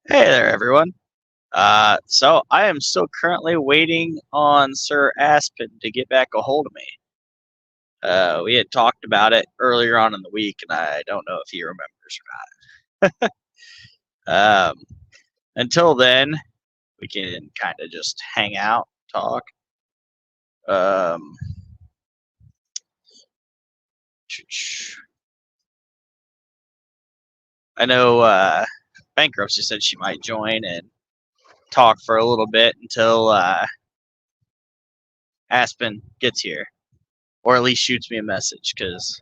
Hey there, everyone. So I am still currently waiting on Sir Aspen to get back a hold of me. We had talked about it earlier on in the week, and I don't know if he remembers or not. Until then, we can kind of just hang out, talk. Um, I know Bankruptcy said she might join and talk for a little bit until Aspen gets here, or at least shoots me a message, because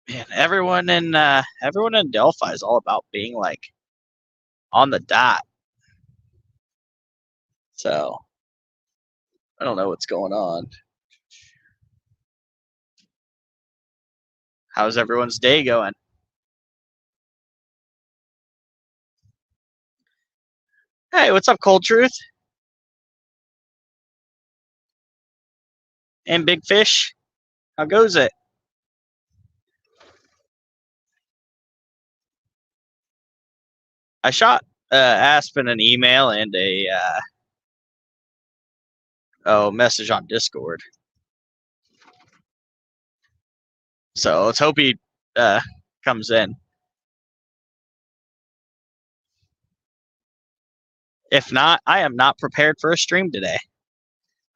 man, everyone in Delphi is all about being like on the dot. So I don't know what's going on. How's everyone's day going? Hey, what's up, Cold Truth and Big Fish? How goes it? I shot Aspen an email and a message on Discord. So let's hope he comes in. If not, I am not prepared for a stream today.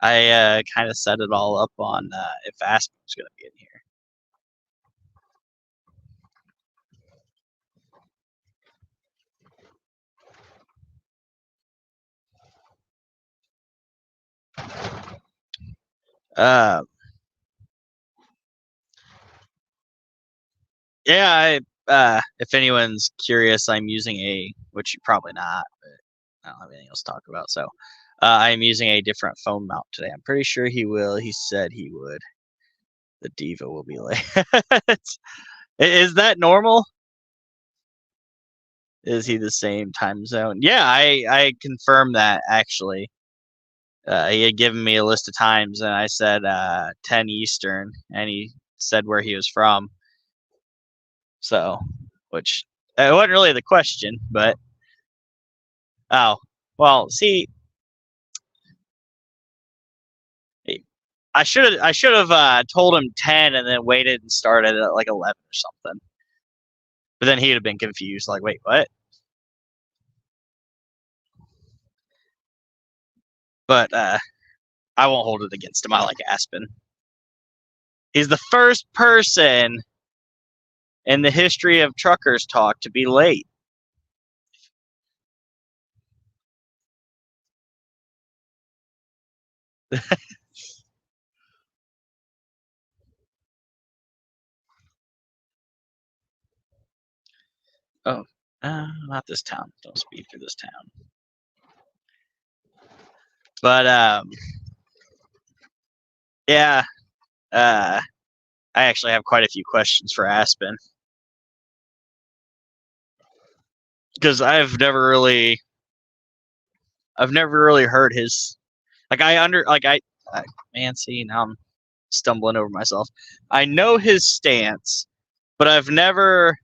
I kind of set it all up on if Aspen's going to be in here. Uh, yeah, if anyone's curious, I'm using which you probably not, but I don't have anything else to talk about. So I'm using a different phone mount today. I'm pretty sure he will. He said he would. The Diva will be late. Is that normal? Is he the same time zone? Yeah, I confirmed that actually. He had given me a list of times, and I said 10 Eastern, and he said where he was from. So, which it wasn't really the question, but oh well. See, I should have told him 10 and then waited and started at like 11 or something. But then he'd have been confused, like, wait, what? But I won't hold it against him. I like Aspen. He's the first person in the history of Truckers Talk to be late. Oh, not this town. Don't speed through this town. But yeah, I actually have quite a few questions for Aspen because I've never really heard his man. See, now I'm stumbling over myself. I know his stance, but I've never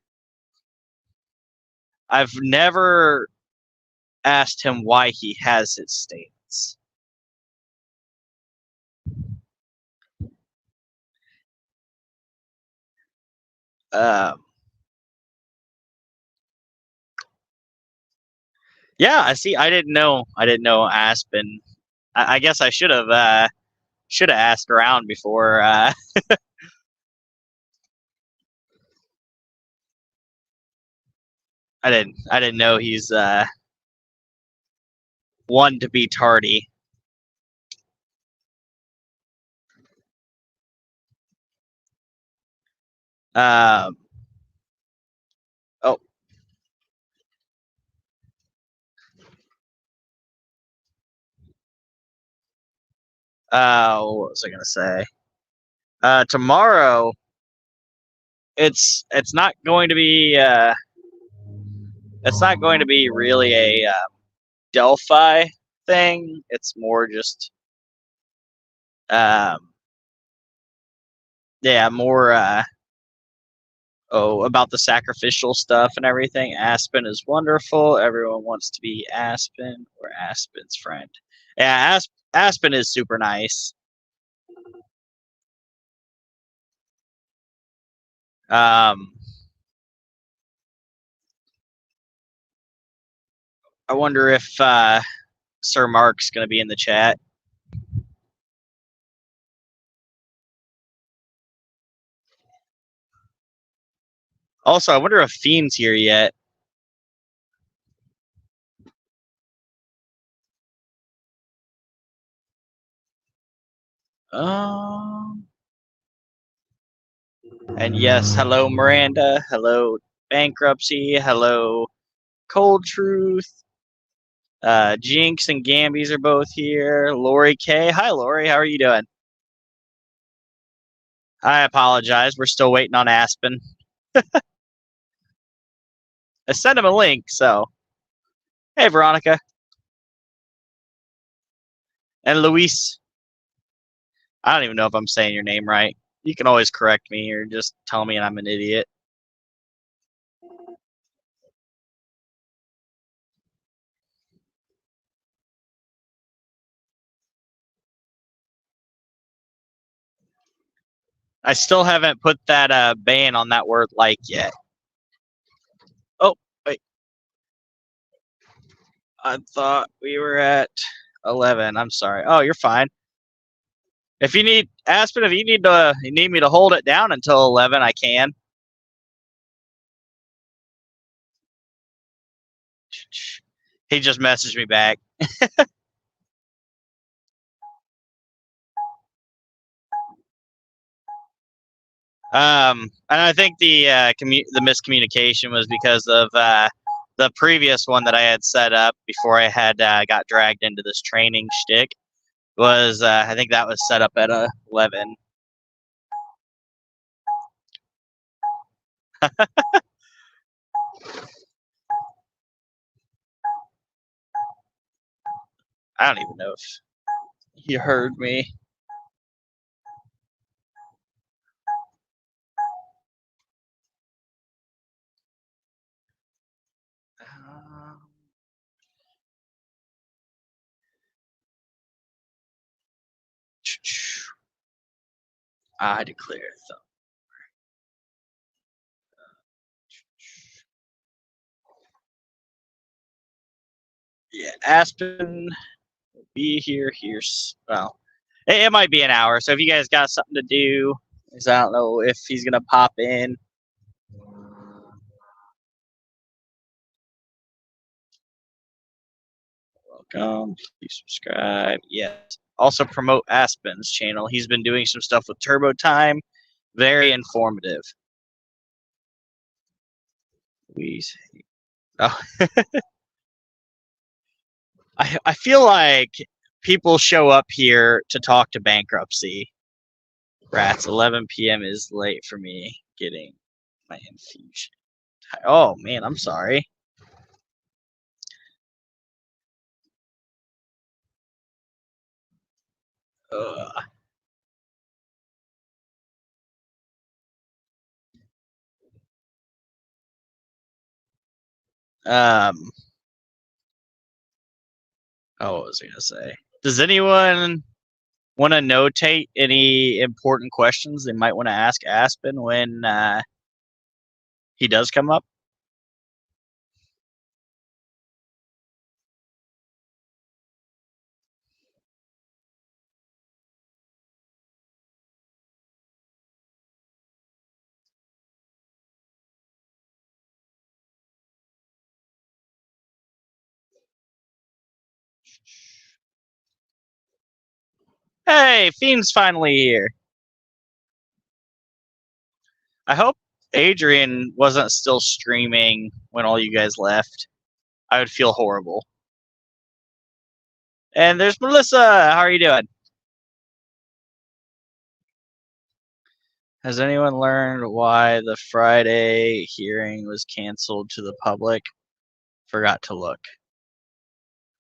asked him why he has his stance. Um, yeah, I see. I didn't know. I didn't know Aspen. I guess I should have asked around before. I didn't know he's one to be tardy. Um, oh, what was I gonna say? Tomorrow, it's not going to be it's not going to be really a Delphi thing. It's more just um, yeah, more Oh, about the sacrificial stuff and everything. Aspen is wonderful. Everyone wants to be Aspen or Aspen's friend. Yeah, Aspen is super nice. Um, I wonder if Sir Mark's going to be in the chat. Also, I wonder if Fiend's here yet. Um, and yes, hello Miranda, hello Bankruptcy, hello Cold Truth. Jinx and Gambies are both here. Lori K, hi Lori, how are you doing? I apologize, we're still waiting on Aspen. I sent him a link, so hey Veronica and Luis. I don't even know if I'm saying your name right. You can always correct me or just tell me I'm an idiot. I still haven't put that ban on that word like yet. Oh, wait. I thought we were at 11. I'm sorry. Oh, you're fine. If you need Aspen, if you need me to hold it down until 11, I can. He just messaged me back. And I think the miscommunication was because of the previous one that I had set up before I had got dragged into this training shtick. Was I think that was set up at 11. I don't even know if he heard me. I declare thumb. Yeah, Aspen will be here. Well, it might be an hour. So if you guys got something to do, because I don't know if he's gonna pop in. Welcome. Please subscribe. Yes. Also promote Aspen's channel. He's been doing some stuff with Turbo Time. Very informative. Please. Oh. I feel like people show up here to talk to Bankruptcy. Rats, 11 p.m. is late for me getting my infusion. Oh, man, I'm sorry. Ugh. Um, what was I going to say? Does anyone want to notate any important questions they might want to ask Aspen when he does come up? Hey, Fiend's finally here. I hope Adrian wasn't still streaming when all you guys left. I would feel horrible. And there's Melissa. How are you doing? Has anyone learned why the Friday hearing was canceled to the public? Forgot to look.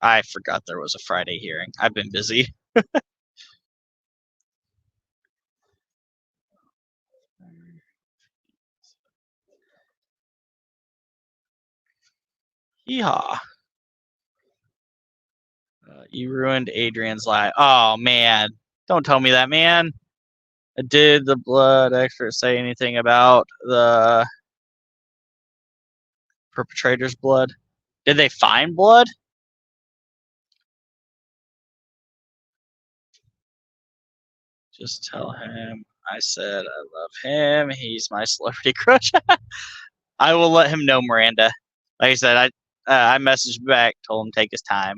I forgot there was a Friday hearing. I've been busy. Yeehaw. You ruined Adrian's life. Oh, man. Don't tell me that, man. Did the blood expert say anything about the perpetrator's blood? Did they find blood? Just tell him I said I love him. He's my celebrity crush. I will let him know, Miranda. Like I said, I messaged back, told him take his time.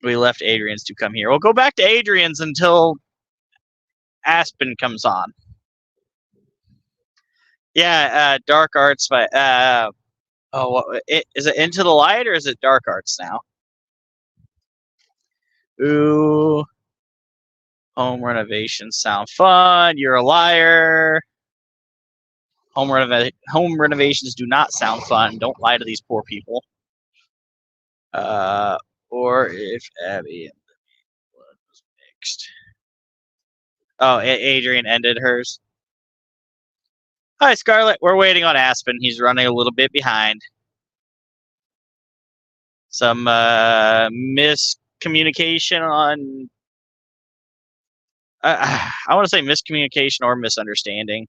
We left Adrian's to come here. We'll go back to Adrian's until Aspen comes on. Yeah, Dark Arts by is it Into the Light or is it Dark Arts now? Ooh, home renovations sound fun. You're a liar. Home renovations do not sound fun. Don't lie to these poor people. Or if Abby and the blood was mixed. Oh, Adrian ended hers. Hi, Scarlett. We're waiting on Aspen. He's running a little bit behind. Some miscommunication on. I want to say miscommunication or misunderstanding.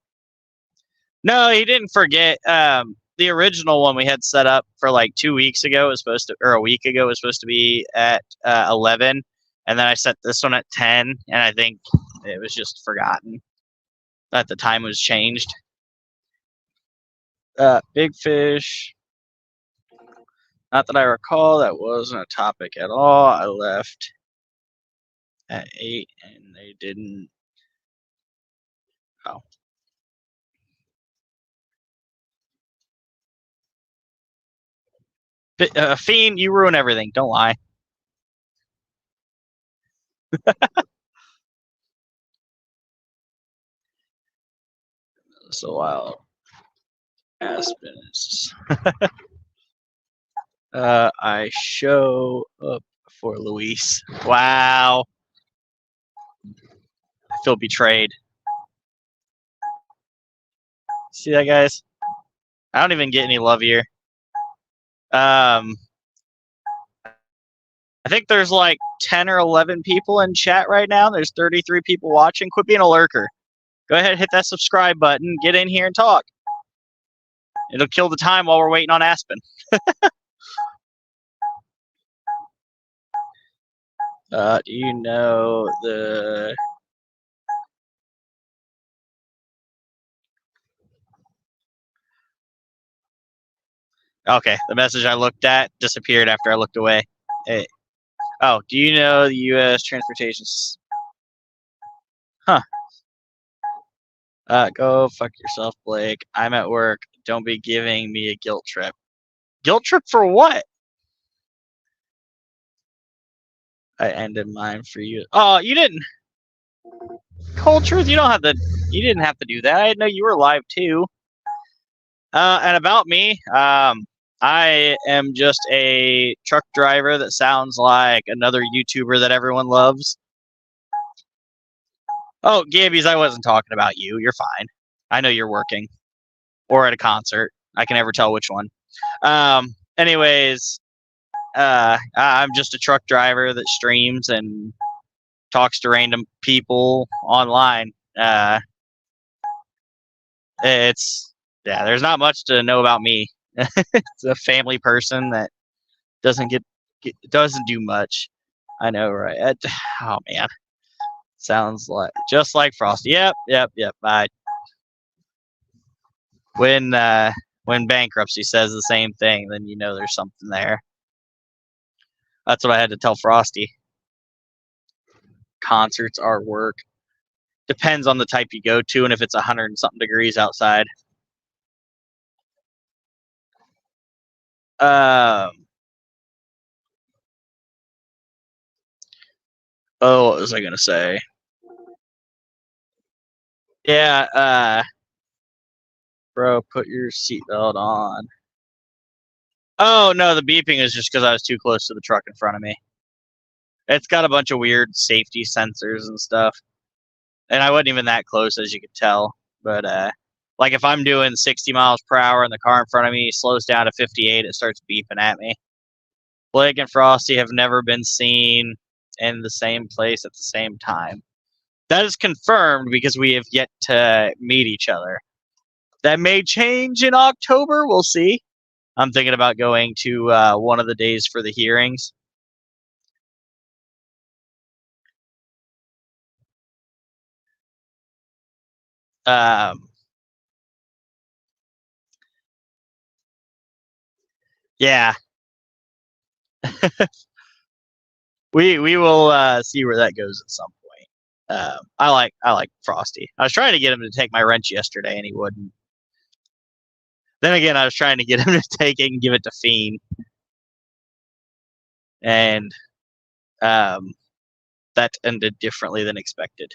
No, he didn't forget. The original one we had set up for like 2 weeks ago was supposed to, or a week ago was supposed to be at 11, and then I set this one at 10, and I think it was just forgotten that the time was changed. Big fish. Not that I recall. That wasn't a topic at all. I left at 8, and they didn't. Oh. Fien, you ruin everything. Don't lie. So while Aspen is, I show up for Luis. Wow. I feel betrayed. See that, guys? I don't even get any love here. I think there's like 10 or 11 people in chat right now. There's 33 people watching. Quit being a lurker. Go ahead, hit that subscribe button. Get in here and talk. It'll kill the time while we're waiting on Aspen. Do you know the... Okay, the message I looked at disappeared after I looked away. Hey. Oh, do you know the U.S. transportation... Huh. Go fuck yourself, Blake. I'm at work. Don't be giving me a guilt trip. Guilt trip for what? I ended mine for you. Oh, you didn't. Cold truth, you don't have to. You didn't have to do that. I didn't know you were live too. And about me, I am just a truck driver that sounds like another YouTuber that everyone loves. Oh, Gabby's, I wasn't talking about you. You're fine. I know you're working or at a concert. I can never tell which one. Anyways, I'm just a truck driver that streams and talks to random people online. There's not much to know about me. It's a family person that doesn't doesn't do much. I know, right? Oh man, sounds like just like Frosty. Yep. When bankruptcy says the same thing, then you know there's something there. That's what I had to tell Frosty. Concerts are work. Depends on the type you go to and if it's 100 and something degrees outside. Oh, what was I gonna say? Yeah, bro, put your seatbelt on. Oh no, the beeping is just because I was too close to the truck in front of me. It's got a bunch of weird safety sensors and stuff. And I wasn't even that close, as you could tell. But Like if I'm doing 60 miles per hour and the car in front of me slows down to 58, it starts beeping at me. Blake and Frosty have never been seen in the same place at the same time. That is confirmed because we have yet to meet each other. That may change in October. We'll see. I'm thinking about going to one of the days for the hearings. Yeah, we will see where that goes at some point. I like Frosty. I was trying to get him to take my wrench yesterday, and he wouldn't. Then again, I was trying to get him to take it and give it to Fien, and that ended differently than expected.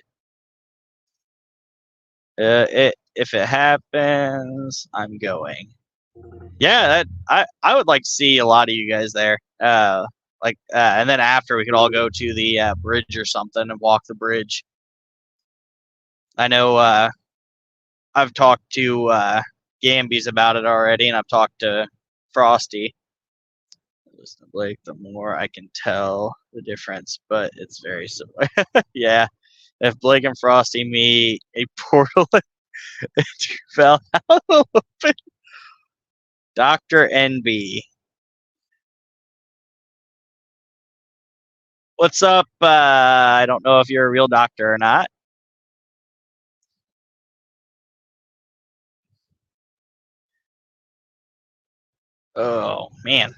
If it happens, I'm going. Yeah, I would like to see a lot of you guys there. And then after we could all go to the bridge or something and walk the bridge. I know I've talked to Gambies about it already, and I've talked to Frosty. Listen to Blake, the more I can tell the difference, but it's very similar. Yeah, if Blake and Frosty meet, a portal fell out open. Dr. NB. What's up? I don't know if you're a real doctor or not. Oh, man.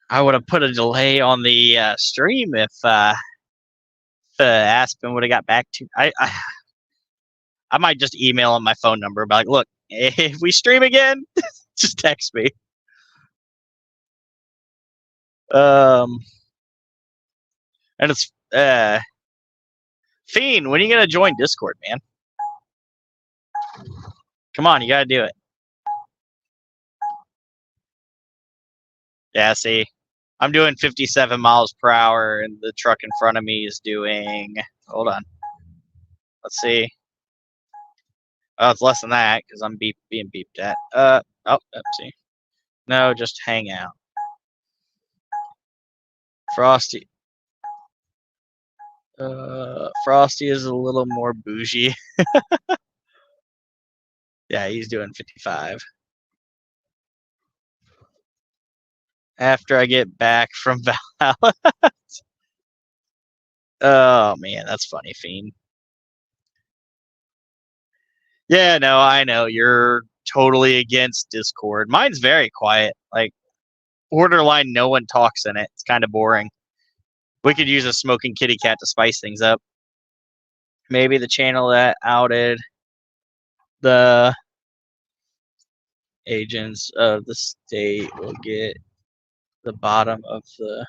I would have put a delay on the stream if Aspen would have got back to I might just email him my phone number, but like, look, if we stream again, just text me. Um, and it's Fiend, when are you gonna join Discord, man? Come on, you gotta do it. Yeah, see, I'm doing 57 miles per hour, and the truck in front of me is doing. Hold on. Let's see. Oh, it's less than that because I'm being beeped at. See. No, just hang out. Frosty. Frosty is a little more bougie. Yeah, he's doing 55. After I get back from Valhalla. Oh man, that's funny, Fiend. Yeah, no, I know you're totally against Discord. Mine's very quiet. Like borderline, no one talks in it. It's kind of boring. We could use a smoking kitty cat to spice things up. Maybe the channel that outed the agents of the state will get the bottom of the.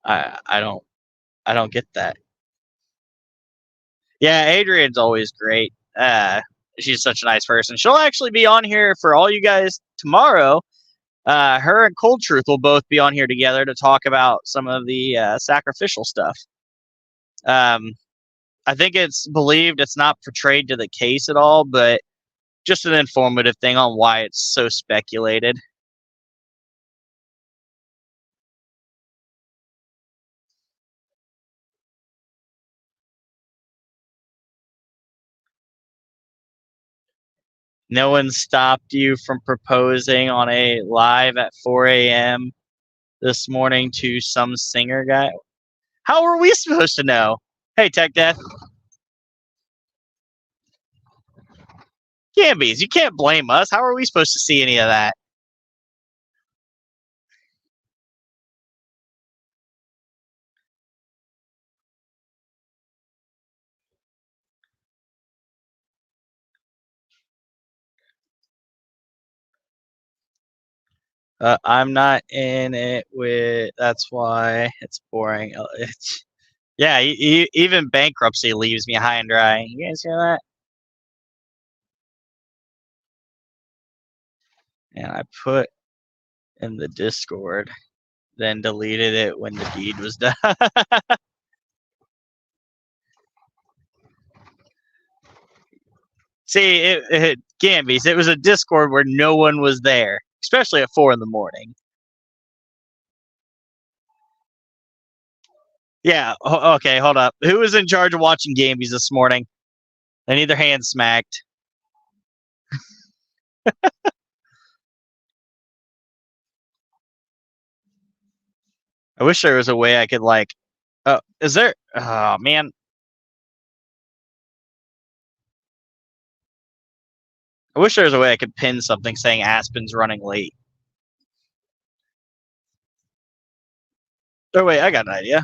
I don't get that. Yeah, Adrian's always great. She's such a nice person. She'll actually be on here for all you guys tomorrow. Her and Cold Truth will both be on here together to talk about some of the sacrificial stuff. I think it's believed it's not portrayed to the case at all, but just an informative thing on why it's so speculated. No one stopped you from proposing on a live at 4 a.m. this morning to some singer guy. How are we supposed to know? Hey, Tech Death. Gambies, you can't blame us. How are we supposed to see any of that? I'm not in it with. That's why it's boring. It's yeah. Even bankruptcy leaves me high and dry. You guys hear that? And I put in the Discord then deleted it when the deed was done. See, Gambies, it was a Discord where no one was there, especially at 4 in the morning. Yeah, okay, hold up. Who was in charge of watching Gambies this morning? They need their hands smacked. I wish there was a way I could, like... Oh, is there... Oh, man. I wish there was a way I could pin something saying Aspen's running late. Oh, wait, I got an idea.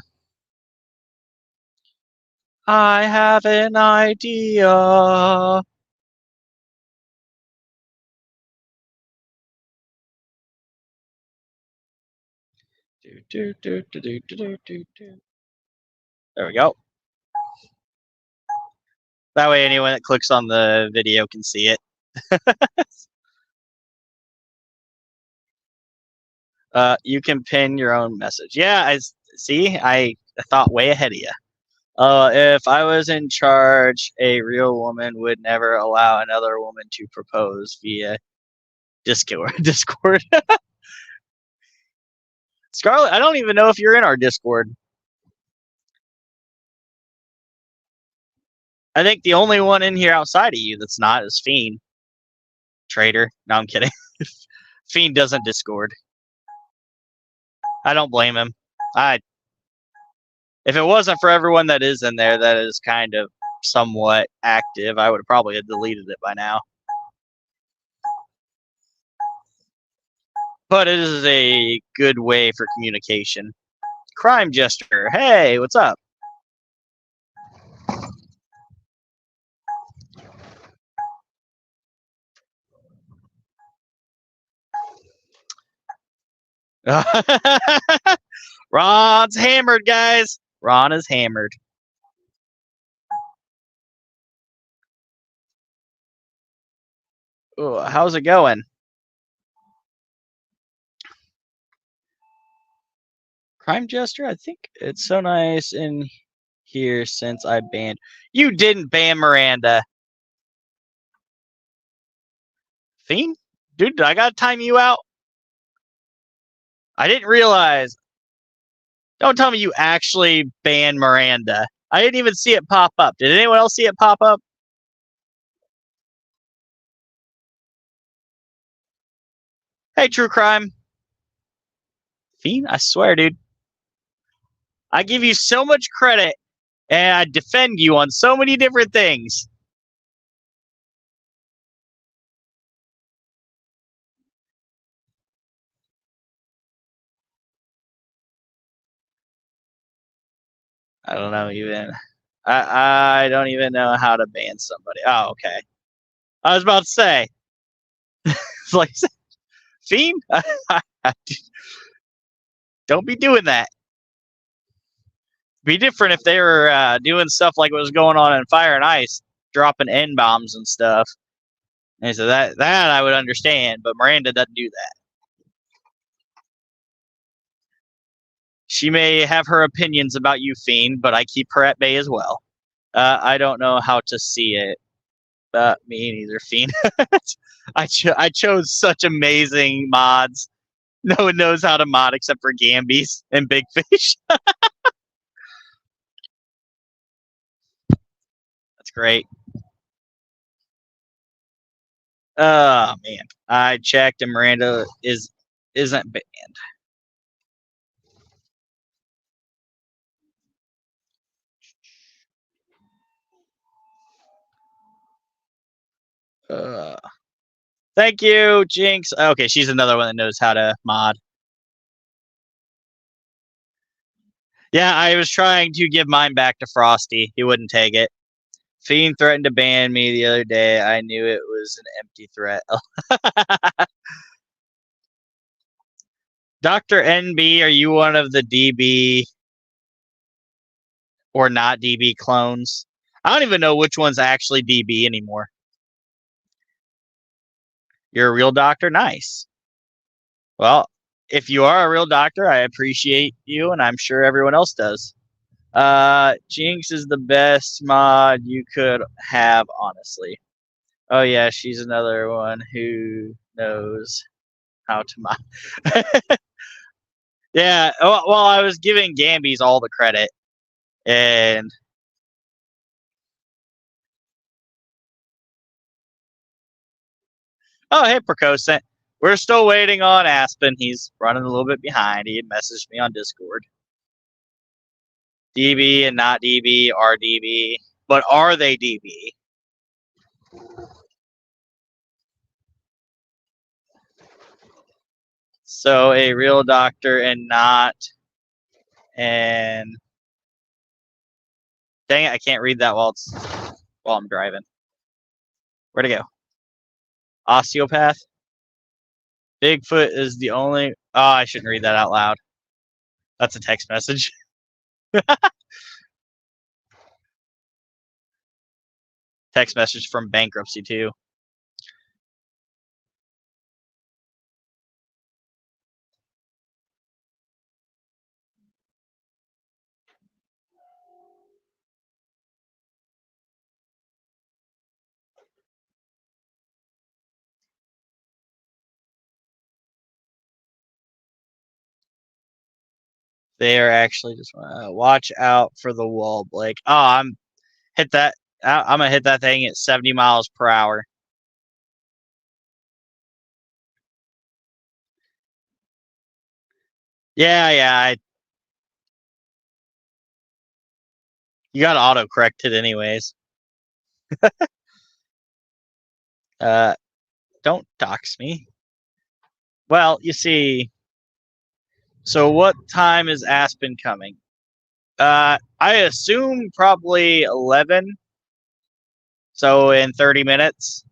I have an idea. There we go. That way anyone that clicks on the video can see it. You can pin your own message. Yeah, I thought way ahead of you. If I was in charge, a real woman would never allow another woman to propose via Discord. Scarlett, I don't even know if you're in our Discord. I think the only one in here outside of you that's not is Fien. Traitor. No, I'm kidding. Fien doesn't Discord. I don't blame him. If it wasn't for everyone that is in there that is kind of somewhat active, I would have probably have deleted it by now. But it is a good way for communication. Crime Jester. Hey, what's up? Ron's hammered, guys. Ron is hammered. Ooh, how's it going? Crime Jester, I think it's so nice in here since I banned. You didn't ban Miranda. Fien? Dude, I gotta time you out. I didn't realize. Don't tell me you actually banned Miranda. I didn't even see it pop up. Did anyone else see it pop up? Hey, True Crime. Fien, I swear, dude. I give you so much credit, and I defend you on so many different things. I don't know even. I don't even know how to ban somebody. Oh, okay. I was about to say. It's like, Fien? Don't be doing that. Be different if they were doing stuff like what was going on in Fire and Ice, dropping N bombs and stuff. And so that I would understand, but Miranda doesn't do that. She may have her opinions about you, Fien, but I keep her at bay as well. I don't know how to see it. Me neither, Fien. I chose such amazing mods. No one knows how to mod except for Gambies and Big Fish. That's great. Oh man, I checked and Miranda isn't banned. Thank you, Jinx. Okay, she's another one that knows how to mod. Yeah, I was trying to give mine back to Frosty. He wouldn't take it. Fien threatened to ban me the other day. I knew it was an empty threat. Dr. NB, are you one of the DB or not DB clones? I don't even know which one's actually DB anymore. You're a real doctor? Nice. Well, if you are a real doctor, I appreciate you, and I'm sure everyone else does. Jinx is the best mod you could have, honestly. Oh yeah, she's another one who knows how to mod. Yeah, well, I was giving Gambies all the credit, and oh hey, Percocent. We're still waiting on Aspen. He's running a little bit behind. He had messaged me on Discord. DB and not DB are DB, but are they DB? So a real doctor and not, and dang it, I can't read that while I'm driving. Where'd it go? Osteopath. Bigfoot is the only. Oh, I shouldn't read that out loud. That's a text message. Text message from bankruptcy too. They are actually just watch out for the wall, Blake. Oh, I'm hit that. I'm gonna hit that thing at 70 miles per hour. Yeah. You got auto corrected anyways. Don't dox me. Well, you see. So what time is Aspen coming? I assume probably 11. So in 30 minutes.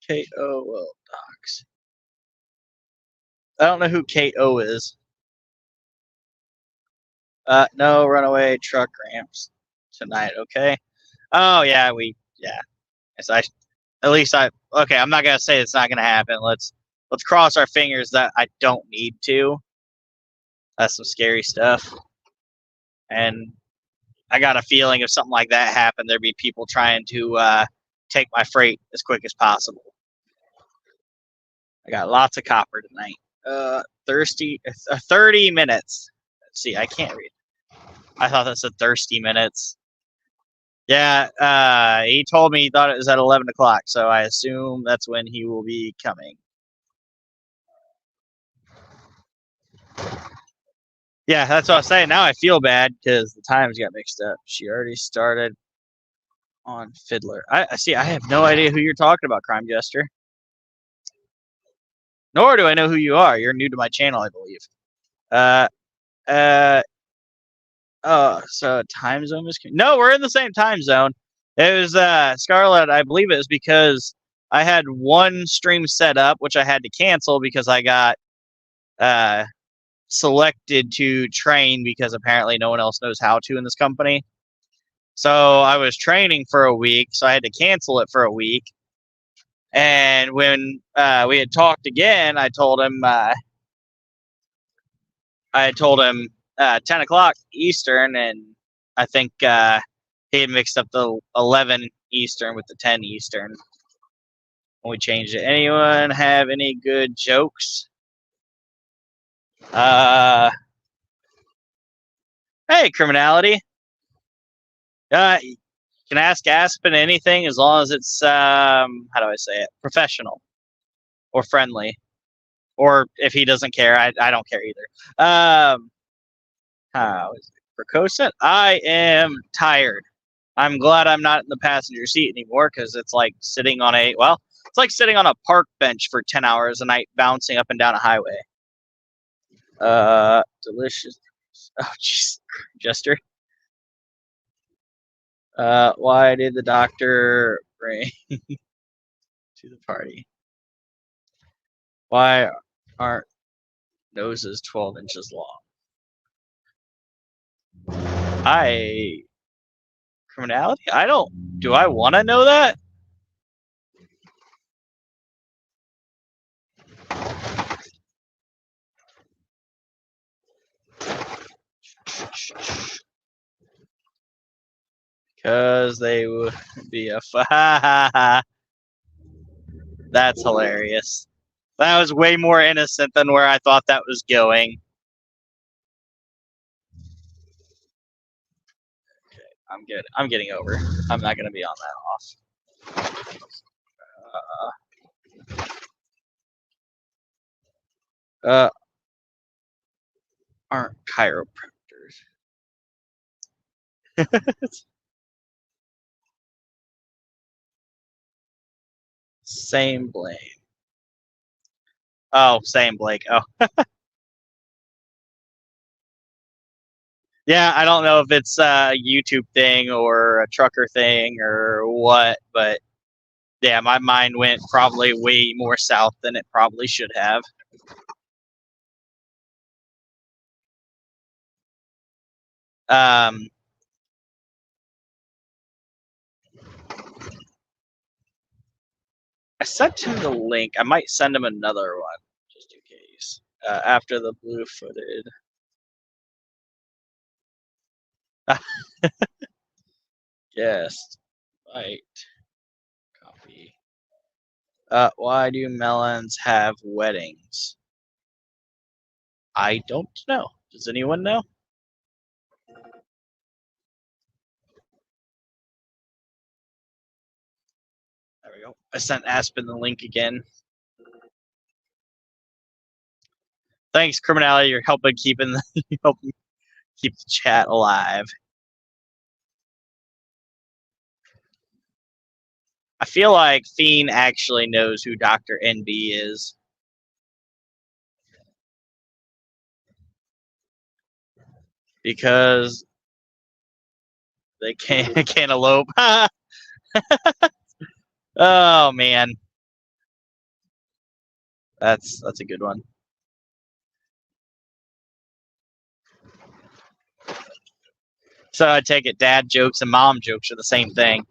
KO docs. I don't know who KO is. No runaway truck ramps tonight. Okay. Oh yeah, yeah. Yes, at least okay. I'm not gonna say it's not gonna happen. Let's cross our fingers that I don't need to. That's some scary stuff. And I got a feeling if something like that happened, there'd be people trying to take my freight as quick as possible. I got lots of copper tonight. 30 minutes. Let's see, I can't read. I thought that said thirsty minutes. Yeah, he told me he thought it was at 11 o'clock, so I assume that's when he will be coming. Yeah, that's what I was saying. Now I feel bad because the times got mixed up. She already started on Fiddler. I see. I have no idea who you're talking about, Crime Jester. Nor do I know who you are. You're new to my channel, I believe. So time zone is no. We're in the same time zone. It was Scarlet. I believe it was because I had one stream set up, which I had to cancel because I got selected to train because apparently no one else knows how to in this company. So I was training for a week, so I had to cancel it for a week. And when we had talked again, I told him 10 o'clock Eastern, and I think he had mixed up the 11 Eastern with the 10 Eastern when we changed it. Anyone have any good jokes? Hey, criminality. You can ask Aspen anything as long as it's how do I say it? Professional or friendly. Or if he doesn't care, I don't care either. How is it? Percocet? I am tired. I'm glad I'm not in the passenger seat anymore because it's like sitting on it's like sitting on a park bench for 10 hours a night, bouncing up and down a highway. Delicious. Oh, jeez, Jester. Why did the doctor bring to the party? Why aren't noses 12 inches long? Criminality? Do I want to know that? Because they would be a That's hilarious. That was way more innocent than where I thought that was going. Okay, I'm good. I'm getting over. I'm not going to be on that off. Aren't chiropractors. Same Blake. Oh, same Blake. Oh. Yeah, I don't know if it's a YouTube thing or a trucker thing or what, but yeah, my mind went probably way more south than it probably should have. I sent him the link. I might send him another one just in case. After the blue footed. Yes. Right. Copy. Why do melons have weddings? I don't know. Does anyone know? There we go. I sent Aspen the link again. Thanks, Criminality. You're helping keep the chat alive. I feel like Fien actually knows who Dr. NB is. Because they can't elope. Oh man. That's a good one. So I take it dad jokes and mom jokes are the same thing.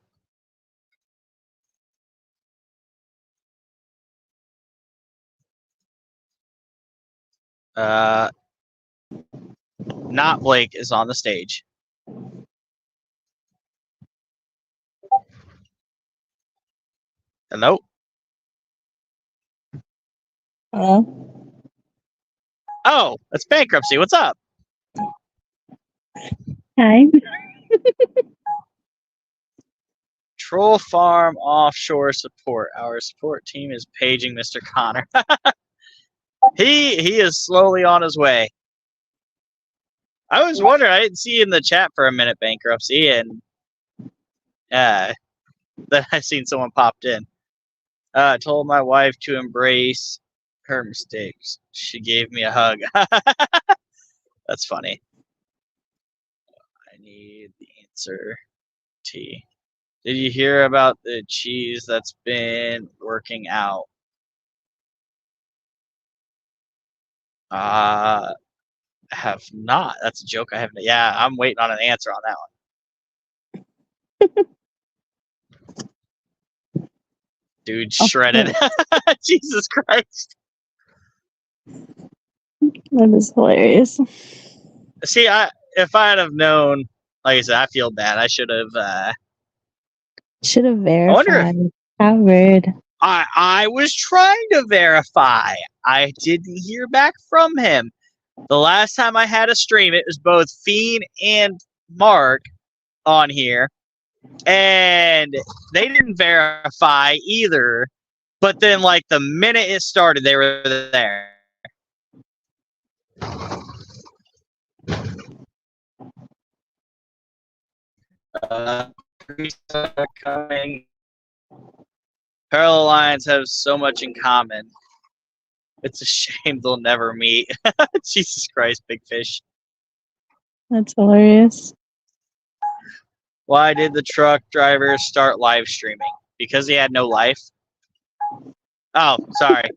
Not Blake is on the stage. Hello? Hello? Oh, it's bankruptcy. What's up? Hi. Troll Farm Offshore Support. Our support team is paging Mr. Connor. He is slowly on his way. I was wondering, I didn't see you in the chat for a minute, bankruptcy, and then I seen someone popped in. Told my wife to embrace her mistakes. She gave me a hug. That's funny. I need the answer. T. Did you hear about the cheese that's been working out? Have not. That's a joke. I haven't. Yeah, I'm waiting on an answer on that one. Dude, shredded. Jesus Christ. That is hilarious. See, if I'd have known, like I said, I feel bad. I should have. Should have verified. I wonder if, how rude. I was trying to verify. I didn't hear back from him. The last time I had a stream, it was both Fien and Mark on here, and they didn't verify either. But then, like, the minute it started, they were there. Coming. Parallel lines have so much in common. It's a shame they'll never meet. Jesus Christ, big fish. That's hilarious. Why did the truck driver start live streaming? Because he had no life? Oh, sorry.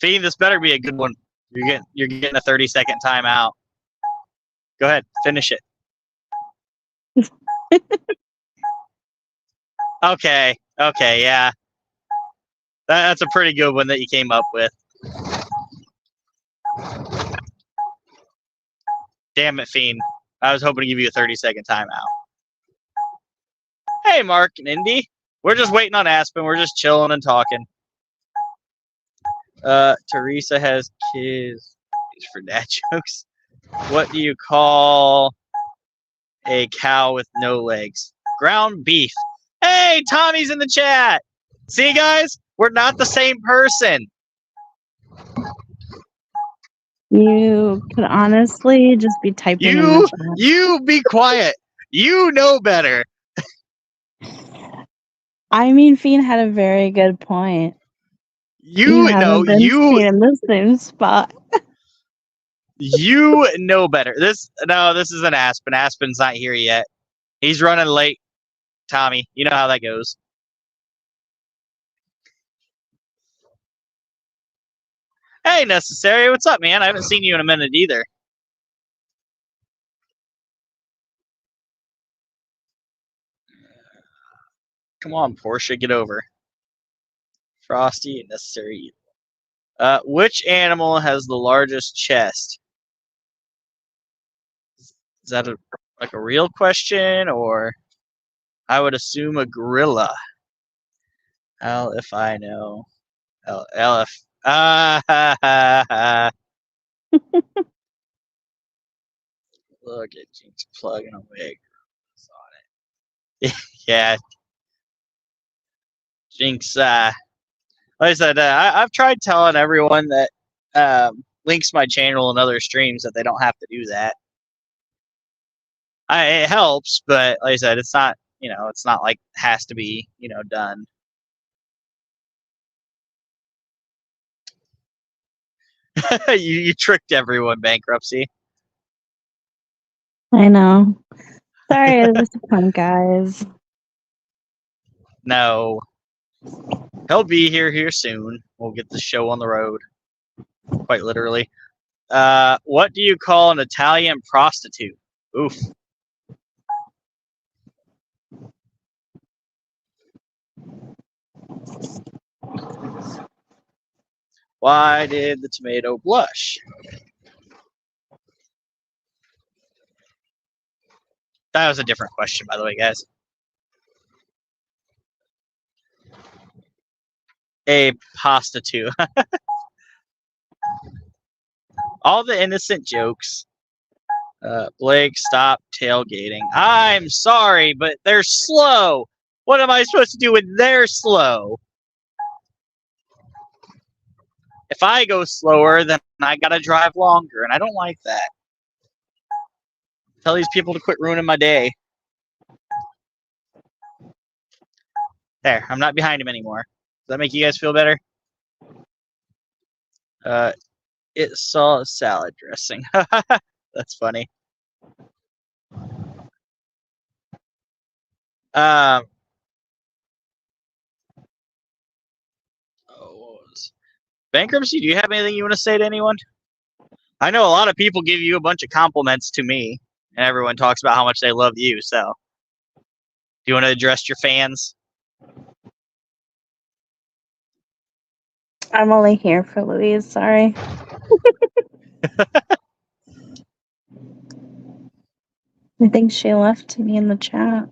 Fien, this better be a good one. You're getting a 30-second timeout. Go ahead, finish it. Okay, yeah. That's a pretty good one that you came up with. Damn it, Fiend. I was hoping to give you a 30-second timeout. Hey, Mark and Indy. We're just waiting on Aspen. We're just chilling and talking. Teresa has kids for dad jokes. What do you call a cow with no legs? Ground beef. Hey, Tommy's in the chat. See, guys? We're not the same person. You could honestly just be typing in the chat. You be quiet. You know better. I mean, Fien had a very good point. You know, haven't been seen in the same spot. You know better. This isn't Aspen. Aspen's not here yet. He's running late, Tommy. You know how that goes. Hey, Necessary. What's up, man? I haven't seen you in a minute either. Come on, Portia. Get over. Frosty and Necessary. Which animal has the largest chest? Is that a real question, or I would assume a gorilla? Hell if I know. Hell if. Look at Jinx plugging away on it. Yeah. Jinx, like I said, I've tried telling everyone that links my channel and other streams that they don't have to do that. It helps, but like I said, it's not, it's not like it has to be, done. you tricked everyone, Bankruptcy. I know. Sorry, it was fun, guys. No. He'll be here soon. We'll get the show on the road. Quite literally. What do you call an Italian prostitute? Oof. Why did the tomato blush? That was a different question, by the way, guys. A prostitute. All the innocent jokes. Blake, stop tailgating. I'm sorry, but they're slow. What am I supposed to do when they're slow? If I go slower, then I gotta drive longer, and I don't like that. Tell these people to quit ruining my day. There, I'm not behind him anymore. Does that make you guys feel better? It saw salad dressing. That's funny. Bankruptcy, do you have anything you want to say to anyone? I know a lot of people give you a bunch of compliments to me, and everyone talks about how much they love you, so do you want to address your fans? I'm only here for Louise, sorry. I think she left me in the chat.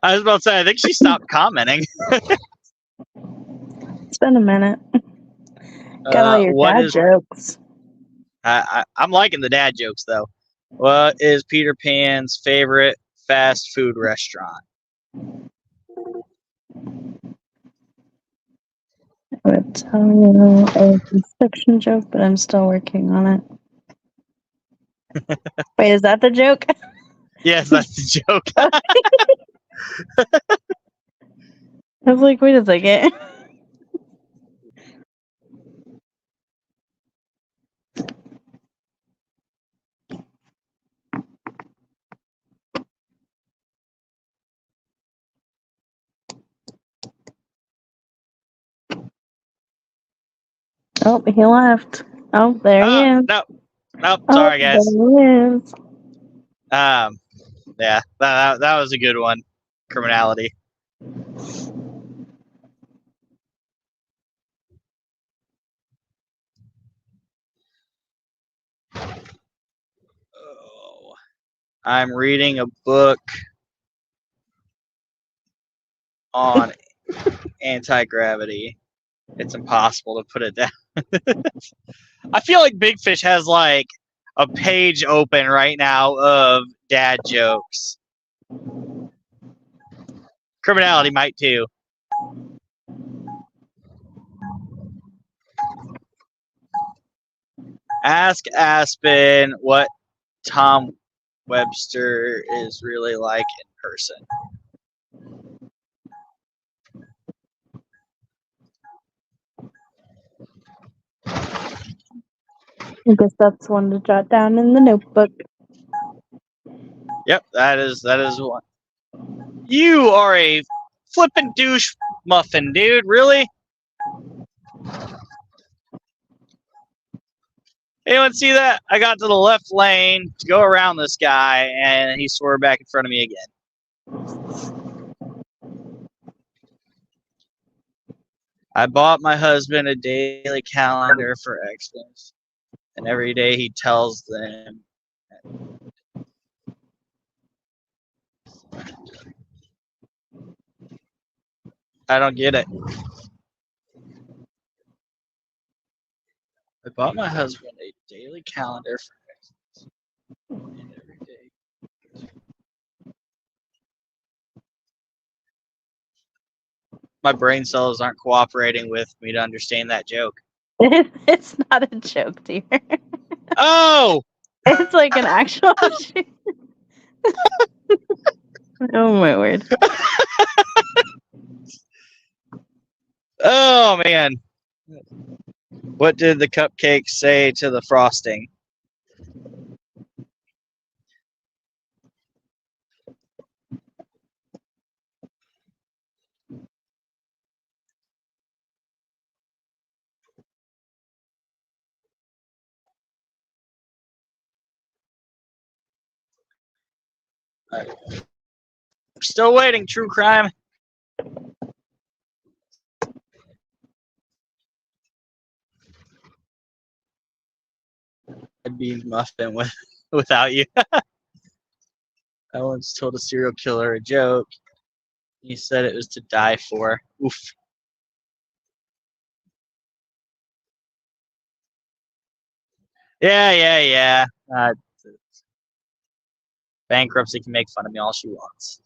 I was about to say, I think she stopped commenting. It's been a minute. Got all your dad jokes. I'm liking the dad jokes, though. What is Peter Pan's favorite fast food restaurant? I would tell you a construction joke, but I'm still working on it. Wait, is that the joke? Yes, that's the joke. I was like, wait a second. Oh, he left. Oh, there he is. Nope. Sorry, guys. There he is. Yeah, that was a good one. Criminality. I'm reading a book on anti-gravity. It's impossible to put it down. I feel like Big Fish has like a page open right now of dad jokes. Criminality might too. Ask Aspen what Tom Webster is really like in person. I guess that's one to jot down in the notebook. Yep, that is one. You are a flippin' douche muffin, dude. Really? Anyone see that? I got to the left lane to go around this guy, and he swerved back in front of me again. I bought my husband a daily calendar for Xmas, and every day he tells them. I don't get it. I bought my husband a daily calendar for Xmas, and every day. My brain cells aren't cooperating with me to understand that joke. It's not a joke, dear. Oh! It's like an actual. Oh my word. Oh man. What did the cupcake say to the frosting? Still waiting, true crime. I'd be muffin without you. I once told a serial killer a joke. He said it was to die for. Oof. Yeah. Bankruptcy can make fun of me all she wants.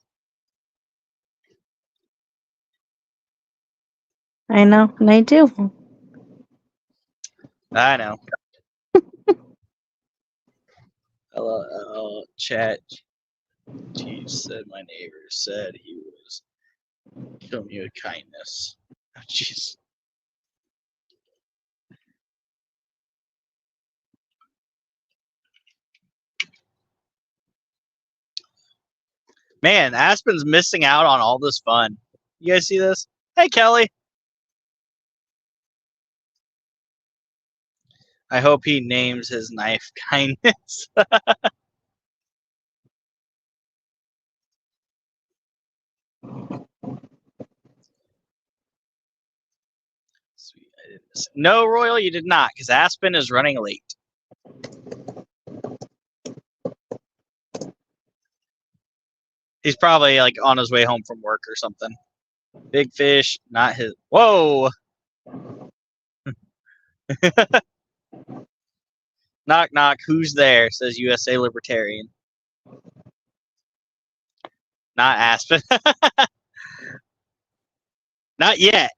I know, and I do. I know. Hello, chat. He said my neighbor said he was killing me with kindness. Oh, jeez. Man, Aspen's missing out on all this fun. You guys see this? Hey, Kelly. I hope he names his knife kindness. Sweet, I didn't miss it. No, Royal, you did not, because Aspen is running late. He's probably like on his way home from work or something. Big Fish, not his. Whoa! Knock, knock. Who's there? Says USA Libertarian. Not Aspen. Not yet.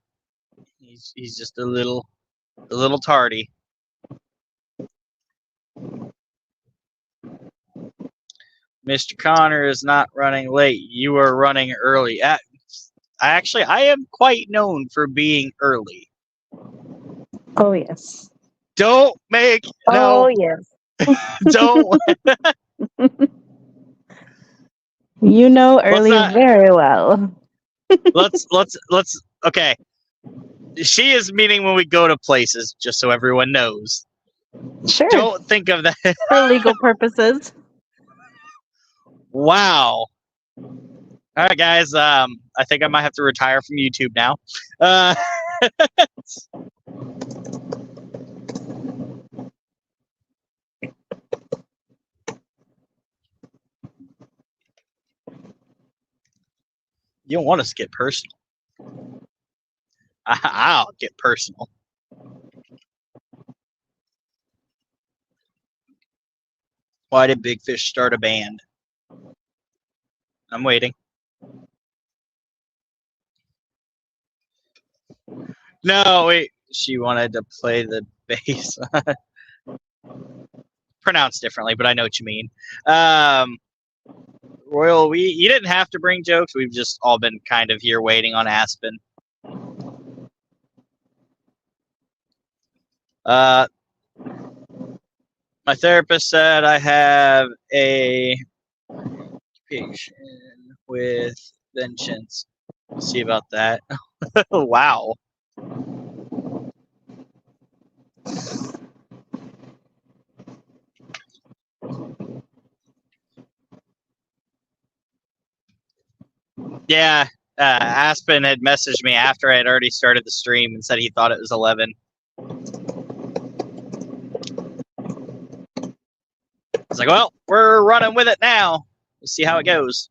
He's just a little tardy. Mr. Connor is not running late. You are running early. I am quite known for being early. Oh yes. Don't make Oh no. yes. Don't. You know early very well. let's. Okay. She is meaning when we go to places, just so everyone knows. Sure. Don't think of that. For legal purposes. Wow. All right, guys. I think I might have to retire from YouTube now. You don't want us to get personal. I'll get personal. Why did Big Fish start a band? I'm waiting. No, wait. She wanted to play the bass. Pronounced differently, but I know what you mean. Royal, you didn't have to bring jokes. We've just all been kind of here waiting on Aspen. My therapist said I have a patient with vengeance. We'll see about that. Wow. Yeah, Aspen had messaged me after I had already started the stream and said he thought it was 11. I was like, well, we're running with it now. We'll see how it goes.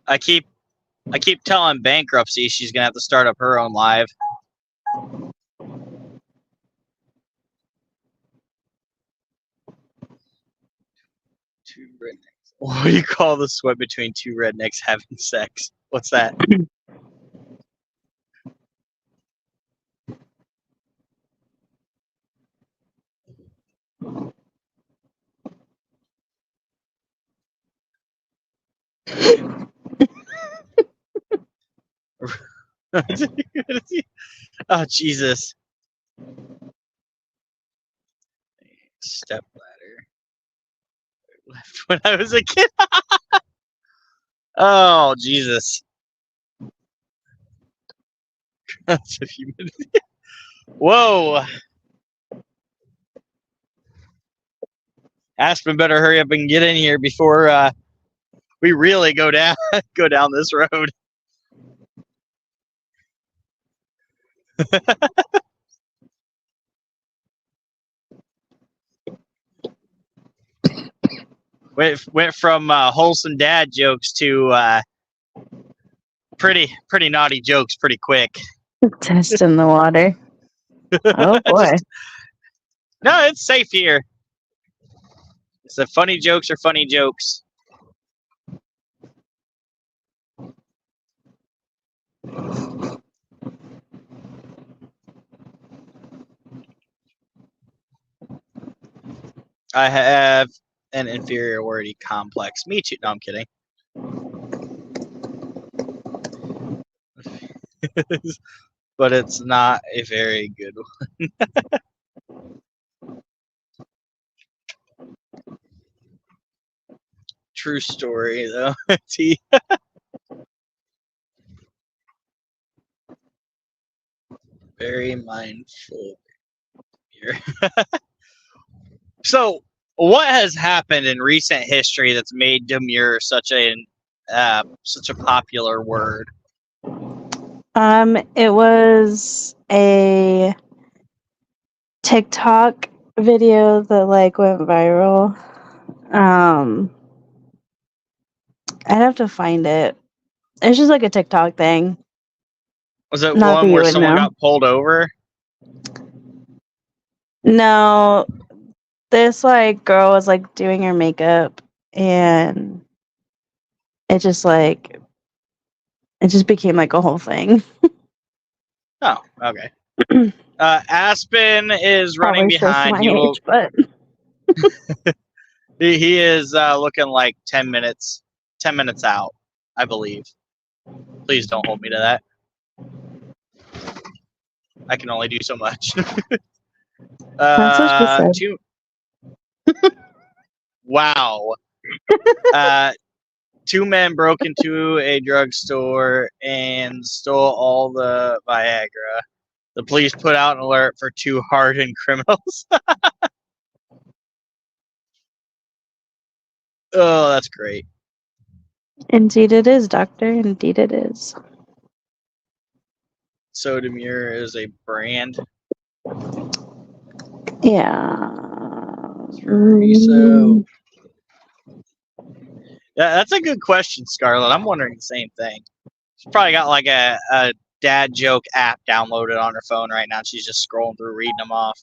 I keep telling Bankruptcy she's gonna have to start up her own live. Two rednecks. What do you call the sweat between two rednecks having sex? What's that? Oh, Jesus. Step ladder. Left when I was a kid. Oh, Jesus. That's a few minutes. Whoa. Aspen better hurry up and get in here before we really go down this road. Went from wholesome dad jokes to pretty naughty jokes pretty quick. Testing the water. Oh boy. No, it's safe here. So funny jokes are funny jokes. I have an inferiority complex. Me too. No, I'm kidding. But it's not a very good one. True story, though. Very mindful here. So, what has happened in recent history that's made demure such a popular word? It was a TikTok video that like went viral. I'd have to find it. It's just like a TikTok thing. Was it Not that one you where would someone know. got pulled over? No, this like girl was like doing her makeup and it just became like a whole thing. Oh, okay. Aspen is running Probably still behind. my He will. age, but He is looking like 10 minutes out, I believe. Please don't hold me to that. I can only do so much. that's what she said. Wow. Two men broke into a drugstore and stole all the Viagra. The police put out an alert for two hardened criminals. Oh, that's great. Indeed it is, doctor. Indeed it is. So Demure is a brand. Yeah. So, yeah, that's a good question, Scarlett. I'm wondering the same thing. She's probably got like a dad joke app downloaded on her phone right now. She's just scrolling through, reading them off.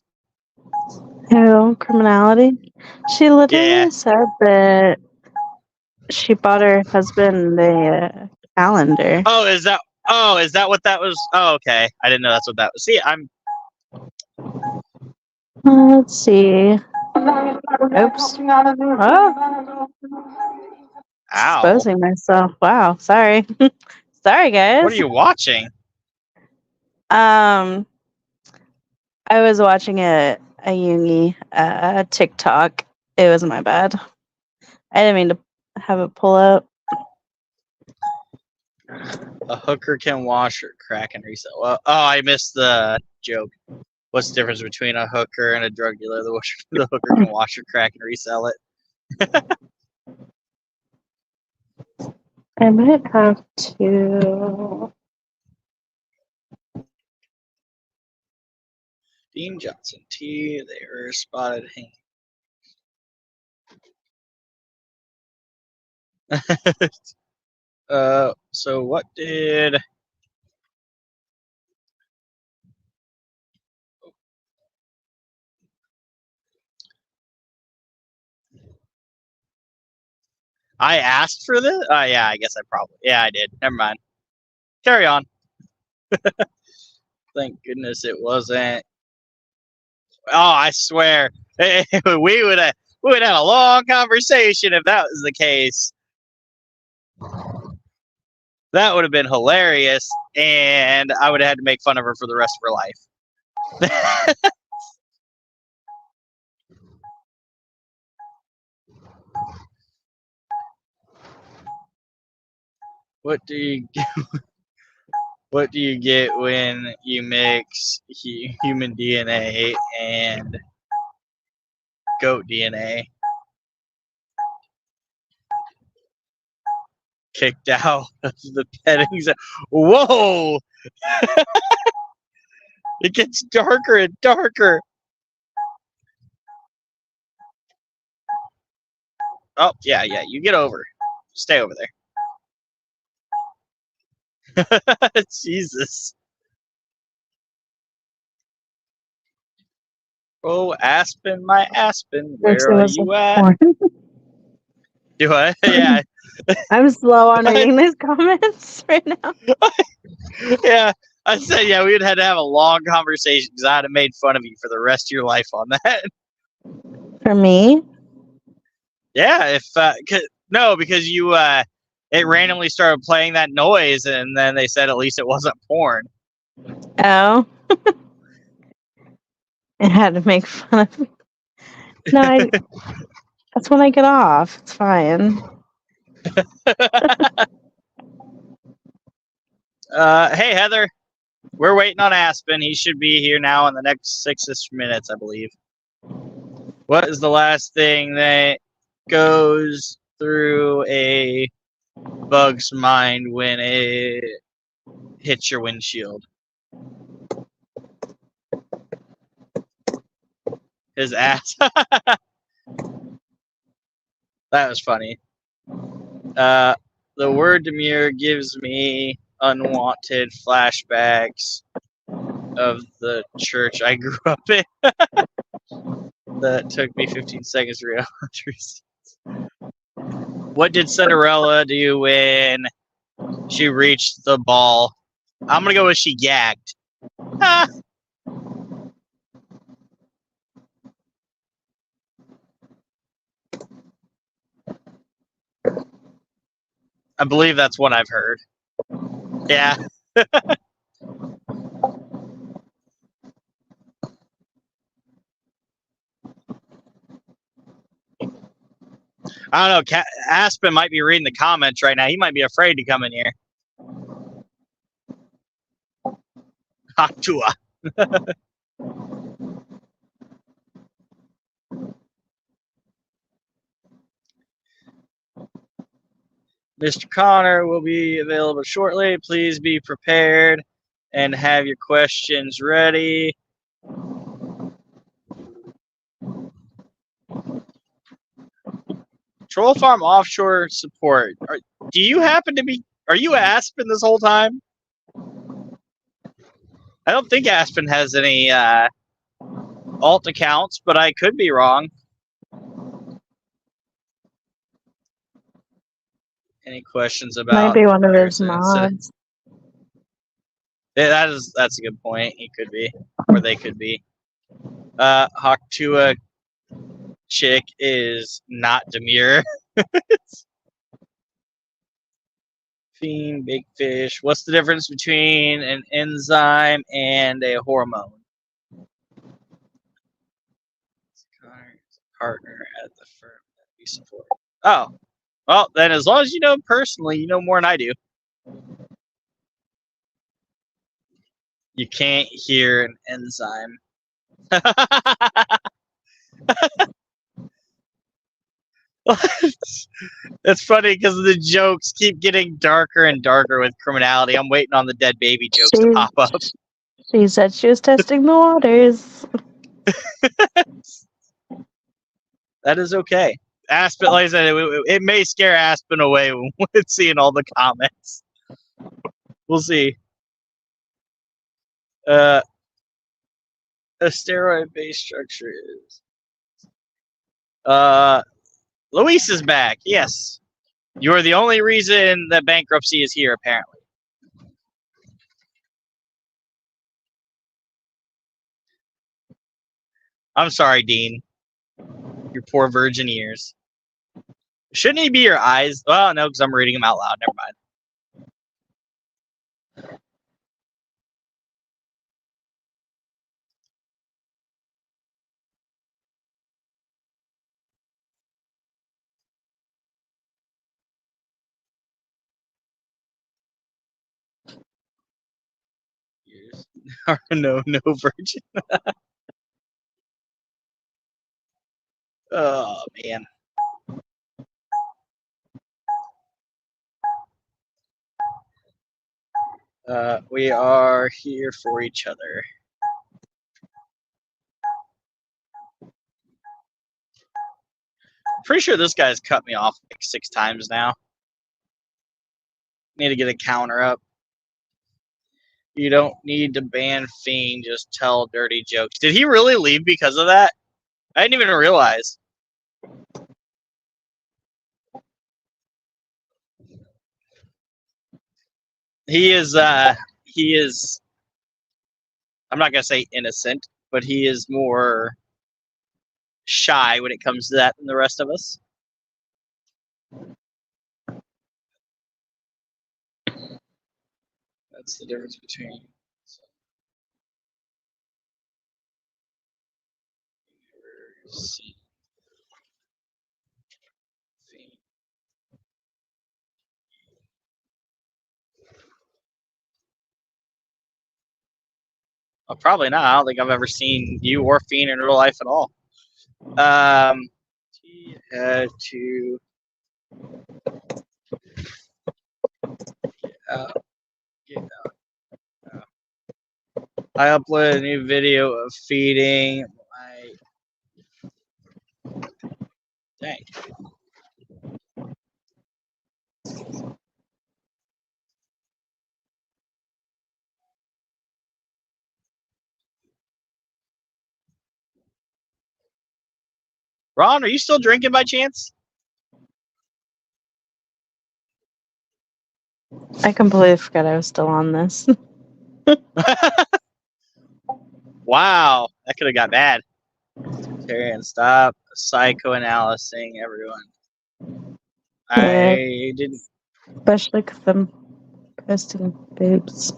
Criminality. She Yeah. literally said that she bought her husband a calendar. Oh, is that what that was? Oh, okay. I didn't know that's what that was. See, I'm. Let's see. Oops. Oh, Ow. exposing myself. Wow. Sorry. Sorry, What are guys. you watching? I was watching a Yoongi TikTok. It was my bad. I didn't mean to have it pull up. A hooker can wash or crack and resell. Well, oh, I missed the joke. What's the difference between a hooker and a drug dealer? The hooker can wash or crack and resell it. I might have to. Dean Johnson T. They were spotted hanging. So what did? I asked for this? Yeah, I guess I probably. Yeah, I did. Never mind. Carry on. Thank goodness it wasn't. Oh, I swear, we would have had a long conversation if that was the case. That would have been hilarious, and I would have had to make fun of her for the rest of her life. What do you what do you get when you mix human DNA and goat DNA? Kicked out of the petting zone. Whoa! It gets darker and darker. Oh, yeah, you get over. Stay over there. Jesus. Oh, Aspen, my Aspen, where are you at? Do I? Yeah. I'm slow on reading these comments right now. Yeah. I said, yeah, we would have had to have a long conversation because I'd have made fun of you for the rest of your life on that. For me? Yeah, if no, because you it randomly started playing that noise, and then they said at least it wasn't porn. Oh. I had to make fun of me. No, that's when I get off. It's fine. Hey, Heather, we're waiting on Aspen. He should be here now in the next 6-ish minutes, I believe. What is the last thing that goes through a bug's mind when it hits your windshield? His ass. That was funny. The word demure gives me unwanted flashbacks of the church I grew up in. That took me 15 seconds to realize. What did Cinderella do when she reached the ball? I'm gonna go with she gagged. Ah. I believe that's what I've heard. Yeah. I don't know. Aspen might be reading the comments right now. He might be afraid to come in here. Hatua. Mr. Connor will be available shortly. Please be prepared and have your questions ready. Troll farm offshore support. Do you happen to be? Are you Aspen this whole time? I don't think Aspen has any alt accounts, but I could be wrong. Any questions about? Might be one of his Harrison incident? mods. Yeah, that's a good point. He could be, or they could be. Hawktua chick is not demure. Fien, big fish. What's the difference between an enzyme and a hormone? Partner at the firm that we support. Oh, well, then as long as you know him personally, you know more than I do. You can't hear an enzyme. It's funny because the jokes keep getting darker and darker with criminality. I'm waiting on the dead baby jokes to pop up. She said she was testing the waters. That is okay. Aspen, like I said, it may scare Aspen away with seeing all the comments. We'll see. A steroid-based structure is. Luis is back. Yes, you are the only reason that bankruptcy is here, apparently. I'm sorry, Dean. Your poor virgin ears. Shouldn't he be your eyes? Well, no, because I'm reading them out loud. Never mind. Ears. No virgin. Oh, man. We are here for each other. Pretty sure this guy's cut me off like 6 times now. Need to get a counter up. You don't need to ban Fiend, just tell dirty jokes. Did he really leave because of that? I didn't even realize. He is I'm not gonna say innocent, but he is more shy when it comes to that than the rest of us. That's the difference between. Well, probably not. I don't think I've ever seen you or Fiend in real life at all. He had to get out. I uploaded a new video of feeding my. Dang. Ron, are you still drinking by chance? I completely forgot I was still on this. Wow, that could have got bad. Terry, stop psychoanalysing everyone. I didn't. Especially because I'm posting boobs.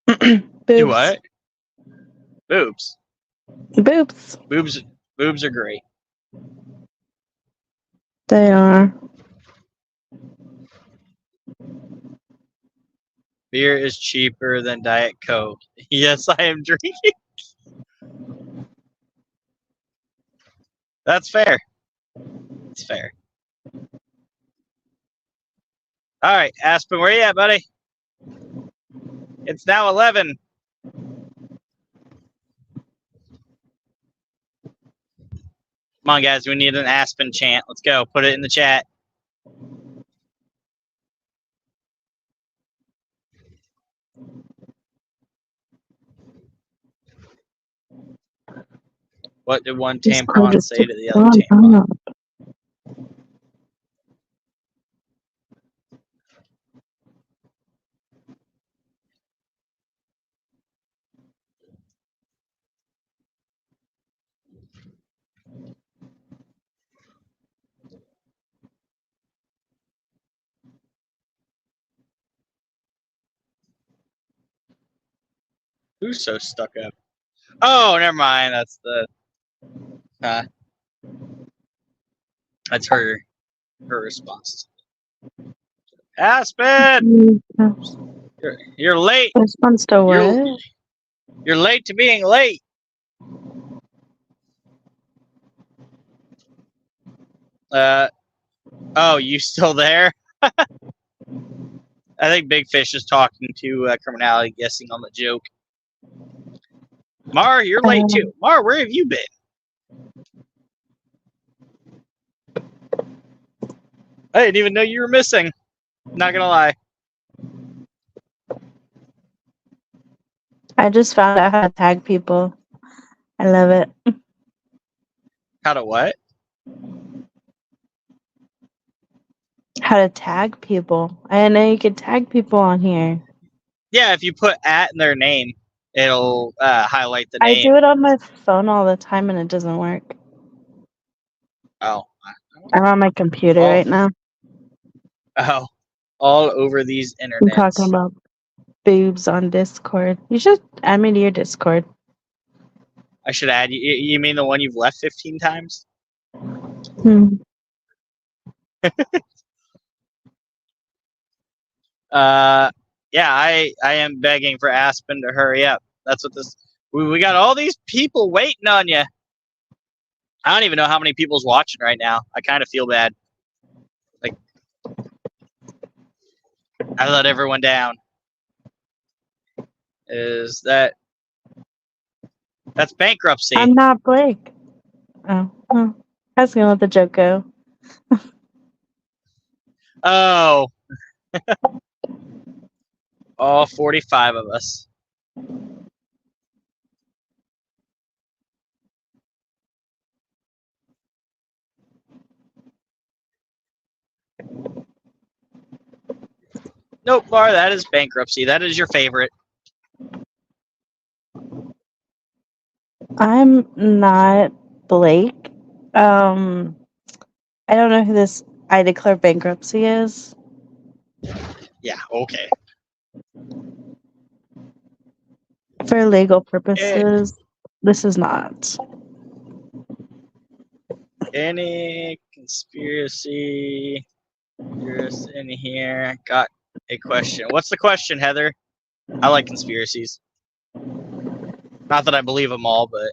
Boobs. Do what? Boobs. Boobs. Boobs are great. They are. Beer is cheaper than Diet Coke. Yes, I am drinking. That's fair. It's fair. All right, Aspen, where you at, buddy? It's now 11. Come on, guys. We need an Aspen chant. Let's go. Put it in the chat. What did one tampon say to the other tampon? Who's so stuck up? Oh, never mind. That's the. That's her response. Aspen, you're late. Response to what? You're late to being late. Oh, you still there? I think Big Fish is talking to Criminality, guessing on the joke. Mar, you're late too. Mar, where have you been? I didn't even know you were missing. Not gonna lie. I just found out how to tag people. I love it. How to what? How to tag people. I didn't know you could tag people on here. Yeah, if you put @ in their name, it'll highlight the name. I do it on my phone all the time and it doesn't work. Oh. I'm on my computer right now. Oh. All over these internets. I'm talking about boobs on Discord. You should add me to your Discord. I should add you. You mean the one you've left 15 times? Yeah, I am begging for Aspen to hurry up. That's what this. We got all these people waiting on you. I don't even know how many people's watching right now. I kind of feel bad. Like, I let everyone down. That's bankruptcy? I'm not Blake. Oh. I was gonna let the joke go. Oh. All 45 of us. Nope, Bar, that is bankruptcy. That is your favorite. I'm not Blake. I don't know who this I declare bankruptcy is. Yeah, okay. For legal purposes, this is not. Any conspiracy theorists in here? Got a question. What's the question, Heather? I like conspiracies. Not that I believe them all, but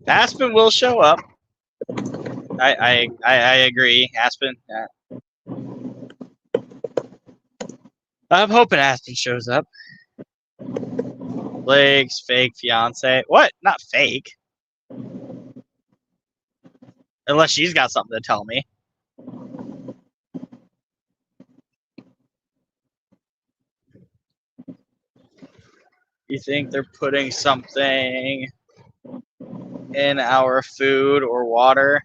Aspen will show up. I agree, Aspen. I'm hoping Aspen shows up. Blake's fake fiance. What? Not fake. Unless she's got something to tell me. You think they're putting something in our food or water?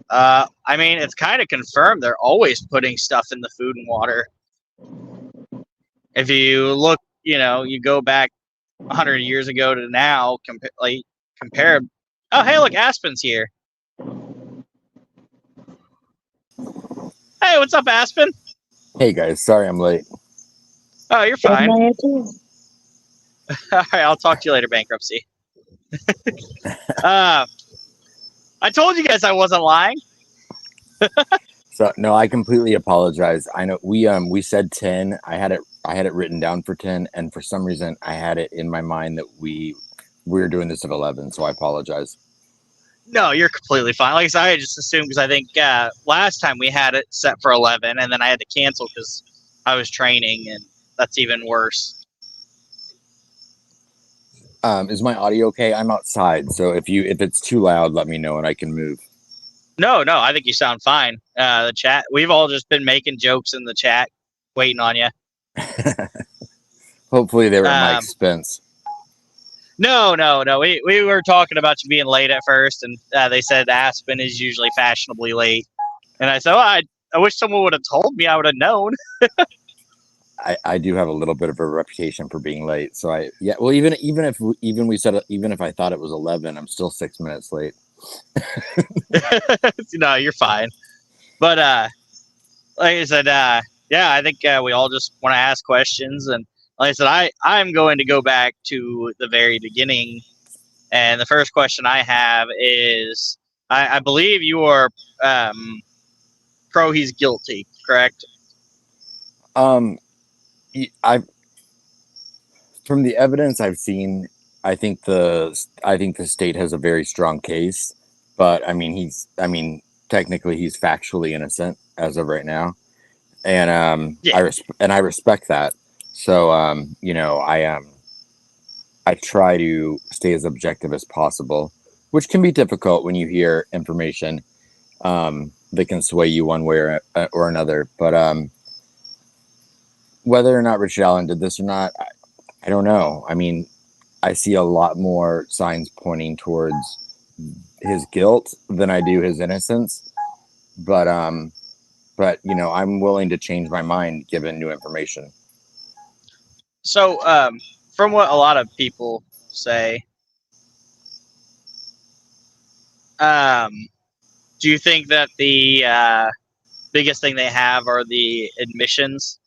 I mean, it's kind of confirmed they're always putting stuff in the food and water. If you look, you go back 100 years ago to now, compare. Oh, hey, look, Aspen's here. Hey, what's up, Aspen? Hey, guys. Sorry I'm late. Oh, you're fine. All right, I'll talk to you later, bankruptcy. I told you guys I wasn't lying. So no, I completely apologize. I know we said 10. I had it written down for 10, and for some reason I had it in my mind that we were doing this at 11. So I apologize. No, you're completely fine. Like I said, I just assumed because I think last time we had it set for 11, and then I had to cancel because I was training, and that's even worse. Is my audio okay? I'm outside, so if it's too loud, let me know and I can move. No, I think you sound fine. The chat, we've all just been making jokes in the chat, waiting on you. Hopefully they were at my Um, expense. No. We were talking about you being late at first, and they said Aspen is usually fashionably late. And I said, oh, I wish someone would have told me. I would have known. I do have a little bit of a reputation for being late, so well, even if I thought it was 11, I'm still 6 minutes late. No, you're fine. But like I said, yeah, I think we all just want to ask questions. And like I said, I'm going to go back to the very beginning. And the first question I have is, I believe you are pro he's guilty, correct? I From the evidence I've seen, I think the state has a very strong case, but I mean technically he's factually innocent as of right now, and Yeah. I respect that. So I try to stay as objective as possible, which can be difficult when you hear information that can sway you one way or another. But whether or not Richard Allen did this or not, I don't know. I mean, I see a lot more signs pointing towards his guilt than I do his innocence. But I'm willing to change my mind given new information. So, from what a lot of people say, do you think that the biggest thing they have are the admissions?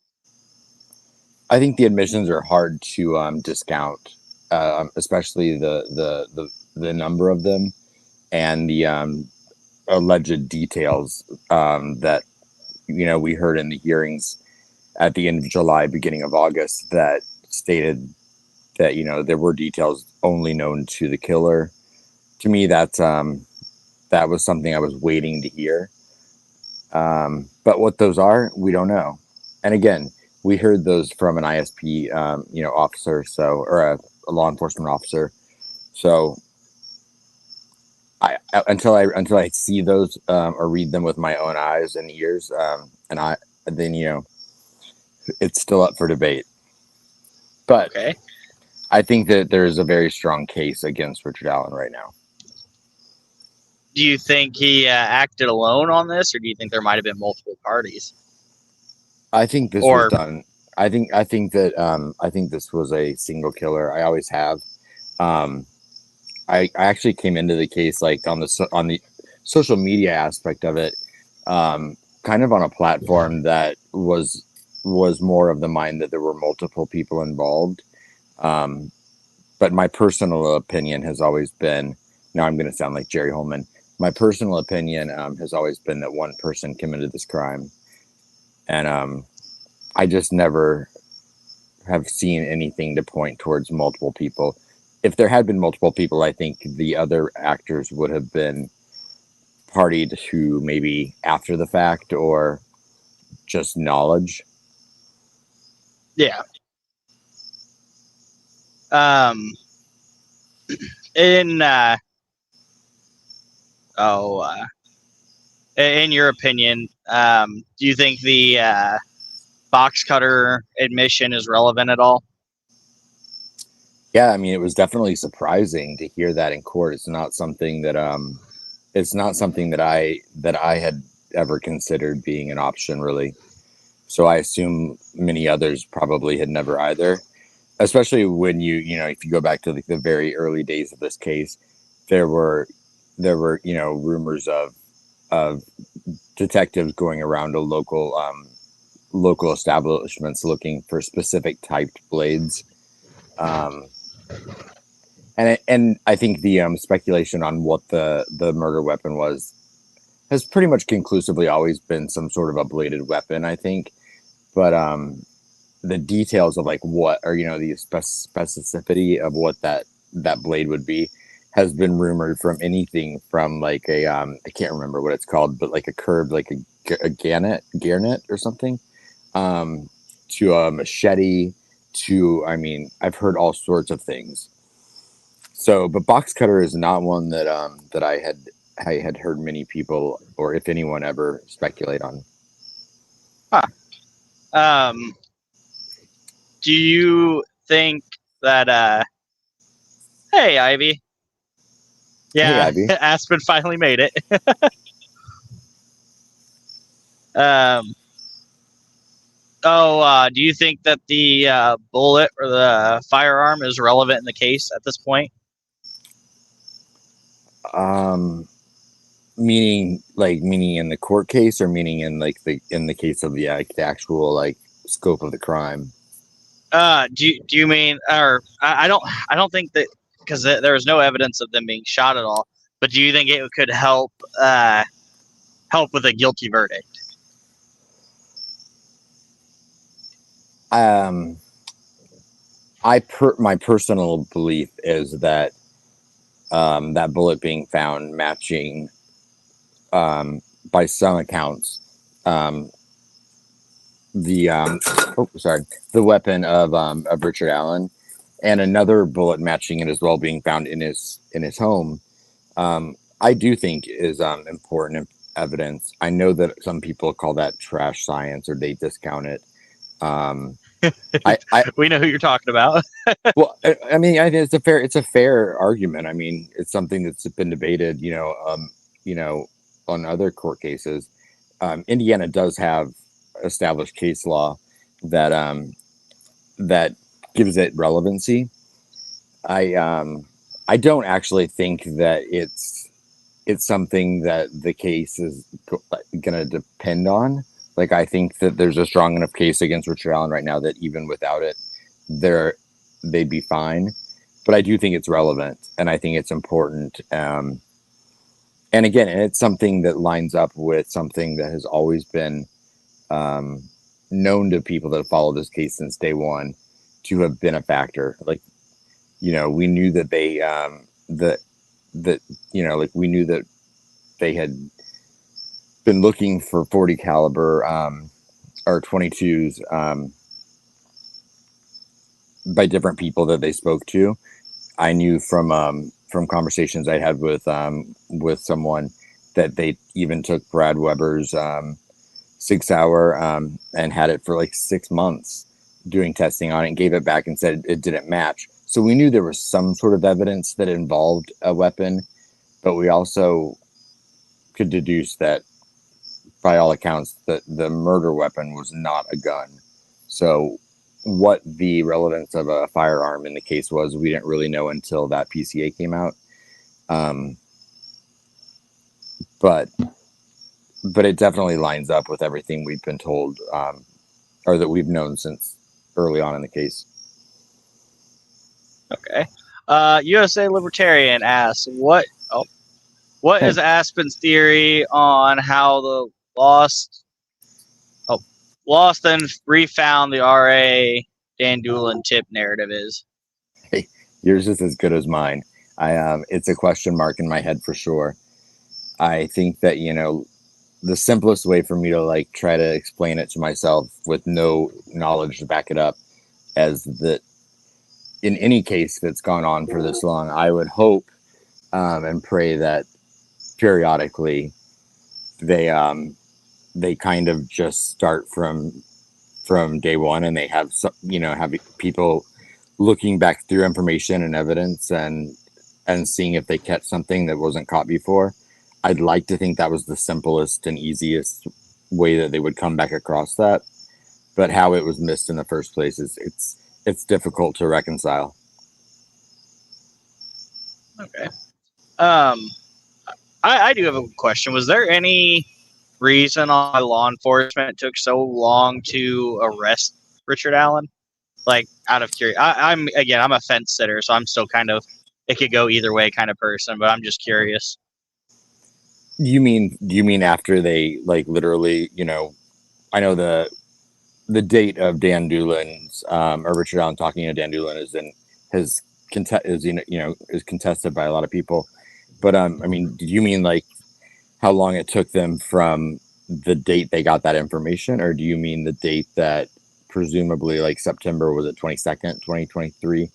I think the admissions are hard to discount, especially the number of them and the alleged details that we heard in the hearings at the end of July, beginning of August, that stated that there were details only known to the killer. To me, that was something I was waiting to hear. But what those are, we don't know. And again, we heard those from an ISP, officer, or a law enforcement officer. So until I see those or read them with my own eyes and ears, then it's still up for debate. But Okay. I think that there is a very strong case against Richard Allen right now. Do you think he acted alone on this, or do you think there might have been multiple parties? I think this was done. I think this was a single killer. I always have. I actually came into the case like on the social media aspect of it, kind of on a platform that was more of the mind that there were multiple people involved. But my personal opinion has always been, now I'm going to sound like Jerry Holman. My personal opinion has always been that one person committed this crime. And I just never have seen anything to point towards multiple people. If there had been multiple people, I think the other actors would have been partied to maybe after the fact or just knowledge. Yeah. In in your opinion, do you think the box cutter admission is relevant at all? Yeah, I mean, it was definitely surprising to hear that in court. It's not something that I had ever considered being an option, really. So I assume many others probably had never either. Especially when if you go back to the very early days of this case, there were rumors of detectives going around to local establishments looking for specific typed blades. And I think the speculation on what the murder weapon was has pretty much conclusively always been some sort of a bladed weapon, I think. But the details of like what, or the specificity of what that blade would be has been rumored from anything from like a I can't remember what it's called, but like a curved, like a garnet or something, to a machete, to, I mean, I've heard all sorts of things. So, but box cutter is not one that that I had heard many people, or if anyone, ever speculate on. Huh. Do you think that hey Ivy? Hey, Yeah, Ivy. Aspen finally made it. um do you think that the bullet or the firearm is relevant in the case at this point? Meaning in the court case, or meaning in like in the case of the actual like scope of the crime? Do you mean, or I don't think that, because there was no evidence of them being shot at all. But do you think it could help with a guilty verdict? My personal belief is that that bullet being found matching, by some accounts, the the weapon of Richard Allen, and another bullet matching it as well being found in his home, I do think is important evidence. I know that some people call that trash science, or they discount it. I We know who you're talking about. Well, I mean, I think it's a fair argument. I mean, it's something that's been debated, you know, on other court cases. Indiana does have established case law that that gives it relevancy. I don't actually think that it's something that the case is going to depend on. Like, I think that there's a strong enough case against Richard Allen right now that even without it, they'd be fine. But I do think it's relevant, and I think it's important. And again, it's something that lines up with something that has always been known to people that have followed this case since day one to have been a factor. Like, we knew that they like, we knew that they had been looking for 40 caliber or 22s by different people that they spoke to. I knew from conversations I had with someone that they even took Brad Weber's 6 hour and had it for like 6 months doing testing on it, and gave it back and said it didn't match. So we knew there was some sort of evidence that involved a weapon, but we also could deduce that by all accounts that the murder weapon was not a gun. So what the relevance of a firearm in the case was, we didn't really know until that PCA came out. But it definitely lines up with everything we've been told, or that we've known since early on in the case. Okay. USA Libertarian asks, what is Aspen's theory on how the lost and refound the RA Dan Doolin tip narrative is? Hey, yours is as good as mine. It's a question mark in my head for sure. I think that, the simplest way for me to like try to explain it to myself with no knowledge to back it up, as that in any case that's gone on for this long, I would hope and pray that periodically they kind of just start from day one, and they have have people looking back through information and evidence and seeing if they catch something that wasn't caught before. I'd like to think that was the simplest and easiest way that they would come back across that, but how it was missed in the first place is it's difficult to reconcile. Okay. I do have a question. Was there any reason why law enforcement took so long to arrest Richard Allen? Like, out of curiosity, I'm a fence sitter, so I'm still kind of, it could go either way kind of person, but I'm just curious. Do you mean after they, like, literally, I know the date of Dan Doolin's or Richard Allen talking to Dan Doolin is contested by a lot of people, but I mean, do you mean like how long it took them from the date they got that information, or do you mean the date that presumably, like, September, was it 22nd, 2023,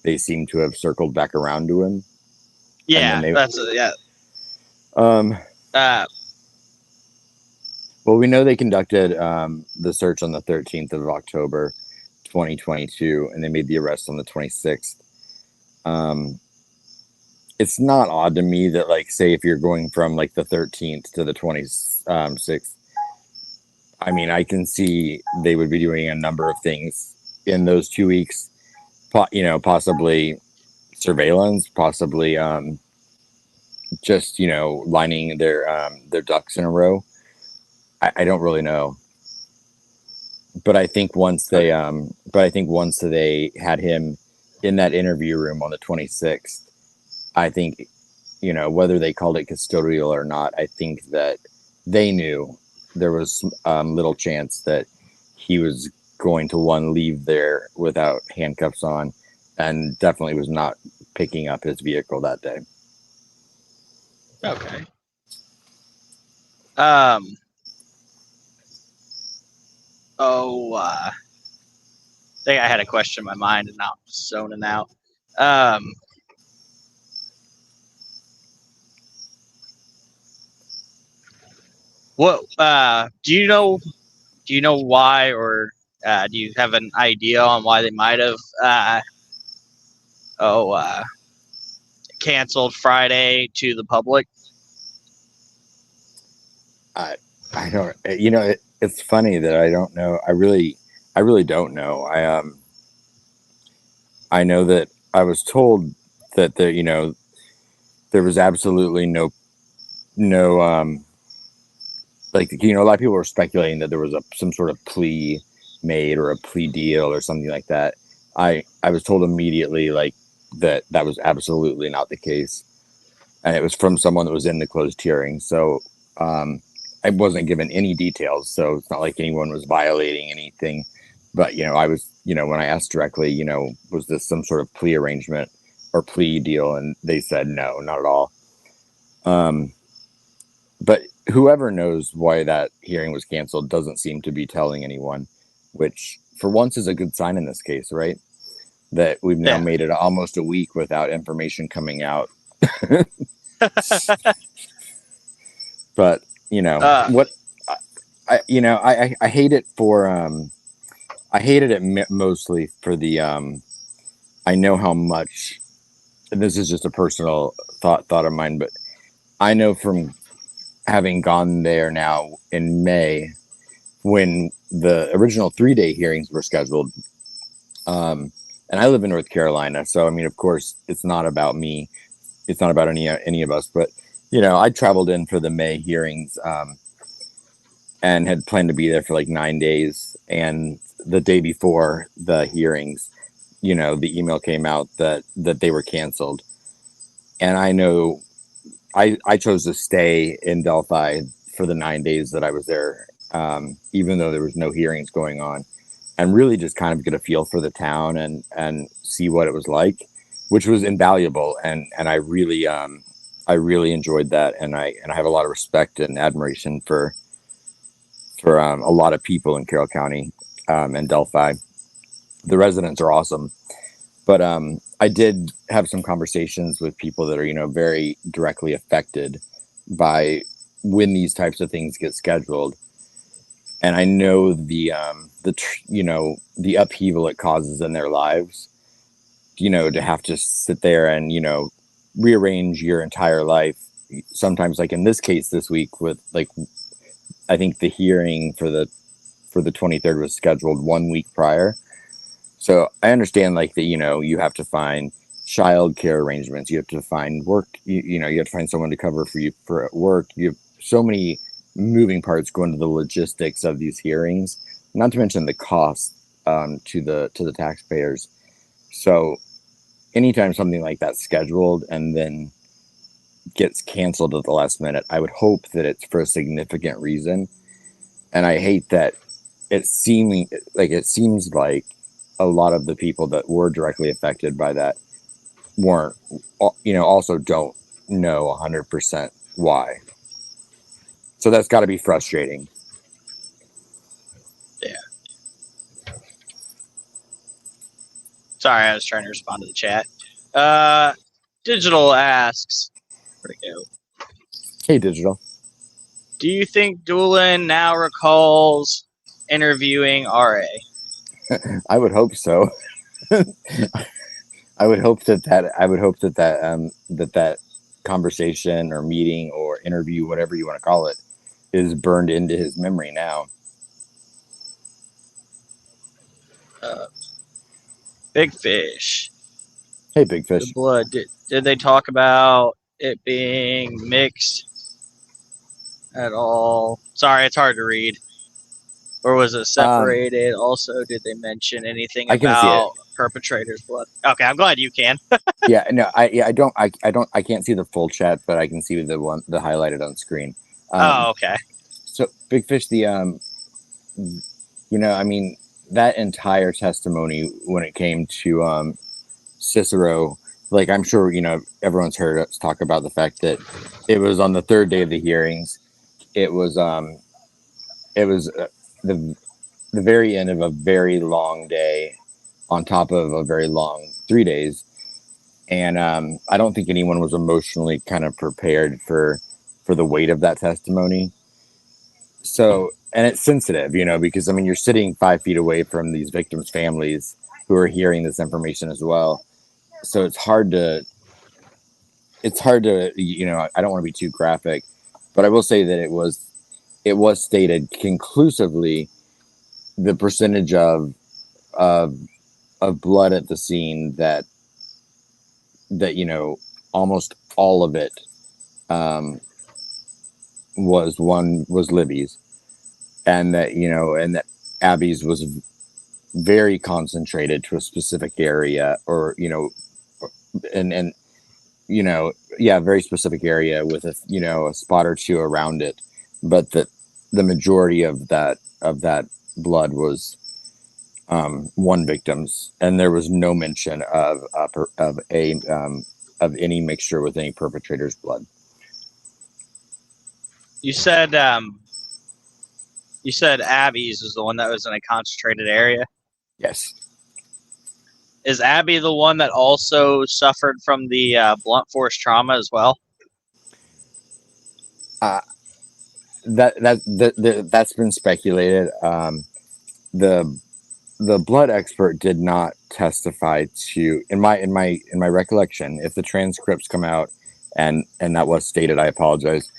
they seem to have circled back around to him. Yeah, they, that's yeah. Well, we know they conducted the search on the 13th of October, 2022, and they made the arrest on the 26th. It's not odd to me that, like, say if you're going from like the 13th to the 26th, I mean, I can see they would be doing a number of things in those 2 weeks. Possibly surveillance, possibly just lining their ducks in a row. I don't really know, but I think once they had him in that interview room on the 26th, I think whether they called it custodial or not, I think that they knew there was little chance that he was going to leave there without handcuffs on, and definitely was not picking up his vehicle that day. Okay. I think I had a question in my mind and now I'm just zoning out. What do you know why, or do you have an idea on why they might have canceled Friday to the public? I don't. It's funny that I don't know. I really don't know. I know that I was told that there was absolutely no like a lot of people were speculating that there was some sort of plea made or a plea deal or something like that. I was told immediately like that was absolutely not the case, and it was from someone that was in the closed hearing. So I wasn't given any details, so it's not like anyone was violating anything. But I was, when I asked directly, was this some sort of plea arrangement or plea deal, and they said no, not at all. But whoever knows why that hearing was canceled doesn't seem to be telling anyone, which for once is a good sign in this case, right? That we've now made it almost a week without information coming out. But what I hate it for I hated it mostly for the I know how much, and this is just a personal thought of mine, but I know from having gone there now in May when the original 3-day hearings were scheduled. And I live in North Carolina, so I mean, of course, it's not about me. It's not about any of us. But I traveled in for the May hearings and had planned to be there for like 9 days. And the day before the hearings, the email came out that they were canceled. And I know I chose to stay in Delphi for the 9 days that I was there, even though there was no hearings going on, and really just kind of get a feel for the town and see what it was like, which was invaluable. And I really enjoyed that. And I have a lot of respect and admiration for a lot of people in Carroll County and Delphi. The residents are awesome. But I did have some conversations with people that are, very directly affected by when these types of things get scheduled. And I know the upheaval it causes in their lives, to have to sit there and, rearrange your entire life. Sometimes, like in this case this week with like, I think the hearing for the 23rd was scheduled 1 week prior. So I understand like that, you have to find child care arrangements. You have to find work, you have to find someone to cover for you for work. You have so many moving parts go into the logistics of these hearings, not to mention the cost to the taxpayers. So anytime something like that's scheduled and then gets canceled at the last minute, I would hope that it's for a significant reason. And I hate that it seems like a lot of the people that were directly affected by that weren't, also don't know 100% why. So that's got to be frustrating. Yeah. Sorry, I was trying to respond to the chat. Digital asks, where'd it go? Hey, Digital. Do you think Doolin now recalls interviewing RA? I would hope so. I would hope that that conversation or meeting or interview, whatever you want to call it, is burned into his memory now. Big Fish. Hey, Big The Fish. blood. Did they talk about it being mixed at all? Sorry, it's hard to read. Or was it separated? Also, did they mention anything I can see it. about perpetrator's blood? Okay, I'm glad you can. Yeah, no, I can't see the full chat, but I can see the highlighted on screen. Oh, okay. So Big Fish, I mean, that entire testimony when it came to Cicero, like I'm sure everyone's heard us talk about the fact that it was on the third day of the hearings. It was the very end of a very long day, on top of a very long 3 days. And I don't think anyone was emotionally kind of prepared for the weight of that testimony. So, and it's sensitive, because I mean, you're sitting 5 feet away from these victims' families who are hearing this information as well. So it's hard to, I don't want to be too graphic, but I will say that it was stated conclusively the percentage of blood at the scene that almost all of it was Libby's, and that Abby's was very concentrated to a specific area, or and very specific area with a spot or two around it, but that the majority of that blood was one victim's, and there was no mention of any mixture with any perpetrator's blood. You said Abby's was the one that was in a concentrated area. Yes. Is Abby the one that also suffered from the blunt force trauma as well? That's been speculated. The blood expert did not testify to, in my recollection. If the transcripts come out and that was stated, I apologize.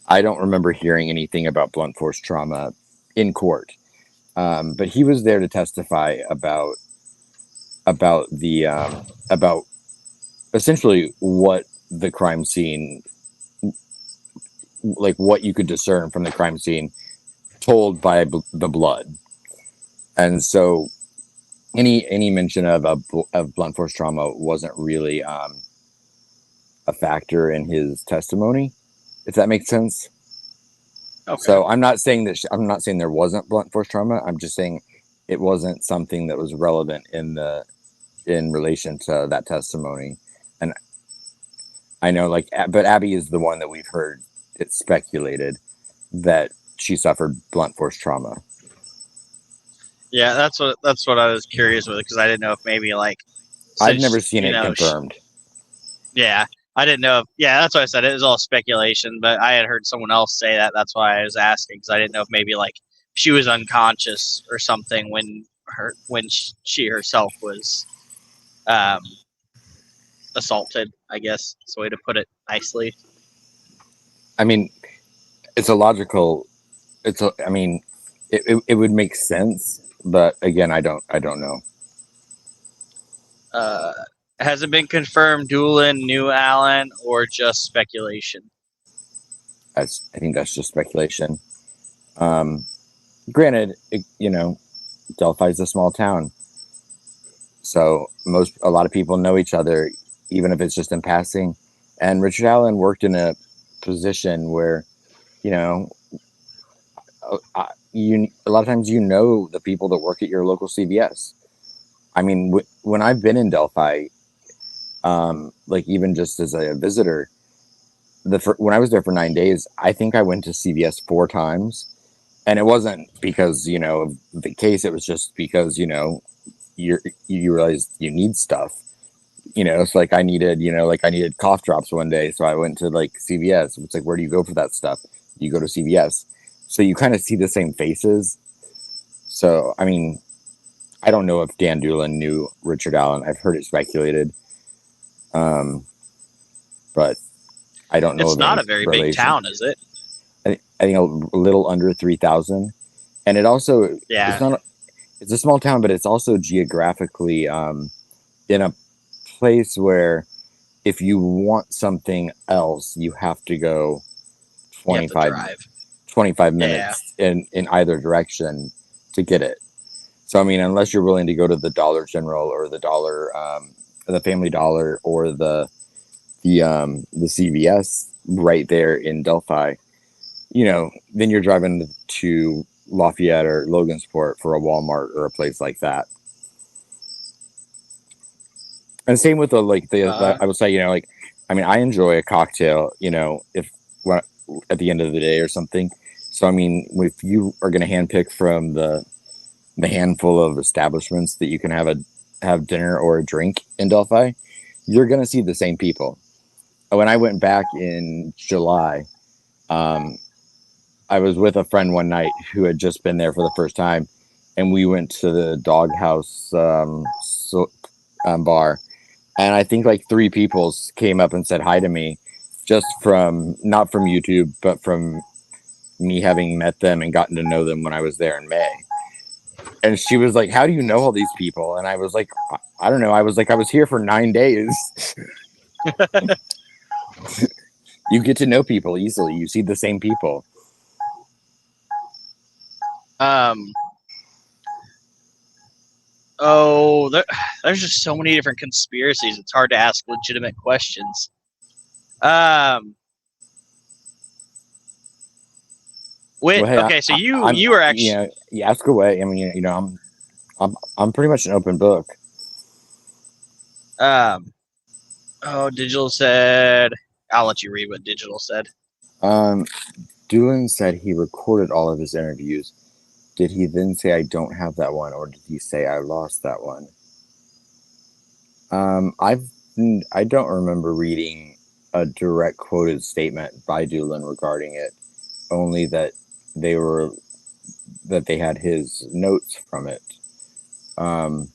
I don't remember hearing anything about blunt force trauma in court. But he was there to testify about essentially what the crime scene, like what you could discern from the crime scene, told by the blood. And so any mention of blunt force trauma wasn't really a factor in his testimony, if that makes sense. Okay. So I'm not saying there wasn't blunt force trauma. I'm just saying it wasn't something that was relevant in relation to that testimony. And I know, but Abby is the one that we've heard it speculated that she suffered blunt force trauma. Yeah, that's what I was curious with, because I didn't know if maybe I've never seen it confirmed. Yeah, I didn't know if, that's why I said it was all speculation, but I had heard someone else say that. That's why I was asking, because I didn't know if maybe she was unconscious or something when she herself was assaulted, I guess is the way to put it nicely. I mean, it would make sense, but again, I don't know. Has it been confirmed Doolin knew Alan, or just speculation? I think that's just speculation. Granted, Delphi's a small town, so a lot of people know each other, even if it's just in passing. And Richard Allen worked in a position where, a lot of times the people that work at your local CVS. I mean, when I've been in Delphi, even just as a visitor, when I was there for 9 days, I think I went to CVS 4 times, and it wasn't because of the case. It was just because you you realize you need stuff. It's like I needed cough drops one day, so I went to like CVS. It's like, where do you go for that stuff? You go to CVS. So you kind of see the same faces. So I mean, I don't know if Dan Doolin knew Richard Allen. I've heard it speculated, but I don't know It's of not any a very big relation. town, is it? I think a little under 3,000, and it also Yeah. it's a small town, but it's also geographically in a place where if you want something else, you have to go You have to 25, drive. 25 Yeah. minutes in either direction to get it. So I mean, unless you're willing to go to the Dollar General or the Family Dollar or the CVS right there in Delphi, then you're driving to Lafayette or Logansport for a Walmart or a place like that. And same with I would say, I mean, I enjoy a cocktail, if at the end of the day or something. So, I mean, if you are going to handpick from the handful of establishments that you can have dinner or a drink in Delphi, you're going to see the same people. When I went back in July, I was with a friend one night who had just been there for the first time, and we went to the Doghouse bar, and I think like 3 people came up and said hi to me, just not from YouTube, but from me having met them and gotten to know them when I was there in May. And she was like, "How do you know all these people?" And I was like, "I don't know." I was like, "I was here for 9 days." You get to know people easily. You see the same people. There's just so many different conspiracies. It's hard to ask legitimate questions. Okay, so you were actually you ask away. I mean, I'm pretty much an open book. Digital said, I'll let you read what Digital said. Doolin said he recorded all of his interviews. Did he then say, "I don't have that one," or did he say, "I lost that one"? I don't remember reading a direct quoted statement by Doolin regarding it, only that they had his notes from it. And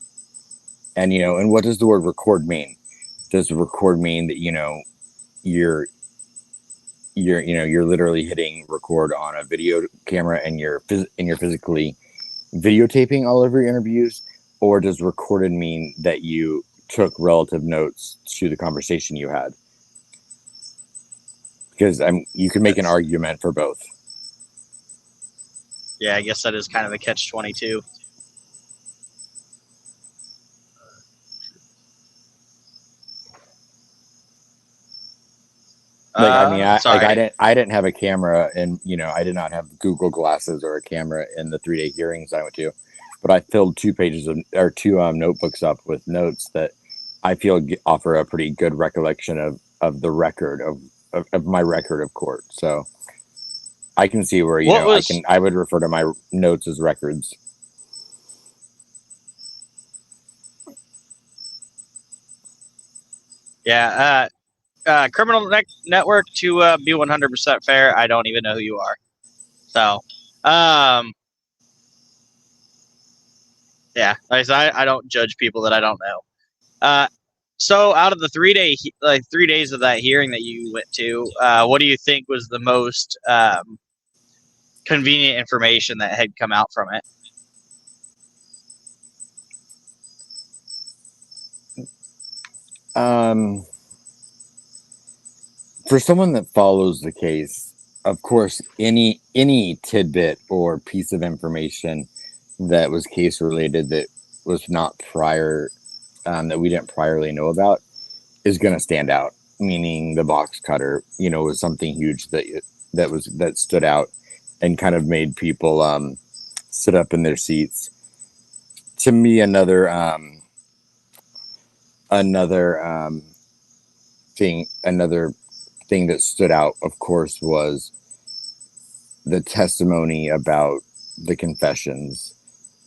and what does the word record mean? Does record mean that you're literally hitting record on a video camera and you're physically videotaping all of your interviews, or does recorded mean that you took relative notes to the conversation you had? Because you can make an argument for both. Yeah, I guess that is kind of a catch-22. I didn't have a camera, and I did not have Google glasses or a camera in the 3-day hearings I went to, but I filled 2 notebooks up with notes that I feel offer a pretty good recollection of the record of my record of court. So I can see where I would refer to my notes as records. Yeah. Criminal Network, to be 100% fair, I don't even know who you are. So, yeah, like I said, I don't judge people that I don't know. So out of the 3 days of that hearing that you went to, what do you think was the most convenient information that had come out from it? For someone that follows the case, of course, any tidbit or piece of information that was case related that was not prior, that we didn't priorly know about, is going to stand out. Meaning the box cutter, was something huge that stood out and kind of made people sit up in their seats. To me, another thing that stood out, of course, was the testimony about the confessions.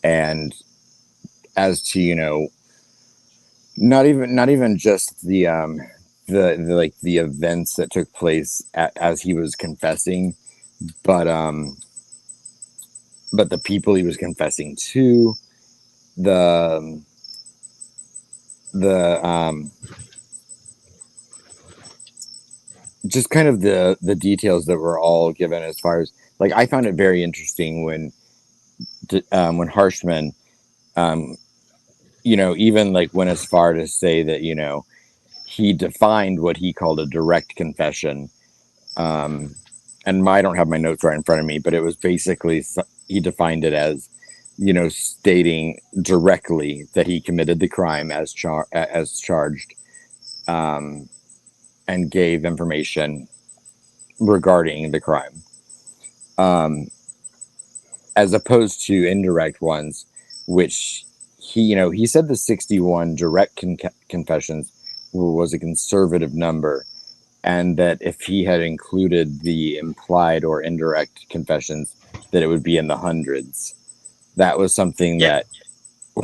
And as to, you know, not even just the like the events that took place as he was confessing, but the people he was confessing to, the just kind of the details that were all given, as far as, like, I found it very interesting when Harshman, you know, even like went as far to say that, you know, he defined what he called a direct confession. And I don't have my notes right in front of me, but it was basically, he defined it as, you know, stating directly that he committed the crime as charged, and gave information regarding the crime, as opposed to indirect ones, which he said the 61 direct confessions was a conservative number, and that if he had included the implied or indirect confessions, that it would be in the hundreds. That was something that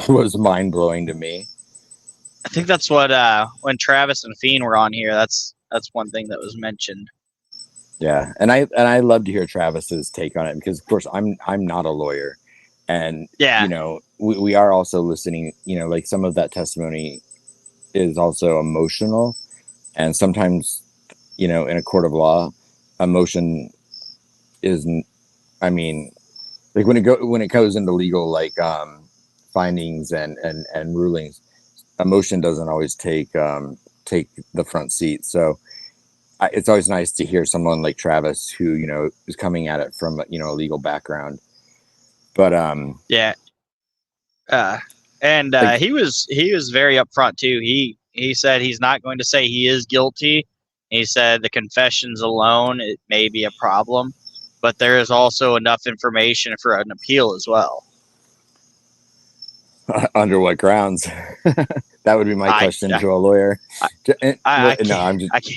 was mind-blowing to me. I think that's what when Travis and Fien were on here, that's one thing that was mentioned. Yeah, and I love to hear Travis's take on it, because of course I'm not a lawyer, and you know, we are also listening, you know, like some of that testimony is also emotional, and sometimes, you know, in a court of law, emotion isn't, I mean, like when it goes into legal, like findings and rulings, emotion doesn't always take the front seat. So it's always nice to hear someone like Travis, who, you know, is coming at it from, you know, a legal background. But and he was very upfront too. He said he's not going to say he is guilty. He said the confessions alone, it may be a problem, but there is also enough information for an appeal as well. Under what grounds? That would be my question to a lawyer. I can't.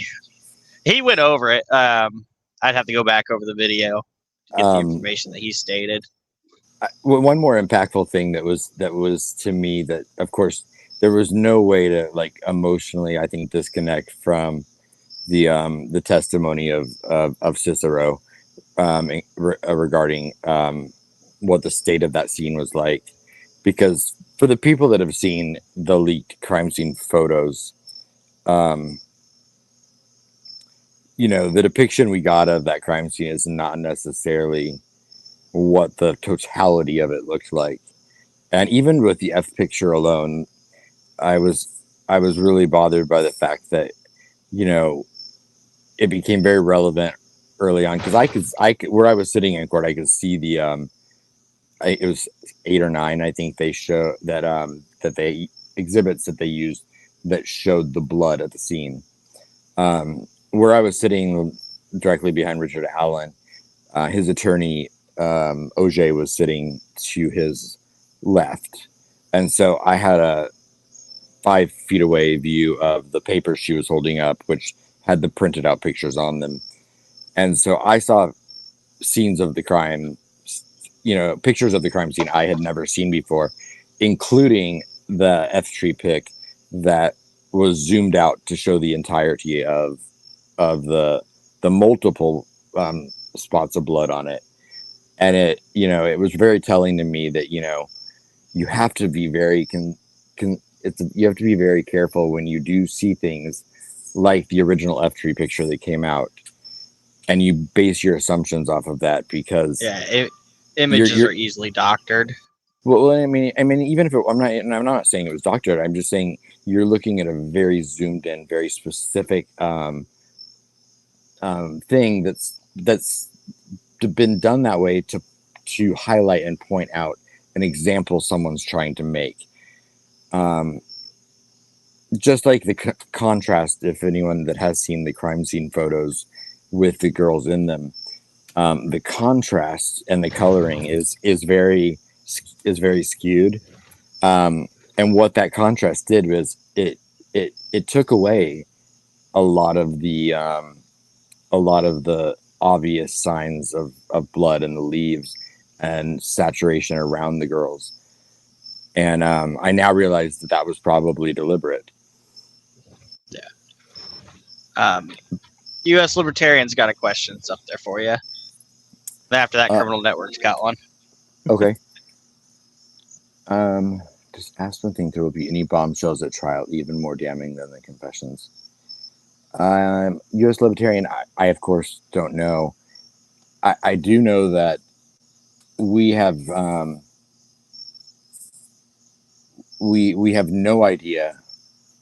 He went over it. I'd have to go back over the video to get the information that he stated. One more impactful thing that was to me, that of course there was no way to, like, emotionally, I think, disconnect from the testimony of Cicero, regarding what the state of that scene was like, because for the people that have seen the leaked crime scene photos, you know, the depiction we got of that crime scene is not necessarily what the totality of it looked like. And even with the F picture alone, I was really bothered by the fact that, you know, it became very relevant early on, because I could, where I was sitting in court, I could see the it was 8 or 9, I think, they show that that they exhibits that they used that showed the blood at the scene. Where I was sitting directly behind Richard Allen, his attorney, OJ, was sitting to his left. And so I had a 5 feet away view of the paper she was holding up, which had the printed out pictures on them. And so I saw scenes of the crime, you know, pictures of the crime scene I had never seen before, including the F-tree pic that was zoomed out to show the entirety of the multiple spots of blood on it. And it, you know, it was very telling to me that, you know, you have to be very you have to be very careful when you do see things like the original F-tree picture that came out, and you base your assumptions off of that, because images are easily doctored. Well, I mean, even if I'm not saying it was doctored. I'm just saying you're looking at a very zoomed in, very specific thing that's been done that way to highlight and point out an example someone's trying to make. Just like the contrast, if anyone that has seen the crime scene photos with the girls in them, the contrast and the coloring is very skewed. And what that contrast did was it took away a lot of the obvious signs of blood in the leaves and saturation around the girls. And I now realize that that was probably deliberate. U.S. Libertarians got a question that's up there for you. After that, Uh, Criminal Network's got one. Okay. Does Aspen think there will be any bombshells at trial even more damning than the confessions? U.S. Libertarian, I of course don't know. I do know that we have we have no idea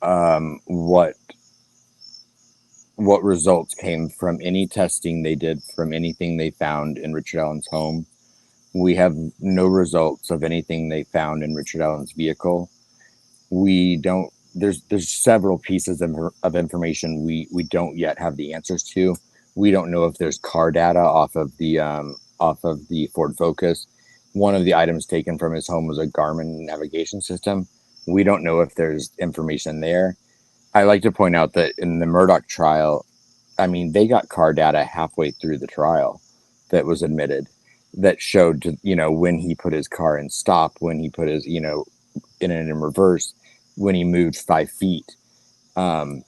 what results came from any testing they did from anything they found in Richard Allen's home. We have no results of anything they found in Richard Allen's vehicle. We don't. There's several pieces of information we don't yet have the answers to. We don't know if there's car data off of the Ford Focus. One of the items taken from his home was a Garmin navigation system. We don't know if there's information there. I like to point out that in the Murdoch trial, I mean, they got car data halfway through the trial that was admitted that showed, when he put his car in stop, when he put his, in reverse, when he moved 5 feet. And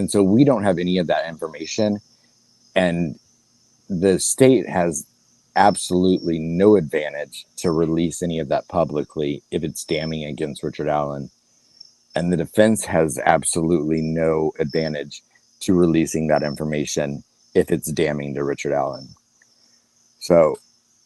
so we don't have any of that information. And the state has absolutely no advantage to release any of that publicly if it's damning against Richard Allen. And the defense has absolutely no advantage to releasing that information if it's damning to Richard Allen. So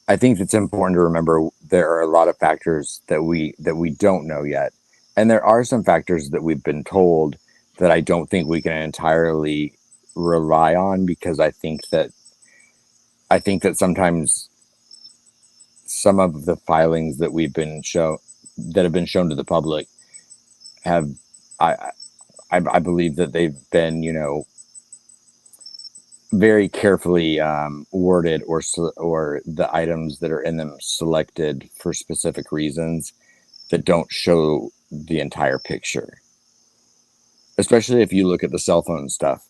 I think it's important to remember there are a lot of factors that we don't know yet. And there are some factors that we've been told that I don't think we can entirely rely on, because I think that sometimes some of the filings that have been shown to the public have I believe that they've been, very carefully worded, or the items that are in them selected for specific reasons that don't show the entire picture. Especially if you look at the cell phone stuff.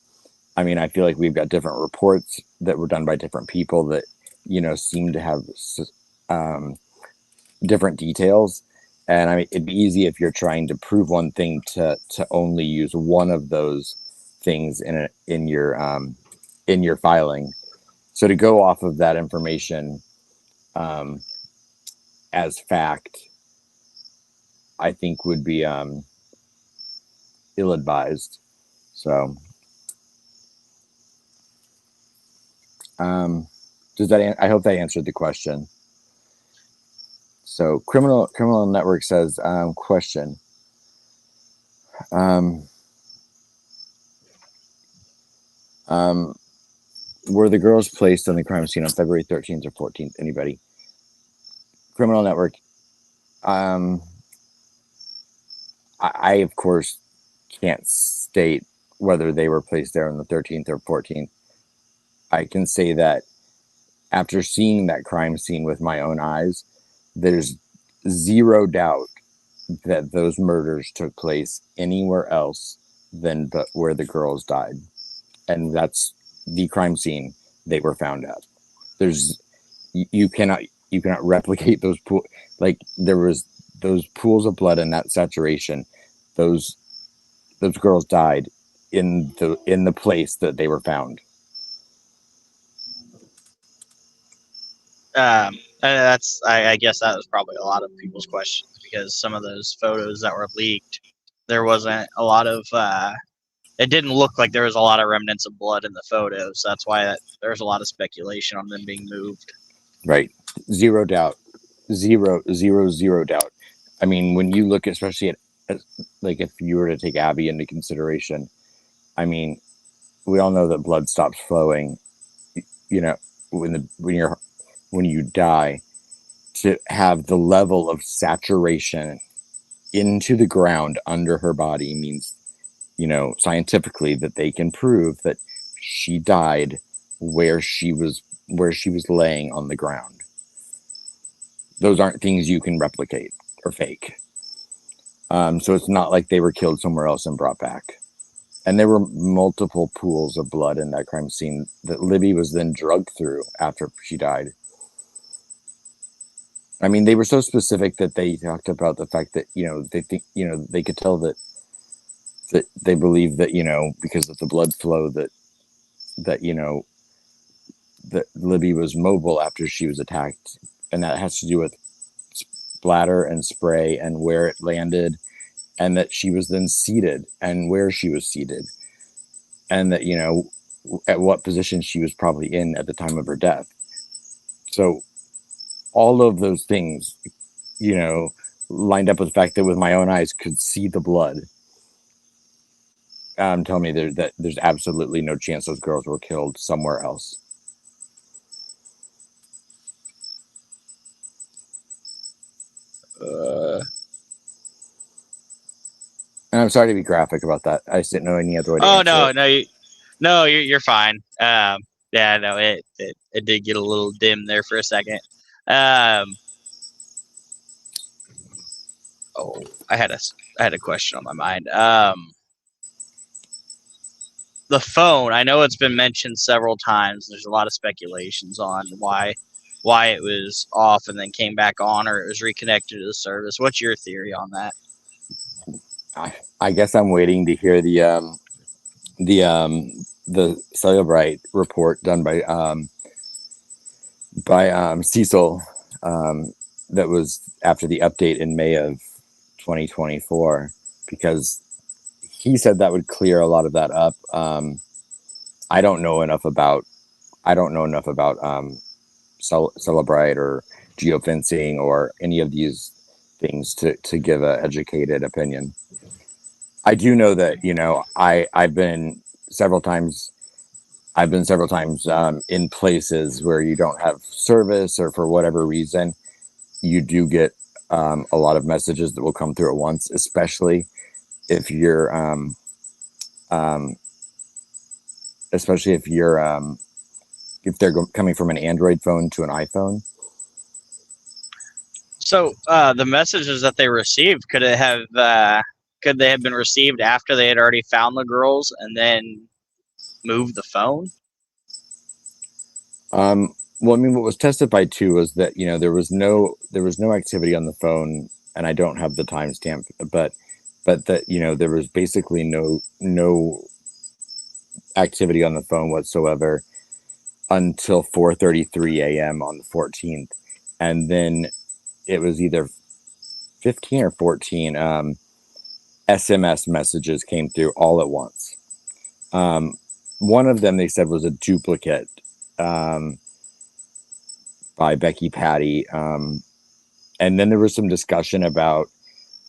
I mean, I feel like we've got different reports that were done by different people that, seem to have different details. And I mean, it'd be easy if you're trying to prove one thing to only use one of those things in your filing. So to go off of that information as fact, I think would be ill-advised. So I hope that answered the question. So criminal network says, question. Were the girls placed on the crime scene on February 13th or 14th? Anybody? Criminal network. I of course can't state whether they were placed there on the 13th or 14th. I can say that after seeing that crime scene with my own eyes, there's zero doubt that those murders took place anywhere else than where the girls died. And that's the crime scene they were found at. You cannot replicate those pools. Like, there was those pools of blood and that saturation. Those girls died in the place that they were found. I guess that was probably a lot of people's questions, because some of those photos that were leaked, there wasn't a lot of it didn't look like there was a lot of remnants of blood in the photos. So that's why there's a lot of speculation on them being moved. Right. Zero doubt. Zero doubt. I mean, when you look, especially at like, if you were to take Abby into consideration, I mean, we all know that blood stops flowing, when you die. To have the level of saturation into the ground under her body means, scientifically, that they can prove that she died where she was laying on the ground. Those aren't things you can replicate or fake. So it's not like they were killed somewhere else and brought back. And there were multiple pools of blood in that crime scene that Libby was then drugged through after she died. I mean, they were so specific that they talked about the fact that, they think, they could tell that they believe that, because of the blood flow that, that Libby was mobile after she was attacked. And that has to do with splatter and spray and where it landed, and that she was then seated and where she was seated, and that, at what position she was probably in at the time of her death. So all of those things, lined up with the fact that with my own eyes could see the blood. Telling me that there's absolutely no chance those girls were killed somewhere else. And I'm sorry to be graphic about that. I just didn't know any other way to answer it. No, you're fine. Yeah, no, it did get a little dim there for a second. I had a question on my mind. The phone, I know it's been mentioned several times. There's a lot of speculations on why it was off and then came back on, or it was reconnected to the service. What's your theory on that? I guess I'm waiting to hear the Cellebrite report done by Cecil, that was after the update in May of 2024, because he said that would clear a lot of that up. I don't know enough about Cellebrite or geofencing or any of these things to give an educated opinion. I do know that, I've been several times in places where you don't have service, or for whatever reason, you do get a lot of messages that will come through at once, especially if you're if they're coming from an Android phone to an iPhone. So the messages that they received, could they have been received after they had already found the girls and then moved the phone? Well, I mean, what was testified to was that, there was no activity on the phone, and I don't have the timestamp, but that, there was basically no activity on the phone whatsoever until 4:33 a.m. on the 14th, and then it was either 15 or 14 SMS messages came through all at once. One of them, they said, was a duplicate by Becky Patty. And then there was some discussion about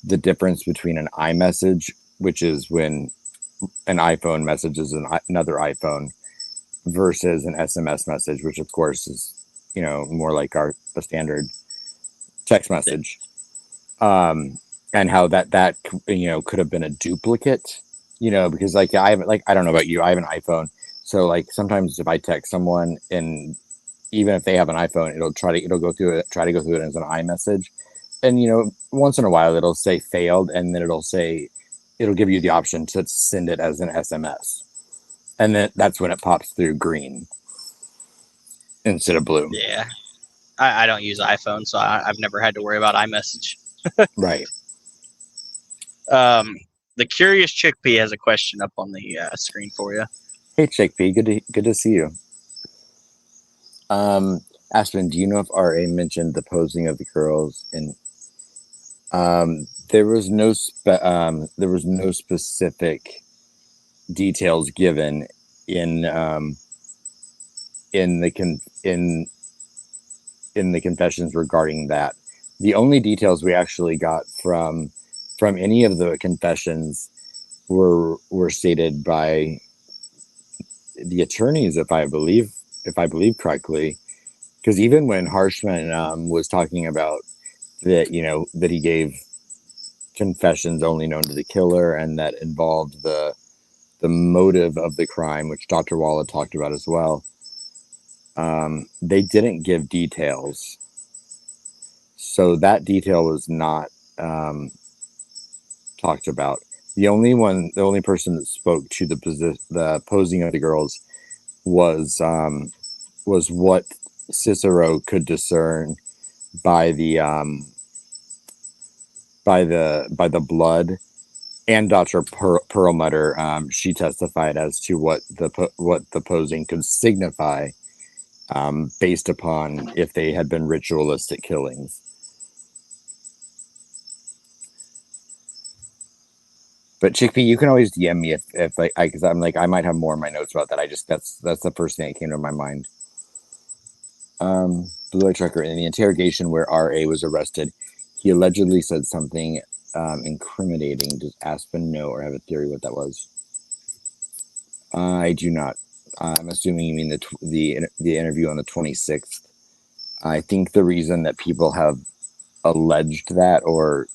the difference between an iMessage, which is when an iPhone messages another iPhone, versus an SMS message, which of course is, more like a standard text message. And how that could have been a duplicate, because I don't know about you, I have an iPhone. So sometimes if I text someone, and even if they have an iPhone, it'll go through it as an iMessage. And, once in a while it'll say failed, and then it'll give you the option to send it as an SMS. And then that's when it pops through green instead of blue. Yeah. I don't use iPhone, so I've never had to worry about iMessage. Right. The Curious Chickpea has a question up on the screen for you. Hey, Chickpea, good to see you. Aspen, do you know if RA mentioned the posing of the girls? And there was no specific details given in the confessions regarding that. The only details we actually got from any of the confessions were stated by the attorneys, if I believe correctly, because even when Harshman was talking about that, that he gave confessions only known to the killer, and that involved the motive of the crime, which Dr. Walla talked about as well, they didn't give details. So that detail was not talked about. The only person that spoke to the posing of the girls was what Cicero could discern by the by the blood. And Dr. Perlmutter, she testified as to what the posing could signify, based upon if they had been ritualistic killings. But Chickpea, you can always DM me if like because I'm like I might have more in my notes about that. That's the first thing that came to my mind. Blue Light Trucker, in the interrogation where RA was arrested, he allegedly said something incriminating. Does Aspen know or have a theory what that was? I do not. I'm assuming you mean the interview on the 26th. I think the reason that people have alleged that or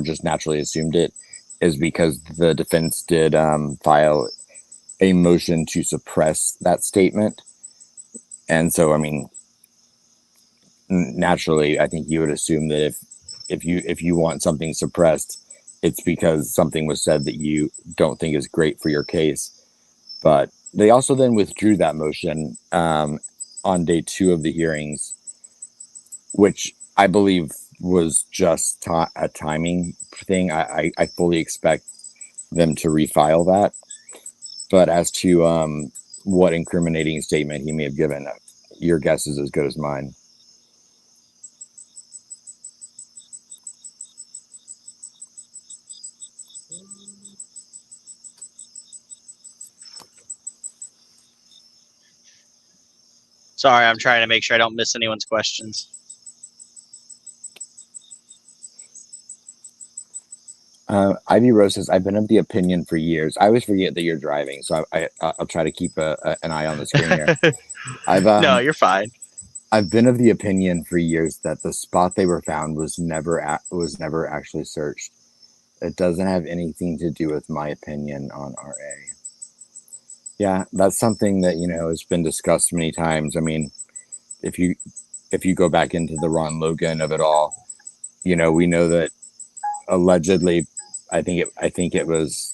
just naturally assumed it is because the defense did file a motion to suppress that statement. And so, I mean, naturally, I think you would assume that if you want something suppressed, it's because something was said that you don't think is great for your case. But they also then withdrew that motion on day 2 of the hearings, which I believe was just a timing thing. I fully expect them to refile that. But as to what incriminating statement he may have given, your guess is as good as mine. Sorry, I'm trying to make sure I don't miss anyone's questions. Ivy Rose says, I've been of the opinion for years. I always forget that you're driving, so I'll try to keep an eye on the screen here. No, you're fine. I've been of the opinion for years that the spot they were found was never actually searched. It doesn't have anything to do with my opinion on RA. Yeah, that's something that, has been discussed many times. I mean, if you go back into the Ron Logan of it all, we know that allegedly, I think it was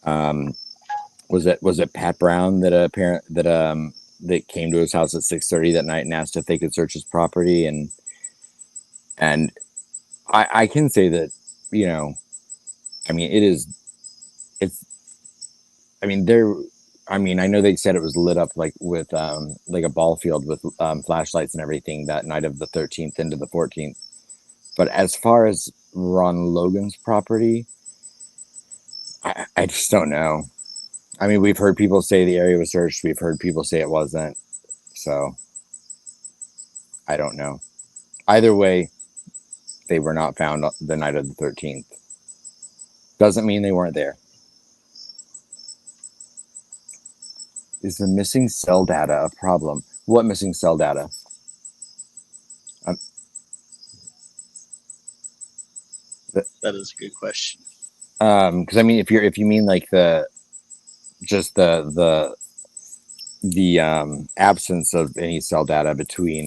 was it Pat Brown that came to his house at 6:30 that night and asked if they could search his property, and I can say that, I mean, I know they said it was lit up like with like a ball field with flashlights and everything that night of the 13th into the 14th. But as far as Ron Logan's property, I just don't know. I mean, we've heard people say the area was searched. We've heard people say it wasn't. So I don't know. Either way, they were not found the night of the 13th. Doesn't mean they weren't there. Is the missing cell data a problem? What missing cell data? That is a good question. Because I mean, if you mean like the absence of any cell data between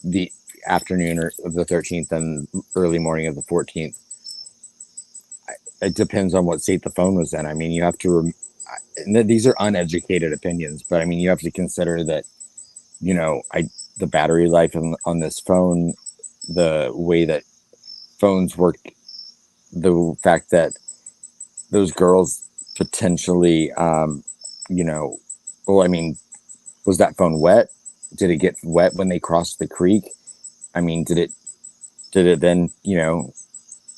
the afternoon of the 13th and early morning of the 14th, it depends on what state the phone was in. I mean, you have to. These are uneducated opinions, but I mean, you have to consider that, the battery life on this phone, the way that phones work, the fact that those girls potentially, well, I mean, was that phone wet? Did it get wet when they crossed the creek? I mean, did it then,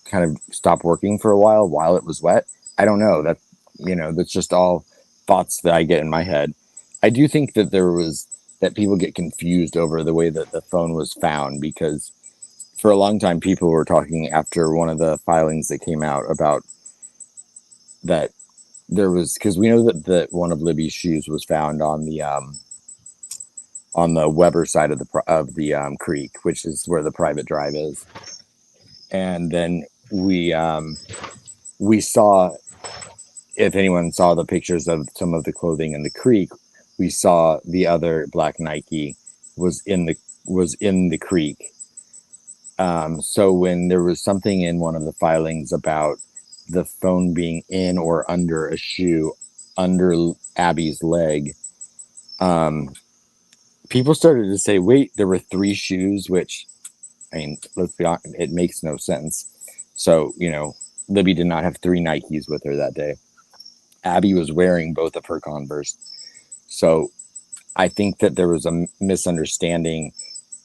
kind of stop working for a while it was wet? I don't know. That's just all thoughts that I get in my head. I do think that people get confused over the way that the phone was found, because for a long time people were talking after one of the filings that came out about that there was, because we know that one of Libby's shoes was found on the Weber side of the creek, which is where the private drive is. And then we saw, if anyone saw the pictures of some of the clothing in the creek, we saw the other black Nike was in the creek. So when there was something in one of the filings about the phone being in or under a shoe under Abby's leg, people started to say, wait, there were 3 shoes, which, I mean, let's be honest, it makes no sense. So, you know, Libby did not have 3 Nikes with her that day. Abby was wearing both of her Converse. So I think that there was a misunderstanding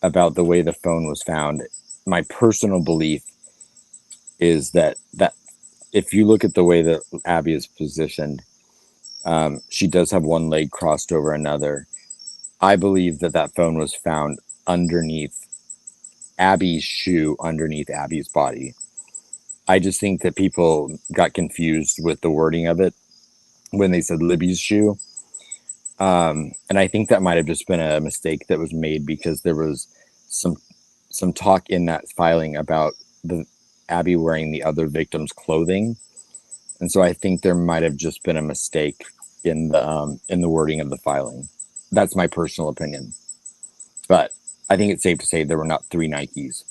about the way the phone was found. My personal belief is that if you look at the way that Abby is positioned, she does have one leg crossed over another. I believe that phone was found underneath Abby's shoe, underneath Abby's body. I just think that people got confused with the wording of it when they said Libby's shoe. And I think that might have just been a mistake that was made because there was some talk in that filing about the Abby wearing the other victim's clothing. And so I think there might have just been a mistake in the wording of the filing. That's my personal opinion. But I think it's safe to say there were not 3 Nikes.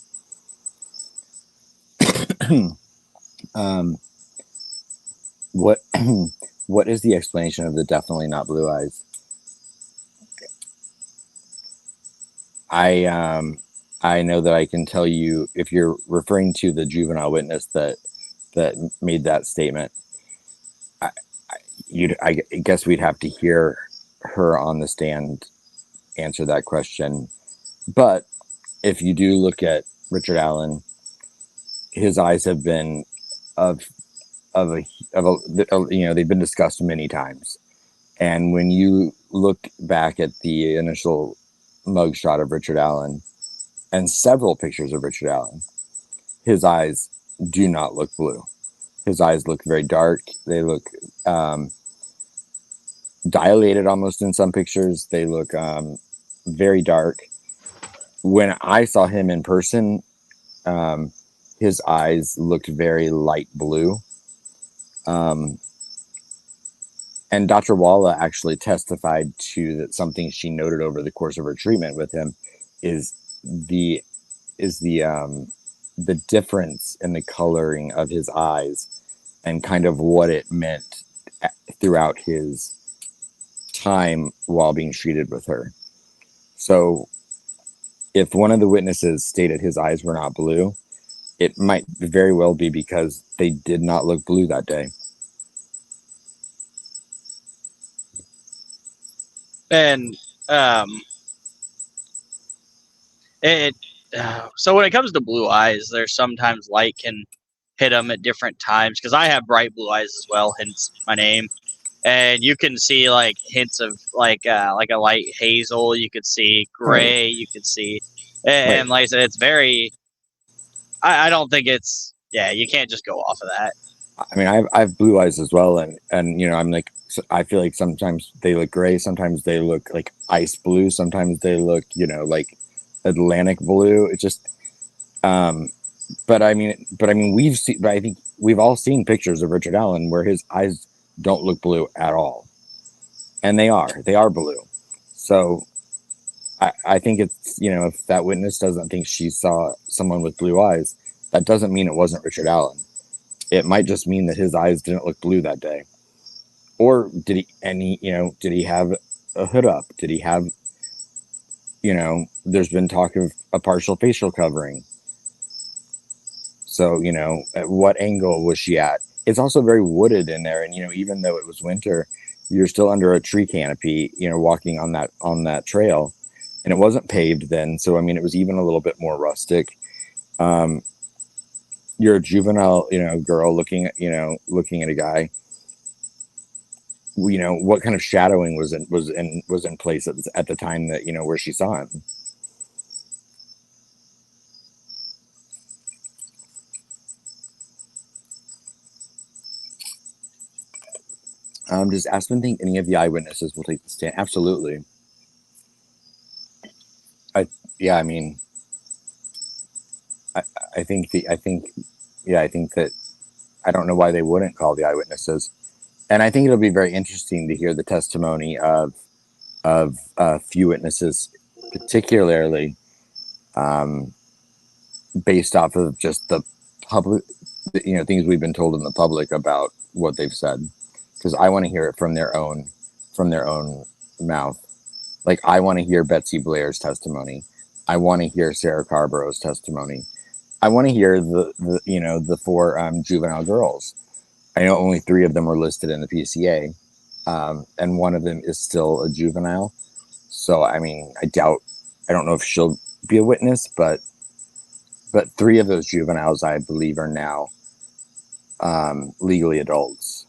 What what is the explanation of the definitely not blue eyes? I know that I can tell you, if you're referring to the juvenile witness that made that statement, I guess we'd have to hear her on the stand answer that question. But if you do look at Richard Allen, his eyes have been of a you know, they've been discussed many times. And when you look back at the initial mugshot of Richard Allen and several pictures of Richard Allen, his eyes do not look blue. His eyes look very dark. They look dilated almost in some pictures. They look very dark. When I saw him in person, his eyes looked very light blue. And Dr. Walla actually testified to that something she noted over the course of her treatment with him is the difference in the coloring of his eyes and kind of what it meant throughout his time while being treated with her. So if one of the witnesses stated his eyes were not blue, it might very well be because they did not look blue that day. And so when it comes to blue eyes, there's sometimes light can hit them at different times, because I have bright blue eyes as well, hence my name. And you can see like hints of like a light hazel. You could see gray. Right. You could see, and like I said, it's very. I don't think it's. Yeah, you can't just go off of that. I mean, I have blue eyes as well, and you know, I'm like, I feel like sometimes they look gray, sometimes they look like ice blue, sometimes they look, you know, like Atlantic blue. It's just, but I mean, we've seen, but I think we've all seen pictures of Richard Allen where his eyes don't look blue at all, and they are blue. So I think it's, you know, if that witness doesn't think she saw someone with blue eyes, that doesn't mean it wasn't Richard Allen. It might just mean that his eyes didn't look blue that day. Or did he have a hood up? Did he have, you know, there's been talk of a partial facial covering. So, you know, at what angle was she at? It's also very wooded in there. And, you know, even though it was winter, you're still under a tree canopy, you know, walking on that trail. And it wasn't paved then. So, I mean, it was even a little bit more rustic. You're a juvenile, you know, girl looking at a guy. You know, what kind of shadowing was in place at the time that, you know, where she saw him. Does Aspen think any of the eyewitnesses will take the stand? Absolutely. I think that I don't know why they wouldn't call the eyewitnesses. And I think it'll be very interesting to hear the testimony of a few witnesses, particularly based off of just the public, you know, things we've been told in the public about what they've said, because I want to hear it from their own mouth. Like, I want to hear Betsy Blair's testimony. I want to hear Sarah Carborough's testimony. I want to hear the four juvenile girls. I know only 3 of them were listed in the PCA, and one of them is still a juvenile. So, I mean, I don't know if she'll be a witness, but 3 of those juveniles, I believe, are now legally adults.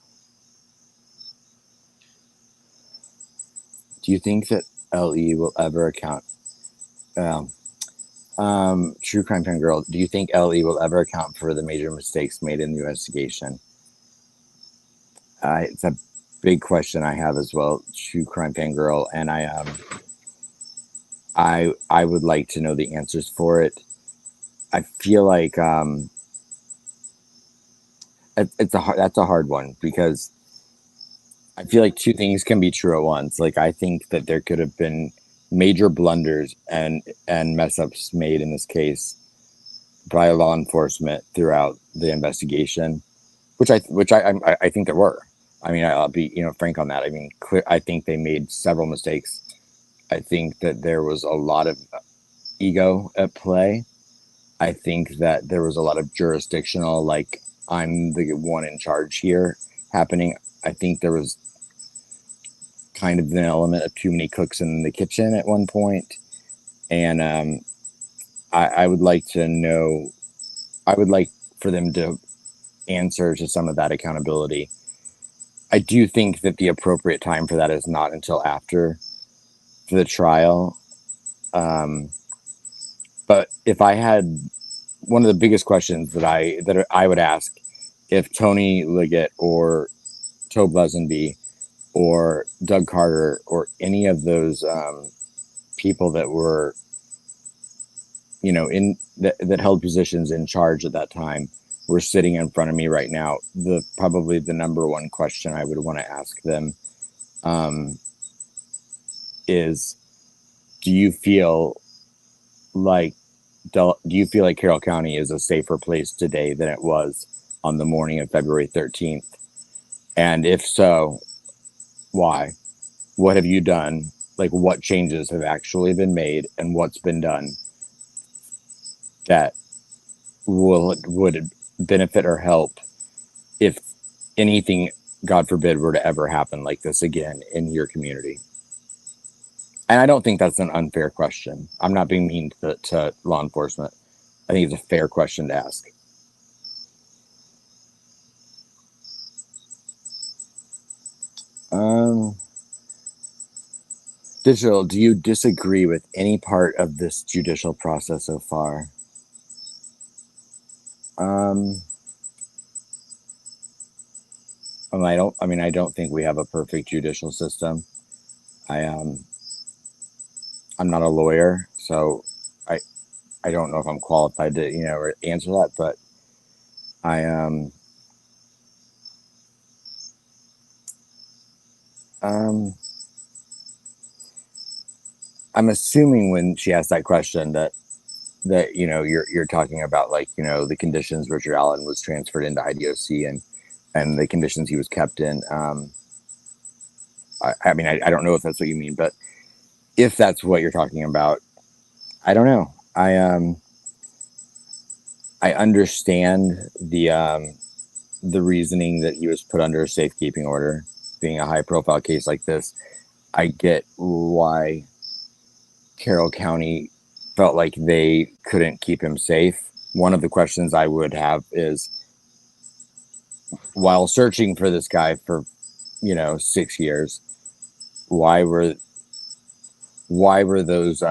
Do you think that LE will ever account? True Crime Fan Girl, do you think LE will ever account for the major mistakes made in the investigation? It's a big question I have as well, True Crime Fan Girl, and I would like to know the answers for it. I feel like that's a hard one, because I feel like 2 things can be true at once. Like, I think that there could have been major blunders and mess ups made in this case by law enforcement throughout the investigation, which I think there were. I mean, I'll be frank on that. I mean, I think they made several mistakes. I think that there was a lot of ego at play. I think that there was a lot of jurisdictional, like, I'm the one in charge here happening. I think there was kind of an element of too many cooks in the kitchen at one point. And I would like to know, I would like for them to answer to some of that accountability. I do think that the appropriate time for that is not until after the trial. But if I had, one of the biggest questions that I would ask, if Tony Liggett or Tobe Lesenby or Doug Carter or any of those people that were, that held positions in charge at that time were sitting in front of me right now, probably the number one question I would want to ask them is, do you feel like Carroll County is a safer place today than it was on the morning of February 13th? And if so, why? What have you done? Like, what changes have actually been made, and what's been done that would benefit or help if anything, God forbid, were to ever happen like this again in your community? And I don't think that's an unfair question. I'm not being mean to law enforcement. I think it's a fair question to ask. Digital, do you disagree with any part of this judicial process so far? I don't think we have a perfect judicial system. I'm not a lawyer, so I don't know if I'm qualified to, answer that, but I'm assuming when she asked that question that you're talking about, like, the conditions Richard Allen was transferred into IDOC and the conditions he was kept in. I don't know if that's what you mean, but if that's what you're talking about, I don't know. I understand the reasoning that he was put under a safekeeping order, being a high profile case like this. I get why Carroll County felt like they couldn't keep him safe. One of the questions I would have is, while searching for this guy for 6 years, why were those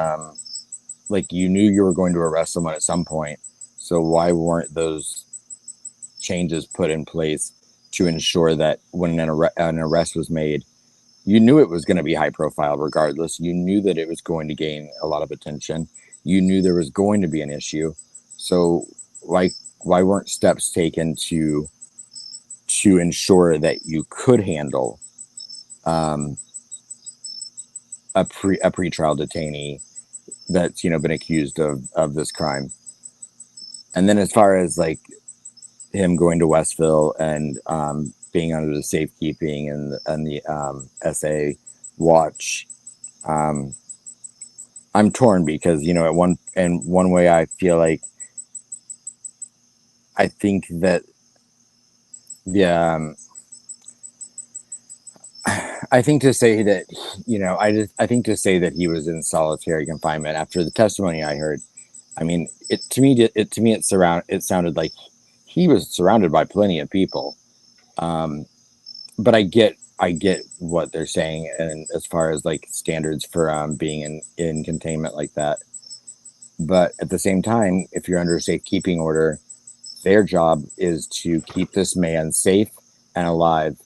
like, you knew you were going to arrest someone at some point, so why weren't those changes put in place to ensure that when an arrest was made, you knew it was going to be high profile regardless, you knew that it was going to gain a lot of attention, you knew there was going to be an issue, so why weren't steps taken to ensure that you could handle a pretrial detainee that's been accused of this crime? And then, as far as, like, him going to Westville and being under the safekeeping and the SA watch, I'm torn because, you know, one way I feel like I think that the I think to say that, you know, I think to say that he was in solitary confinement after the testimony I heard, I mean, it sounded like he was surrounded by plenty of people. But I get what they're saying, and as far as like standards for being in containment like that. But at the same time, if you're under a safekeeping order, their job is to keep this man safe and alive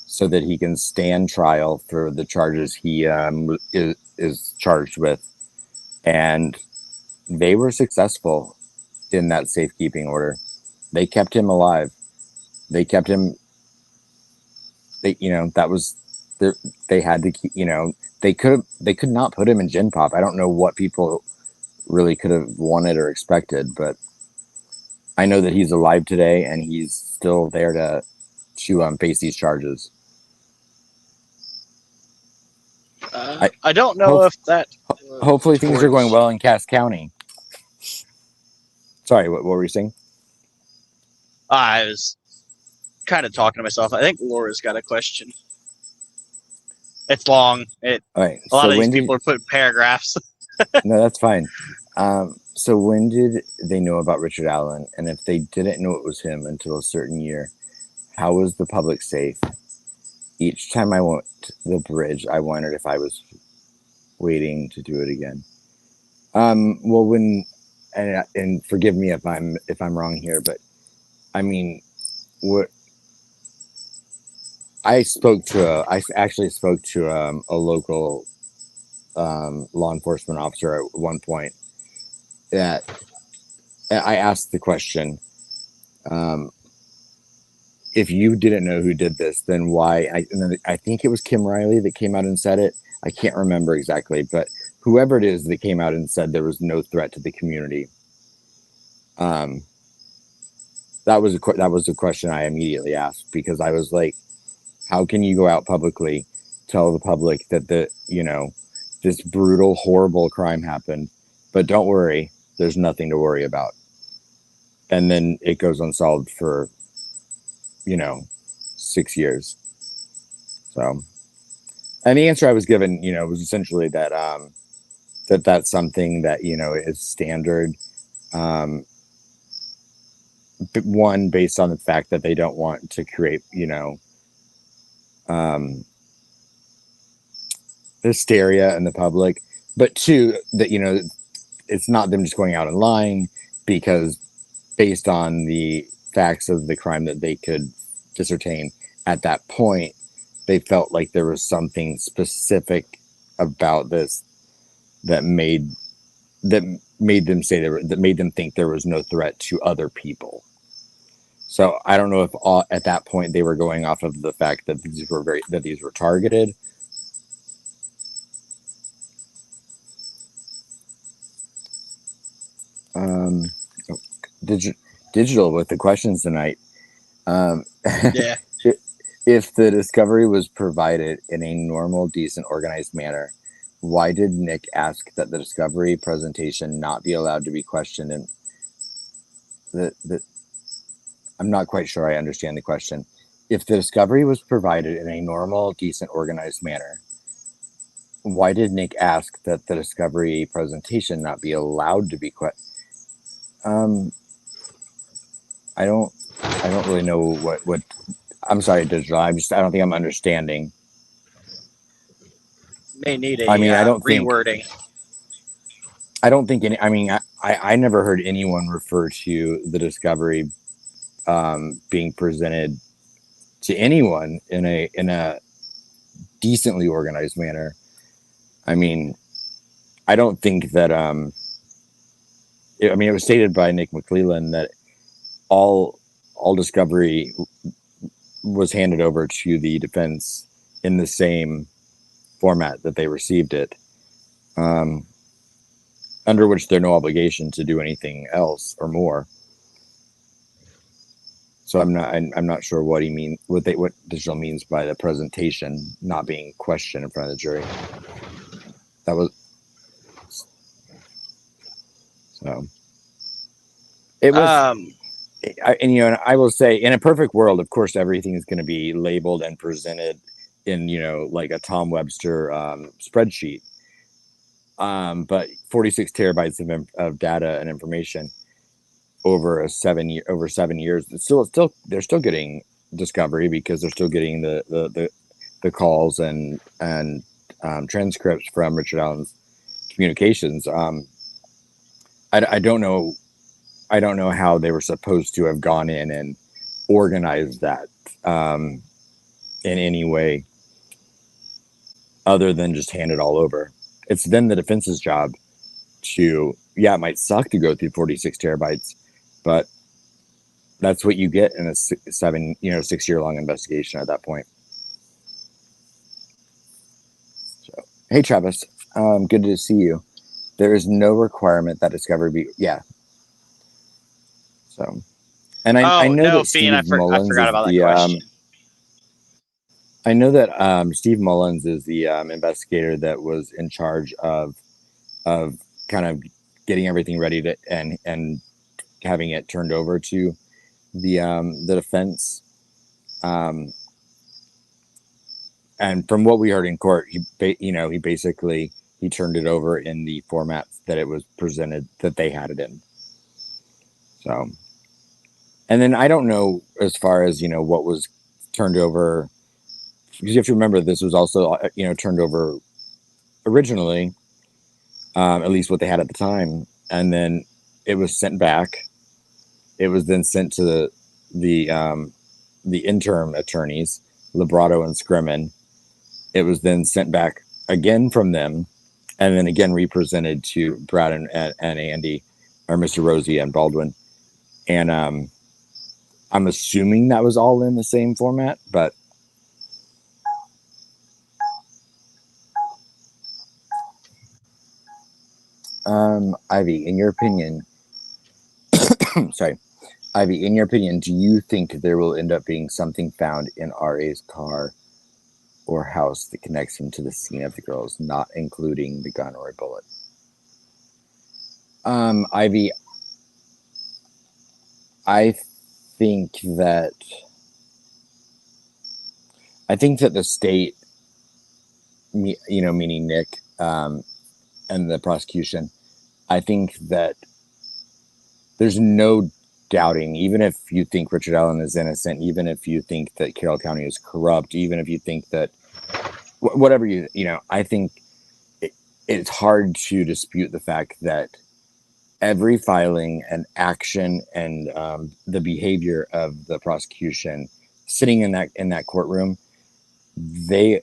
so that he can stand trial for the charges he is charged with. And they were successful in that safekeeping order. They kept him alive. They kept him. You know, that was they had to keep. You know, they could not put him in Gen Pop. I don't know what people really could have wanted or expected, but I know that he's alive today and he's still there to face these charges. I don't know hope, if that. Hopefully things are going well in Cass County. Sorry, what were you saying? I was kind of talking to myself. I think Laura's got a question. It's long. All right. A lot of these people are putting paragraphs. No, that's fine. So when did they know about Richard Allen? And if they didn't know it was him until a certain year, how was the public safe? Each time I went to the bridge, I wondered if I was waiting to do it again. Well, and forgive me if I'm wrong here, but I mean, what I actually spoke to a local law enforcement officer at one point. That I asked the question, if you didn't know who did this, then why? I think it was Kim Riley that came out and said it. I can't remember exactly, but whoever it is that came out and said there was no threat to the community. That was a question I immediately asked, because I was like, how can you go out publicly, tell the public that this brutal, horrible crime happened, but don't worry, there's nothing to worry about. And then it goes unsolved for, 6 years. So, and the answer I was given, was essentially that, that's something that, is standard. One, based on the fact that they don't want to create, hysteria in the public, but two, that, it's not them just going out and lying, because based on the facts of the crime that they could ascertain at that point, they felt like there was something specific about this that made them say that made them think there was no threat to other people. So I don't know if at that point they were going off of the fact that these were targeted. Digital with the questions tonight. Yeah. If the discovery was provided in a normal, decent, organized manner, why did Nick ask that the discovery presentation not be allowed to be questioned? And I'm not quite sure I understand the question. If the discovery was provided in a normal, decent, organized manner, why did Nick ask that the discovery presentation not be allowed to be questioned? I don't really know what. I'm sorry, Digital. I don't think I'm understanding. May need a I don't rewording. I don't think any. I never heard anyone refer to the discovery being presented to anyone in a decently organized manner. I mean, I don't think that. It was stated by Nick McClellan that all discovery was handed over to the defense in the same format that they received it, under which they're no obligation to do anything else or more. So I'm not sure what he means, what Digital means by the presentation not being questioned in front of the jury. That was so. It was, and I will say, in a perfect world, of course, everything is going to be labeled and presented in like a Tom Webster spreadsheet. But 46 terabytes of data and information over 7 years, it's still they're still getting discovery because they're still getting the calls and transcripts from Richard Allen's communications. I don't know. I don't know how they were supposed to have gone in and organized that in any way other than just hand it all over. It's then the defense's job to, it might suck to go through 46 terabytes, but that's what you get in a 6-year-long investigation at that point. So, hey, Travis, good to see you. There is no requirement that discovery be, So, and I know no, that Fien, Steve Mullins I forgot is about the, that question. I know that Steve Mullins is the investigator that was in charge of kind of getting everything ready to and having it turned over to the defense. And from what we heard in court, he basically turned it over in the format that it was presented, that they had it in. So, and then I don't know as far as what was turned over, because you have to remember this was also turned over originally, at least what they had at the time, and then it was sent back. It was then sent to the interim attorneys, Librato and Scrimmin. It was then sent back again from them, and then again represented to Brad and Andy, or Mr. Rosie and Baldwin. And I'm assuming that was all in the same format, but Ivy, in your opinion, sorry, Ivy, in your opinion, do you think there will end up being something found in RA's car or house that connects him to the scene of the girls, not including the gun or a bullet? Ivy, I think that the state, meaning Nick, and the prosecution, I think that there's no doubting, even if you think Richard Allen is innocent, even if you think that Carroll County is corrupt, even if you think that whatever I think it's hard to dispute the fact that every filing and action and the behavior of the prosecution sitting in that courtroom, they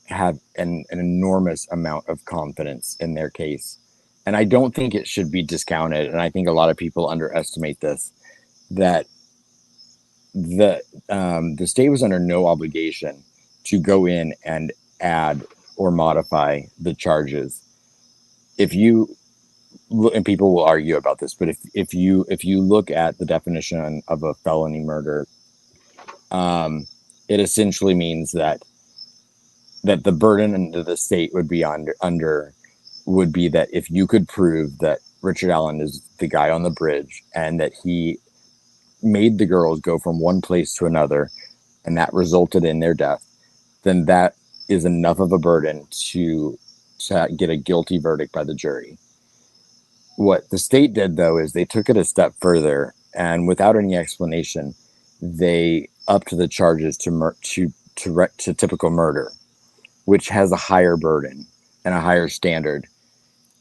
have an enormous amount of confidence in their case. And I don't think it should be discounted. And I think a lot of people underestimate this, that the state was under no obligation to go in and add or modify the charges. If you, and people will argue about this, but if you look at the definition of a felony murder, it essentially means that the burden under the state would be would be that if you could prove that Richard Allen is the guy on the bridge and that he made the girls go from one place to another and that resulted in their death, then that is enough of a burden to get a guilty verdict by the jury. What the state did, though, is they took it a step further, and without any explanation, they upped the charges to typical murder, which has a higher burden and a higher standard.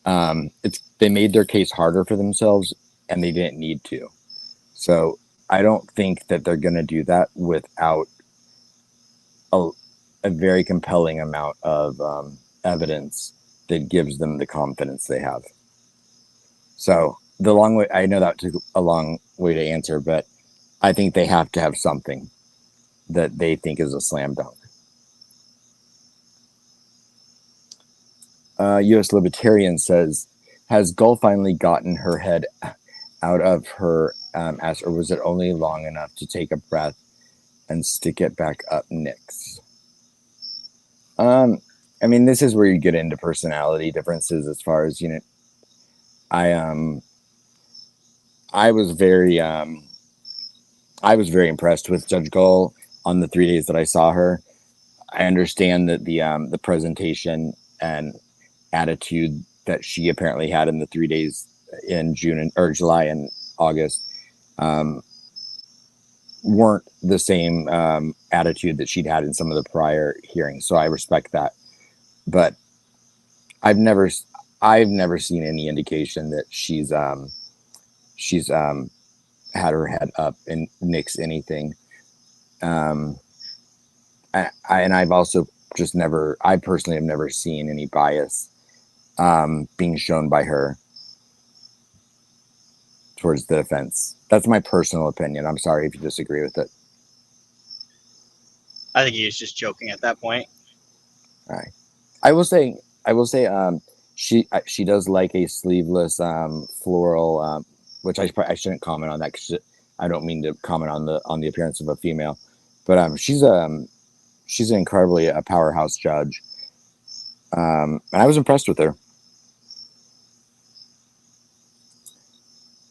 They made their case harder for themselves, and they didn't need to. So I don't think that they're going to do that without a very compelling amount of evidence that gives them the confidence they have. So the long way, I know that took a long way to answer, but I think they have to have something that they think is a slam dunk. U.S. Libertarian says, has Gull finally gotten her head out of her ass, or was it only long enough to take a breath and stick it back up Nick's? I mean, this is where you get into personality differences as far as, you know, I was very impressed with Judge Gull on the 3 days that I saw her. I understand that the presentation and attitude that she apparently had in the 3 days in or July and August weren't the same attitude that she'd had in some of the prior hearings. So I respect that, but I've never seen any indication that she's had her head up and nix anything. And I've also I personally have never seen any bias being shown by her towards the defense. That's my personal opinion. I'm sorry if you disagree with it. I think he was just joking at that point. All right. I will say, she does like a sleeveless floral, which I shouldn't comment on that because I don't mean to comment on the appearance of a female, but she's an incredibly a powerhouse judge, and I was impressed with her.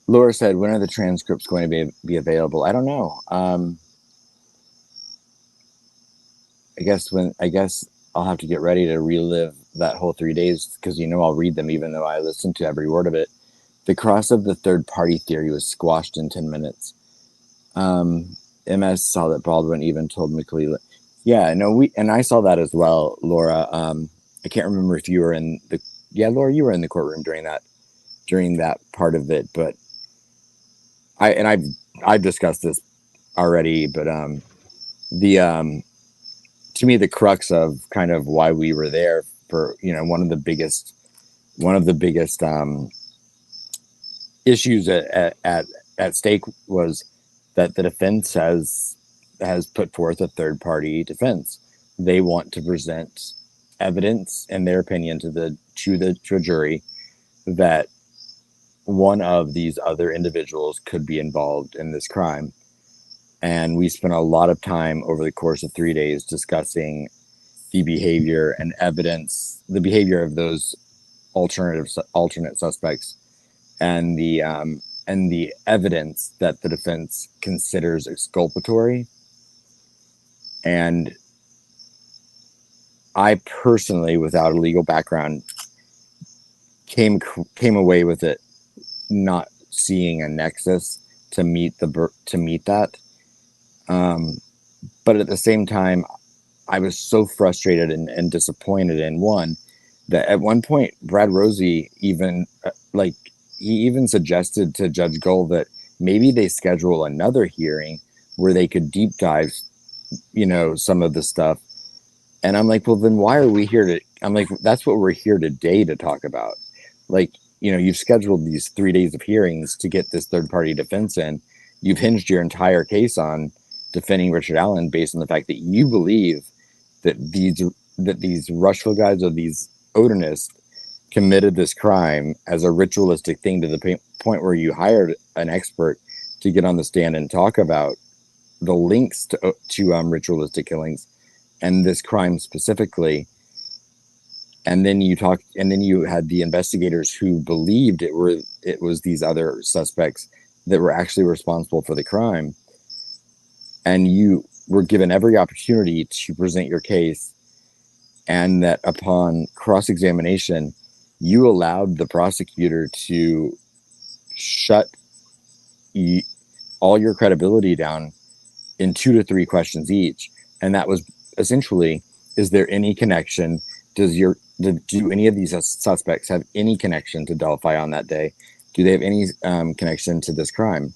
Laura said, "When are the transcripts going to be available?" I don't know. I guess I'll have to get ready to relive that whole 3 days because I'll read them even though I listened to every word of it. The cross of the third party theory was squashed in 10 minutes. MS saw that Baldwin even told McLeland. Yeah, no, I saw that as well, Laura. I can't remember if you were Laura, you were in the courtroom during that part of it, but I've discussed this already, but to me, the crux of kind of why we were there for, one of the biggest issues at stake was that the defense has put forth a third party defense. They want to present evidence, in their opinion, to a jury that one of these other individuals could be involved in this crime. And we spent a lot of time over the course of 3 days discussing the behavior and evidence, the behavior of those alternate suspects, and the evidence that the defense considers exculpatory. And I personally, without a legal background, came away with it not seeing a nexus to meet that. But at the same time, I was so frustrated and disappointed in that at one point Brad Rosie even he even suggested to Judge Gull that maybe they schedule another hearing where they could deep dive, some of the stuff. And I'm like, well, then why are we here I'm like, that's what we're here today to talk about. Like, you've scheduled these 3 days of hearings to get this third party defense in. You've hinged your entire case on defending Richard Allen based on the fact that you believe that these Rushville guys or these Odinists committed this crime as a ritualistic thing to the point where you hired an expert to get on the stand and talk about the links to ritualistic killings and this crime specifically. And then you had the investigators who believed it was these other suspects that were actually responsible for the crime. And you were given every opportunity to present your case, and that upon cross-examination, you allowed the prosecutor to shut all your credibility down in 2 to 3 questions each. And that was essentially, is there any connection? Do any of these suspects have any connection to Delphi on that day? Do they have any connection to this crime?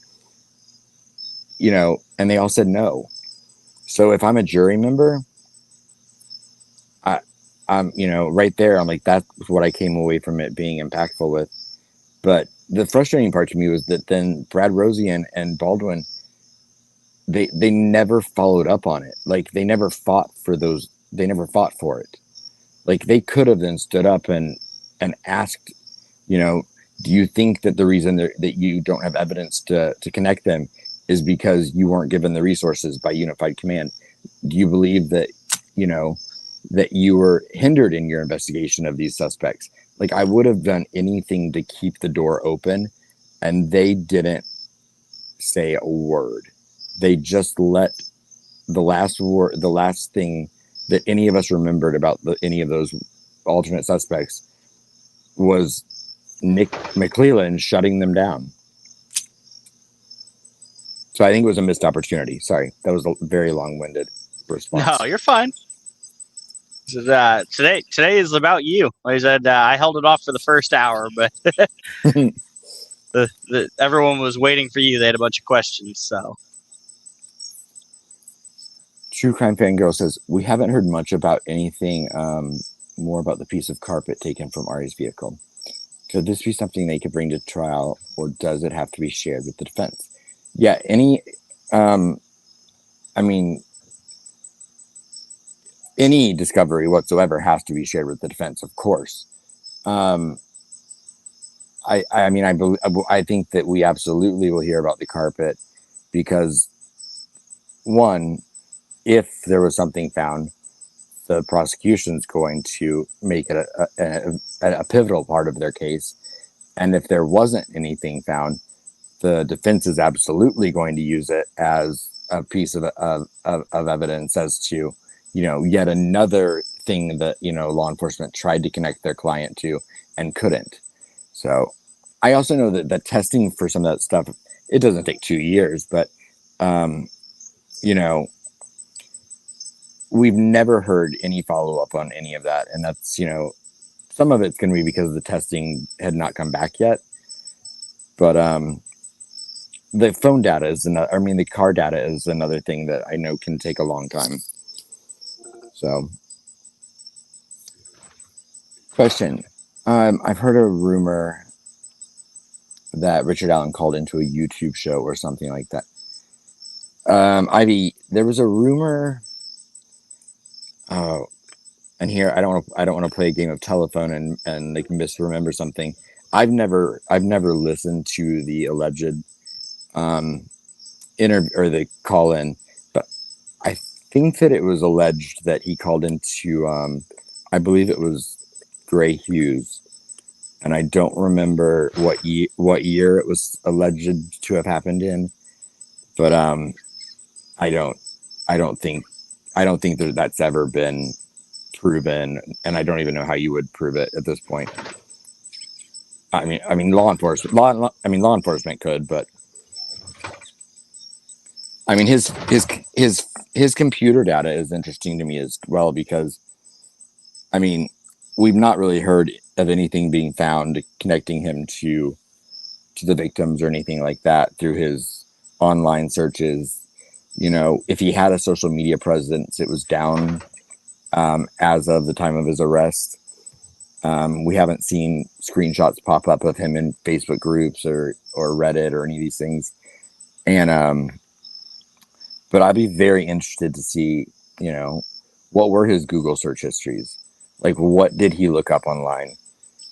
And they all said no. So if I'm a jury member, I'm right there, I'm like, that's what I came away from it being impactful with. But the frustrating part to me was that then Brad Rosie and Baldwin, they never followed up on it. Like, they never fought for it. Like, they could have then stood up and asked, do you think that the reason that you don't have evidence to connect them is because you weren't given the resources by Unified Command? Do you believe that, that you were hindered in your investigation of these suspects. Like, I would have done anything to keep the door open, and they didn't say a word. They just let the last thing that any of us remembered about any of those alternate suspects was Nick McClellan shutting them down. So I think it was a missed opportunity. Sorry, that was a very long-winded response. No, you're fine. Today is about you. Like I said, I held it off for the first hour, but everyone was waiting for you. They had a bunch of questions, so. True Crime Fangirl says, we haven't heard much about anything more about the piece of carpet taken from Ari's vehicle. Could this be something they could bring to trial, or does it have to be shared with the defense? Yeah, any discovery whatsoever has to be shared with the defense, of course. I think that we absolutely will hear about the carpet because, one, if there was something found, the prosecution's going to make it a pivotal part of their case. And if there wasn't anything found, the defense is absolutely going to use it as a piece of evidence as to, yet another thing that, law enforcement tried to connect their client to and couldn't. So I also know that the testing for some of that stuff, it doesn't take 2 years, but, we've never heard any follow-up on any of that. And that's, some of it's going to be because the testing had not come back yet. But the phone data is the car data is another thing that I know can take a long time. So, question. I've heard a rumor that Richard Allen called into a YouTube show or something like that. Ivy, there was a rumor. Oh, and here I don't want to play a game of telephone and like misremember something. I've never listened to the alleged interview or the call in, but I think that it was alleged that he called into I believe it was Gray Hughes, and I don't remember what year it was alleged to have happened in, but I don't think that that's ever been proven, and I don't even know how you would prove it at this point. I mean, law enforcement could, but I mean, his computer data is interesting to me as well because, I mean, we've not really heard of anything being found connecting him to the victims or anything like that through his online searches. If he had a social media presence, it was down as of the time of his arrest. We haven't seen screenshots pop up of him in Facebook groups or Reddit or any of these things. And but I'd be very interested to see, what were his Google search histories? Like, what did he look up online?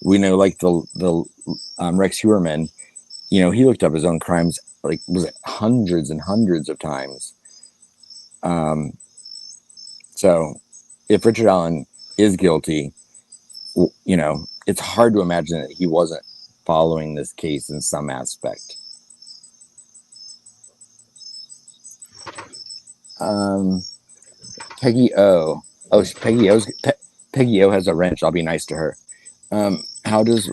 We know, like, the Rex Heuermann, he looked up his own crimes, like, was it hundreds and hundreds of times? So if Richard Allen is guilty, it's hard to imagine that he wasn't following this case in some aspect. Peggy O. Oh, Peggy O has a wrench. I'll be nice to her. How does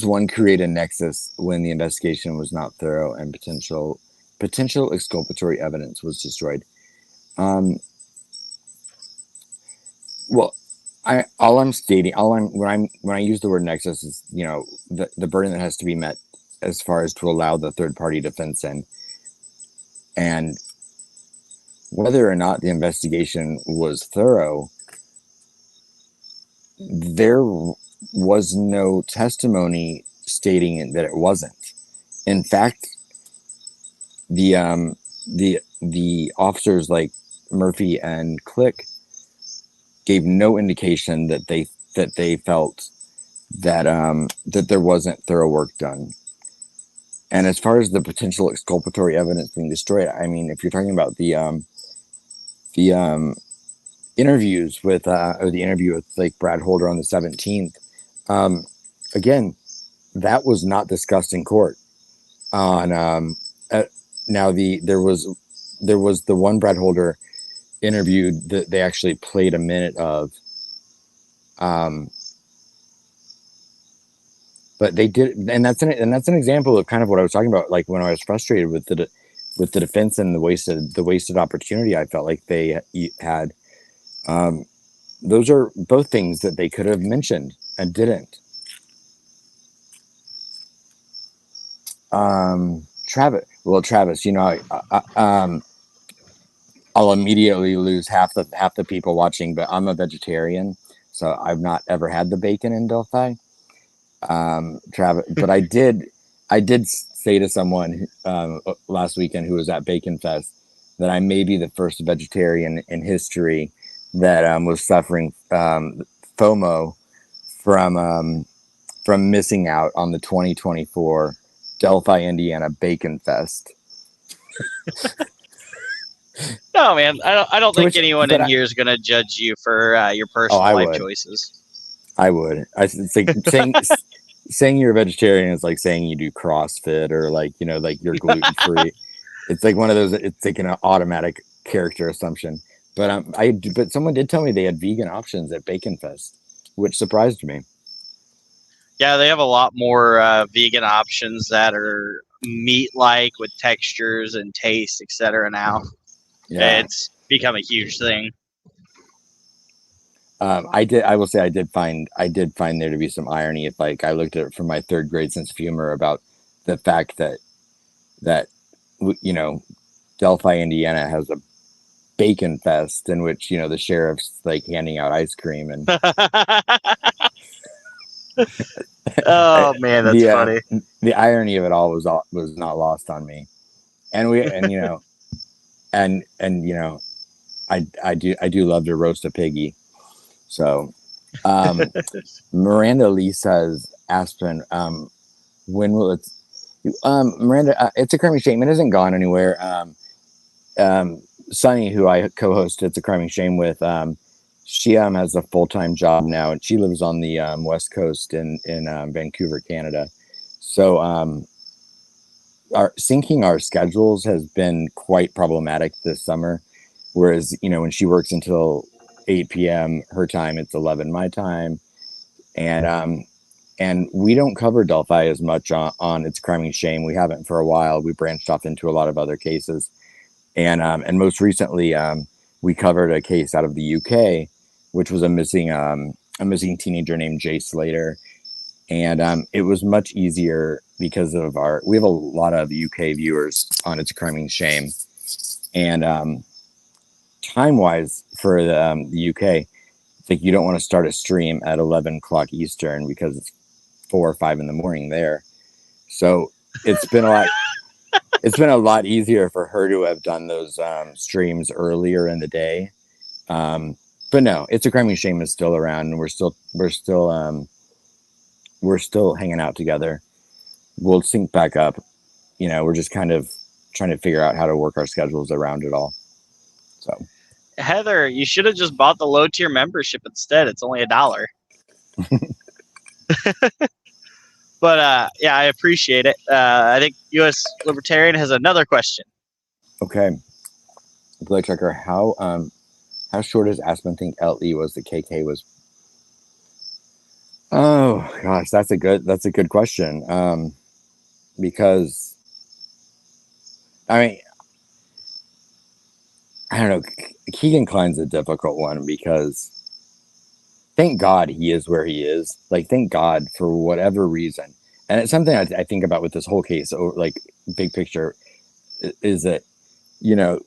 one create a nexus when the investigation was not thorough and potential exculpatory evidence was destroyed? Well, when I use the word nexus is, the burden that has to be met as far as to allow the third party defense in, and whether or not the investigation was thorough, there was no testimony stating that it wasn't. In fact, the officers like Murphy and Click gave no indication that they felt that that there wasn't thorough work done. And as far as the potential exculpatory evidence being destroyed, I mean, if you're talking about the interviews with or the interview with like Brad Holder on the 17th, again, that was not discussed in court. On now there was the one Brad Holder interviewed that they actually played a minute of, but they did, and that's an example of kind of what I was talking about, like when I was frustrated with the defense and the wasted opportunity I felt like they had. Those are both things that they could have mentioned and didn't. Travis, you know, I'll immediately lose half the people watching, but I'm a vegetarian, so I've not ever had the bacon in Delphi. Travis, but I did say to someone last weekend who was at Bacon Fest that I may be the first vegetarian in history that was suffering FOMO from missing out on the 2024 Delphi, Indiana Bacon Fest. No, man, I don't think anyone in here is gonna judge you for your personal life choices. I would. It's like saying you're a vegetarian is like saying you do CrossFit or like, you know, like you're gluten free. It's like one of those. It's like an automatic character assumption. But but someone did tell me they had vegan options at Bacon Fest, which surprised me. Yeah, they have a lot more vegan options that are meat-like with textures and taste, etc. Now, it's become a huge thing. I will say I did find there to be some irony if like I looked at it from my third grade sense of humor about the fact that you know, Delphi, Indiana has a Bacon Fest in which, you know, the sheriff's like handing out ice cream and oh man, that's funny. The irony of it all was not lost on me. And you know, and you know, I do love to roast a piggy. So Miranda Lee says, Aspen, when will it Miranda, It's a Crime Shame. It hasn't gone anywhere. Sunny, who I co-host It's a Crime Shame with, she has a full-time job now, and she lives on the West Coast in Vancouver, Canada. So syncing our schedules has been quite problematic this summer. Whereas, you know, when she works until 8 p.m. her time, it's 11 my time, and we don't cover Delphi as much on It's a Crime and Shame. We haven't for a while. We branched off into a lot of other cases, and most recently we covered a case out of the UK, which was a missing teenager named Jay Slater, and it was much easier because of we have a lot of UK viewers on It's a Crime and Shame, and time-wise for the UK, it's like you don't want to start a stream at 11 o'clock Eastern because it's 4 or 5 in the morning there. So it's been a lot easier for her to have done those streams earlier in the day. But no, It's a Crime and Shame is still around, and we're still hanging out together. We'll sync back up. You know, we're just kind of trying to figure out how to work our schedules around it all. So, Heather, you should have just bought the low tier membership instead. It's only $1. But yeah, I appreciate it. I think U.S. Libertarian has another question. Okay, Blake Checker, how short does Aspen think LE was the KK was? Oh gosh, that's a good question. Because I mean, I don't know. Keegan Klein's a difficult one because thank God he is where he is. Like, thank God for whatever reason. And it's something I think about with this whole case, like big picture, is that, you know,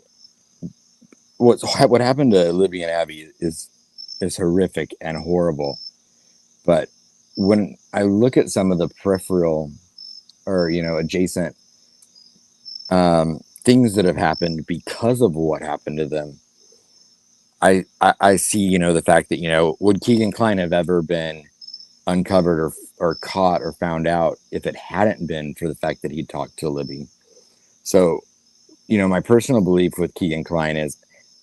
what happened to Libby and Abby is horrific and horrible. But when I look at some of the peripheral or, you know, adjacent things that have happened because of what happened to them, I see, you know, the fact that, you know, would Keegan Klein have ever been uncovered or caught or found out if it hadn't been for the fact that he talked to Libby? So, you know, my personal belief with Keegan Klein is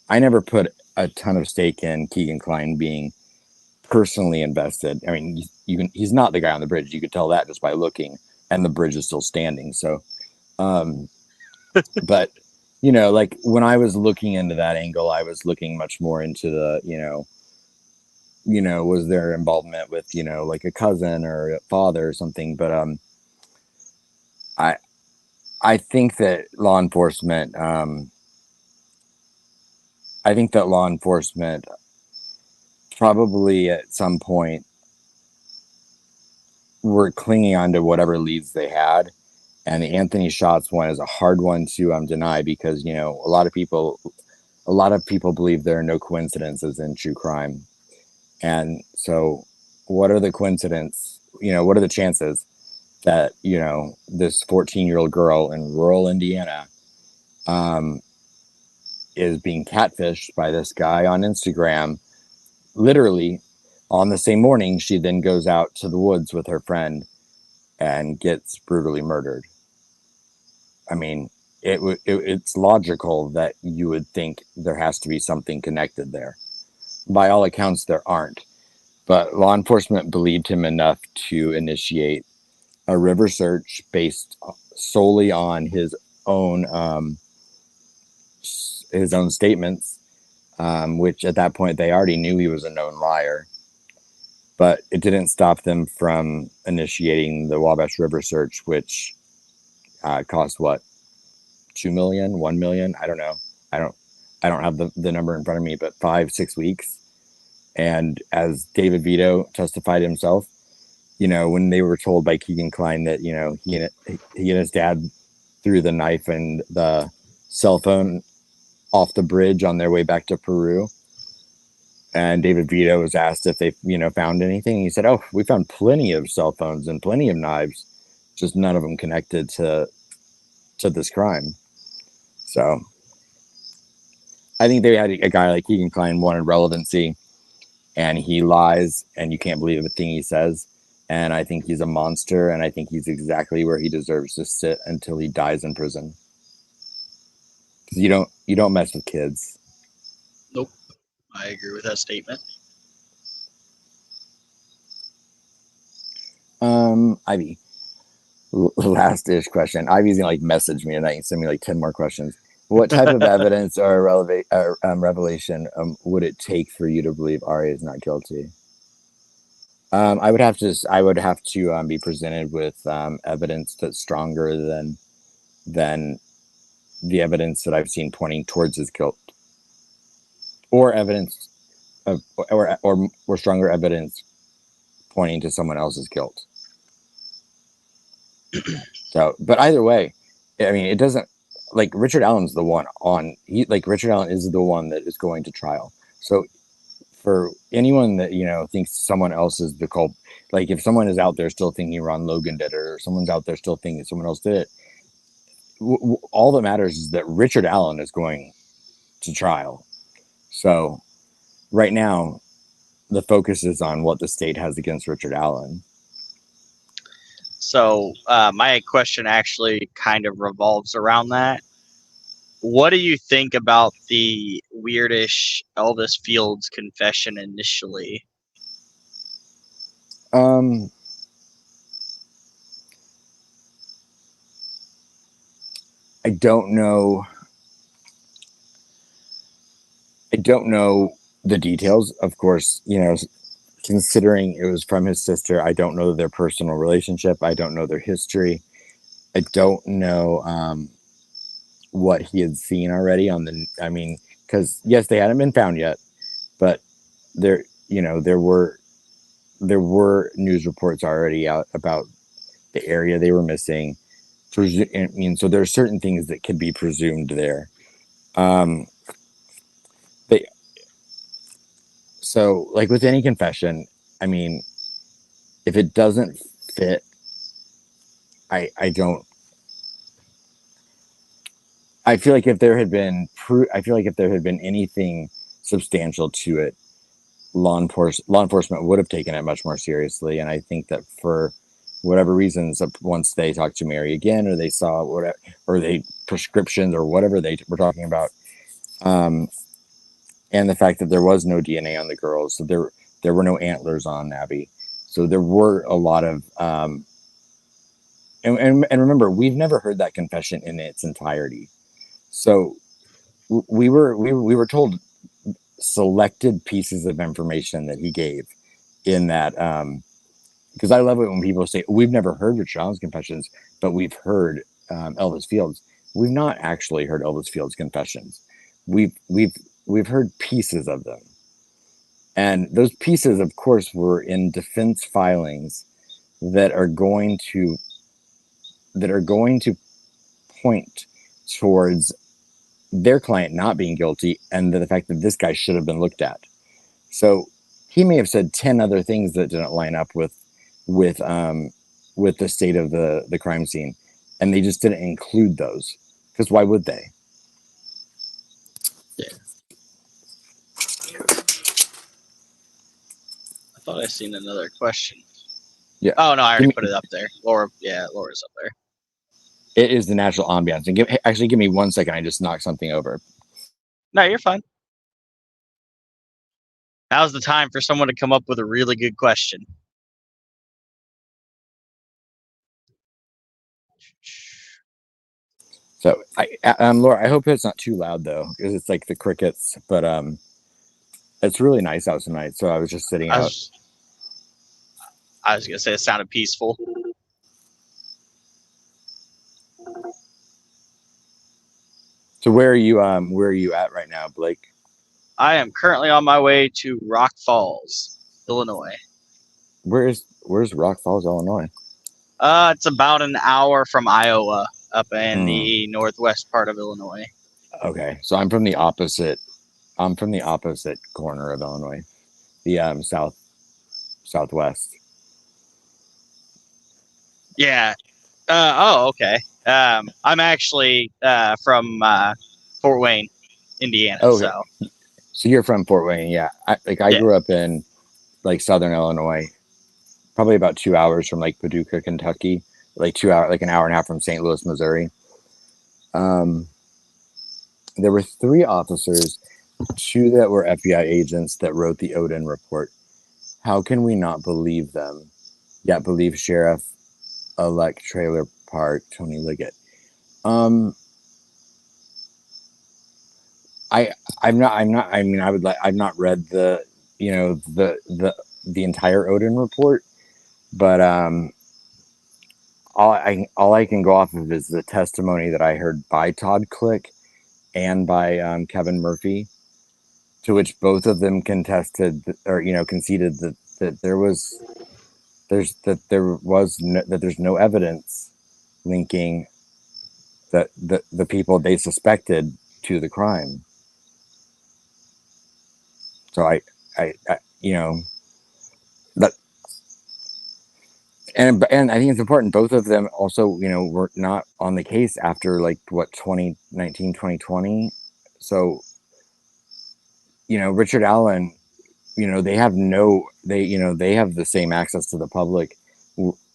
I never put a ton of stake in Keegan Kline being personally invested. I mean, he's not the guy on the bridge. You could tell that just by looking, and the bridge is still standing. So, but like when I was looking into that angle, I was looking much more into the, was there involvement with, like a cousin or a father or something. But I I think that law enforcement probably at some point were clinging on to whatever leads they had. And the Anthony Shots one is a hard one to deny, because a lot of people believe there are no coincidences in true crime. And so what are the what are the chances that this 14-year-old girl in rural Indiana is being catfished by this guy on Instagram? Literally on the same morning, she then goes out to the woods with her friend and gets brutally murdered. I mean, it's logical that you would think there has to be something connected there. By all accounts, there aren't. But law enforcement believed him enough to initiate a river search based solely on his own statements, which at that point they already knew he was a known liar. But it didn't stop them from initiating the Wabash River search, which cost what, 2 million, 1 million? I don't know. I don't have the number in front of me, but 5-6 weeks. And as David Vito testified himself, when they were told by Keegan Kline that, he and his dad threw the knife and the cell phone off the bridge on their way back to Peru, and David Vito was asked if they, found anything. He said, "Oh, we found plenty of cell phones and plenty of knives, just none of them connected to this crime." So I think they had a guy like Keegan Kline wanted relevancy, and he lies, and you can't believe a thing he says. And I think he's a monster, and I think he's exactly where he deserves to sit until he dies in prison. Because you don't mess with kids. Nope, I agree with that statement. Ivy, last-ish question. Ivy's gonna message me tonight and send me 10 more questions. What type of evidence or revelation would it take for you to believe Ari is not guilty? I would have to be presented with evidence that's stronger than the evidence that I've seen pointing towards his guilt, or evidence of or stronger evidence pointing to someone else's guilt. So, but either way, I mean, it doesn't, Richard Allen's the one Richard Allen is the one that is going to trial. So for anyone that, thinks someone else is the culprit, if someone is out there still thinking Ron Logan did it, or someone's out there still thinking someone else did it, all that matters is that Richard Allen is going to trial. So right now, the focus is on what the state has against Richard Allen. So my question actually kind of revolves around that. What do you think about the weirdish Elvis Fields confession initially? I don't know. I don't know the details, of course, considering it was from his sister. I don't know their personal relationship. I don't know their history. I don't know what he had seen already because yes, they hadn't been found yet, but there were news reports already out about the area they were missing. So there are certain things that could be presumed there. So with any confession, I mean, if it doesn't fit, I feel like if there had been anything substantial to it, law enforcement would have taken it much more seriously. And I think that for whatever reasons, once they talked to Mary again, or they saw whatever, or they prescriptions or whatever they were talking about, and the fact that there was no DNA on the girls, so there were no antlers on Abby, so there were a lot of and remember, we've never heard that confession in its entirety, so we were told selected pieces of information that he gave in that because I love it when people say we've never heard Richard Allen's confessions, but we've heard Elvis Fields. We've not actually heard Elvis Fields' confessions. We've heard pieces of them, and those pieces, of course, were in defense filings that are going to point towards their client not being guilty, and the fact that this guy should have been looked at. So he may have said 10 other things that didn't line up with the state of the crime scene, and they just didn't include those because why would they? Yeah. I thought I seen another question. Yeah. Oh no, I already put it up there. Laura's up there. It is the natural ambiance. And give me 1 second. I just knocked something over. No, you're fine. Now's the time for someone to come up with a really good question. So, Laura, I hope it's not too loud though, because it's like the crickets. But it's really nice out tonight. So I was just sitting out. I was gonna say it sounded peaceful. So where are you at right now, Blake? I am currently on my way to Rock Falls, Illinois. Where's Rock Falls, Illinois? It's about an hour from Iowa, up in the northwest part of Illinois. Okay, so I'm from the opposite corner of Illinois, the southwest. Yeah. Okay. I'm actually from Fort Wayne, Indiana. Okay. So you're from Fort Wayne, yeah. I grew up in like southern Illinois, probably about 2 hours from like Paducah, Kentucky, like an hour and a half from St. Louis, Missouri. There were 3 officers, 2 that were FBI agents that wrote the Odin report. How can we not believe them? Yet believe Sheriff-elect Trailer Park Tony Liggett. I've not read the entire Odin report, but all I can go off of is the testimony that I heard by Todd Click and by Kevin Murphy, to which both of them conceded that there's no evidence linking the people they suspected to the crime. So I that, and I think it's important. Both of them also, were not on the case after 2019, 2020. So, Richard Allen, they have the same access to the public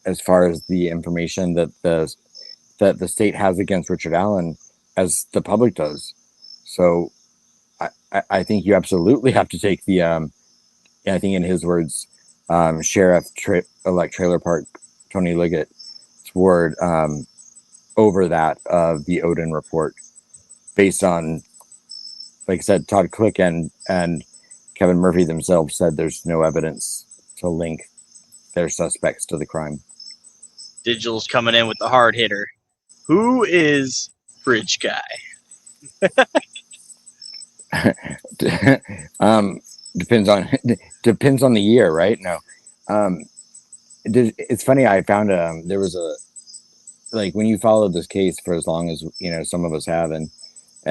as far as the information that the state has against Richard Allen as the public does. So I think you absolutely have to take the, I think in his words, Sheriff-elect Trailer Park Tony Liggett's word over that of the Odin report, based on, like I said, Todd Click and Kevin Murphy themselves said there's no evidence to link their suspects to the crime. Digital's coming in with the hard hitter. Who is Bridge Guy? Depends on the year, right? No, it's funny. I found there was when you followed this case for as long as some of us have, and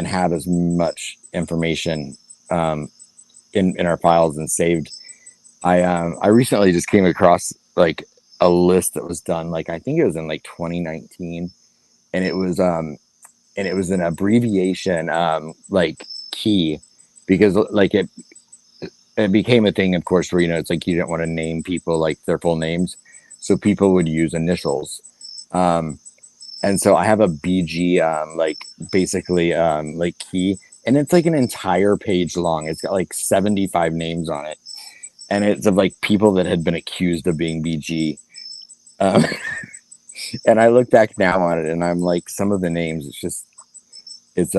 have as much information in our files and saved. I recently just came across a list that was done, I think it was in 2019, and it was an abbreviation key, because it became a thing, of course, where it's you didn't want to name people their full names, so people would use initials. And so I have a BG basically key, and it's like an entire page long. It's got like 75 names on it, and it's of like people that had been accused of being BG. And I look back now on it, and I'm like, some of the names, it's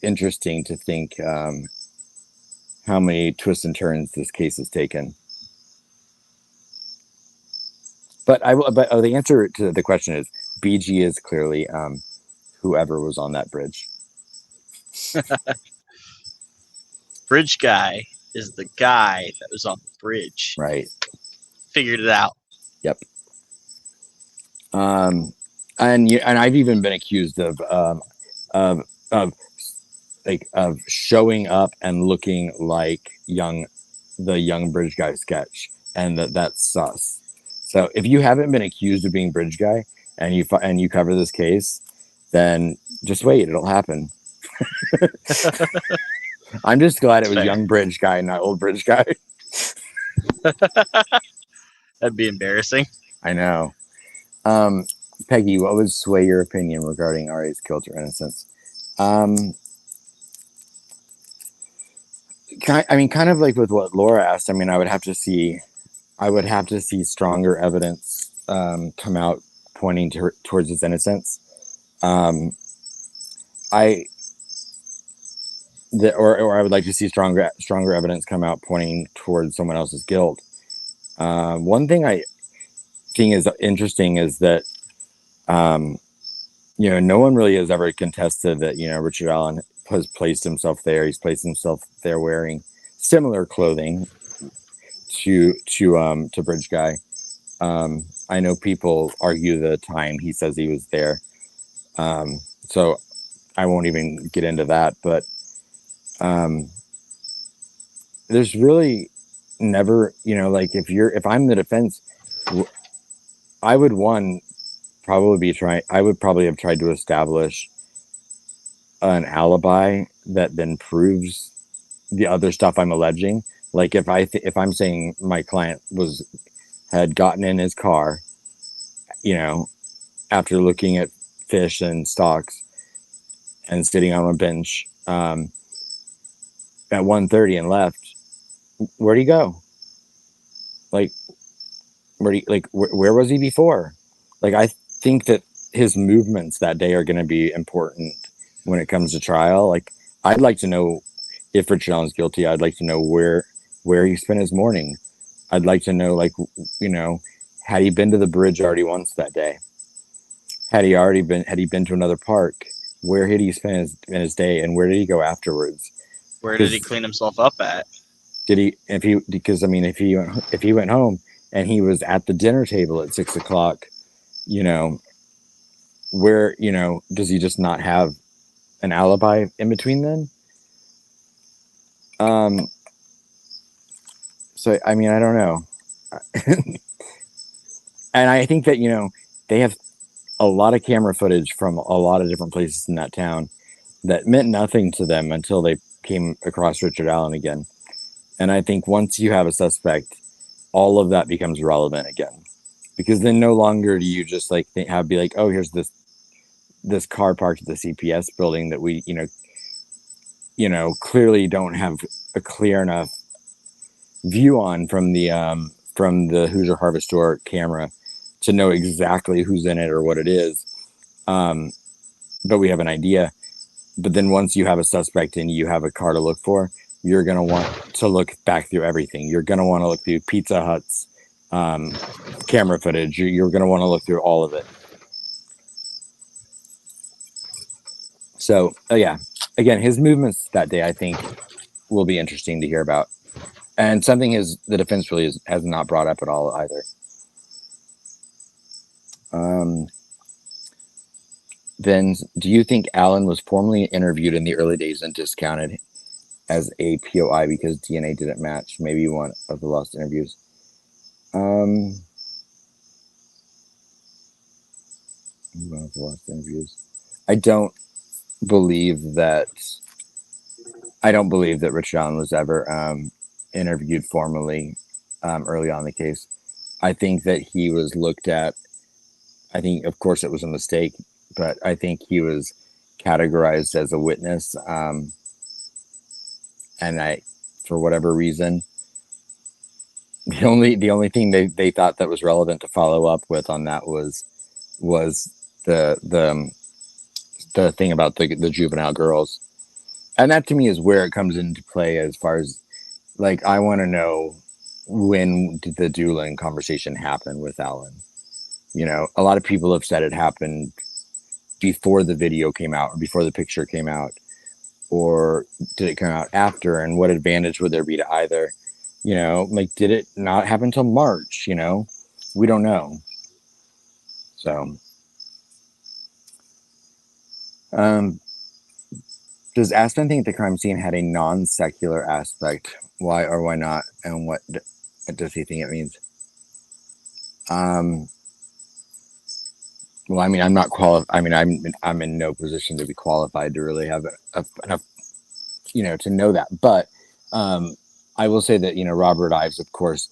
interesting to think how many twists and turns this case has taken. But the answer to the question is BG is clearly whoever was on that bridge. Bridge guy is the guy that was on the bridge. Right. Figured it out. Yep. And I've even been accused of showing up and looking like the young bridge guy sketch, and that's sus. So if you haven't been accused of being bridge guy and you cover this case, then just wait, it'll happen. I'm just glad it was young bridge guy, not old bridge guy. That'd be embarrassing. I know. Peggy, what would sway your opinion regarding Ari's guilt or innocence? Kind of like with what Laura asked. I mean, I would have to see stronger evidence come out pointing towards his innocence. Or I would like to see stronger evidence come out pointing towards someone else's guilt. One thing I think is interesting is that no one really has ever contested that Richard Allen has placed himself there. He's placed himself there wearing similar clothing to Bridge Guy. I know people argue the time he says he was there, so I won't even get into that. But there's really never, if I'm the defense, I would probably have tried to establish an alibi that then proves the other stuff I'm alleging. Like if I'm saying my client had gotten in his car, after looking at fish and stocks and sitting on a bench at 1:30 and left, where'd he go? Like, where was he before? Like, I think that his movements that day are going to be important when it comes to trial. Like, I'd like to know if Richard Allen's guilty. I'd like to know where he spent his morning. I'd like to know, had he been to the bridge already once that day? Had he been to another park? Where did he spend his day, and where did he go afterwards? Where did he clean himself up at? If he went home and he was at the dinner table at 6 o'clock, where, does he just not have an alibi in between then? So, I mean, I don't know. And I think that, they have a lot of camera footage from a lot of different places in that town that meant nothing to them until they came across Richard Allen again. And I think once you have a suspect, all of that becomes relevant again, because then no longer do you just be like, oh, here's this car parked at the CPS building that we, clearly don't have a clear enough view on from the Hoosier Harvest Store camera to know exactly who's in it or what it is. But we have an idea. But then once you have a suspect and you have a car to look for, you're going to want to look back through everything. You're going to want to look through Pizza Hut's camera footage. You're going to want to look through all of it. So, yeah, again, his movements that day, I think, will be interesting to hear about. And something the defense really has not brought up at all either. Then, do you think Allen was formally interviewed in the early days and discounted as a POI because DNA didn't match? Maybe one of the lost interviews. One of the lost interviews. I don't believe that Richard Allen was ever interviewed formally early on in the case. I think that he was looked at. I think, of course, it was a mistake, but I think he was categorized as a witness and for whatever reason, the only thing they thought that was relevant to follow up with on that was the thing about the juvenile girls. And that to me is where it comes into play as far as, like, I want to know, when did the Doolin conversation happen with Alan? You know, a lot of people have said it happened before the video came out or before the picture came out, or did it come out after? And what advantage would there be to either? You know, like, did it not happen until March? You know, we don't know. So, does Aspen think the crime scene had a non-secular aspect? Why or why not? And what does he think it means? Well, I mean, I'm not qualified. I mean, I'm in no position to be qualified to really have enough, you know, to know that. But I will say that, you know, Robert Ives, of course,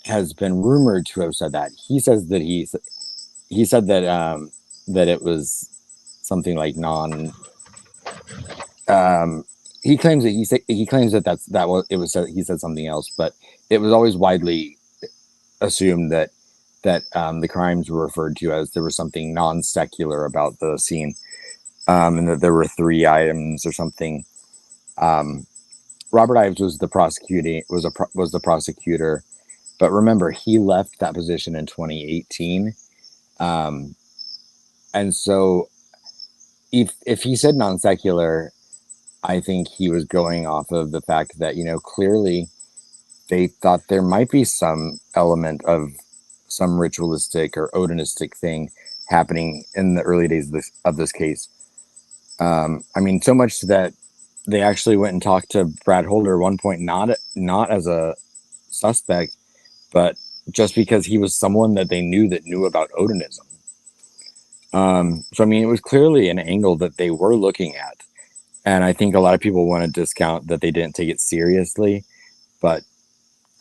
has been rumored to have said that. He says that he said that that it was something like non. He claims that he claims that he said something else, but it was always widely assumed that the crimes were referred to as there was something non-secular about the scene, and that there were 3 items or something. Robert Ives was the prosecutor, but remember, he left that position in 2018, and so if he said non-secular, I think he was going off of the fact that, you know, clearly they thought there might be some element of some ritualistic or Odinistic thing happening in the early days of this case. I mean, so much that they actually went and talked to Brad Holder at one point, not as a suspect, but just because he was someone that they knew about Odinism. So I mean, it was clearly an angle that they were looking at. And I think a lot of people want to discount that they didn't take it seriously. But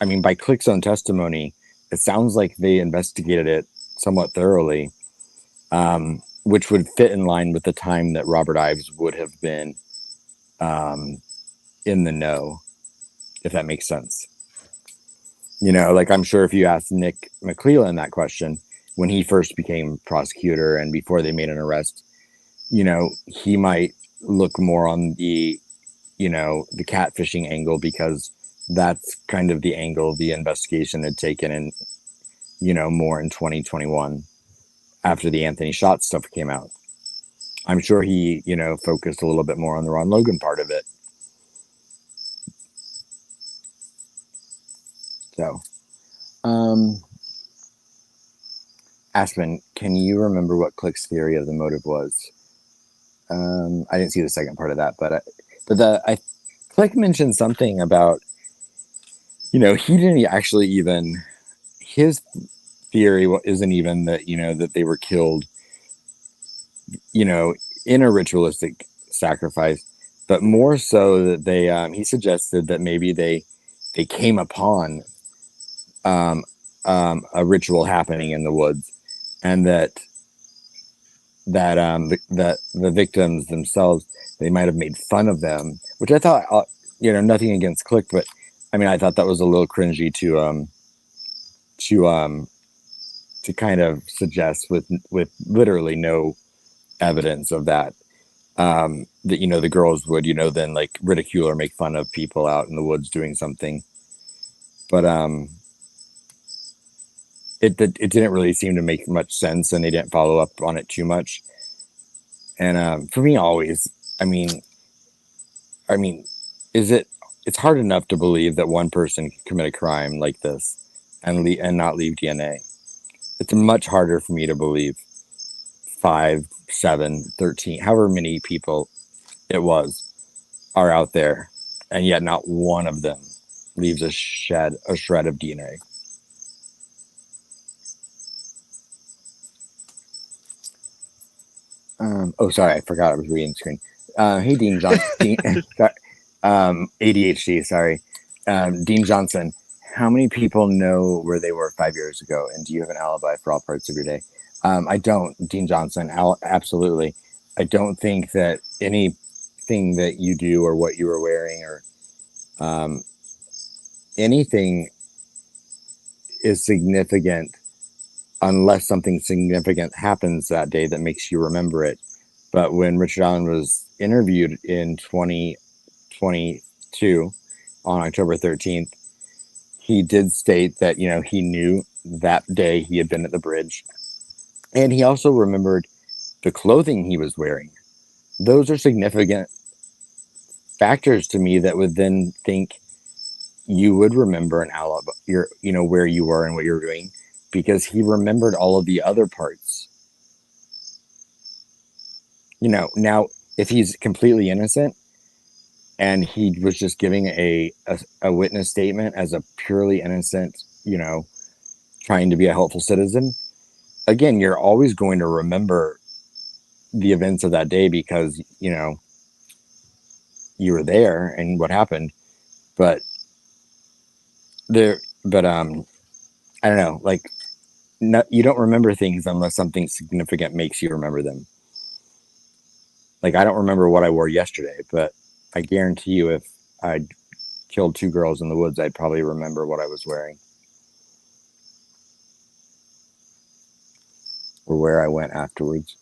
I mean, by Click's own testimony, it sounds like they investigated it somewhat thoroughly, which would fit in line with the time that Robert Ives would have been in the know, if that makes sense. You know, like, I'm sure if you asked Nick McClellan that question when he first became prosecutor and before they made an arrest, you know, he might look more on the, you know, the catfishing angle, because that's kind of the angle the investigation had taken in, you know, more in 2021 after the Anthony Schott stuff came out. I'm sure he, you know, focused a little bit more on the Ron Logan part of it. So, Aspen, can you remember what Click's theory of the motive was? I didn't see the second part of that, but Click mentioned something about, you know, he didn't actually even, his theory isn't even that, you know, that they were killed, you know, in a ritualistic sacrifice, but more so that they, he suggested that maybe they came upon a ritual happening in the woods, and that the victims themselves, they might have made fun of them, which I thought, you know, nothing against Click, but I mean, I thought that was a little cringy to kind of suggest with literally no evidence of that, that, you know, the girls would, you know, then like ridicule or make fun of people out in the woods doing something. But it didn't really seem to make much sense, and they didn't follow up on it too much. And for me, always, I mean, it's hard enough to believe that one person could commit a crime like this and not leave DNA. It's much harder for me to believe 5, 7, 13, however many people it was, are out there, and yet not one of them leaves a shred of DNA. Oh, sorry, I forgot I was reading the screen. Hey, Dean Johnson. ADHD, sorry. Dean Johnson, how many people know where they were 5 years ago, and do you have an alibi for all parts of your day? I don't, Dean Johnson, absolutely. I don't think that anything anything that you do or what you were wearing or anything is significant unless something significant happens that day that makes you remember it. But when Richard Allen was interviewed in 2022 on October 13th, he did state that, you know, he knew that day he had been at the bridge. And he also remembered the clothing he was wearing. Those are significant factors to me that would then think you would remember an alibi, you know, where you were and what you were doing, because he remembered all of the other parts. You know, now if he's completely innocent and he was just giving a witness statement as a purely innocent, you know, trying to be a helpful citizen, again, you're always going to remember the events of that day because, you know, you were there and what happened. But I don't know, like, no, you don't remember things unless something significant makes you remember them. Like, I don't remember what I wore yesterday, but I guarantee you if I'd killed 2 girls in the woods, I'd probably remember what I was wearing or where I went afterwards.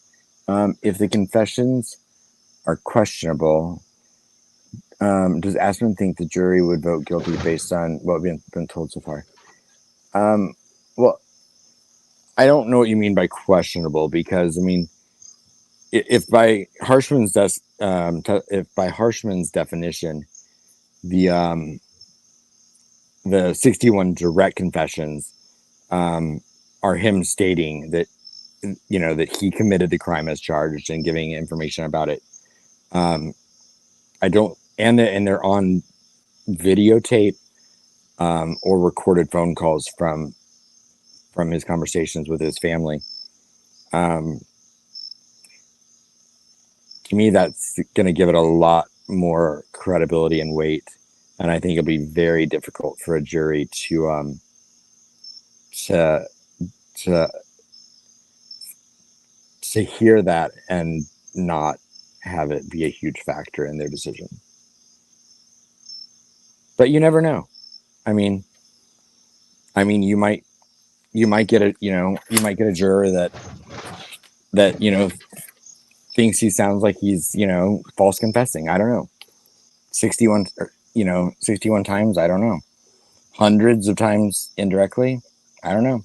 If the confessions are questionable, does Aspen think the jury would vote guilty based on what we've been told so far? Well, I don't know what you mean by questionable, because I mean, if by Harshman's definition, the 61 direct confessions are him stating that, you know, that he committed the crime as charged and giving information about it. I don't, and they're on videotape or recorded phone calls from his conversations with his family. To me, that's going to give it a lot more credibility and weight, and I think it'll be very difficult for a jury to hear that and not have it be a huge factor in their decision. But you never know. I mean, you might get a juror that you know thinks he sounds like he's, you know, false confessing. I don't know. 61 times, I don't know. Hundreds of times indirectly, I don't know.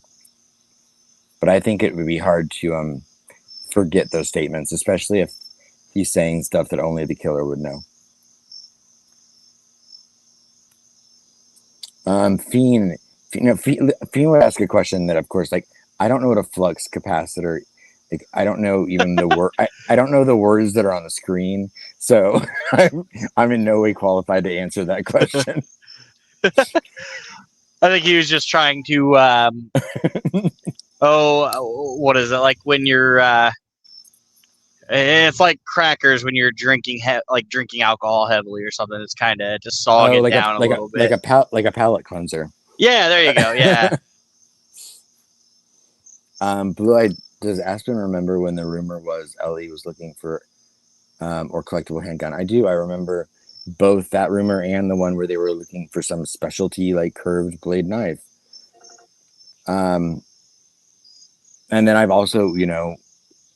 But I think it would be hard to forget those statements, especially if he's saying stuff that only the killer would know. Fien would ask a question that, of course, like, I don't know what a flux capacitor. Like, I don't know even the word. I don't know the words that are on the screen, so I'm in no way qualified to answer that question. I think he was just trying to. What is it like when you're? It's like crackers when you're drinking drinking alcohol heavily or something. It's kind of just sawing it down a little bit, like a palate cleanser. Yeah, there you go. Yeah. Blue Eye, does Aspen remember when the rumor was Ellie was looking for or collectible handgun? I do. I remember both that rumor and the one where they were looking for some specialty like curved blade knife. And then I've also, you know,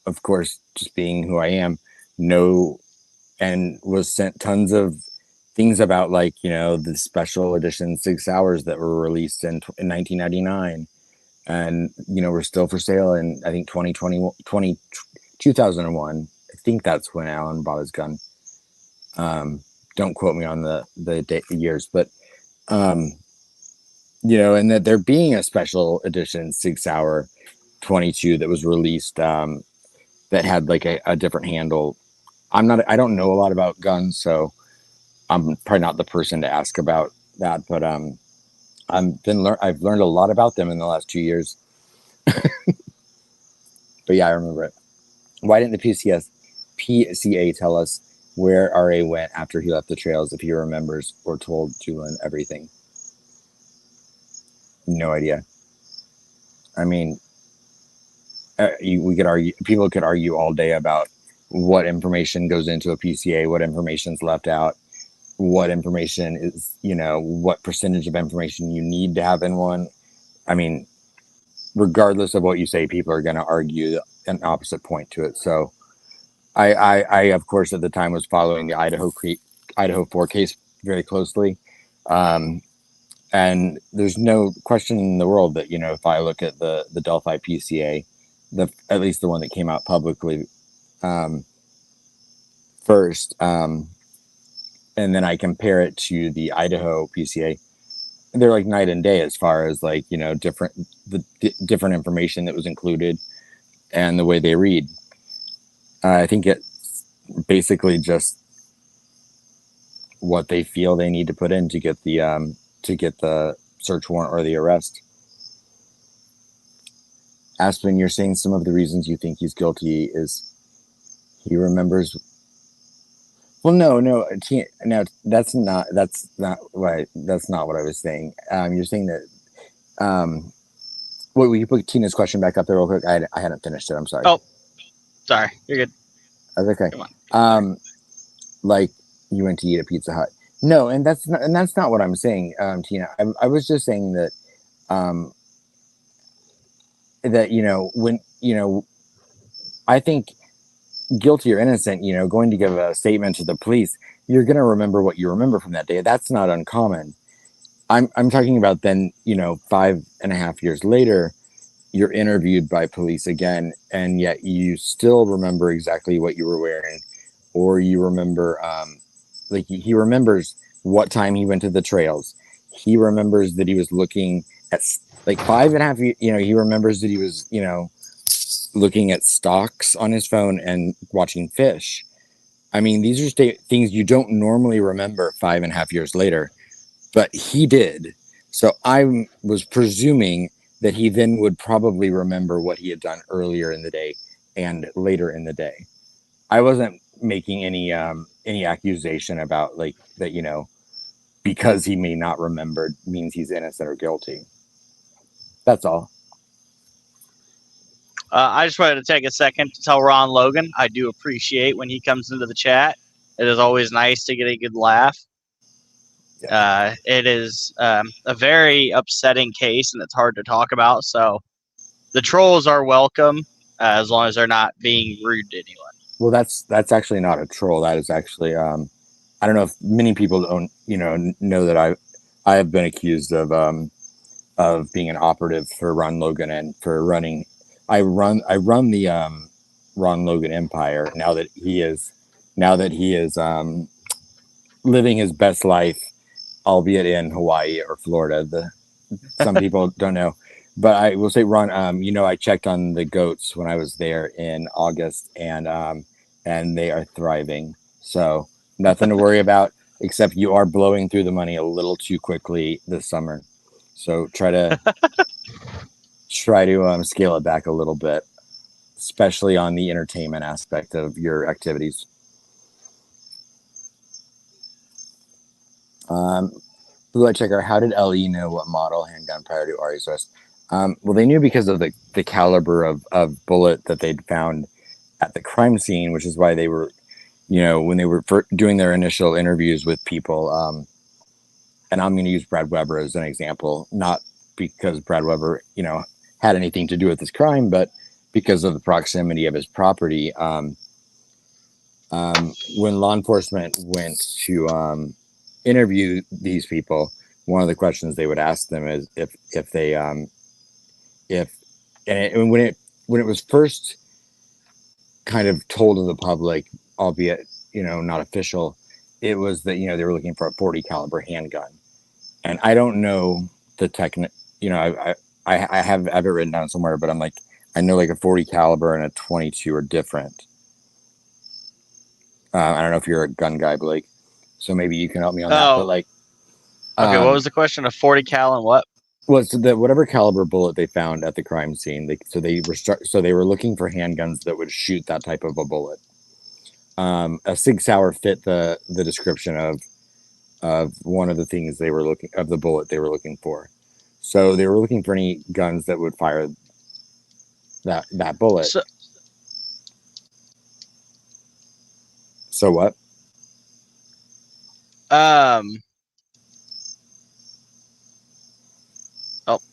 of course, just being who I am, know and was sent tons of things about, like, you know, the special edition 6 hours that were released in 1999 and, you know, were still for sale in, I think, 2001. I think that's when Alan bought his gun. Don't quote me on the years, but you know, and that there being a special edition 6 hour 22 that was released that had like a different handle. I don't know a lot about guns, so I'm probably not the person to ask about that, but I've learned a lot about them in the last 2 years. But yeah, I remember it. Why didn't the PCA tell us where RA went after he left the trails, if he remembers, or told Julian everything? No idea. I mean, people could argue all day about what information goes into a PCA, what information's left out, what information is, what percentage of information you need to have in one. I mean, regardless of what you say, people are going to argue an opposite point to it. So I of course, at the time was following the Idaho 4 case very closely. And there's no question in the world that, if I look at the Delphi PCA, at least the one that came out publicly first, and then I compare it to the Idaho PCA, they're like night and day as far as like, different information that was included and the way they read. I think it's basically just what they feel they need to put in to get the search warrant or the arrest. Aspen, you're saying some of the reasons you think he's guilty is he remembers. Well, no, that's not what I was saying. You're saying that. Wait, will you put Tina's question back up there real quick? I hadn't finished it. I'm sorry. Oh, sorry. You're good. That's okay. Come on. Like you went to eat at Pizza Hut. No, and that's not what I'm saying, Tina. I was just saying that, that when I think guilty or innocent, going to give a statement to the police, you're going to remember what you remember from that day. That's not uncommon. I'm talking about then, 5.5 years later, you're interviewed by police again, and yet you still remember exactly what you were wearing, or you remember, like he remembers what time he went to the trails. He remembers that he was looking at like 5.5, he remembers that he was, looking at stocks on his phone and watching fish. I mean, these are things you don't normally remember 5.5 years later, but he did. So I was presuming that he then would probably remember what he had done earlier in the day and later in the day. I wasn't making any accusation about like that, because he may not remember means he's innocent or guilty. That's all. I just wanted to take a second to tell Ron Logan I do appreciate when he comes into the chat. It is always nice to get a good laugh. Yeah. It is a very upsetting case, and it's hard to talk about. So the trolls are welcome as long as they're not being rude to anyone. Well, that's actually not a troll. That is actually I don't know if many people don't know that I have been accused of being an operative for Ron Logan and for running. I run the Ron Logan empire now that he is living his best life, albeit in Hawaii or Florida. Some people don't know, but I will say, Ron, I checked on the goats when I was there in August, and they are thriving. So nothing to worry about, except you are blowing through the money a little too quickly this summer. So try to scale it back a little bit, especially on the entertainment aspect of your activities. Blue Light Checker, how did LE know what model handgun prior to Ari's arrest? Well, they knew because of the caliber of bullet that they'd found at the crime scene, which is why they were, when they were doing their initial interviews with people, and I'm going to use Brad Weber as an example, not because Brad Weber, had anything to do with this crime, but because of the proximity of his property. When law enforcement went to interview these people, one of the questions they would ask them is when it was first kind of told to the public, albeit not official, it was that they were looking for a 40 caliber handgun, and I don't know the technique. I have it written down somewhere, but I'm like, I know like a 40 caliber and a 22 are different. I don't know if you're a gun guy, Blake, so maybe you can help me on that. But like, okay, what was the question? A 40 cal and what? Well, it's whatever caliber bullet they found at the crime scene. They were looking for handguns that would shoot that type of a bullet. A Sig Sauer fit the description of one of the things they were looking of the bullet they were looking for. So they were looking for any guns that would fire that bullet. So what? Oh,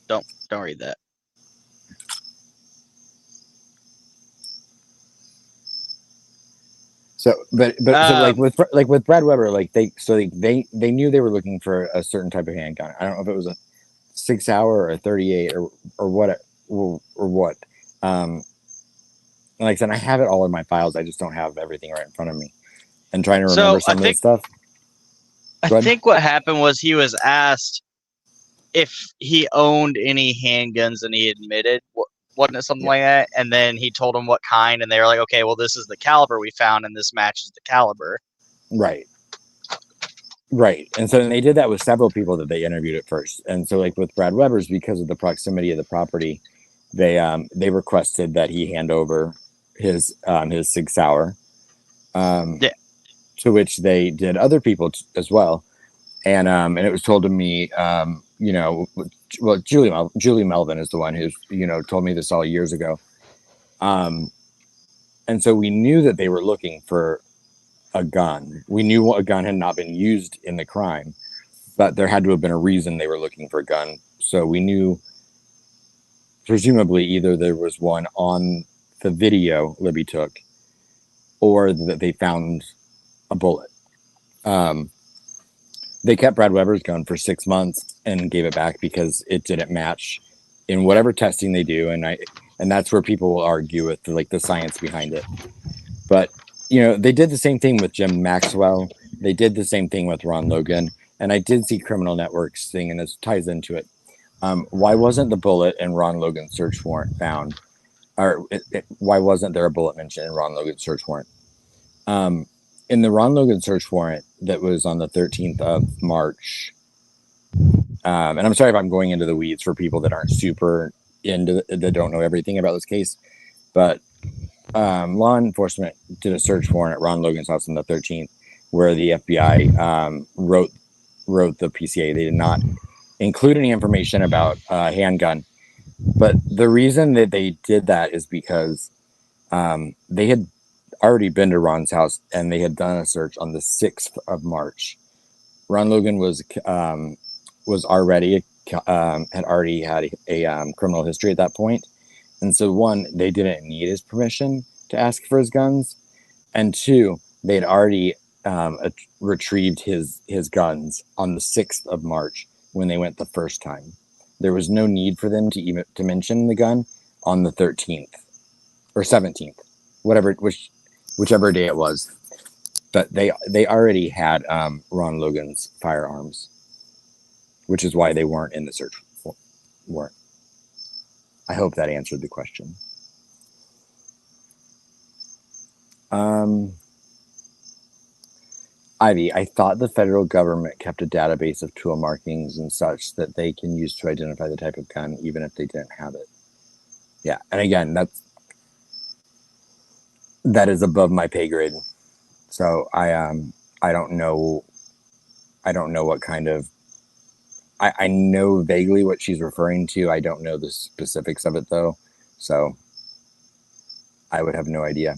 don't read that. So, but so like with Brad Weber, like they knew they were looking for a certain type of handgun. I don't know if it was a 6 hour or a 38 or what or what. And like I said, I have it all in my files. I just don't have everything right in front of me. And trying to remember some of this stuff. I think what happened was he was asked if he owned any handguns, and he admitted, wasn't it something like that? And then he told them what kind, and they were like, okay, well, this is the caliber we found, and this matches the caliber. Right. And so they did that with several people that they interviewed at first. And so like with Brad Weber's, because of the proximity of the property, they requested that he hand over his 6 Sauer. To which they did other people as well. And it was told to me, well, Julie Melvin is the one who's, told me this all years ago. And so we knew that they were looking for a gun. We knew a gun had not been used in the crime, but there had to have been a reason they were looking for a gun. So we knew, presumably, either there was one on the video Libby took, or that they found a bullet. They kept Brad Weber's gun for 6 months and gave it back because it didn't match in whatever testing they do. And that's where people will argue with like the science behind it. But, they did the same thing with Jim Maxwell. They did the same thing with Ron Logan. And I did see Criminal Networks thing, and this ties into it. Why wasn't the bullet in Ron Logan's search warrant found? Or why wasn't there a bullet mentioned in Ron Logan's search warrant? In the Ron Logan search warrant that was on the 13th of March, and I'm sorry if I'm going into the weeds for people that aren't super that don't know everything about this case, but law enforcement did a search warrant at Ron Logan's house on the 13th, where the FBI wrote the PCA. They did not include any information about handgun, but the reason that they did that is because they had already been to Ron's house and they had done a search on the 6th of March. Ron Logan was already had already had a criminal history at that point. And so one, they didn't need his permission to ask for his guns. And two, they'd already retrieved his guns on the 6th of March when they went the first time. There was no need for them to mention the gun on the 13th or 17th, whichever day it was. But they already had Ron Logan's firearms, which is why they weren't in the search warrant. I hope that answered the question. Ivy, I thought the federal government kept a database of tool markings and such that they can use to identify the type of gun, even if they didn't have it. Yeah, and again, that is above my pay grade. So I don't know what kind of. I know vaguely what she's referring to. I don't know the specifics of it though, so I would have no idea.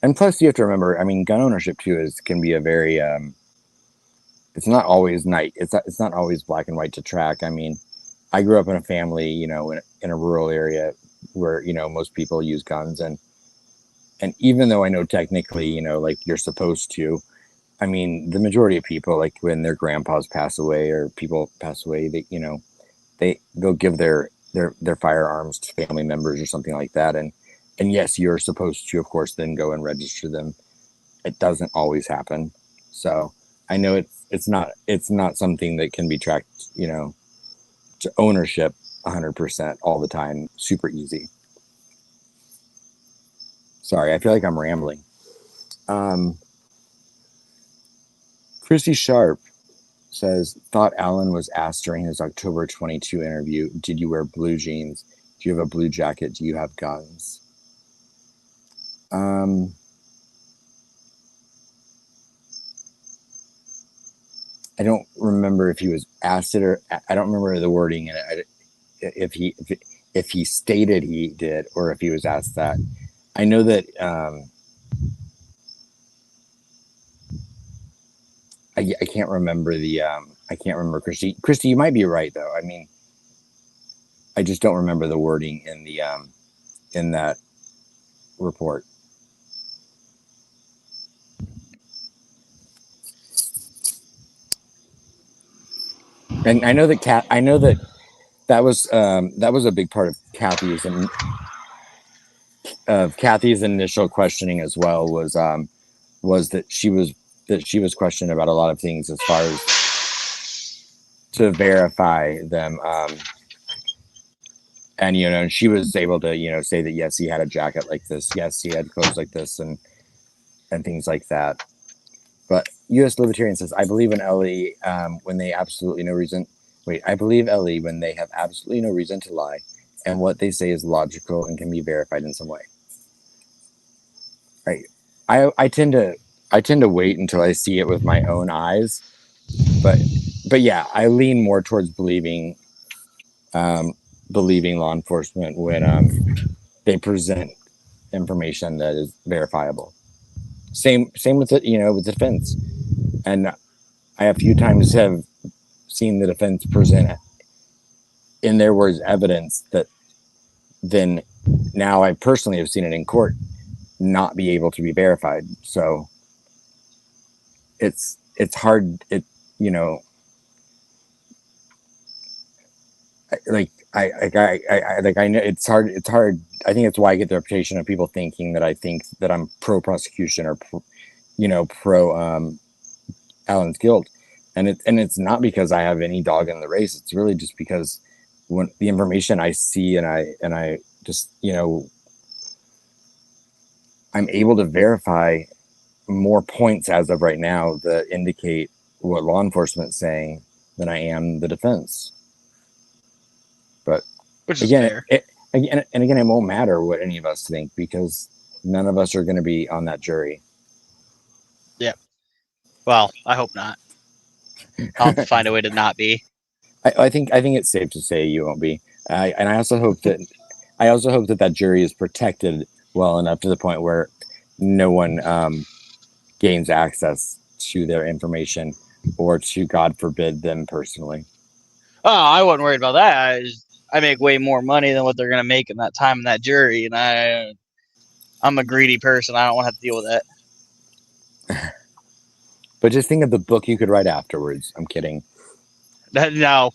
And plus, you have to remember, I mean, gun ownership too can be a very. It's not always night. It's not always black and white to track. I mean, I grew up in a family, in a rural area where most people use guns, and even though I know technically, like you're supposed to, I mean, the majority of people, like when their grandpas pass away or people pass away, they'll give their firearms to family members or something like that, and yes, you're supposed to, of course, then go and register them. It doesn't always happen, so I know it's not something that can be tracked, to ownership 100% all the time, super easy. Sorry, I feel like I'm rambling. Christy Sharp says, thought Alan was asked during his October 22 interview, did you wear blue jeans? Do you have a blue jacket? Do you have guns? I don't remember if he was asked it, or I don't remember the wording in it. If he stated he did, or if he was asked that. I know that I can't remember I can't remember. Christy, you might be right though. I mean, I just don't remember the wording in that report. And I know that was a big part of Kathy's initial questioning as well, was that she was questioned about a lot of things as far as to verify them. And she was able to say that yes, he had a jacket like this, yes, he had clothes like this, and things like that. But U.S. Libertarian says, I believe in LE when they absolutely no reason. Wait, I believe LE when they have absolutely no reason to lie, and what they say is logical and can be verified in some way. Right. I tend to wait until I see it with my own eyes, but yeah, I lean more towards believing law enforcement when they present information that is verifiable. Same with with defense, and I a few times have seen the defense present in their words evidence that then now I personally have seen it in court not be able to be verified. So it's hard. I know it's hard. I think it's why I get the reputation of people thinking that I think that I'm pro prosecution or pro Allen's guilt, and it's not because I have any dog in the race. It's really just because when the information I see and I just I'm able to verify more points as of right now that indicate what law enforcement's saying than I am the defense. But Which is again, fair. it won't matter what any of us think because none of us are going to be on that jury. Yep. Well, I hope not. I'll have to find a way to not be. I think it's safe to say you won't be. And I also hope that that jury is protected well enough to the point where no one gains access to their information or to, God forbid, them personally. Oh, I wasn't worried about that. I make way more money than what they're going to make in that time in that jury, and I'm a greedy person. I don't want to have to deal with that. But just think of the book you could write afterwards. I'm kidding. No.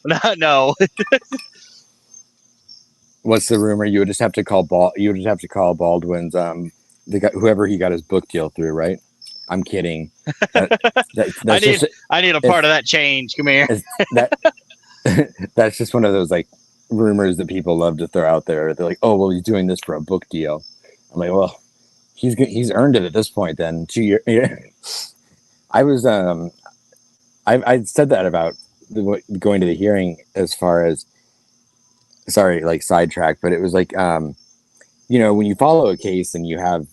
What's the rumor? You would just have to call Baldwin's the guy, whoever he got his book deal through, right? I'm kidding. I need a part of that change. Come here. That's just one of those like rumors that people love to throw out there. They're like, oh well, he's doing this for a book deal. I'm like, well, he's earned it at this point. Then 2 years. I was I said that about going to the hearing as far as like sidetrack, but it was like when you follow a case and you have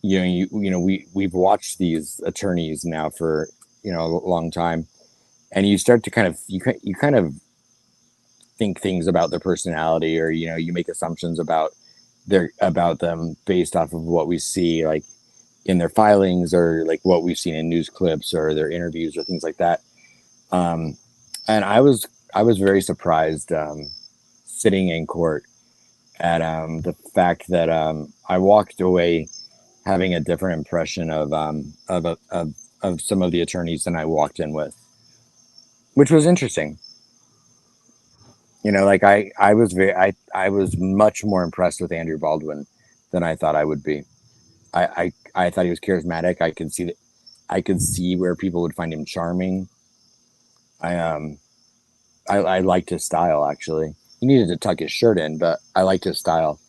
we've watched these attorneys now for a long time, and you start to kind of think things about their personality, or you make assumptions about them based off of what we see like in their filings or like what we've seen in news clips or their interviews or things like that. And I was very surprised sitting in court at the fact that I walked away having a different impression of some of the attorneys than I walked in with, which was interesting. Like I was much more impressed with Andrew Baldwin than I thought I would be. I thought he was charismatic. I could see where people would find him charming. I liked his style, actually. He needed to tuck his shirt in, but I liked his style.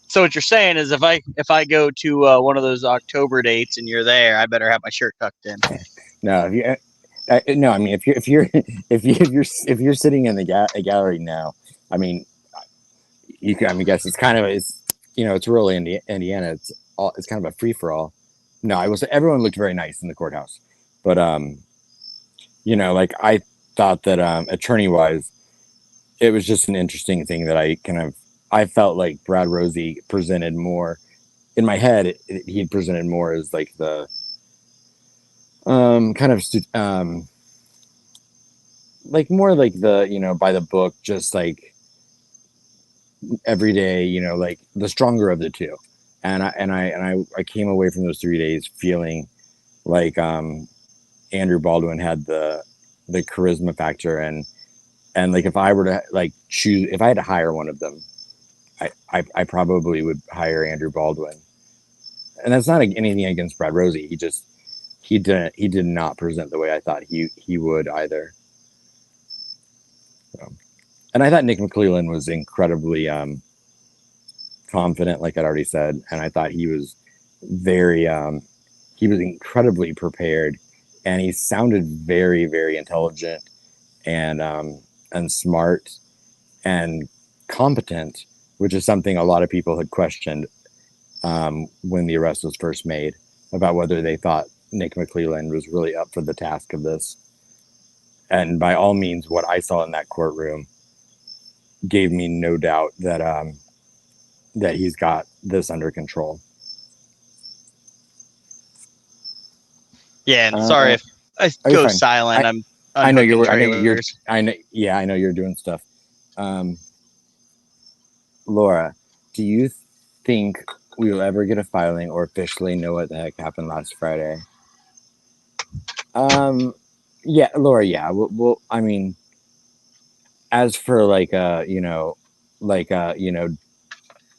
So what you're saying is if I go to one of those October dates and you're there, I better have my shirt tucked in. No, no. I mean, if you're sitting in the gallery now, I mean, you can. I mean, guess it's rural Indiana. It's kind of a free for all. No, everyone looked very nice in the courthouse, but like I thought that attorney wise, it was just an interesting thing that I felt like Brad Rosie presented more in my head. He presented more as like the kind of like more like the, you know, by the book, just like every day, you know, like the stronger of the two. And I came away from those 3 days feeling like Andrew Baldwin had the charisma factor, and like if I were to like choose, if I had to hire one of them, I probably would hire Andrew Baldwin. And that's not anything against Brad Rosie. He did not present the way I thought he would either. So, and I thought Nick McClellan was incredibly confident, like I'd already said, and I thought he was very he was incredibly prepared, and he sounded very, very intelligent and smart and competent, which is something a lot of people had questioned when the arrest was first made, about whether they thought Nick McClellan was really up for the task of this. And by all means, what I saw in that courtroom gave me no doubt that that he's got this under control. Yeah, and sorry if I go silent. I'm I know you're. trailers. I know. Yeah, I know you're doing stuff. Laura, do you think we will ever get a filing or officially know what the heck happened last Friday? Yeah, Laura. Yeah. Well, I mean, as for like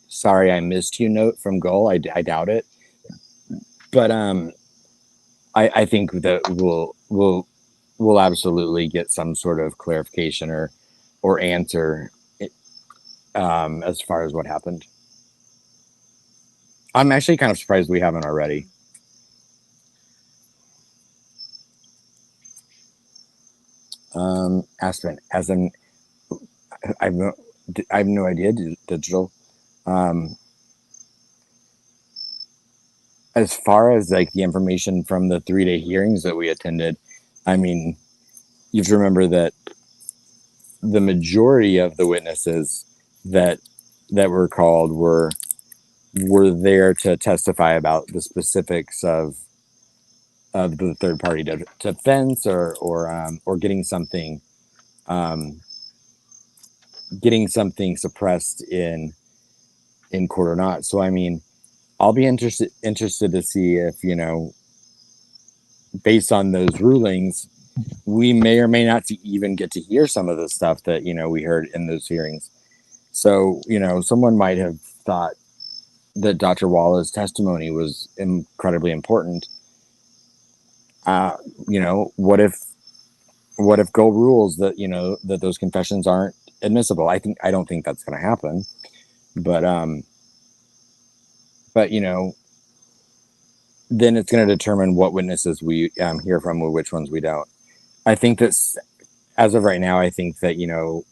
sorry I missed you note from Goal, I doubt it. But I think that we'll absolutely get some sort of clarification or answer as far as what happened. I'm actually kind of surprised we haven't already. Aspen, as in, I have no idea. Digital. As far as like the information from the 3-day hearings that we attended, I mean, you have to remember that the majority of the witnesses that were called were there to testify about the specifics of the third party defense or getting something suppressed in court or not. So I mean, I'll be interested to see if, you know, based on those rulings, we may or may not even get to hear some of the stuff that, you know, we heard in those hearings. So, you know, someone might have thought that Dr. Walla's testimony was incredibly important. You know, what if Go rules that, you know, that those confessions aren't admissible? I don't think that's going to happen, but you know, then it's going to determine what witnesses we hear from or which ones we don't. I think that as of right now, I think that, you know,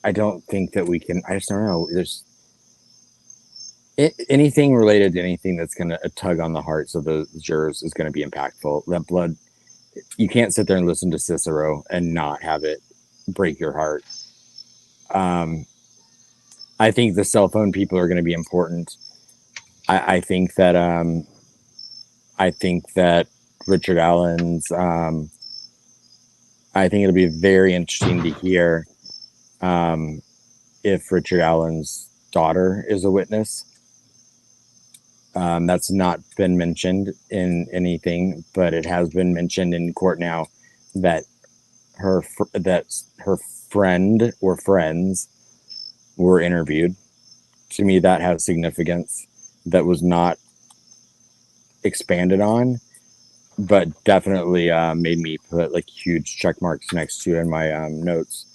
I don't think that we can. I just don't know. There's anything related to anything that's going to tug on the hearts of the jurors is going to be impactful. That blood, you can't sit there and listen to Cicero and not have it break your heart. I think the cell phone people are going to be important. I think that Richard Allen's. I think it'll be very interesting to hear if Richard Allen's daughter is a witness. That's not been mentioned in anything, but it has been mentioned in court now that her friend or friends were interviewed. To me, that has significance that was not expanded on, but definitely made me put like huge check marks next to in my notes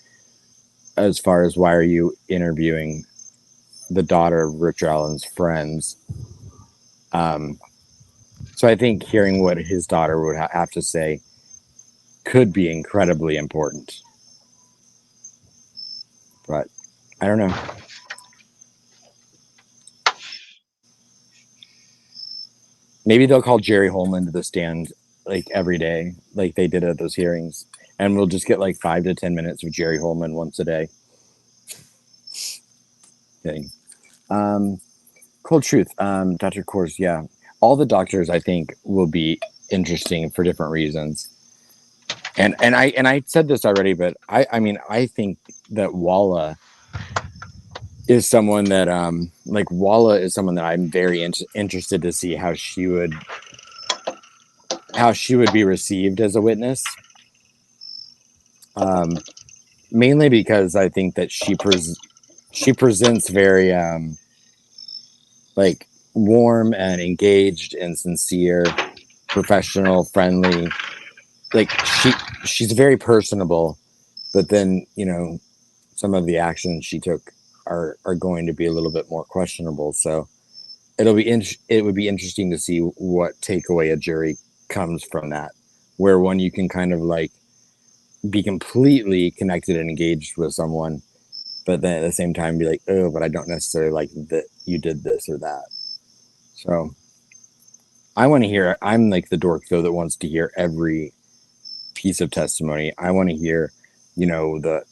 as far as why are you interviewing the daughter of Richard Allen's friends. So I think hearing what his daughter would have to say could be incredibly important. But I don't know. Maybe they'll call Jerry Holman to the stand like every day, like they did at those hearings, and we'll just get like 5 to 10 minutes of Jerry Holman once a day. Kidding. Cold truth. Dr. Kors, yeah. all the doctors I think will be interesting for different reasons. And I said this already, but I mean I think that Walla is someone that Walla is someone that I'm very interested to see how she would be received as a witness. Mainly because I think that she presents very like warm and engaged and sincere, professional, friendly. Like she's very personable, but then some of the actions she took are going to be a little bit more questionable. So it would be interesting to see what takeaway a jury comes from that, where one you can kind of like be completely connected and engaged with someone, but then at the same time be like, oh, but I don't necessarily like that you did this or that. So I want to hear. I'm like the dork though that wants to hear every piece of testimony. I want to hear, the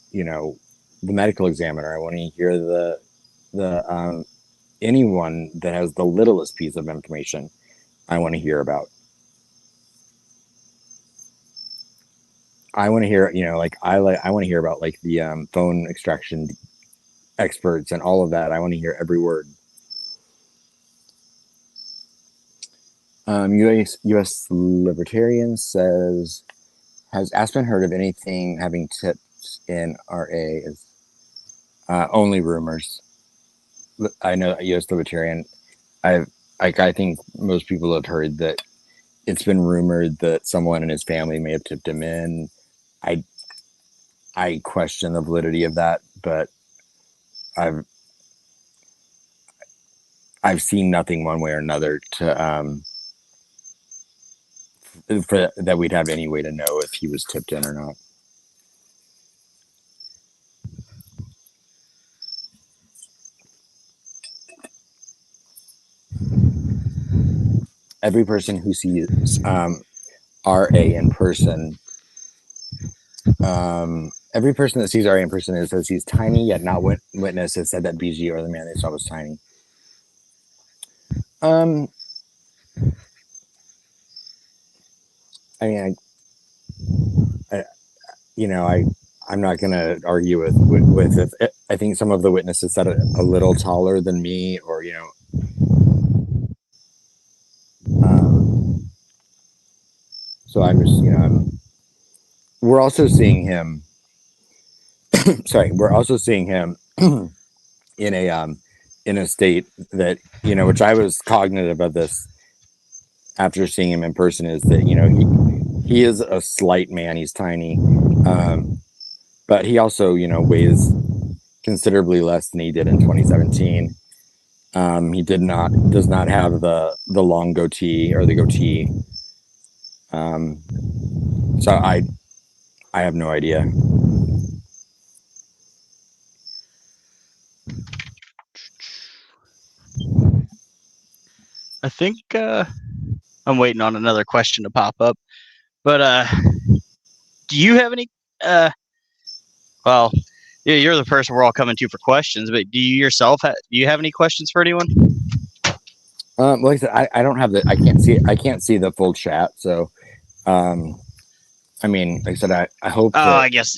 medical examiner. I want to hear the anyone that has the littlest piece of information. I want to hear about. I want to hear, I want to hear about like the phone extraction experts and all of that. I want to hear every word. U.S. Libertarian says, has Aspen heard of anything having tips in RA? Is only rumors. I know U.S. Libertarian. I think most people have heard that it's been rumored that someone in his family may have tipped him in. I question the validity of that, but I've seen nothing one way or another to for that we'd have any way to know if he was tipped in or not. Every person who sees RA in person, every person that sees RA in person says he's tiny yet not witness has said that BG or the man they saw was tiny. I mean, I'm not going to argue with if I think some of the witnesses said a little taller than me, or so I'm just we're also seeing him. Sorry, we're also seeing him in a state that which I was cognitive of this after seeing him in person, is that he is a slight man. He's tiny, but he also weighs considerably less than he did in 2017. He does not have the long goatee or the goatee. So I have no idea. I think I'm waiting on another question to pop up, but do you have any? Well, you're the person we're all coming to for questions, but do you yourself do you have any questions for anyone? Like I said, I don't have I can't see the full chat, so I mean, like I said, I hope. Oh, I guess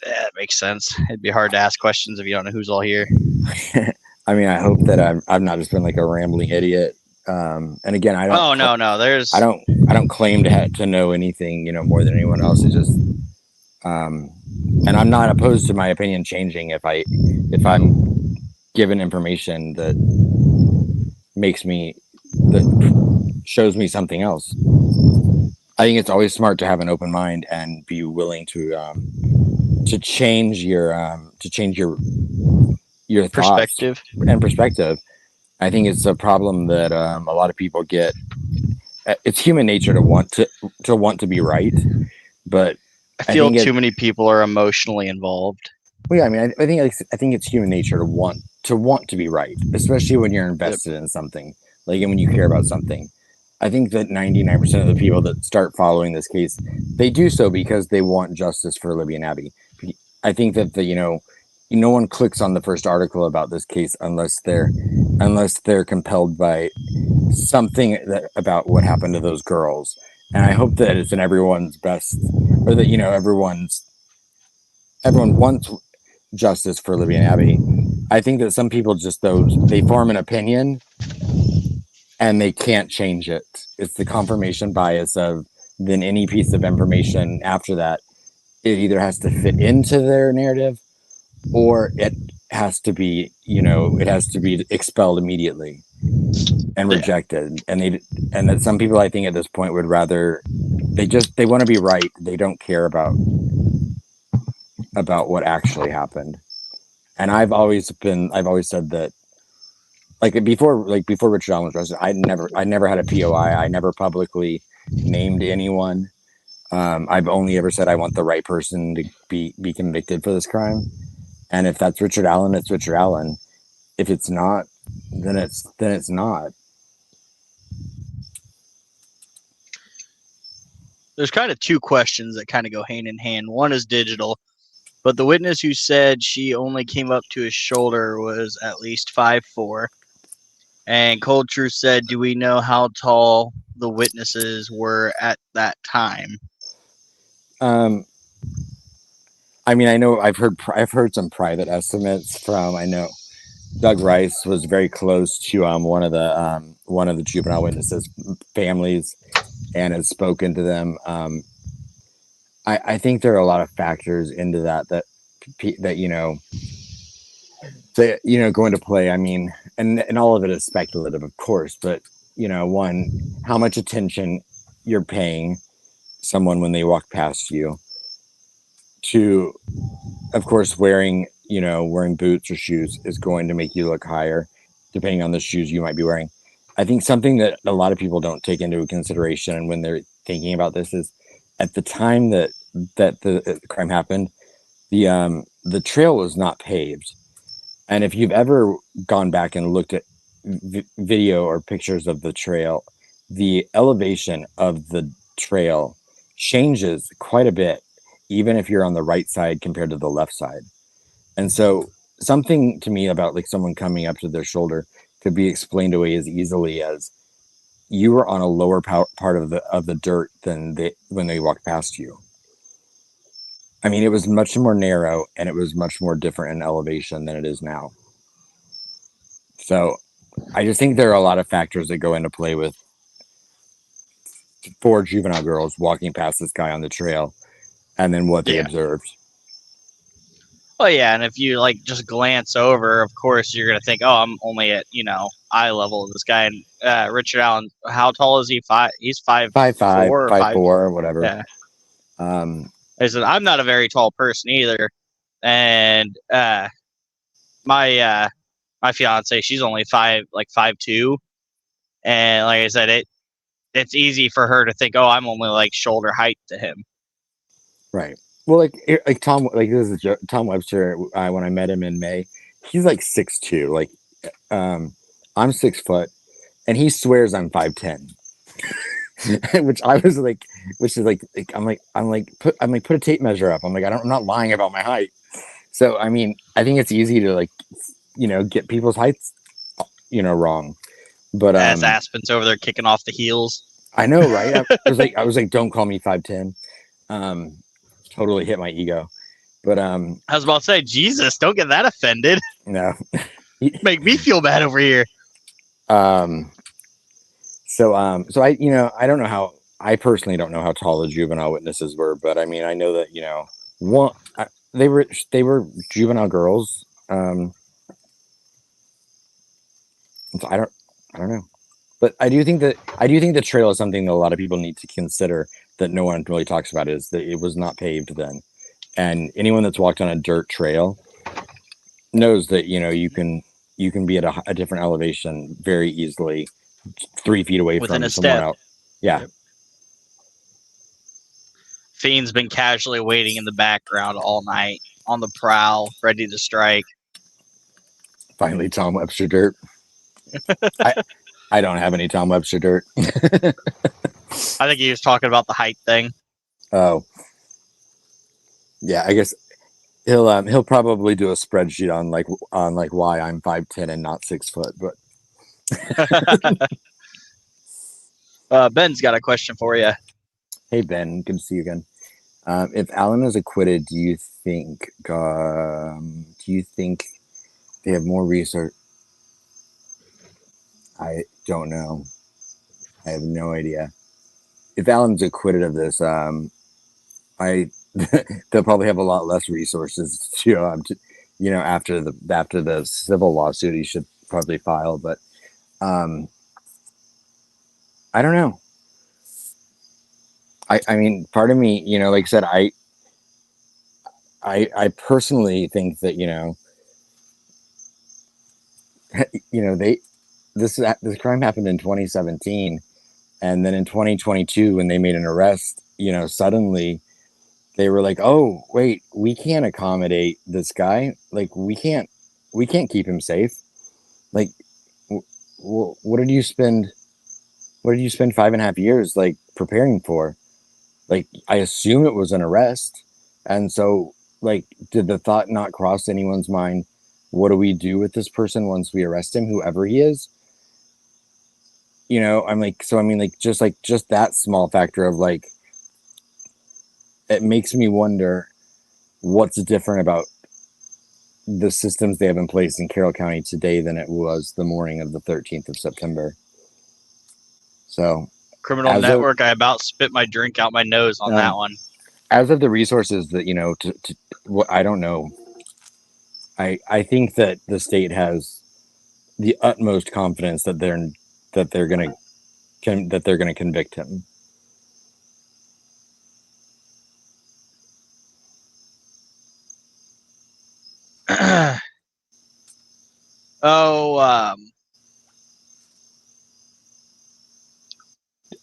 that makes sense. It'd be hard to ask questions if you don't know who's all here. I mean, I hope that I've not just been like a rambling idiot. And again, I don't. Oh no, there's. I don't claim to know anything, more than anyone else. It's just, and I'm not opposed to my opinion changing if I'm given information that shows me something else. I think it's always smart to have an open mind and be willing to change your perspective and perspective. I think it's a problem that a lot of people get. It's human nature to want to be right, but I feel too many people are emotionally involved. Well, yeah, I mean, I think it's human nature to want to be right, especially when you're invested in something, like, and when you care about something. I think that 99% of the people that start following this case, they do so because they want justice for Libby and Abby. I think that no one clicks on the first article about this case unless they're compelled by something about what happened to those girls. And I hope that it's in everyone's best, or that everyone wants justice for Libby and Abby. I think that some people just they form an opinion and they can't change it. It's the confirmation bias of then any piece of information after that. It either has to fit into their narrative or it has to be, it has to be expelled immediately and rejected. And that some people, I think, at this point would rather they want to be right. They don't care about what actually happened. And I've always said that, before Richard Allen was arrested, I never had a POI. I never publicly named anyone. I've only ever said I want the right person to be convicted for this crime. And if that's Richard Allen, it's Richard Allen. If it's not, then it's not. There's kind of two questions that kind of go hand in hand. One is digital, but the witness who said she only came up to his shoulder was at least 5'4". And Cold Truth said, do we know how tall the witnesses were at that time? I mean, I know I've heard some private estimates from, I know Doug Rice was very close to one of the juvenile witnesses' families and has spoken to them. I think there are a lot of factors into that go into play. I mean, and all of it is speculative, of course, but one, how much attention you're paying someone when they walk past you. Two, of course, wearing boots or shoes is going to make you look higher, depending on the shoes you might be wearing. I think something that a lot of people don't take into consideration when they're thinking about this is, at the time that the crime happened, the trail was not paved. And if you've ever gone back and looked at video or pictures of the trail, the elevation of the trail changes quite a bit, even if you're on the right side compared to the left side. And so something to me about someone coming up to their shoulder could be explained away as easily as you were on a lower part of the dirt than when they walked past you. I mean, it was much more narrow and it was much more different in elevation than it is now. So I just think there are a lot of factors that go into play with 4 juvenile girls walking past this guy on the trail and then what they observed. Well, yeah, and if you just glance over, of course you're gonna think, "Oh, I'm only at eye level of this guy." And Richard Allen, how tall is he? He's 5'5", 5'4", or whatever. Yeah. I said I'm not a very tall person either, and my fiance, she's only 5'2", and like I said, it's easy for her to think, "Oh, I'm only shoulder height to him." Right. Well, Tom, this is Tom Webster. When I met him in May, he's 6'2". I'm 6 foot, and he swears I'm 5'10". Which I was put a tape measure up. I'm not lying about my height. So I mean, I think it's easy to get people's heights, wrong. But as Aspen's over there kicking off the heels. I know, right? I was like, don't call me 5'10". Totally hit my ego. But I was about to say, Jesus, don't get that offended. No. Make me feel bad over here. So I don't know I personally don't know how tall the juvenile witnesses were, but I mean, I know that they were juvenile girls. So I don't know, but I do think the trail is something that a lot of people need to consider that no one really talks about, is that it was not paved then, and anyone that's walked on a dirt trail knows that you can be at a different elevation very easily, 3 feet away within from a someone step. else. Yeah. Yep. Fiend's been casually waiting in the background all night, on the prowl, ready to strike. Finally, Tom Webster dirt. I don't have any Tom Webster dirt. I think he was talking about the height thing. Oh. Yeah, I guess He'll probably do a spreadsheet on like why I'm 5'10" and not 6 foot. But Ben's got a question for you. hey Ben, good to see you again. If Alan is acquitted, do you think they have more research? I don't know. I have no idea. If Alan's acquitted of this, I they'll probably have a lot less resources to after the civil lawsuit he should probably file. But I don't know. I mean, part of me, like I said, I personally think that they this crime happened in 2017, and then in 2022 when they made an arrest, suddenly they were like, oh wait, we can't accommodate this guy, like we can't keep him safe. Like what did you spend 5.5 years like preparing for? Like, I assume it was an arrest. And so, like, did the thought not cross anyone's mind? What do we do with this person once we arrest him, whoever he is? I'm like, so I mean, just that small factor of like, it makes me wonder what's different about the systems they have in place in Carroll County today than it was the morning of the 13th of September. So, Criminal Network. I about spit my drink out my nose on that one. As of the resources that what I don't know. I think that the state has the utmost confidence that they're gonna convict him.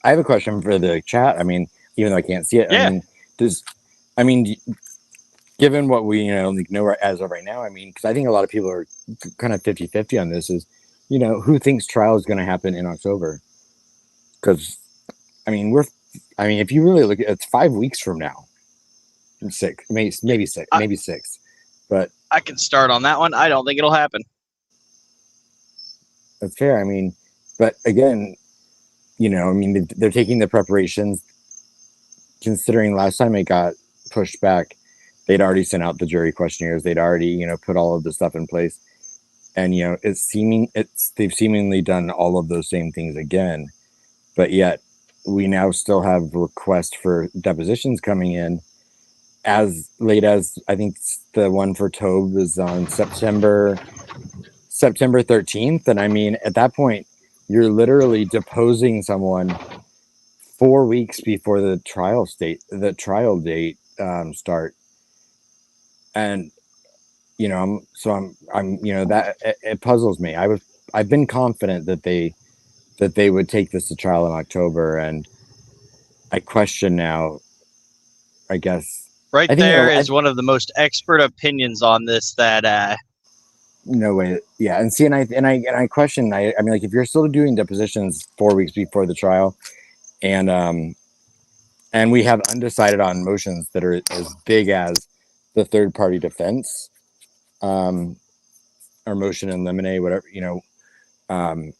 I have a question for the chat. I mean, even though I can't see it, yeah. Given what we know as of right now, I mean, because I think a lot of people are kind of 50-50 on this. Is who thinks trial is going to happen in October? Because if you really look, it's 5 weeks from now. 6, maybe 6. But I can start on that one. I don't think it'll happen. That's fair. I mean, but again, they're taking the preparations. Considering last time it got pushed back, they'd already sent out the jury questionnaires. They'd already, put all of the stuff in place. And, they've seemingly done all of those same things again. But yet we now still have requests for depositions coming in as late as, I think the one for Tobe is on September 13th. And I mean, at that point, you're literally deposing someone 4 weeks before the trial date start. And I'm that it puzzles me. I've been confident that they would take this to trial in October, and I question now, I guess. Right there is one of the most expert opinions on this that no way. Yeah. And see, and I question, I mean, like, if you're still doing depositions 4 weeks before the trial, and we have undecided on motions that are as big as the third party defense, or motion in limine, whatever, I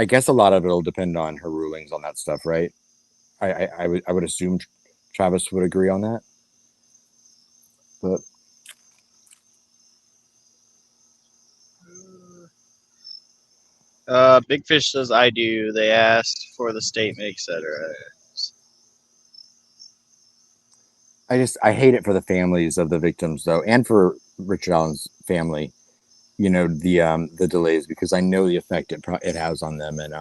guess a lot of it'll depend on her rulings on that stuff, right? I would assume Travis would agree on that. But Big Fish says I do. They asked for the statement, etc. I hate it for the families of the victims, though, and for Richard Allen's family. The delays, because I know the effect it has on them, and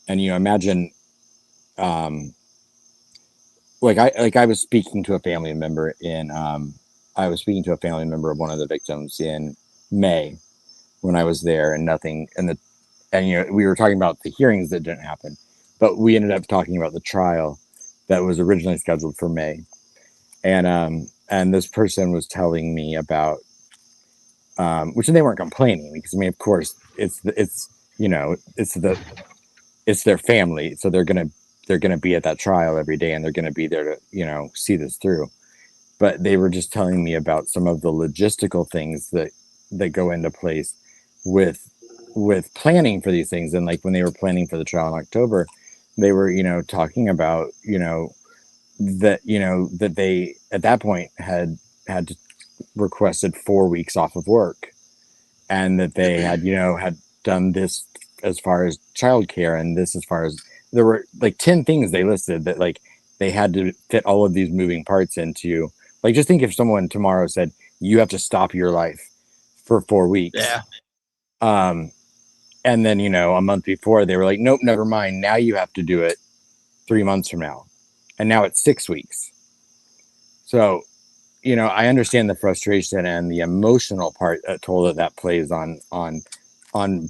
imagine, I was speaking to a family member of one of the victims in May when I was there, and nothing, and we were talking about the hearings that didn't happen, but we ended up talking about the trial that was originally scheduled for May. And this person was telling me about, which they weren't complaining, because I mean, of course, it's their family, so they're gonna be at that trial every day, and they're gonna be there to see this through. but they were just telling me about some of the logistical things that go into place with planning for these things. And like when they were planning for the trial in October, they were, talking about, that they at that point had requested 4 weeks off of work, and that they had done this as far as childcare, and this as far as there were like 10 things they listed that like they had to fit all of these moving parts into. Like, just think if someone tomorrow said you have to stop your life for 4 weeks. Yeah. And then, a month before they were like, nope, never mind. Now you have to do it 3 months from now. And now it's 6 weeks. So, I understand the frustration and the emotional part toll that plays on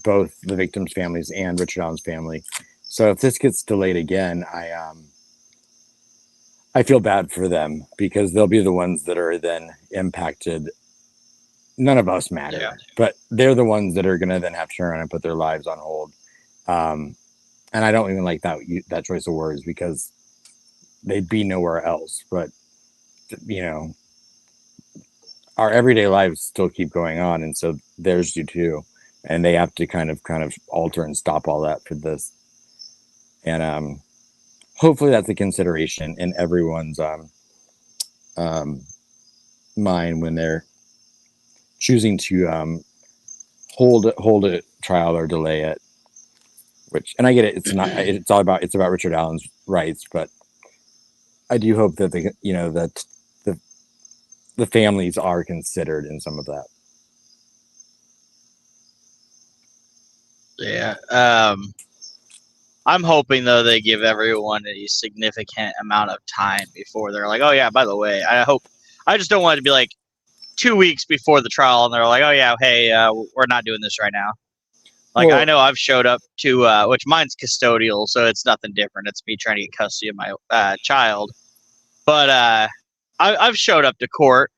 both the victims' families and Richard Allen's family. So if this gets delayed again, I feel bad for them, because they'll be the ones that are then impacted. None of us matter, but they're the ones that are going to then have to turn around and put their lives on hold. And I don't even like that choice of words, because they'd be nowhere else. But, our everyday lives still keep going on. And so theirs do too. And they have to kind of alter and stop all that for this. And hopefully that's a consideration in everyone's mind when they're choosing to hold a trial or delay it. And I get it, it's about Richard Allen's rights, but I do hope that the families are considered in some of that. Yeah. I'm hoping though they give everyone a significant amount of time before they're like, oh yeah, by the way, I just don't want it to be like 2 weeks before the trial and they're like, oh yeah, hey, we're not doing this right now. Like, well, I know I've showed up to, which mine's custodial, so it's nothing different. It's me trying to get custody of my child. But I've showed up to court,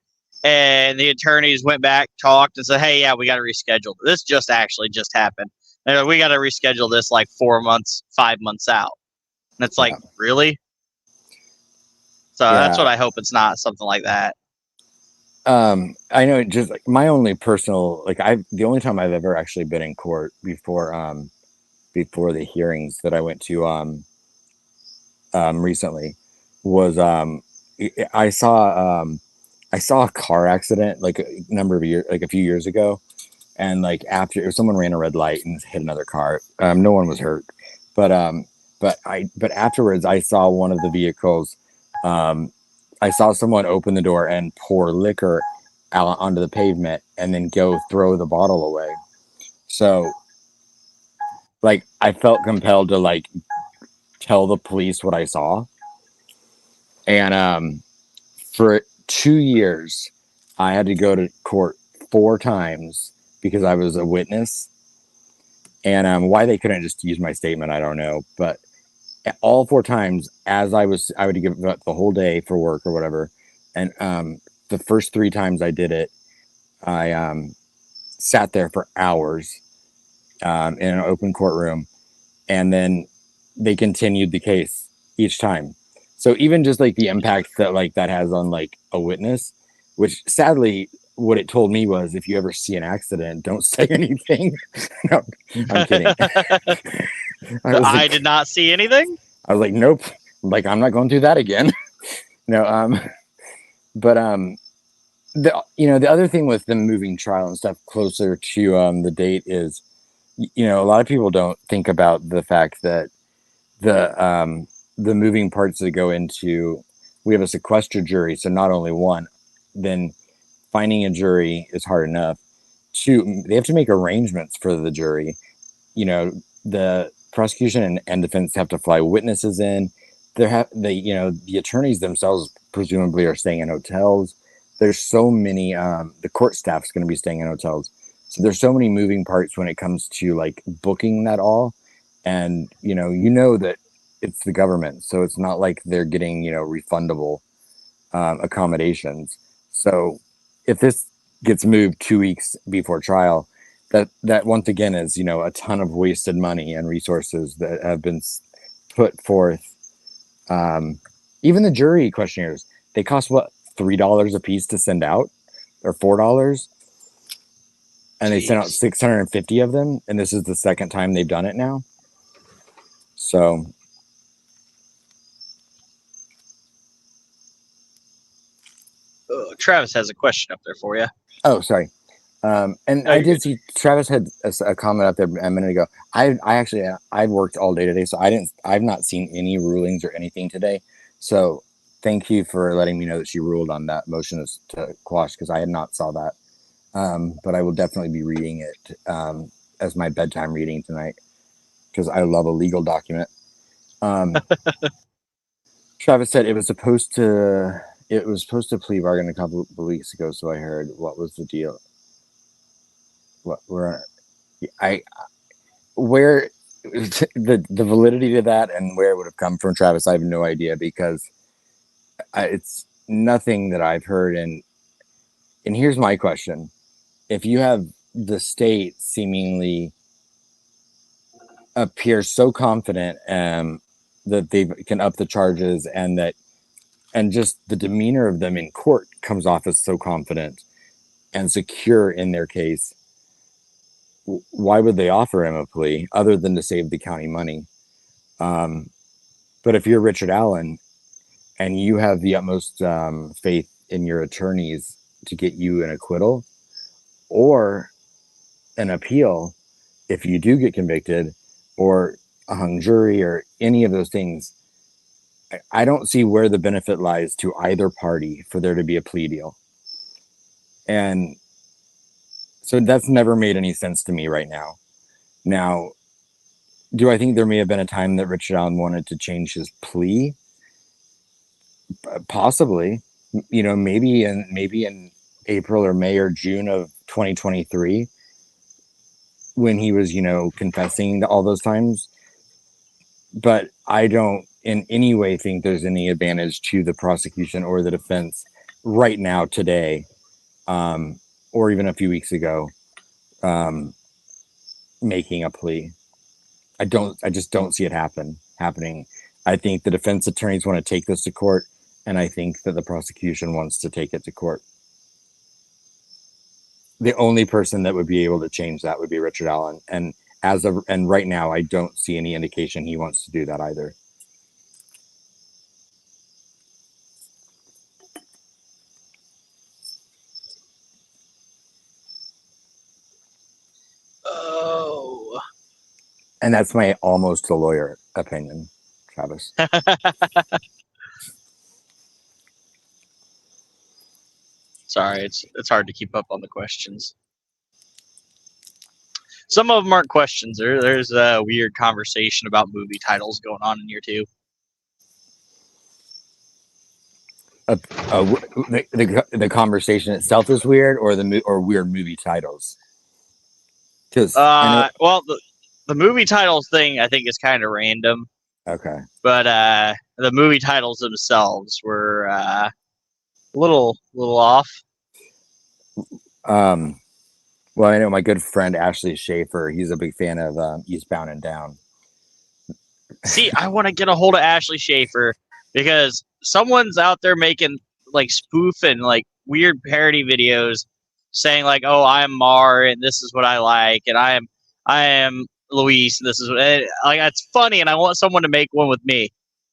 and the attorneys went back, talked, and said, hey, yeah, we got to reschedule. This just happened. They're like, we got to reschedule this like 4 months, 5 months out. And it's like, really? So that's what I hope it's not something like that. I know, just like my only personal, like the only time I've ever actually been in court before the hearings that I went to recently was I saw a car accident like a few years ago, and like after someone ran a red light and hit another car. No one was hurt, but afterwards I saw one of the vehicles. I saw someone open the door and pour liquor out onto the pavement and then go throw the bottle away. So like I felt compelled to like tell the police what I saw. And for 2 years I had to go to court 4 times because I was a witness. And why they couldn't just use my statement, I don't know. But all 4 times, I would give up the whole day for work or whatever. And the first 3 times I did it, I sat there for hours in an open courtroom, and then they continued the case each time. So even just like the impact that has on like a witness, which sadly what it told me was, if you ever see an accident, don't say anything. No, I'm kidding. I did not see anything. I was like, nope. Like, I'm not going through that again. No. But the other thing with them moving trial and stuff closer to the date is, a lot of people don't think about the fact that the moving parts that go into, we have a sequester jury, so not only one, then finding a jury is hard enough. 2, they have to make arrangements for the jury. The prosecution and defense have to fly witnesses in. The attorneys themselves presumably are staying in hotels. There's so many, the court staff is going to be staying in hotels. So there's so many moving parts when it comes to like booking that all. And, that it's the government. So it's not like they're getting, refundable accommodations. So if this gets moved 2 weeks before trial, that once again is, a ton of wasted money and resources that have been put forth. Even the jury questionnaires, they cost what, $3 a piece to send out, or $4, and they sent out 650 of them, and this is the second time they've done it now. So Travis has a question up there for you. oh, sorry. And No, I you're did good. see Travis had a comment up there a minute ago. I've worked all day today, so I've not seen any rulings or anything today. So thank you for letting me know that she ruled on that motion to quash, because I had not saw that. But I will definitely be reading it as my bedtime reading tonight, because I love a legal document. Travis said it was supposed to plea bargain a couple of weeks ago, so I heard. What was the deal? Where the validity to that and where it would have come from, Travis, I have no idea, because it's nothing that I've heard. And here's my question: if you have the state seemingly appear so confident that they can up the charges, and just the demeanor of them in court comes off as so confident and secure in their case, why would they offer him a plea other than to save the county money? But if you're Richard Allen and you have the utmost faith in your attorneys to get you an acquittal or an appeal, if you do get convicted, or a hung jury, or any of those things, I don't see where the benefit lies to either party for there to be a plea deal. And so that's never made any sense to me right now. Now, do I think there may have been a time that Richard Allen wanted to change his plea? Possibly. Maybe in April or May or June of 2023, when he was, confessing all those times. But I don't in any way think there's any advantage to the prosecution or the defense right now, today, or even a few weeks ago, making a plea. I just don't see it happening. I think the defense attorneys want to take this to court, and I think that the prosecution wants to take it to court. The only person that would be able to change that would be Richard Allen. And right now, I don't see any indication he wants to do that either. Oh. And that's my almost a lawyer opinion, Travis. Sorry, it's hard to keep up on the questions. Some of them aren't questions. There's a weird conversation about movie titles going on in here too. The conversation itself is weird, or weird movie titles. Because well, the movie titles thing I think is kind of random. Okay. But the movie titles themselves were a little off. Well, I know my good friend Ashley Schaefer. He's a big fan of Eastbound and Down. See, I want to get a hold of Ashley Schaefer, because someone's out there making like spoof and like weird parody videos saying like, "Oh, I'm Mar and this is what I like, and I am Luis and this is what," like, it's funny, and I want someone to make one with me.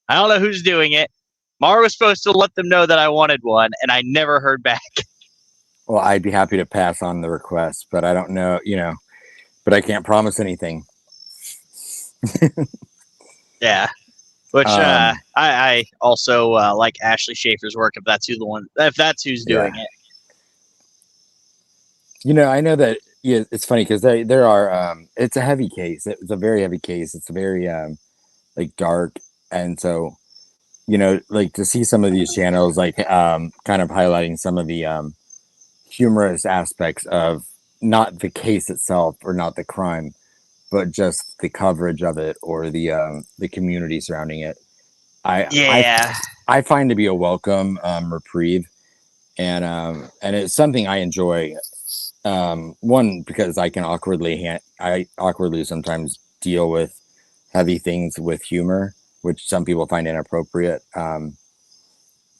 I don't know who's doing it. Mar was supposed to let them know that I wanted one, and I never heard back. Well, I'd be happy to pass on the request, but I don't know, but I can't promise anything. Yeah. Which I also like Ashley Schaefer's work, if that's who's doing it. I know that. Yeah, it's funny because there are. It's a heavy case. It's a very heavy case. It's a very like dark, and so like to see some of these channels like kind of highlighting some of the humorous aspects of not the case itself or not the crime, but just the coverage of it or the community surrounding it. I find to be a welcome reprieve, and it's something I enjoy. One, because I can awkwardly sometimes deal with heavy things with humor, which some people find inappropriate.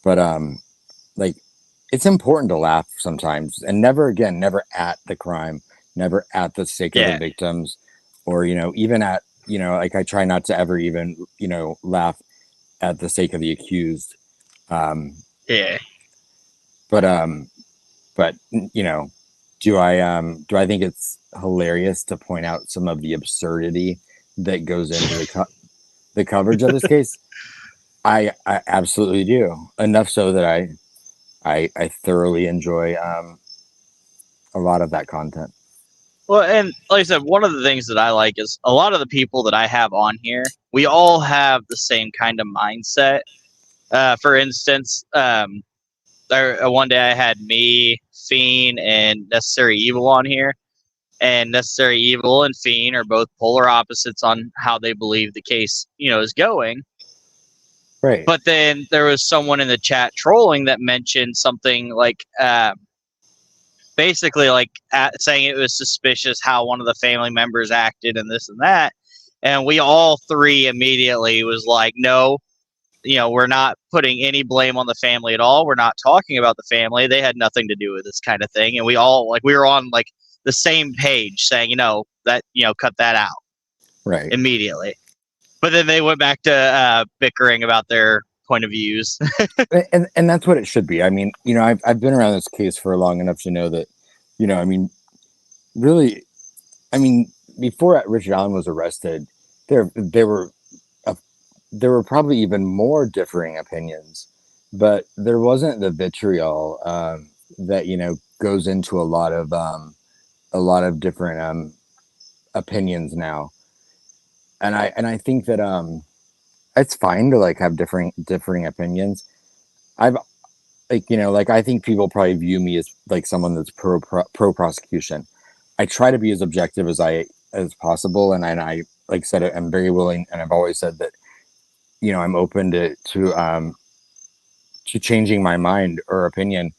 But like it's important to laugh sometimes, and never again, never at the crime, never at the sake of the Yeah, victims, or even at like I try not to ever even laugh at the sake of the accused. Um, yeah. but but do I think it's hilarious to point out some of the absurdity that goes into the coverage of this case? I absolutely do. Enough so that I thoroughly enjoy a lot of that content. Well, and like I said, one of the things that I like is a lot of the people that I have on here, we all have the same kind of mindset. For instance, one day I had me, Fiend, and Necessary Evil on here, and Necessary Evil and Fiend are both polar opposites on how they believe the case, is going. Right. But then there was someone in the chat trolling that mentioned something like, basically like saying it was suspicious how one of the family members acted and this and that. And we all three immediately was like, no, we're not putting any blame on the family at all. We're not talking about the family. They had nothing to do with this kind of thing. And we all we were on like the same page saying, that, cut that out Right. immediately. But then they went back to bickering about their point of views. and that's what it should be. I mean, I've been around this case for long enough to know that, I mean, really, I mean, before Richard Allen was arrested, there were probably even more differing opinions, but there wasn't the vitriol that goes into a lot of different opinions now, and I think that it's fine to like have differing opinions. I've like I think people probably view me as like someone that's pro prosecution. I try to be as objective as possible, and I like I said, I'm very willing, and I've always said that I'm open to changing my mind or opinion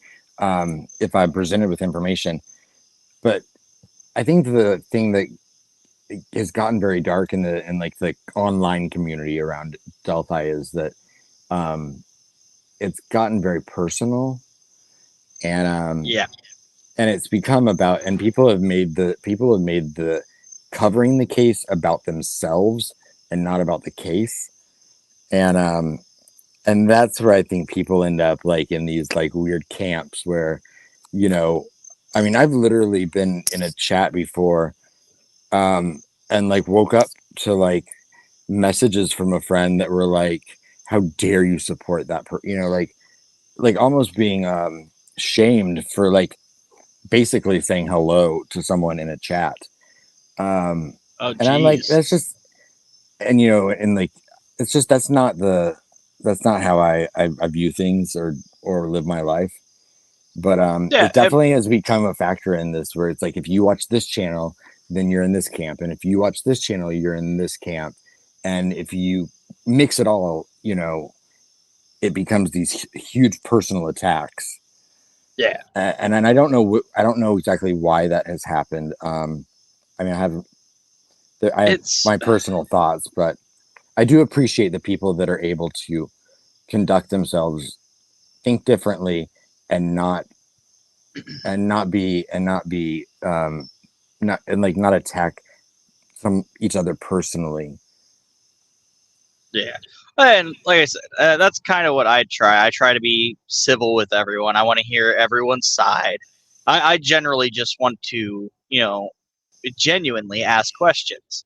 if I'm presented with information. But I think the thing that has gotten very dark in like the online community around Delphi is that um, it's gotten very personal, and Yeah. and it's become about, and people have made the covering the case about themselves and not about the case, and and that's where I think people end up like in these like weird camps where, you know, I mean, I've literally been in a chat before, and like woke up to like messages from a friend that were like, "How dare you support that?" Like almost being shamed for like basically saying hello to someone in a chat. Oh, And I'm like, geez. that's just, and and like, it's just that's not how I view things or live my life. But Yeah. it definitely has become a factor in this where it's like if you watch this channel, then you're in this camp, and if you watch this channel, you're in this camp, and if you mix it all, it becomes these huge personal attacks. Yeah. And I don't know I don't know exactly why that has happened. I mean, I have It's my personal thoughts, but I do appreciate the people that are able to conduct themselves, think differently, and not be not and like not attack some each other personally. Yeah. And like I said, that's kind of what I try. I try to be civil with everyone. I want to hear everyone's side. I generally just want to, genuinely ask questions.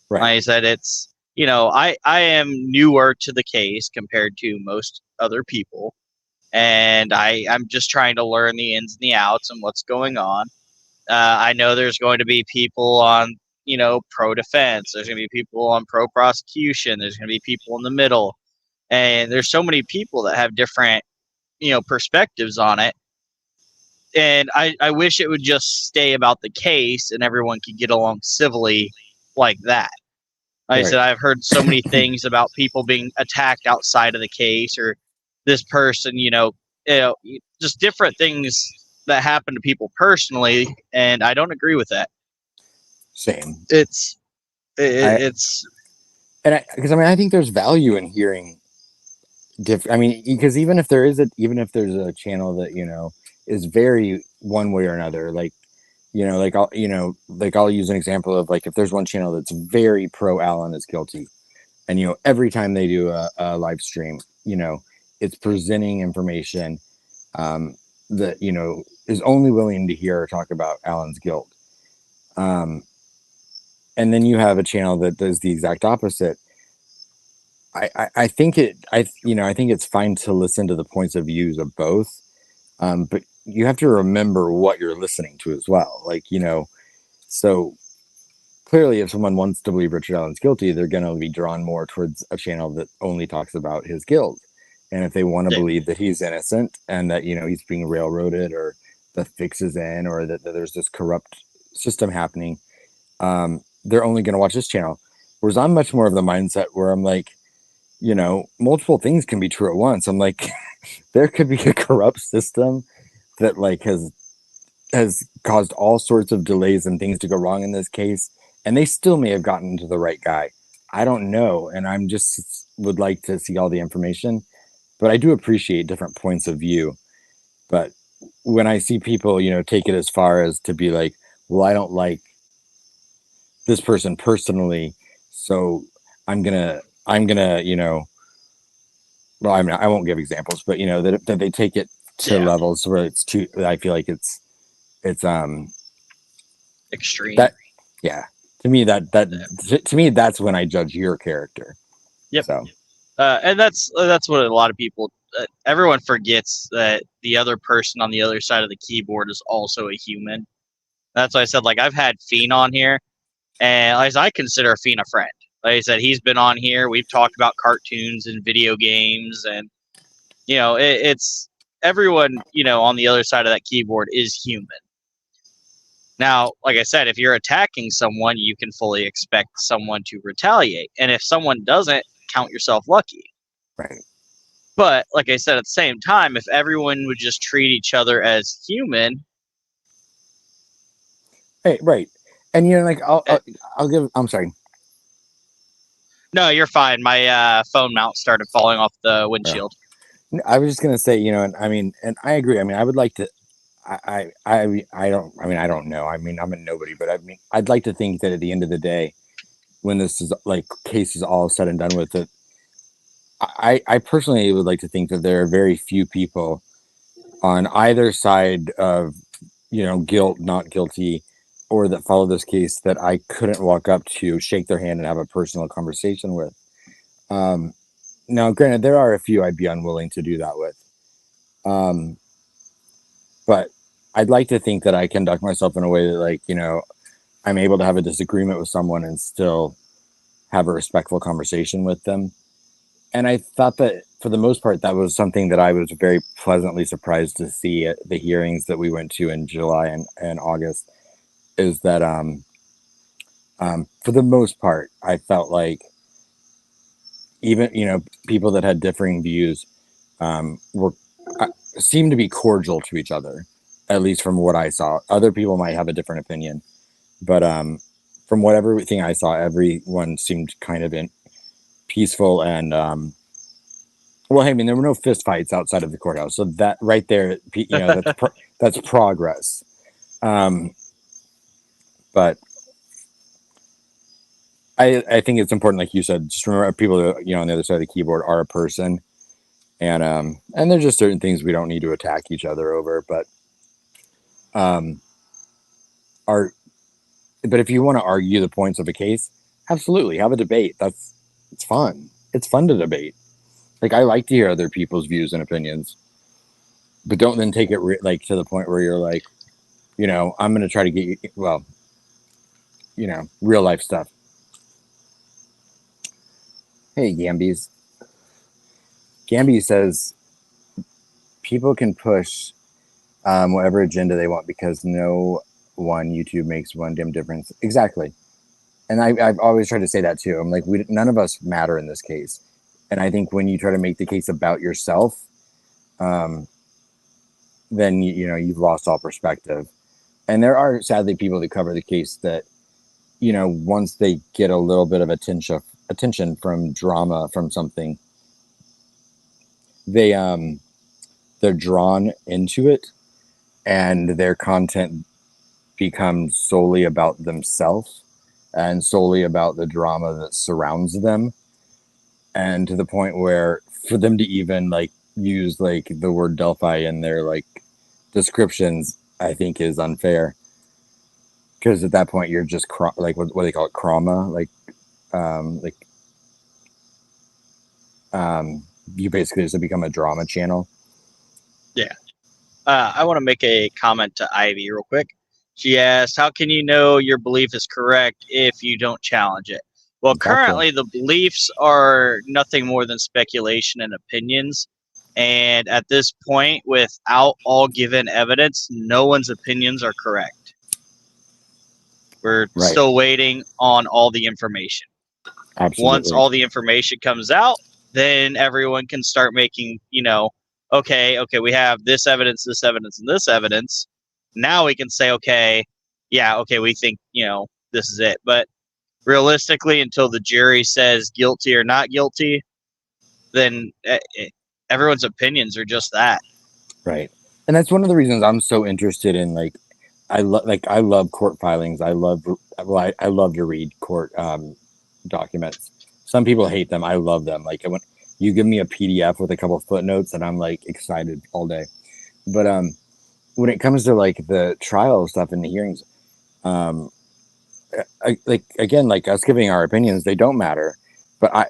Right. Like I said, it's, I am newer to the case compared to most other people. And I'm just trying to learn the ins and the outs and what's going on. I know there's going to be people on, pro defense. There's going to be people on pro prosecution. There's going to be people in the middle. And there's so many people that have different, perspectives on it. And I wish it would just stay about the case and everyone could get along civilly like that. Like I Right. said, I've heard so many things about people being attacked outside of the case or this person, just different things that happen to people personally. And I don't agree with that. Same. It's I it's and because I mean I think there's value in hearing I mean, because even if there's a channel that, is very one way or another, like, I'll use an example of, like, if there's one channel that's very pro Alan is guilty, and, every time they do a live stream, it's presenting information, that, is only willing to hear or talk about Alan's guilt. And then you have a channel that does the exact opposite. I think I think it's fine to listen to the points of views of both. But you have to remember what you're listening to as well. Like, so clearly if someone wants to believe Richard Allen's guilty, they're going to be drawn more towards a channel that only talks about his guilt. And if they want to believe that he's innocent and that, he's being railroaded, or the fix is in, or that there's this corrupt system happening, they're only going to watch this channel. Whereas I'm much more of the mindset where I'm like, multiple things can be true at once. I'm like, there could be a corrupt system that, like, has caused all sorts of delays and things to go wrong in this case, and they still may have gotten to the right guy. I don't know, and I'm just would like to see all the information, but I do appreciate different points of view. But when I see people, take it as far as to be like, well, I don't like this person personally, so I'm gonna, well, I mean, I won't give examples, but that they take it to levels where it's too. I feel like it's extreme. That, yeah. To me, that's when I judge your character. Yep. So, and that's what a lot of people. Everyone forgets that the other person on the other side of the keyboard is also a human. That's why I said, like, I've had Fien on here, and as I consider Fien a friend. Like I said, he's been on here. We've talked about cartoons and video games, and it's everyone on the other side of that keyboard is human. Now, like I said, if you're attacking someone, you can fully expect someone to retaliate, and if someone doesn't, count yourself lucky. Right. But like I said, at the same time, if everyone would just treat each other as human. Hey, right. And like I'll give. I'm sorry. No, you're fine. My phone mount started falling off the windshield. Yeah. I was just gonna say, and I mean, and I agree. I mean, I would like to. I don't. I mean, I don't know. I mean, I'm a nobody, but I mean, I'd like to think that at the end of the day, when this is like case is all said and done with it, I personally would like to think that there are very few people on either side of, guilt, not guilty, or that follow this case that I couldn't walk up to, shake their hand, and have a personal conversation with. Now, granted, there are a few I'd be unwilling to do that with. But I'd like to think that I conduct myself in a way that, like, I'm able to have a disagreement with someone and still have a respectful conversation with them. And I thought that for the most part, that was something that I was very pleasantly surprised to see at the hearings that we went to in July and August, is that for the most part, I felt like even, people that had differing views were seemed to be cordial to each other, at least from what I saw. Other people might have a different opinion, but from everything I saw, everyone seemed kind of peaceful and well, I mean, there were no fist fights outside of the courthouse, so that right there, that's progress. But I think it's important, like you said, just remember people that, on the other side of the keyboard are a person, and there's just certain things we don't need to attack each other over. But but if you want to argue the points of a case, absolutely have a debate. It's fun. It's fun to debate. Like, I like to hear other people's views and opinions, but don't then take it like to the point where you're like, I'm going to try to get you, well, real life stuff. Hey, Gambies. Gamby says people can push whatever agenda they want because no one YouTube makes one damn difference. Exactly. And I've always tried to say that too. I'm like, none of us matter in this case. And I think when you try to make the case about yourself, then you've lost all perspective. And there are sadly people that cover the case that, once they get a little bit of attention from drama from something, they're drawn into it, and their content becomes solely about themselves and solely about the drama that surrounds them, and to the point where for them to even like use like the word Delphi in their like descriptions, I think is unfair, because at that point you're just like what do they call it, chroma, like you basically just become a drama channel. Yeah. I want to make a comment to Ivy real quick. She asked, how can you know your belief is correct if you don't challenge it? Well, Exactly. currently the beliefs are nothing more than speculation and opinions. And at this point, without all given evidence, no one's opinions are correct. We're Right. still waiting on all the information. Absolutely. Once all the information comes out, then everyone can start making, okay, we have this evidence, and this evidence. Now we can say, okay, we think, this is it. But realistically, until the jury says guilty or not guilty, then everyone's opinions are just that. Right. And that's one of the reasons I'm so interested in, like, I love court filings. I love to read court documents. Some people hate them. I love them. Like when you give me a PDF with a couple of footnotes, and I'm like excited all day. But when it comes to like the trial stuff and the hearings, like us giving our opinions, they don't matter. But I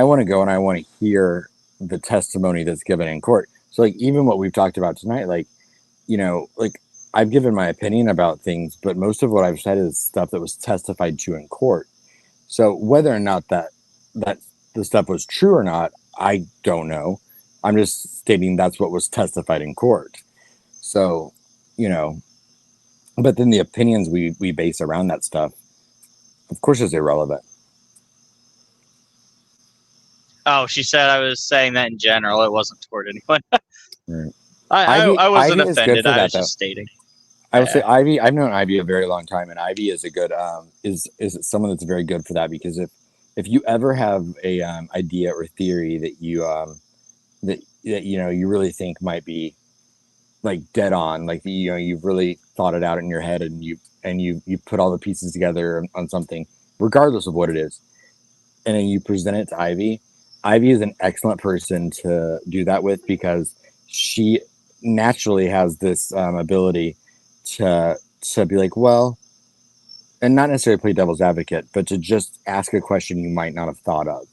want to go and I want to hear the testimony that's given in court. So like even what we've talked about tonight, like, like I've given my opinion about things, but most of what I've said is stuff that was testified to in court. So whether or not that the stuff was true or not, I don't know. I'm just stating that's what was testified in court. So, but then the opinions we base around that stuff, of course, is irrelevant. Oh, she said I was saying that in general. It wasn't toward anyone. Right. I wasn't Ivy offended. I was just stating. I will say Ivy. I've known Ivy a very long time, and Ivy is a good is someone that's very good for that, because if you ever have a idea or theory that you that you really think might be like dead on, like you've really thought it out in your head, and you put all the pieces together on something, regardless of what it is, and then you present it to Ivy. Ivy is an excellent person to do that with, because she naturally has this ability to be like, well, and not necessarily play devil's advocate, but to just ask a question you might not have thought of.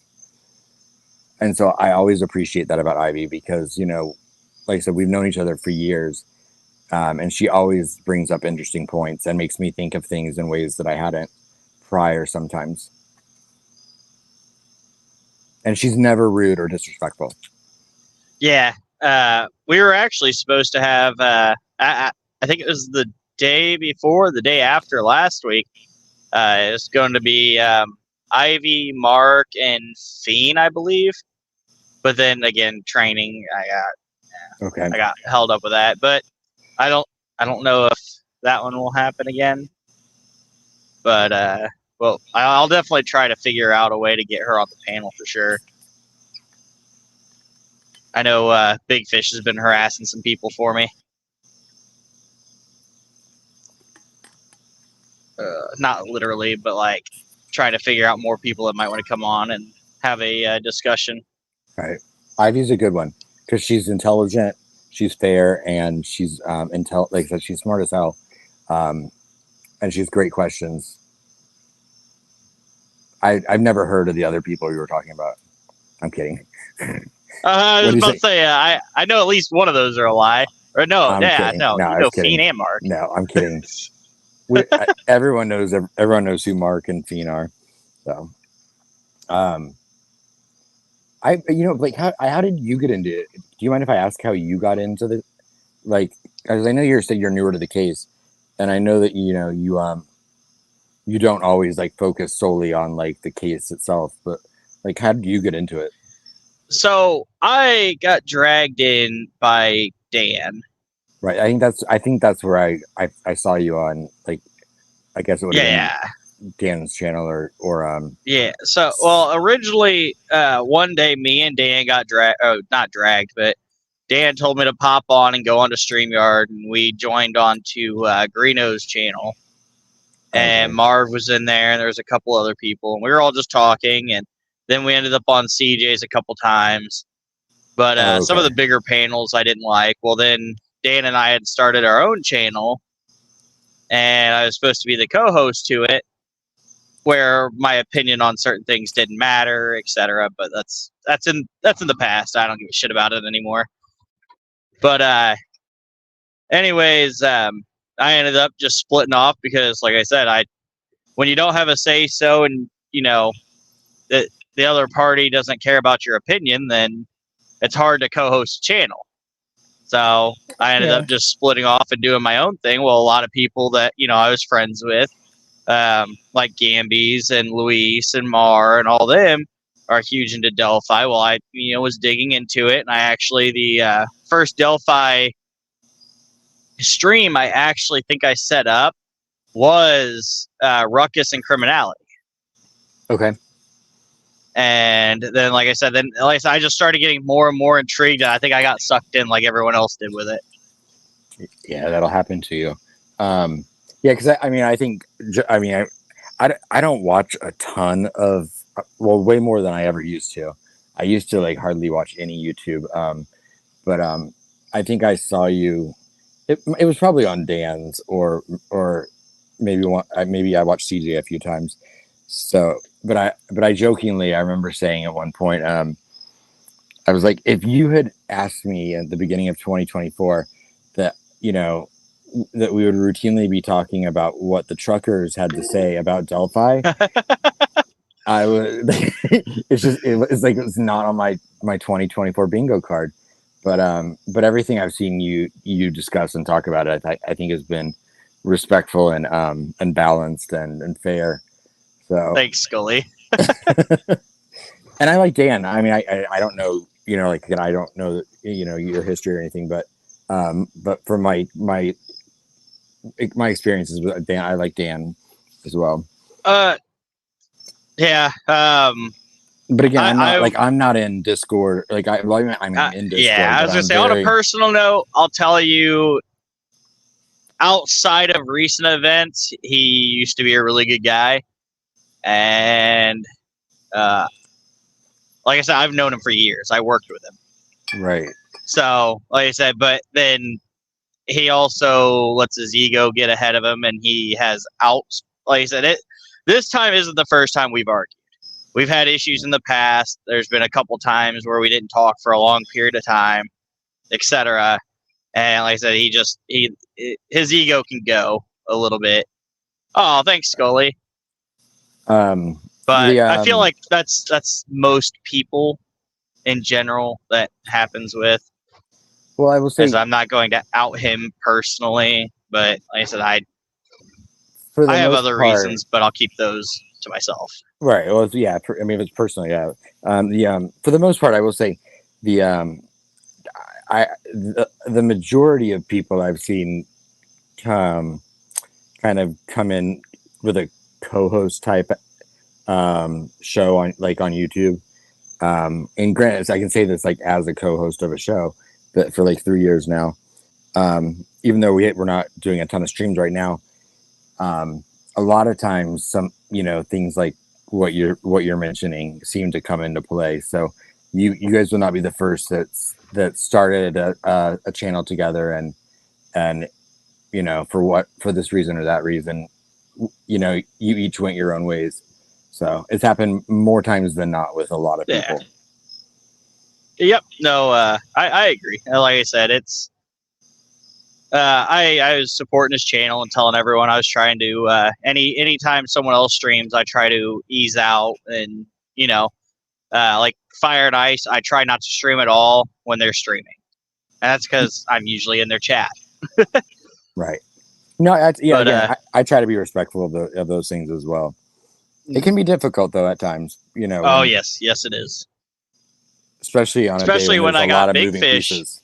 And so I always appreciate that about Ivy, because, like I said, we've known each other for years. And she always brings up interesting points and makes me think of things in ways that I hadn't prior sometimes. And she's never rude or disrespectful. Yeah. We were actually supposed to have, I think it was the day before, the day after last week. It was going to be Ivy, Mark, and Fien, I believe. But then again, training, I got held up with that. But I don't know if that one will happen again. But well, I'll definitely try to figure out a way to get her on the panel for sure. I know Big Fish has been harassing some people for me. Not literally, but like trying to figure out more people that might want to come on and have a discussion. Right. Ivy's a good one, because she's intelligent, she's fair, and she's like I said, she's smart as hell, and she's great questions. I've never heard of the other people you were talking about. I'm kidding. I was about to say, I know at least one of those are a lie. Or no, kidding. No, you know Fien and Mark. No, I'm kidding. Everyone knows who Mark and Fien are. So, like how did you get into it? Do you mind if I ask how you got into the, like, because I know you're newer to the case, and I know that you don't always like focus solely on like the case itself, but like how did you get into it? So I got dragged in by Dan. Right. I think that's where I saw you on, like, I guess it would have been Dan's channel or Yeah. So, well, originally, one day me and Dan got dragged. Oh, not dragged, but Dan told me to pop on and go onto StreamYard, and we joined onto Greeno's channel. And Okay. Marv was in there, and there was a couple other people, and we were all just talking. And then we ended up on CJ's a couple times. But some of the bigger panels I didn't like. Well, then Dan and I had started our own channel, and I was supposed to be the co-host to it, where my opinion on certain things didn't matter, etc. But that's in the past. I don't give a shit about it anymore. But anyways, I ended up just splitting off because, like I said, when you don't have a say so, and the other party doesn't care about your opinion, then it's hard to co-host a channel. So I ended up just splitting off and doing my own thing. Well, a lot of people that I was friends with, like Gambies and Luis and Mar and all them, are huge into Delphi. Well, I was digging into it, and I actually the first Delphi stream I actually think I set up was Ruckus and Criminality. Okay. And then, like I said, I just started getting more and more intrigued, and I think I got sucked in like everyone else did with it. Yeah, that'll happen to you. Yeah, because I don't watch a ton of, well, way more than I ever used to. I used to like hardly watch any YouTube. But I think I saw you. It was probably on Dan's or maybe maybe I watched CJ a few times. So, but I jokingly, I remember saying at one point, I was like, if you had asked me at the beginning of 2024 that that we would routinely be talking about what the truckers had to say about Delphi, I would. It's like it's not on my 2024 bingo card. But everything I've seen you discuss and talk about it, I think has been respectful and balanced and fair. So thanks, Scully. And I like Dan. I mean, I don't know, like again, I don't know, your history or anything, but from my experiences with Dan, I like Dan as well. Yeah. But again, I'm not in Discord. Like I'm in Discord. Yeah, I was gonna say on a personal note, I'll tell you. Outside of recent events, he used to be a really good guy, and like I said, I've known him for years. I worked with him. Right. So, like I said, but then he also lets his ego get ahead of him, and he has like I said, this time isn't the first time we've argued. We've had issues in the past. There's been a couple times where we didn't talk for a long period of time, etc. And like I said, his ego can go a little bit. Oh, thanks, Scully. But I feel like that's most people in general that happens with. Well, I will say I'm not going to out him personally, but like I said, I have other reasons, but I'll keep those to myself. Right. Well, yeah. I mean, if it's personal, yeah. For the most part, I will say the majority of people I've seen kind of come in with a co-host type show on YouTube. And granted, I can say this like as a co-host of a show that for like 3 years now. Even though we're not doing a ton of streams right now, a lot of times some things like what you're mentioning seem to come into play. So you guys will not be the first that started a channel together and for this reason or that reason, you each went your own ways. So it's happened more times than not with a lot of people. Yep. No, I agree. Like I said, it's I was supporting his channel and telling everyone I was trying to anytime someone else streams, I try to ease out and like Fire and Ice, I try not to stream at all when they're streaming. And that's because I'm usually in their chat. Right. No, I try to be respectful of those things as well. It can be difficult though at times, Oh yes, it is. Especially on a day when I got big fish. Pieces.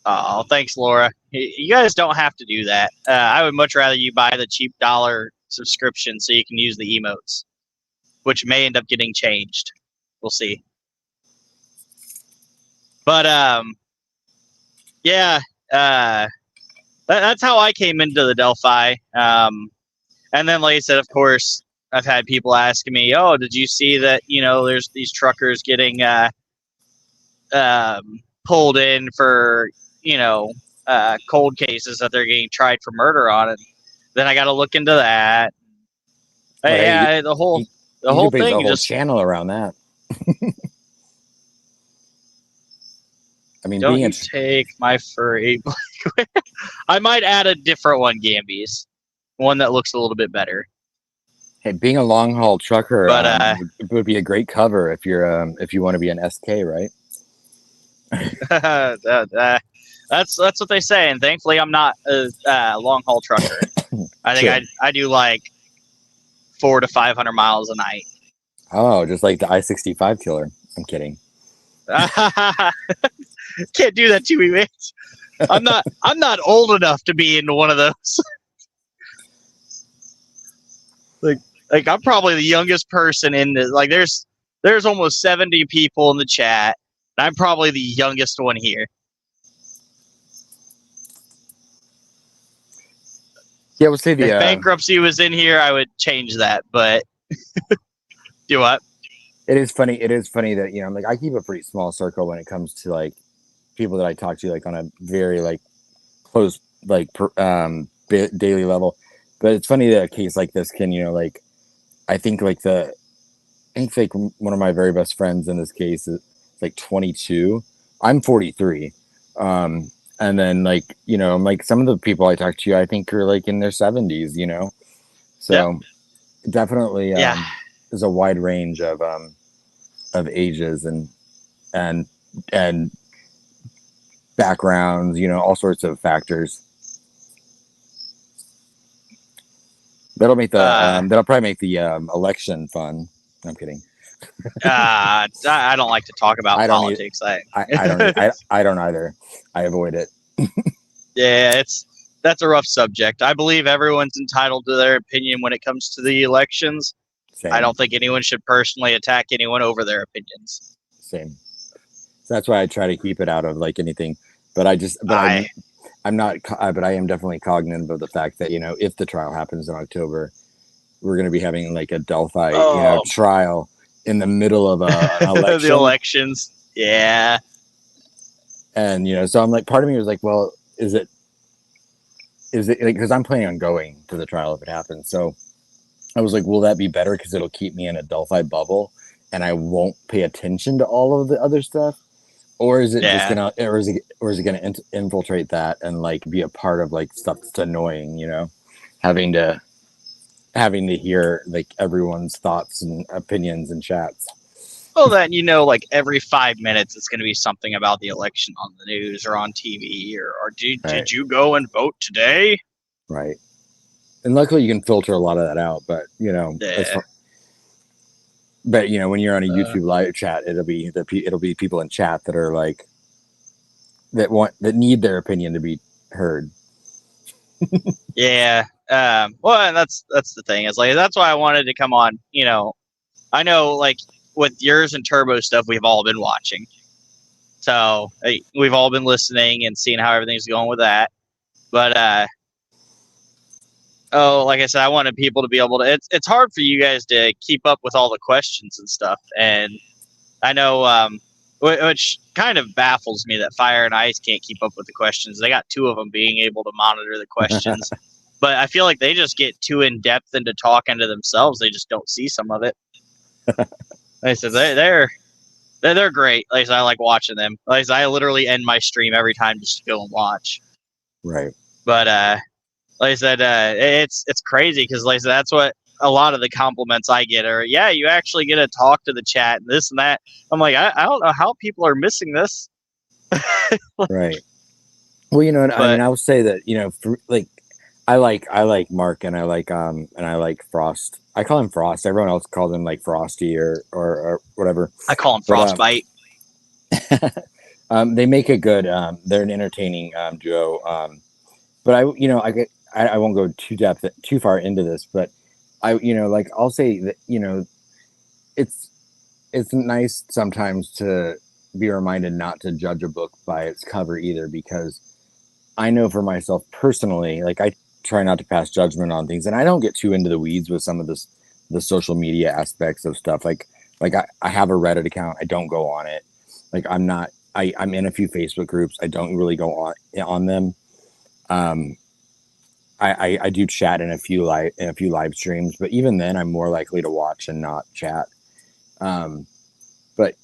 Oh, thanks, Laura. You guys don't have to do that. I would much rather you buy the cheap $1 subscription so you can use the emotes, which may end up getting changed. We'll see. But yeah, that's how I came into the Delphi. And then, like I said, of course, I've had people asking me, "Oh, did you see that? There's these truckers getting pulled in for cold cases that they're getting tried for murder on." And then I got to look into that. Well, hey, the whole could base thing a whole just channel around that. I mean, don't you take my furry. I might add a different one, Gambies, one that looks a little bit better. Hey, being a long haul trucker But would be a great cover if you want to be an SK, right? that's what they say, and thankfully I'm not a long haul trucker. I think I do like 400 to 500 miles a night. Oh, just like the I-65 killer. I'm kidding. Can't do that to me, man. I'm not old enough to be into one of those. like I'm probably the youngest person in this. Like there's almost 70 people in the chat. And I'm probably the youngest one here. Yeah, we'll say the if bankruptcy was in here, I would change that. But do what? It is funny that like I keep a pretty small circle when it comes to like people that I talk to like on a very like close like daily level. But it's funny that a case like this can like I think like one of my very best friends in this case is like 22. I'm 43. And then like like some of the people I talk to I think are like in their 70s. So definitely there's a wide range of ages and backgrounds, all sorts of factors. That'll probably make the election fun. I'm kidding. I don't like to talk about politics. I don't either. I avoid it. Yeah, that's a rough subject. I believe everyone's entitled to their opinion when it comes to the elections. Same. I don't think anyone should personally attack anyone over their opinions. Same. So that's why I try to keep it out of like anything. But I'm not. But I am definitely cognizant of the fact that if the trial happens in October, we're going to be having like a Delphi trial in the middle of an election. The elections, yeah. And so I'm like, part of me was like, well, is it like, because I'm planning on going to the trial if it happens. So I was like, will that be better because it'll keep me in a Delphi bubble and I won't pay attention to all of the other stuff? Or is it just gonna, or is it gonna infiltrate that and like be a part of like stuff that's annoying? Having to hear like everyone's thoughts and opinions and chats. Well, then like every 5 minutes, it's going to be something about the election on the news or on TV, or did you go and vote today? Right. And luckily, you can filter a lot of that out. But but when you're on a YouTube live chat, it'll be people in chat that are like that need their opinion to be heard. Yeah. Well, and that's the thing. Is like that's why I wanted to come on. I know like with yours and Turbo stuff, we've all been watching. So we've all been listening and seeing how everything's going with that. But like I said, I wanted people to be able to. It's hard for you guys to keep up with all the questions and stuff. And I know, which kind of baffles me that Fire and Ice can't keep up with the questions. They got two of them being able to monitor the questions. But I feel like they just get too in depth into talking to themselves. They just don't see some of it. Like I said, they're great. Like I said, I like watching them. Like I said, I literally end my stream every time just to go and watch. Right. But like I said, it's crazy because like I said, that's what a lot of the compliments I get are. Yeah, you actually get to talk to the chat and this and that. I'm like, I don't know how people are missing this. Right. Well, I mean, I will say that for, like. I like Mark and I like Frost. I call him Frost. Everyone else calls him like Frosty or whatever. I call him Frostbite. They make a good. They're an entertaining duo. But I won't go too far into this. But like I'll say that, it's nice sometimes to be reminded not to judge a book by its cover either, because I know for myself personally, like I try not to pass judgment on things, and I don't get too into the weeds with some of the social media aspects of stuff. Like I have a Reddit account. I don't go on it. Like I'm in a few Facebook groups. I don't really go on them. I do chat in a few live streams, but even then I'm more likely to watch and not chat. But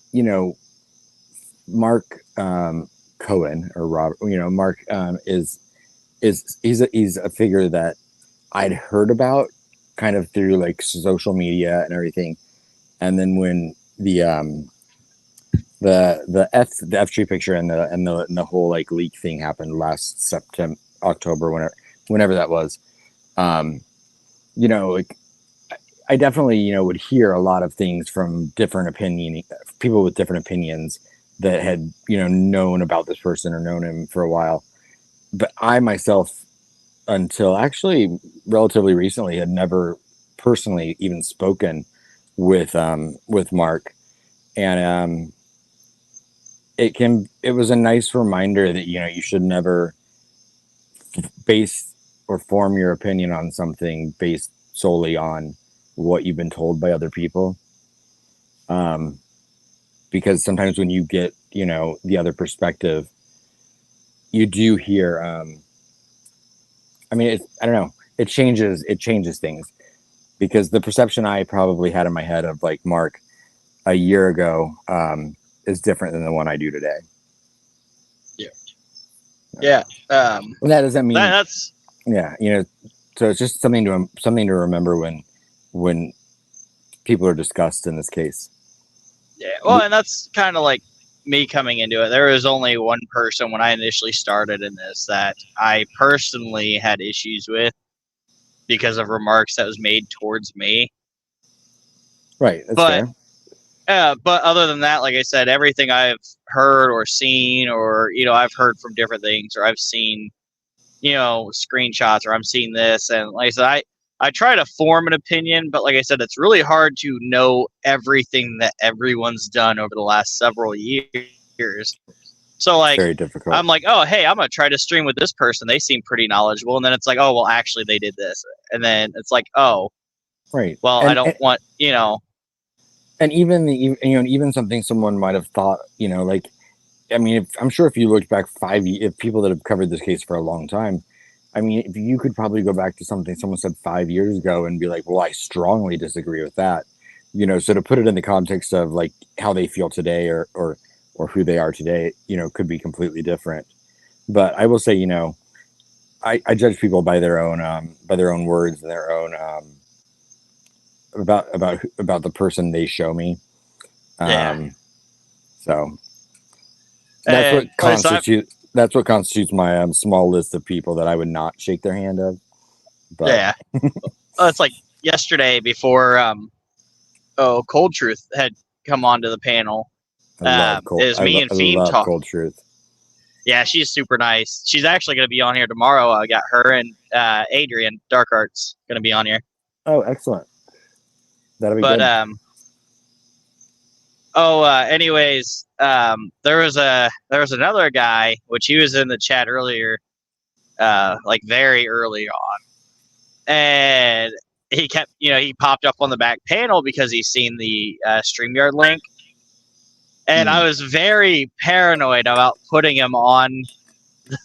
Mark Cohen, or Robert, Mark he's a figure that I'd heard about kind of through like social media and everything. And then when the F3 picture and the whole like leak thing happened last September, October, whenever that was, like I definitely, would hear a lot of things from people with different opinions that had, known about this person or known him for a while. But I myself, until actually relatively recently, had never personally even spoken with Mark. And it was a nice reminder that, you should never base or form your opinion on something based solely on what you've been told by other people. Because sometimes when you get, the other perspective, you do hear, I don't know, it changes things, because the perception I probably had in my head of like Mark a year ago, is different than the one I do today. Yeah. And that doesn't mean that's yeah, so it's just something to remember when people are discussed in this case. Yeah, well, and that's kind of like me coming into it. There was only one person when I initially started in this that I personally had issues with because of remarks that was made towards me. Right, that's fair. But other than that, like I said, everything I've heard or seen, or I've heard from different things, or I've seen, screenshots, or I'm seeing this, and like I said, I try to form an opinion, but like I said, it's really hard to know everything that everyone's done over the last several years. So like, Very difficult. I'm like, oh, hey, I'm gonna try to stream with this person. They seem pretty knowledgeable, and then it's like, oh, well, actually, they did this, and then it's like, oh, right. well, I don't want, And even something someone might have thought, like, I'm sure if you looked back 5 years, if people that have covered this case for a long time, if you could probably go back to something someone said 5 years ago and be like, well, I strongly disagree with that. So to put it in the context of like how they feel today or who they are today, could be completely different. But I will say, I judge people by their own words and their own, about the person they show me. Yeah. So that's what constitutes my small list of people that I would not shake their hand of. But yeah. Well, it's like yesterday before Cold Truth had come onto the panel. I love talk. Cold Truth. Yeah, she's super nice. She's actually going to be on here tomorrow. I got her and Adrian Dark Arts going to be on here. Oh, excellent. That'll be good. Anyways, there was another guy, which he was in the chat earlier, like very early on, and he kept, he popped up on the back panel because he's seen the StreamYard link, and I was very paranoid about putting him on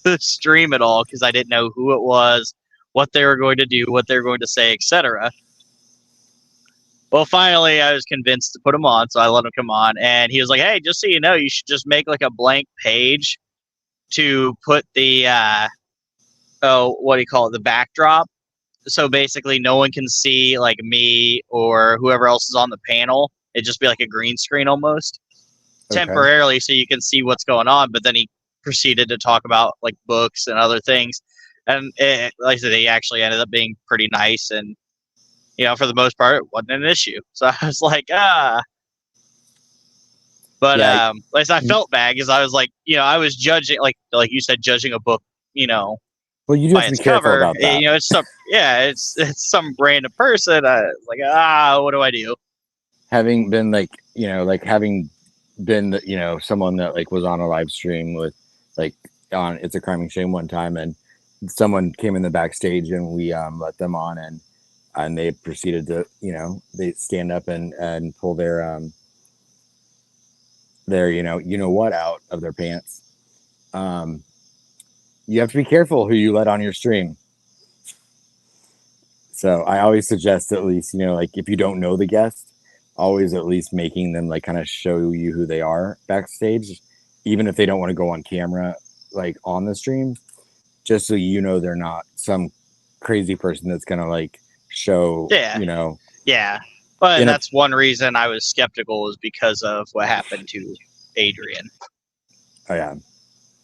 the stream at all because I didn't know who it was, what they were going to do, what they were going to say, etc. Well, finally, I was convinced to put him on, so I let him come on, and he was like, "Hey, just so you know, you should just make like a blank page to put the what do you call it, the backdrop. So basically, no one can see like me or whoever else is on the panel. It'd just be like a green screen almost, temporarily, so you can see what's going on." But then he proceeded to talk about like books and other things, and like I said, he actually ended up being pretty nice and. For the most part, it wasn't an issue. So I was like, But Yeah, like I felt bad because I was like, I was judging, like you said, judging a book, Well, you do by have to be its careful cover. about that. It's some random person. Like, what do I do? Having been having been someone that like was on a live stream with like on It's a Crime and Shame one time, and someone came in the backstage and we let them on, and they proceeded to they stand up and pull their what out of their pants. You have to be careful who you let on your stream. So I always suggest, at least, like if you don't know the guest, always at least making them like kind of show you who they are backstage, even if they don't want to go on camera, like on the stream, just so they're not some crazy person that's gonna like show, Yeah. Yeah. But in a, that's one reason I was skeptical, is because of what happened to Adrian. oh yeah,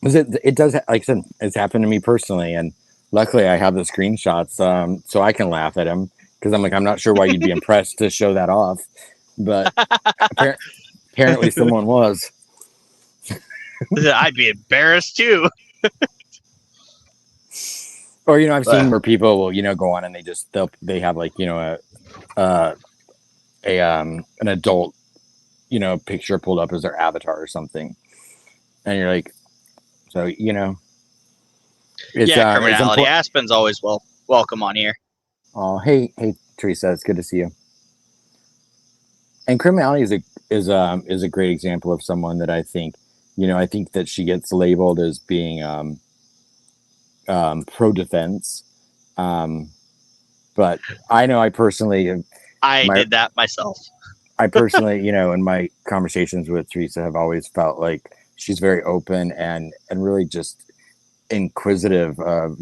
because it does, like I said, it's happened to me personally, and luckily I have the screenshots, so I can laugh at him, because I'm like, I'm not sure why you'd be impressed to show that off, but apparently someone was. I'd be embarrassed too. Or I've seen where people will go on and they have like an adult picture pulled up as their avatar or something, and you're like, so it's criminality. Aspen's always welcome on here. Oh, hey Teresa, it's good to see you. And criminality is a great example of someone that I think that she gets labeled as being pro defense, but I know I personally did that myself. I personally, in my conversations with Teresa, have always felt like she's very open and really just inquisitive of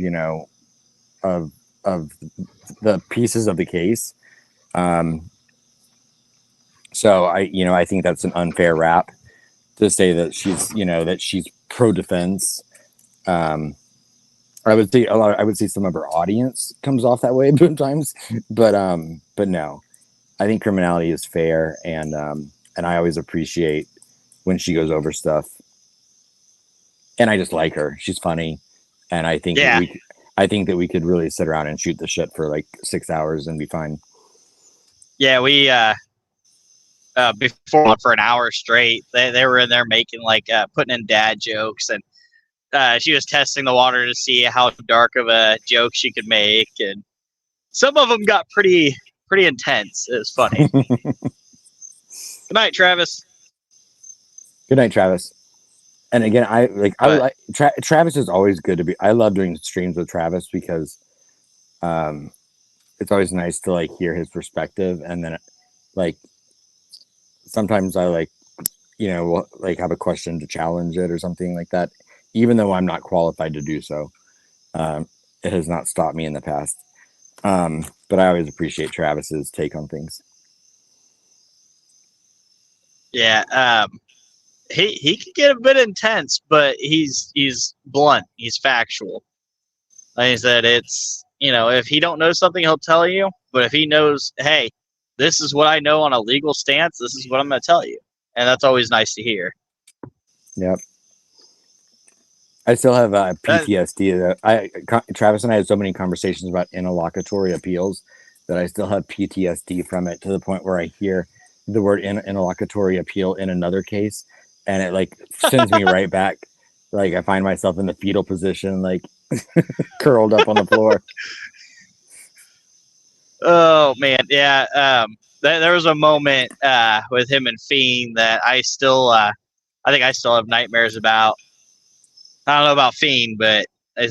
of the pieces of the case. So I think that's an unfair rap to say that she's pro defense. I would say some of her audience comes off that way sometimes, but no, I think criminality is fair, and I always appreciate when she goes over stuff, and I just like her. She's funny, and I think that we could really sit around and shoot the shit for like 6 hours and be fine. Yeah, we before for an hour straight, they were in there making putting in dad jokes, and she was testing the water to see how dark of a joke she could make, and some of them got pretty intense. It was funny. Good night, Travis. Good night, Travis. And again, Travis is always good to be. I love doing streams with Travis because it's always nice to like hear his perspective, and then like sometimes I will like have a question to challenge it or something like that, even though I'm not qualified to do so. It has not stopped me in the past, but I always appreciate Travis's take on things. Yeah, he can get a bit intense, but he's blunt. He's factual. Like I said, it's if he don't know something, he'll tell you. But if he knows, hey, this is what I know on a legal stance, this is what I'm going to tell you, and that's always nice to hear. Yep. I still have PTSD. Travis and I had so many conversations about interlocutory appeals that I still have PTSD from it, to the point where I hear the word interlocutory appeal in another case, and it like sends me right back. Like I find myself in the fetal position, like curled up on the floor. Oh man, yeah. There was a moment with him and Fien that I think I still have nightmares about. I don't know about Fien, but I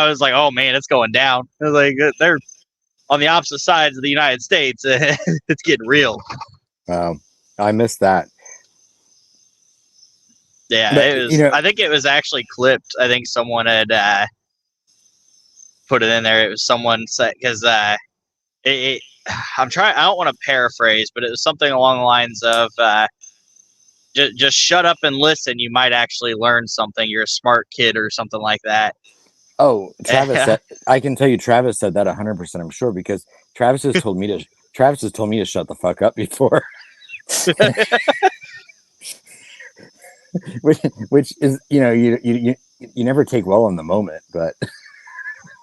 was like, oh man, it's going down. I was like, they're on the opposite sides of the United States. It's getting real. I missed that. Yeah, but, it was. I think it was actually clipped. I think someone had put it in there. It was someone said, because I'm trying. I don't want to paraphrase, but it was something along the lines of just shut up and listen. You might actually learn something. You're a smart kid, or something like that. Oh, Travis said, I can tell you Travis said that 100%, I'm sure, because Travis has told me to shut the fuck up before. which is, you never take well in the moment, but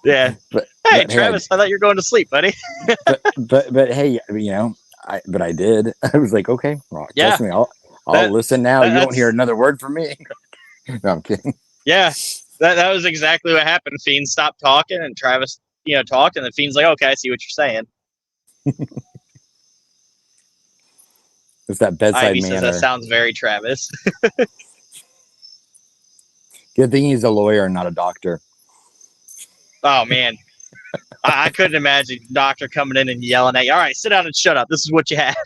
Yeah. But Hey, but hey, Travis, I thought you were going to sleep, buddy. but hey, I did. I was like, okay, well, Yeah. trust me, I'll That, listen now. You won't hear that's another word from me. No, I'm kidding. yeah. That was exactly what happened. Fiend stopped talking, and Travis, talked, and the Fiend's like, "Okay, I see what you're saying." It's that bedside Ivy says that manner. sounds very Travis. Good thing he's a lawyer and not a doctor. Oh man, I couldn't imagine doctor coming in and yelling at you. All right, sit down and shut up. This is what you have.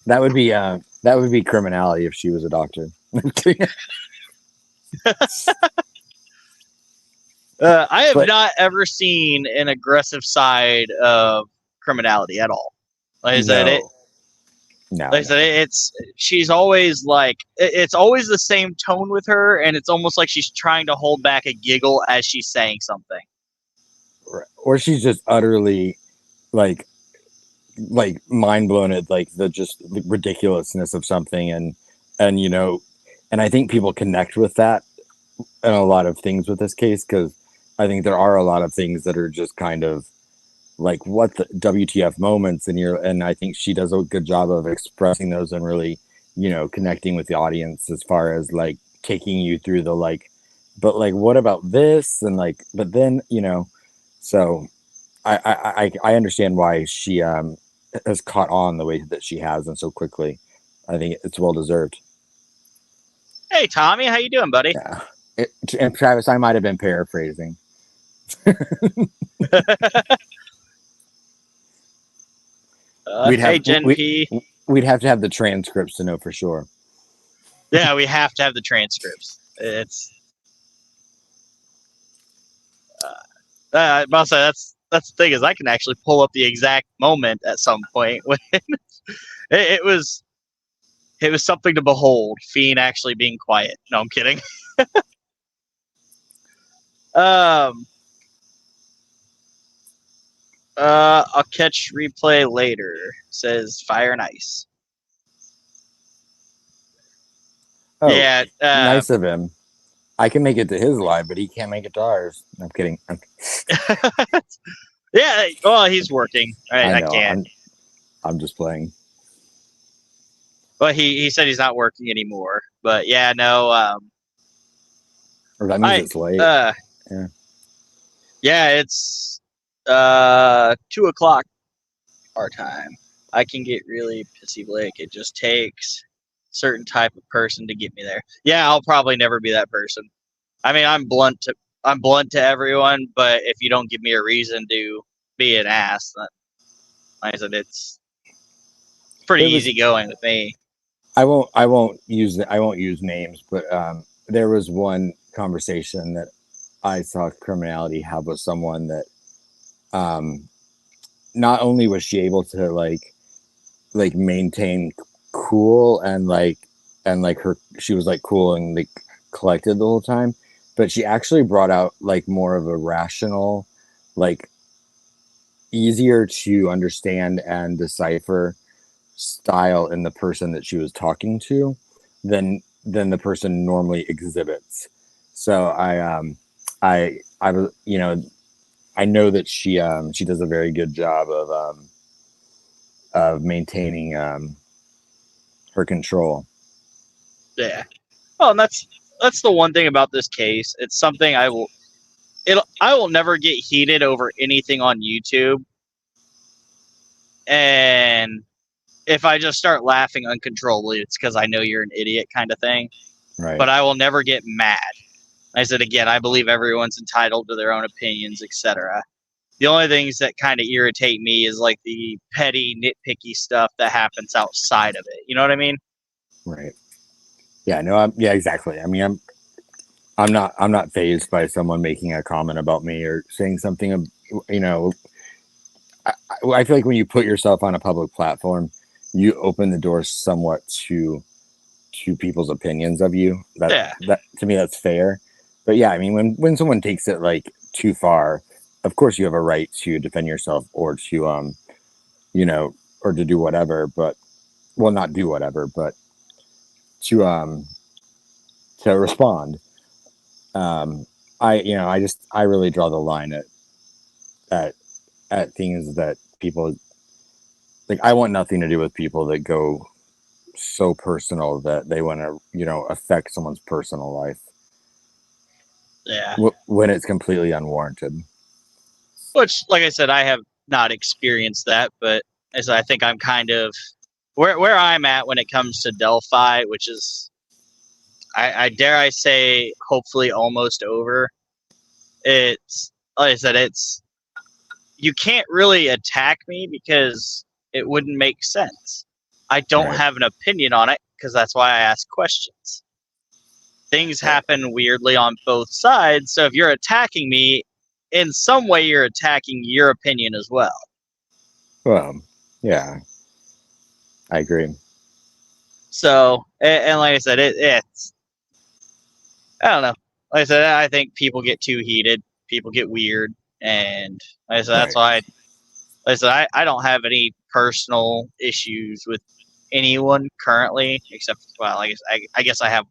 That would be criminality if she was a doctor. I have But- not ever seen an aggressive side of criminality at all. Like I said, she's always like, it's always the same tone with her, and it's almost like she's trying to hold back a giggle as she's saying something. Or she's just utterly like mind blown at like the ridiculousness of something, and I think people connect with that and a lot of things with this case, because I think there are a lot of things that are just kind of like what the WTF moments, and I think she does a good job of expressing those and really connecting with the audience as far as like taking you through the like, but like what about this, and like but then so I understand why she has caught on the way that she has and so quickly. I think it's well deserved. Hey, Tommy, how you doing, buddy? Yeah. And Travis, I might have been paraphrasing. Hey, Gen P. We'd have to have the transcripts to know for sure. Yeah, we have to have the transcripts. It's I must say that's the thing, is I can actually pull up the exact moment at some point when it was something to behold. Fiend actually being quiet. No, I'm kidding. I'll catch replay later. Says Fire and Ice. Oh, Yeah. nice of him. I can make it to his live, but he can't make it to ours. I'm kidding. Yeah. Well, he's working. I know. can't. I'm just playing. But he said he's not working anymore. But yeah, no. Or that means it's late. Yeah. Yeah, it's 2:00 our time. I can get really pissy Blake. It just takes a certain type of person to get me there. Yeah, I'll probably never be that person. I mean, I'm blunt to everyone, but if you don't give me a reason to be an ass, then, like I said, it's pretty easy going with me. I won't use names, but there was one conversation that I saw criminality have with someone that not only was she able to like maintain cool and she was like cool and like collected the whole time, but she actually brought out like more of a rational, like easier to understand and decipher style in the person that she was talking to than the person normally exhibits. So I was I know that she does a very good job of maintaining her control. Yeah. Well, and that's the one thing about this case. It's something I will never get heated over anything on YouTube. And if I just start laughing uncontrollably, it's because I know you're an idiot kind of thing. Right. But I will never get mad. I said again, I believe everyone's entitled to their own opinions, etc. The only things that kind of irritate me is like the petty, nitpicky stuff that happens outside of it. You know what I mean? Right. Yeah. No. Yeah. Exactly. I mean, I'm not fazed by someone making a comment about me or saying something. I feel like when you put yourself on a public platform, you open the door somewhat to people's opinions of you. That to me, that's fair. But yeah, I mean, when someone takes it like too far, of course you have a right to defend yourself or to or to do whatever, but not do whatever, but to respond. I really draw the line at at things that people like. I want nothing to do with people that go so personal that they want to, affect someone's personal life. Yeah. When it's completely unwarranted. Which, like I said, I have not experienced that, but as I think I'm kind of where I'm at when it comes to Delphi, which is, I dare I say, hopefully almost over. It's, like I said, you can't really attack me because it wouldn't make sense. I don't Right. have an opinion on it because that's why I ask questions. Things happen weirdly on both sides, so if you're attacking me, in some way you're attacking your opinion as well. Well, yeah, I agree. So, and like I said, it's, I don't know. Like I said, I think people get too heated, people get weird, and like I said, that's why. Like I said, I don't have any personal issues with anyone currently, except, well, I guess I have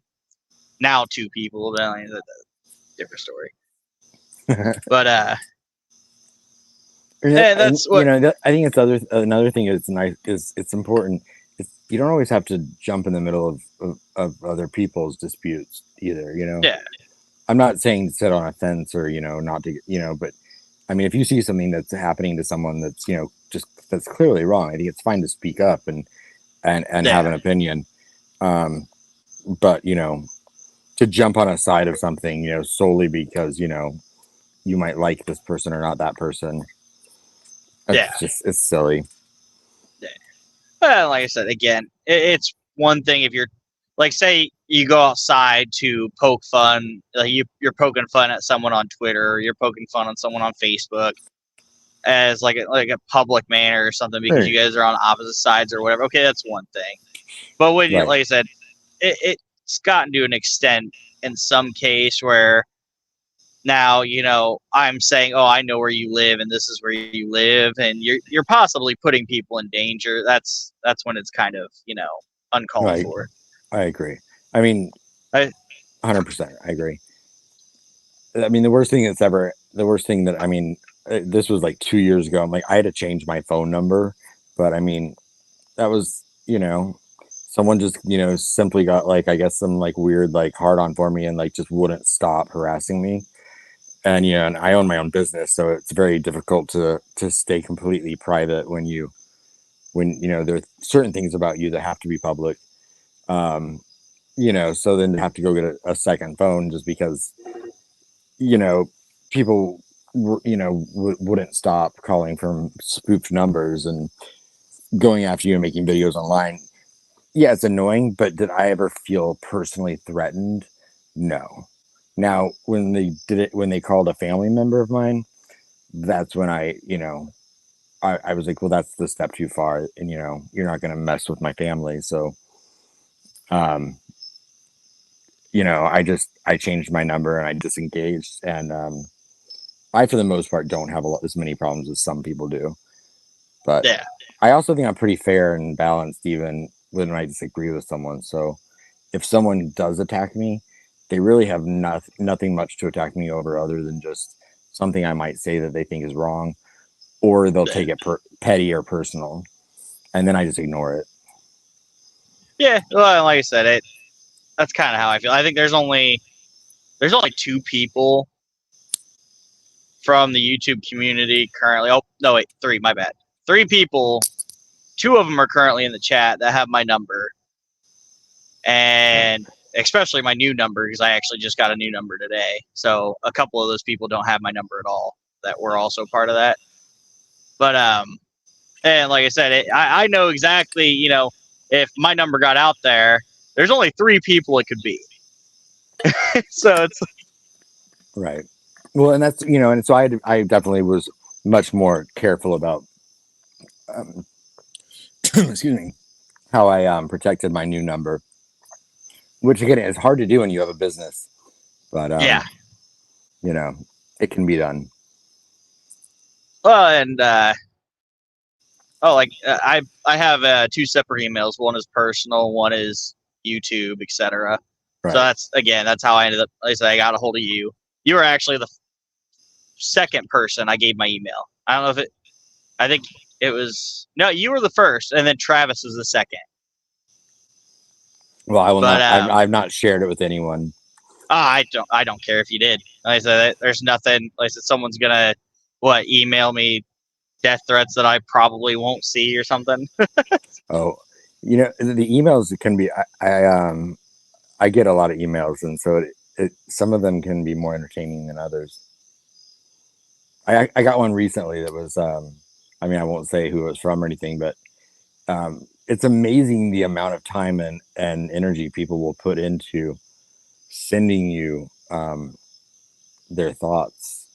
now 2 people, but that's a different story. But and that's what. I think it's another thing is nice is it's important. You don't always have to jump in the middle of other people's disputes either. Yeah. I'm not saying to sit on a fence or not to but I mean if you see something that's happening to someone that's just that's clearly wrong, I think it's fine to speak up and have an opinion. But to jump on a side of something solely because you might like this person or not that person. It's silly. Yeah. Well, like I said, again, it's one thing if you're, like, say you go outside to poke fun, like you're poking fun at someone on Twitter, or you're poking fun on someone on Facebook as like a public manner or something because you guys are on opposite sides or whatever. Okay, that's one thing. But when you, like I said, it's gotten to an extent in some case where now I'm saying, oh, I know where you live and this is where you live, and you're possibly putting people in danger. That's when it's kind of uncalled for. I agree. I mean, 100%. I agree. I mean, the worst thing that I mean, this was like 2 years ago. I'm like, I had to change my phone number, but I mean, that was someone just simply got like, I guess, some like weird like hard on for me and like just wouldn't stop harassing me. And and I own my own business, so it's very difficult to stay completely private when there's certain things about you that have to be public. So then have to go get a second phone just because people wouldn't stop calling from spoofed numbers and going after you and making videos online. Yeah, it's annoying, but did I ever feel personally threatened? No. Now, when they called a family member of mine, that's when I was like, well, that's the step too far, and you're not going to mess with my family. So, I changed my number and I disengaged, and I, for the most part, don't have as many problems as some people do. But yeah, I also think I'm pretty fair and balanced, even when I disagree with someone. So, if someone does attack me, they really have nothing much to attack me over other than just something I might say that they think is wrong, or they'll take it petty or personal, and then I just ignore it. Yeah, well, like I said, that's kind of how I feel. I think there's only 2 people from the YouTube community currently. Oh no, wait, 3. My bad. 3 people. 2 of them are currently in the chat that have my number, and especially my new number because I actually just got a new number today. So a couple of those people don't have my number at all that were also part of that. But and like I said, I know exactly, if my number got out there, there's only 3 people it could be. So it's right. Well, and that's and so I definitely was much more careful about excuse me, how I protected my new number, which again is hard to do when you have a business, but yeah. It can be done. Well, and I have 2 separate emails. One is personal, one is YouTube, etc. Right. So that's how I ended up. Like I said, I got a hold of you. You were actually the second person I gave my email. I don't know if it. I think it was no. You were the first, and then Travis was the second. Well, I will But, not. I've not shared it with anyone. I don't care if you did. Like I said, there's nothing. Like I said, someone's gonna email me death threats that I probably won't see or something. Oh, the emails can be. I get a lot of emails, and so some of them can be more entertaining than others. I got one recently that was. I mean, I won't say who it was from or anything, but it's amazing the amount of time and energy people will put into sending you their thoughts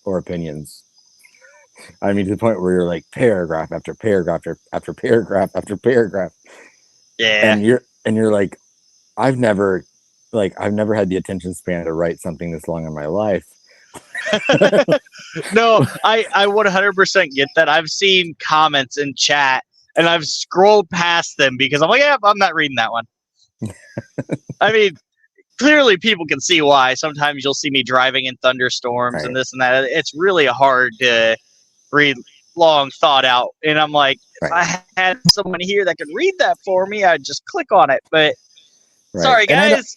or opinions. I mean, to the point where you're like paragraph after paragraph after paragraph after paragraph. Yeah. And you're like, I've never had the attention span to write something this long in my life. No, I 100% get that. I've seen comments in chat and I've scrolled past them because I'm like, yeah, I'm not reading that one. I mean, clearly people can see why. Sometimes you'll see me driving in thunderstorms and this and that. It's really hard to read long thought out. And I'm like, if I had someone here that could read that for me, I'd just click on it. But sorry, guys.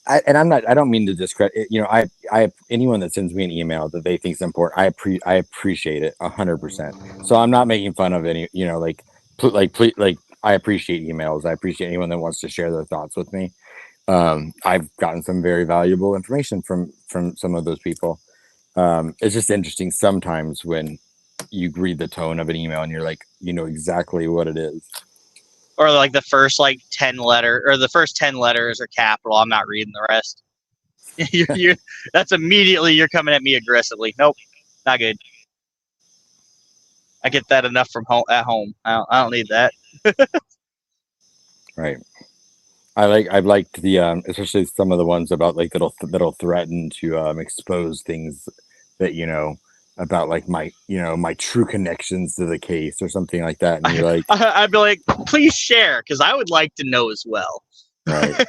I don't mean to discredit. I anyone that sends me an email that they think is important, I appreciate it 100%. So I'm not making fun of any. I appreciate emails. I appreciate anyone that wants to share their thoughts with me. I've gotten some very valuable information from some of those people. It's just interesting sometimes when you read the tone of an email and you're like, you know exactly what it is. Or like the first 10 letters are capital. I'm not reading the rest. That's immediately you're coming at me aggressively. Nope, not good. I get that enough from at home. I don't need that. Right. I've liked the especially some of the ones about that'll threaten to expose things that about my true connections to the case or something like that, and you're like, I'd be like, please share because I would like to know as well. Right.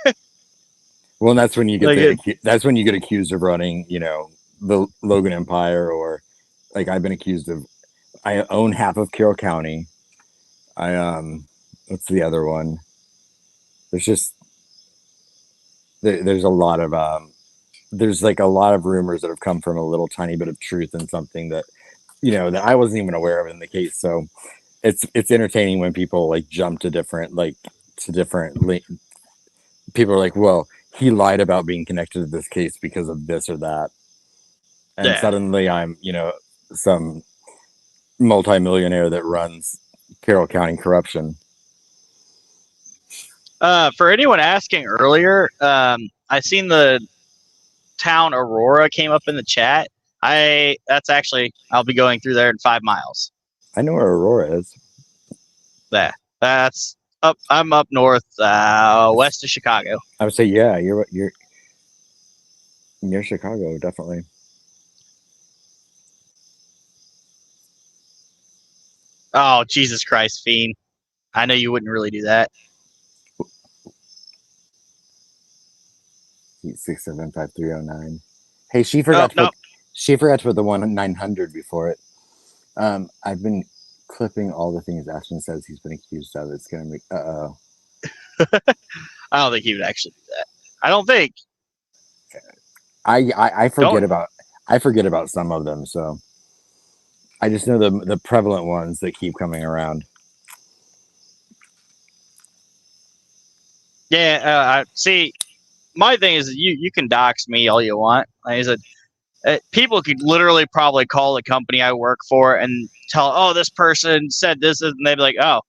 Well, and that's when you get accused of running the Logan Empire, or I've been accused of. I own half of Carroll County. What's the other one? There's just there's a lot of there's a lot of rumors that have come from a little tiny bit of truth in something that that I wasn't even aware of in the case. So it's entertaining when people jump to different people are like, well, he lied about being connected to this case because of this or that, and suddenly I'm some multimillionaire that runs Carroll County corruption. For anyone asking earlier, I seen the town Aurora came up in the chat. I'll be going through there in 5 miles. I know where Aurora is. That's up. I'm up north, west of Chicago. I would say, yeah, you're near Chicago, definitely. Oh, Jesus Christ, Fien. I know you wouldn't really do that. 675-309. Hey, she forgot to put the 1-900 before it. I've been clipping all the things Aspen says he's been accused of. It's gonna be I don't think he would actually do that. I don't think. I forget about some of them, so I just know the prevalent ones that keep coming around. Yeah, see, my thing is you can dox me all you want. Like I said, people could literally probably call the company I work for and tell, oh, this person said this, and they'd be like, oh,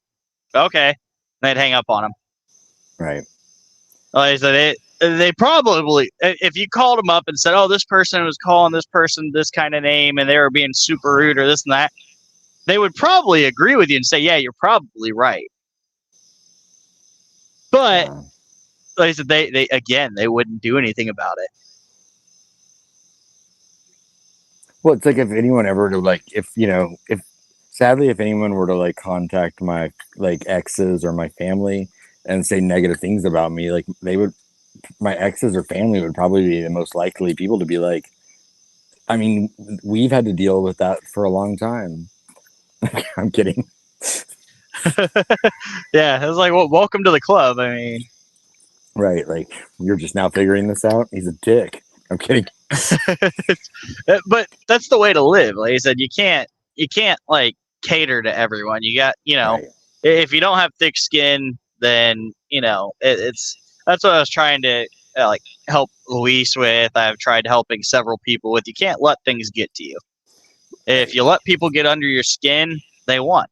okay. And they'd hang up on them. Right. Like I said, they probably, if you called them up and said, oh, this person was calling this person this kind of name and they were being super rude or this and that, they would probably agree with you and say, yeah, you're probably right. But like I said, they wouldn't do anything about it. Well, it's like if anyone ever to if anyone were to contact my exes or my family and say negative things about me, my exes or family would probably be the most likely people to be like, I mean, we've had to deal with that for a long time. I'm kidding. Yeah, it's like, well, welcome to the club. I mean, Right. Like, you're just now figuring this out. He's a dick. I'm kidding. but that's the way to live. Like I said, you can't like cater to everyone. You got, Right. if you don't have thick skin, then it's that's what I was trying to like help Luis with. I've tried helping several people with. You can't let things get to you. If you let people get under your skin, they won.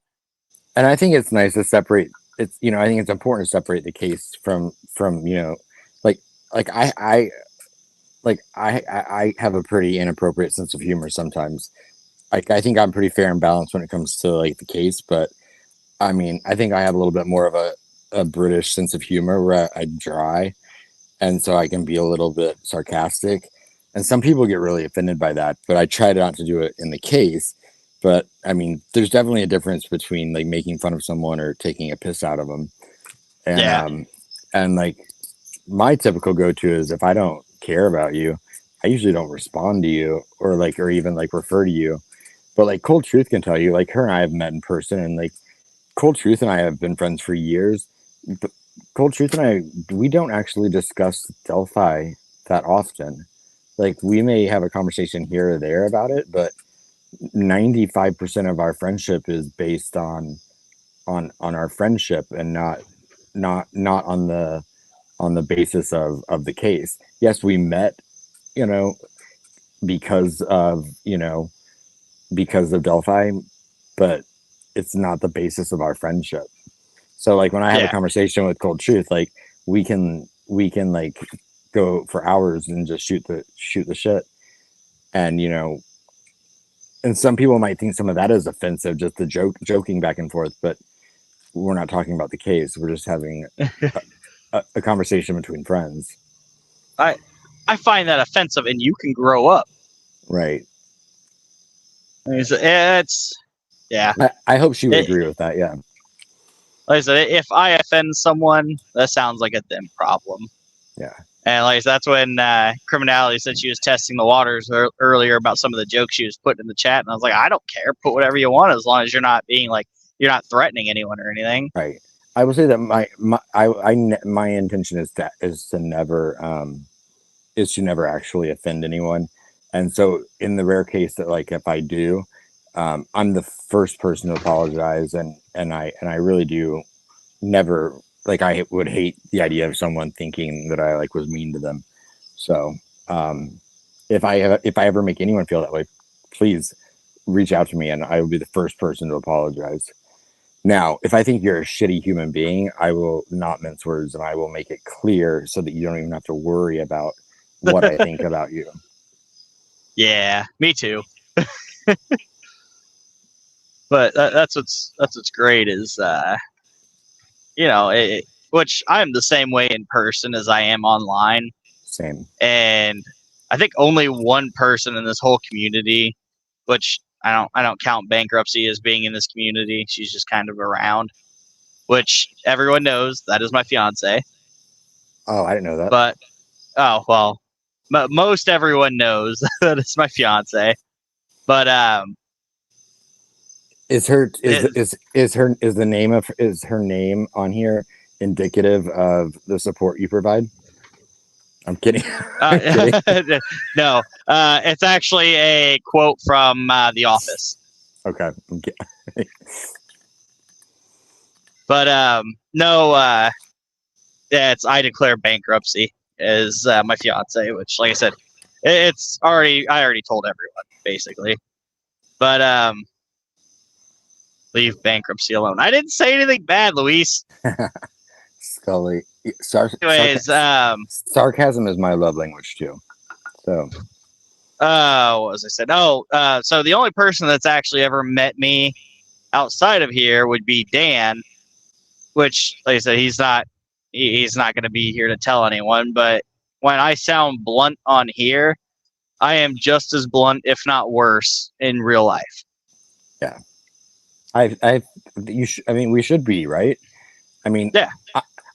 And I think it's nice to separate. It's I think it's important to separate the case from like like I have a pretty inappropriate sense of humor sometimes. Like I think I'm pretty fair and balanced when it comes to like the case, but I mean I think I have a little bit more of a British sense of humor where I'm dry, and so I can be a little bit sarcastic. And some people get really offended by that, but I try not to do it in the case. But I mean, there's definitely a difference between like making fun of someone or taking a piss out of them. And Yeah. And like my typical go-to is if I don't care about you, I usually don't respond to you or even like refer to you. But like Cold Truth can tell you, like her and I have met in person, and like Cold Truth and I have been friends for years. But Cold Truth and we don't actually discuss Delphi that often. Like we may have a conversation here or there about it, but 95% of our friendship is based on our friendship and not on the basis of the case. Yes, we met, you know, because of because of Delphi, but it's not the basis of our friendship. So like when I have a Yeah. conversation with Cold Truth, like we can like go for hours and just shoot the shit. And and some people might think some of that is offensive, just the joking back and forth, but we're not talking about the case. We're just having a conversation between friends. I find that offensive, and you can grow up. Right. It's yeah. I hope she would It, agree with that. Yeah. like I said, if I offend someone, that sounds like a them problem. Yeah. And like that's when Criminality said she was testing the waters earlier about some of the jokes she was putting in the chat, and I was like, I don't care, put whatever you want as long as you're not being like you're not threatening anyone or anything. Right. I will say that my intention is to never actually offend anyone, and so in the rare case that like if I do, I'm the first person to apologize, and I really do never like I would hate the idea of someone thinking that I like was mean to them. So if I ever make anyone feel that way, please reach out to me, and I will be the first person to apologize. Now, if I think you're a shitty human being, I will not mince words, and I will make it clear so that you don't even have to worry about what I think about you. Yeah, me too. But that's what's great is which I'm the same way in person as I am online. Same. And I think only one person in this whole community, which I don't count Bankruptcy as being in this community. She's just kind of around, which everyone knows that is my fiance. Oh, I didn't know that. But oh well, most everyone knows that it's my fiance. But is her name on here indicative of the support you provide? I'm kidding. I'm kidding. No, it's actually a quote from The Office. Okay. But no, yeah, it's I declare bankruptcy as my fiance, which, like I said, I already told everyone basically. But leave bankruptcy alone. I didn't say anything bad, Luis. Scully. Anyways, sarcasm is my love language too. So. What was I said? Oh, so the only person that's actually ever met me outside of here would be Dan, which, like I said, he's not going to be here to tell anyone. But when I sound blunt on here, I am just as blunt, if not worse, in real life. Yeah, I mean, we should be, right? I mean, yeah,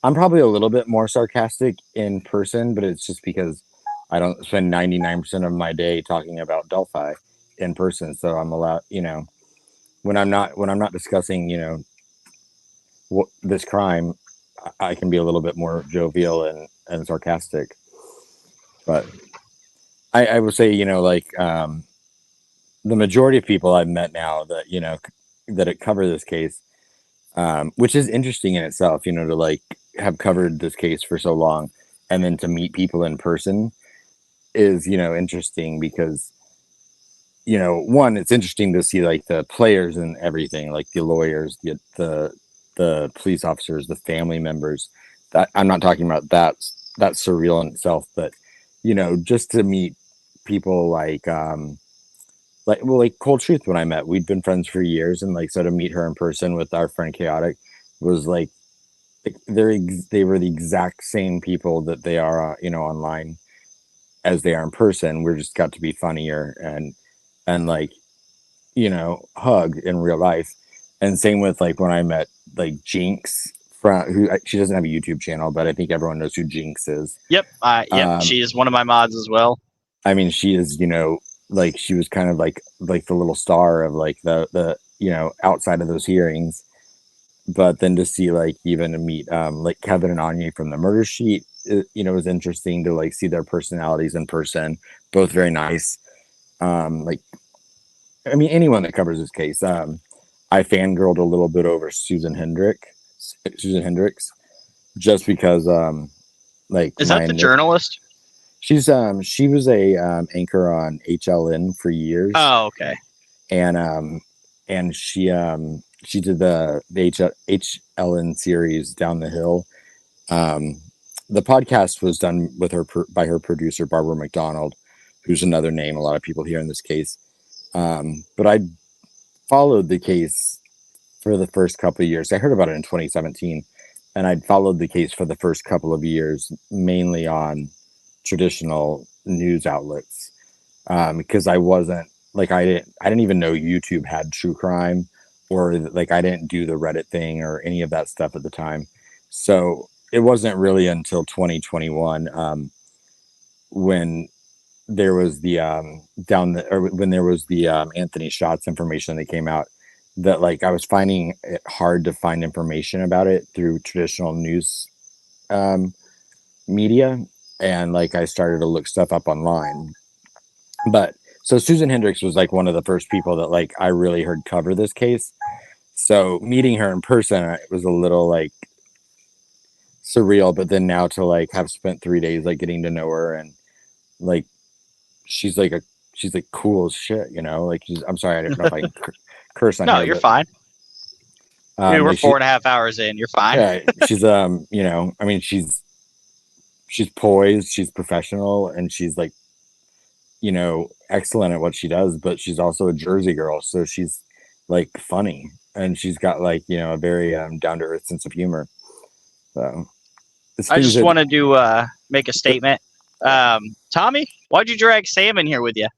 I'm probably a little bit more sarcastic in person, but it's just because I don't spend 99% of my day talking about Delphi in person. So I'm allowed, when I'm not discussing, this crime, I can be a little bit more jovial and sarcastic. But I would say, the majority of people I've met now that, that cover this case, which is interesting in itself, to like have covered this case for so long and then to meet people in person is, interesting because, one, it's interesting to see like the players and everything, like the lawyers, the police officers, the family members. That I'm not talking about that's surreal in itself, but just to meet people like Cold Truth when I met, we'd been friends for years, and like so to meet her in person with our friend Chaotic was like they were the exact same people that they are online as they are in person. We're just got to be funnier and like hug in real life. And same with like when I met like Jinx from who she doesn't have a YouTube channel, but I think everyone knows who Jinx is. Yep. She is one of my mods as well. I mean, she is, like she was kind of like the little star of like the outside of those hearings. But then to see like even to meet like Kevin and Anya from the Murder Sheet, it was interesting to like see their personalities in person. Both very nice. Like, I mean, anyone that covers this case. I fangirled a little bit over Susan Hendricks, just because like is that the journalist? She was a anchor on HLN for years. Oh, okay. And she did the HLN series Down the Hill. The podcast was done with her by her producer Barbara McDonald, who's another name a lot of people hear in this case. But I followed the case for the first couple of years. I heard about it in 2017, and I'd followed the case for the first couple of years, mainly on traditional news outlets, because I wasn't like I didn't even know YouTube had true crime, or like I didn't do the Reddit thing or any of that stuff at the time. So it wasn't really until 2021 when there was the when there was the Anthony Shots information that came out, that like I was finding it hard to find information about it through traditional news media, and like I started to look stuff up online. But so Susan Hendricks was like one of the first people that like I really heard cover this case. So meeting her in person, it was a little like surreal, but then now to like have spent 3 days like getting to know her, and like she's like cool as shit, like I'm sorry, I don't know if I can curse on No, here. You're fine. Dude, we're like 4.5 hours in. You're fine. Yeah, she's I mean she's poised, she's professional, and she's like excellent at what she does, but she's also a Jersey girl, so she's like funny, and she's got like a very down to earth sense of humor. So I just wanted to make a statement. Tommy, why'd you drag Sam in here with you?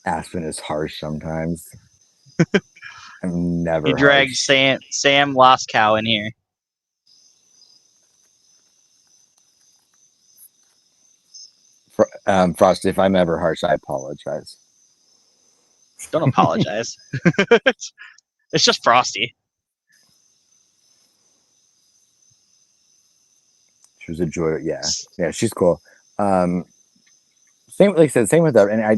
Aspen is harsh sometimes. I'm never. You dragged Sam Lost Cow in here. Frosty, if I'm ever harsh, I apologize. Don't apologize. It's just Frosty. She was a joy. Yeah, she's cool. Same, like I said, same with that. And I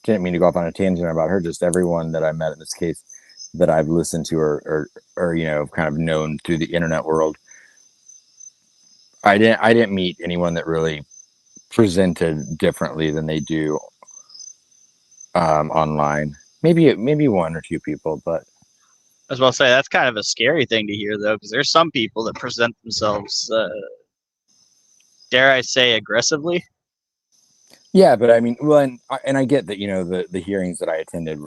didn't mean to go off on a tangent about her. Just everyone that I met in this case that I've listened to or kind of known through the internet world. I didn't meet anyone that really presented differently than they do online. Maybe one or two people, but I was about to say that's kind of a scary thing to hear, though, because there's some people that present themselves, dare I say, aggressively. Yeah, but I mean, well, and I get that the hearings that I attended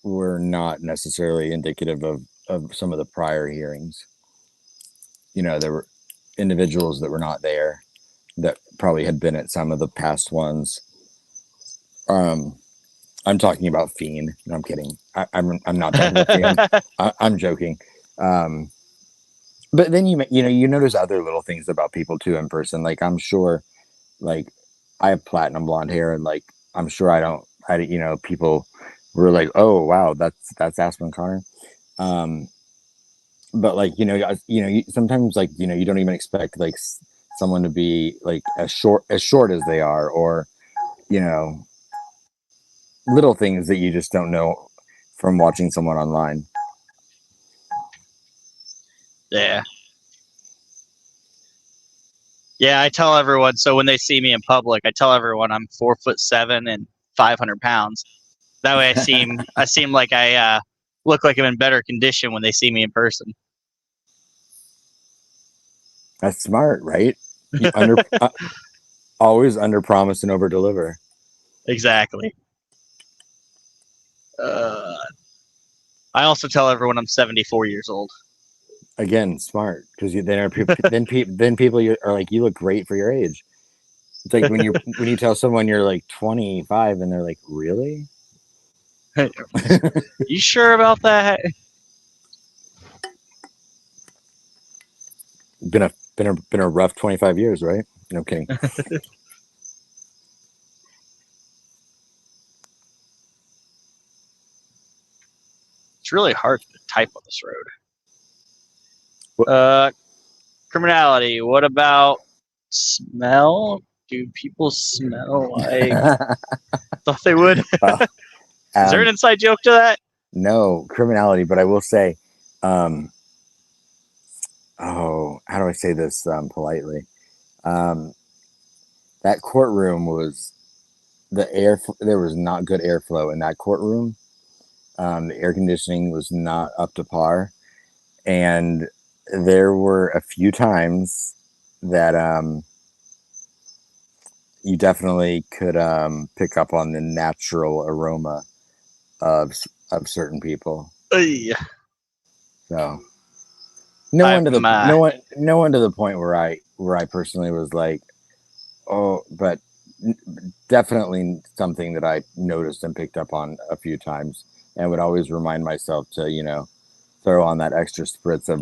were not necessarily indicative of some of the prior hearings. There were individuals that were not there that probably had been at some of the past ones. I'm talking about Fien. No, I'm kidding. I'm not talking about Fien. I'm joking. But then you notice other little things about people too in person. Like I'm sure like I have platinum blonde hair, and like I'm sure people were like, oh wow, that's Aspen Connor. But like sometimes like you don't even expect like someone to be like as short as they are, or you know little things that you just don't know from watching someone online. Yeah. Yeah, I tell everyone. So when they see me in public, I tell everyone I'm 4'7" and 500 pounds. That way, I seem like I look like I'm in better condition when they see me in person. That's smart, right? Always under promise and over deliver. Exactly. I also tell everyone I'm 74 years old. Again, smart, because then people are like, you look great for your age. It's like when you tell someone you're like 25 and they're like, really? You sure about that? Been a rough 25 years, right? No kidding. It's really hard to type on this road. Criminality. What about smell? Do people smell like thought they would? Is there an inside joke to that? No, criminality, but I will say, how do I say this politely? That courtroom was there was not good airflow in that courtroom. The air conditioning was not up to par, and there were a few times that you definitely could pick up on the natural aroma of certain people. So no one to the point where I personally was like, oh, but definitely something that I noticed and picked up on a few times, and would always remind myself to throw on that extra spritz of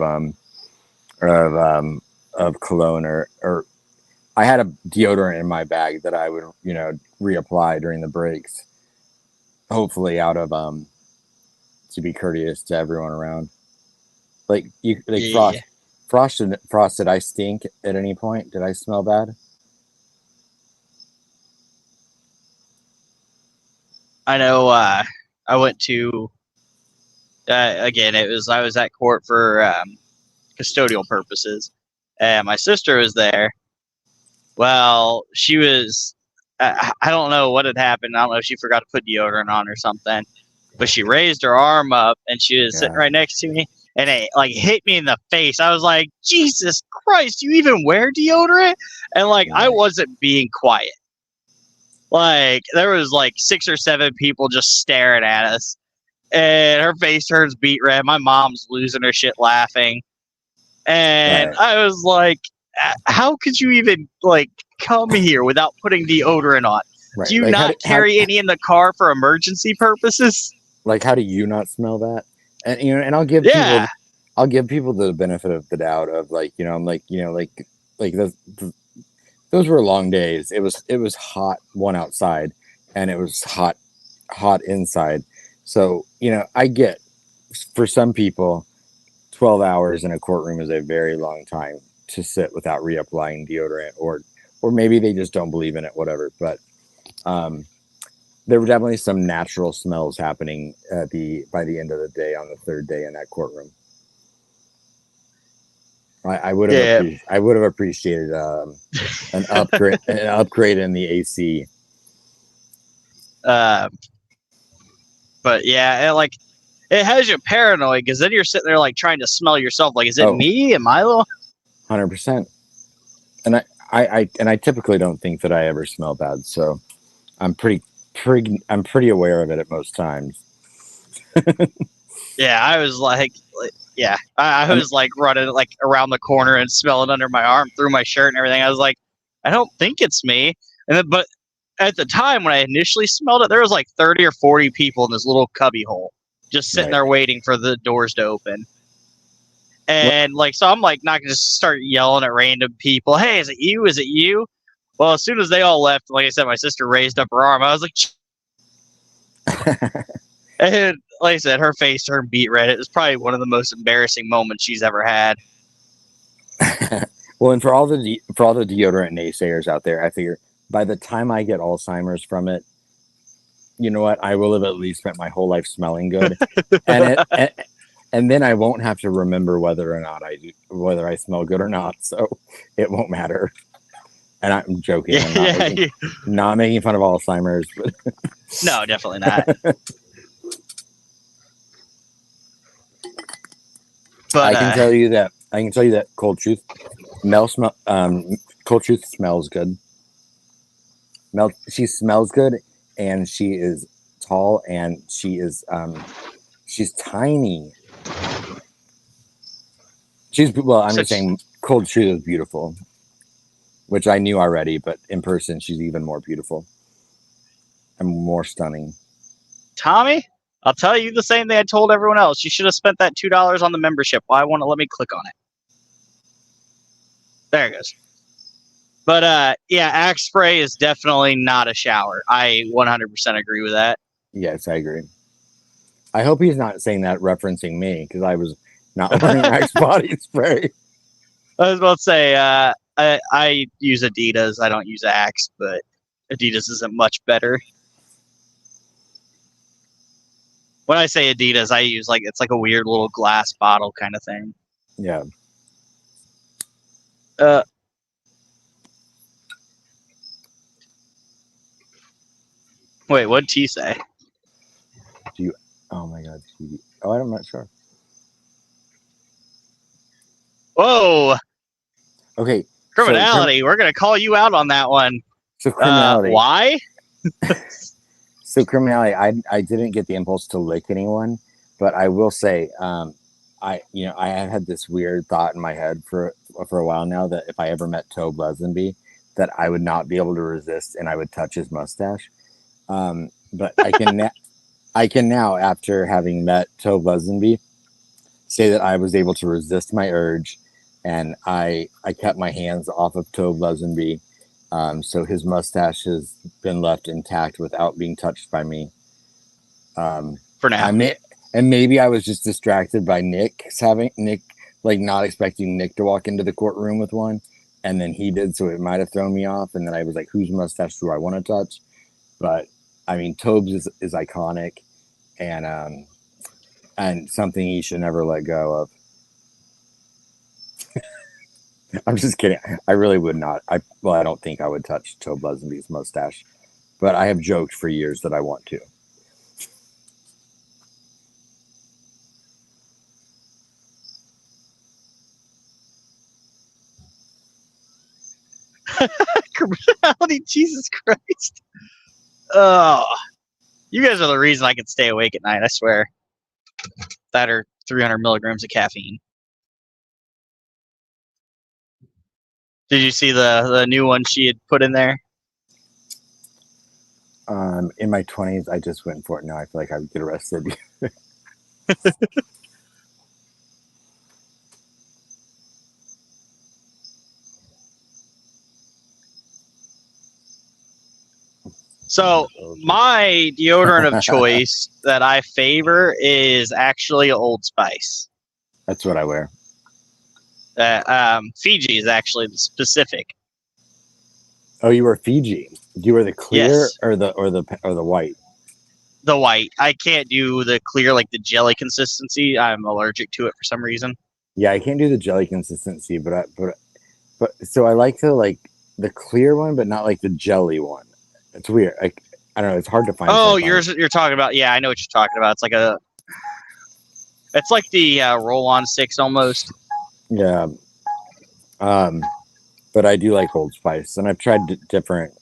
cologne, or I had a deodorant in my bag that I would reapply during the breaks, hopefully out of to be courteous to everyone around. Like Frost, did I stink at any point? Did I smell bad? I know. I went to again. I was at court for custodial purposes, and my sister was there. Well, she was. I don't know what had happened. I don't know if she forgot to put deodorant on or something, but she raised her arm up and she was sitting right next to me, and it like hit me in the face. I was like, Jesus Christ, you even wear deodorant? And like, I wasn't being quiet. Like, there was like 6 or 7 people just staring at us, and her face turns beet red. My mom's losing her shit laughing, and I was like, how could you even like come here without putting deodorant on? Right. Do you not carry any in the car for emergency purposes? Like, how do you not smell that? And and I'll give people the benefit of the doubt of like, I'm like, those were long days. It was hot outside, and it was hot inside. So, I get, for some people, 12 hours in a courtroom is a very long time to sit without reapplying deodorant, or maybe they just don't believe in it, whatever. But there were definitely some natural smells happening by the end of the day, on the third day in that courtroom. I would have appreciated an upgrade in the AC. But yeah, it has you paranoid, because then you're sitting there like trying to smell yourself. Like, is it me? Am I the 100%? And I typically don't think that I ever smell bad, so I'm pretty aware of it at most times. Yeah, I was like I was like running like around the corner and smelling under my arm through my shirt and everything. I was like, I don't think it's me. And then, but at the time when I initially smelled it, there was like 30 or 40 people in this little cubby hole just sitting there waiting for the doors to open. And like, so I'm like not gonna just start yelling at random people. Hey, is it you? Is it you? Well, as soon as they all left, like I said, my sister raised up her arm. I was like, and like I said, her face turned beet red. It was probably one of the most embarrassing moments she's ever had. Well, and for all the deodorant naysayers out there, I figure by the time I get Alzheimer's from it, you know what? I will have at least spent my whole life smelling good, and then I won't have to remember whether I smell good or not. So it won't matter. And I'm joking. I'm not making fun of Alzheimer's, but no, definitely not. But I can tell you that Cold Truth Cold Truth smells good. She smells good, and she is tall, and she's tiny. I'm just saying Cold Truth is beautiful, which I knew already, but in person she's even more beautiful and more stunning. Tommy, I'll tell you the same thing I told everyone else. You should have spent that $2 on the membership. Why won't it let me click on it? There it goes. But yeah, Axe spray is definitely not a shower. I 100% agree with that. Yes, I agree. I hope he's not saying that referencing me, because I was not wearing Axe body spray. I was about to say, I use Adidas. I don't use Axe, but Adidas isn't much better. When I say Adidas, I use it's like a weird little glass bottle kind of thing. Yeah. Wait, what'd T say? Oh my God. Oh, I'm not sure. Whoa. Okay. Criminality. We're going to call you out on that one. So criminality. Why? So criminality, I didn't get the impulse to lick anyone, but I will say, I have had this weird thought in my head for a while now that if I ever met Tobe Lesenby, that I would not be able to resist and I would touch his mustache. But I can now, after having met Tobe Lesenby, say that I was able to resist my urge, and I kept my hands off of Tobe Lesenby. So his mustache has been left intact without being touched by me. For now. And maybe I was just distracted by Nick, not expecting Nick to walk into the courtroom with one. And then he did, so it might have thrown me off. And then I was like, whose mustache do I want to touch? But I mean, Tobe's is iconic, and something he should never let go of. I'm just kidding. I really would not. I don't think I would touch Tobe Lesenby's mustache, but I have joked for years that I want to. Criminality, Jesus Christ. Oh, you guys are the reason I can stay awake at night, I swear. That or 300 milligrams of caffeine. Did you see the new one she had put in there? In my 20s, I just went for it. Now I feel like I would get arrested. So my deodorant of choice that I favor is actually Old Spice. That's what I wear. Fiji is actually the specific. Oh, you wear Fiji. Do you wear the clear Yes. or the white? The white. I can't do the clear, like the jelly consistency. I'm allergic to it for some reason. Yeah, I can't do the jelly consistency, but so I like the clear one, but not like the jelly one. It's weird. I don't know. It's hard to find. Oh, you're talking about. Yeah, I know what you're talking about. It's like the roll-on sticks almost. Yeah. But I do like Old Spice, and I've tried different.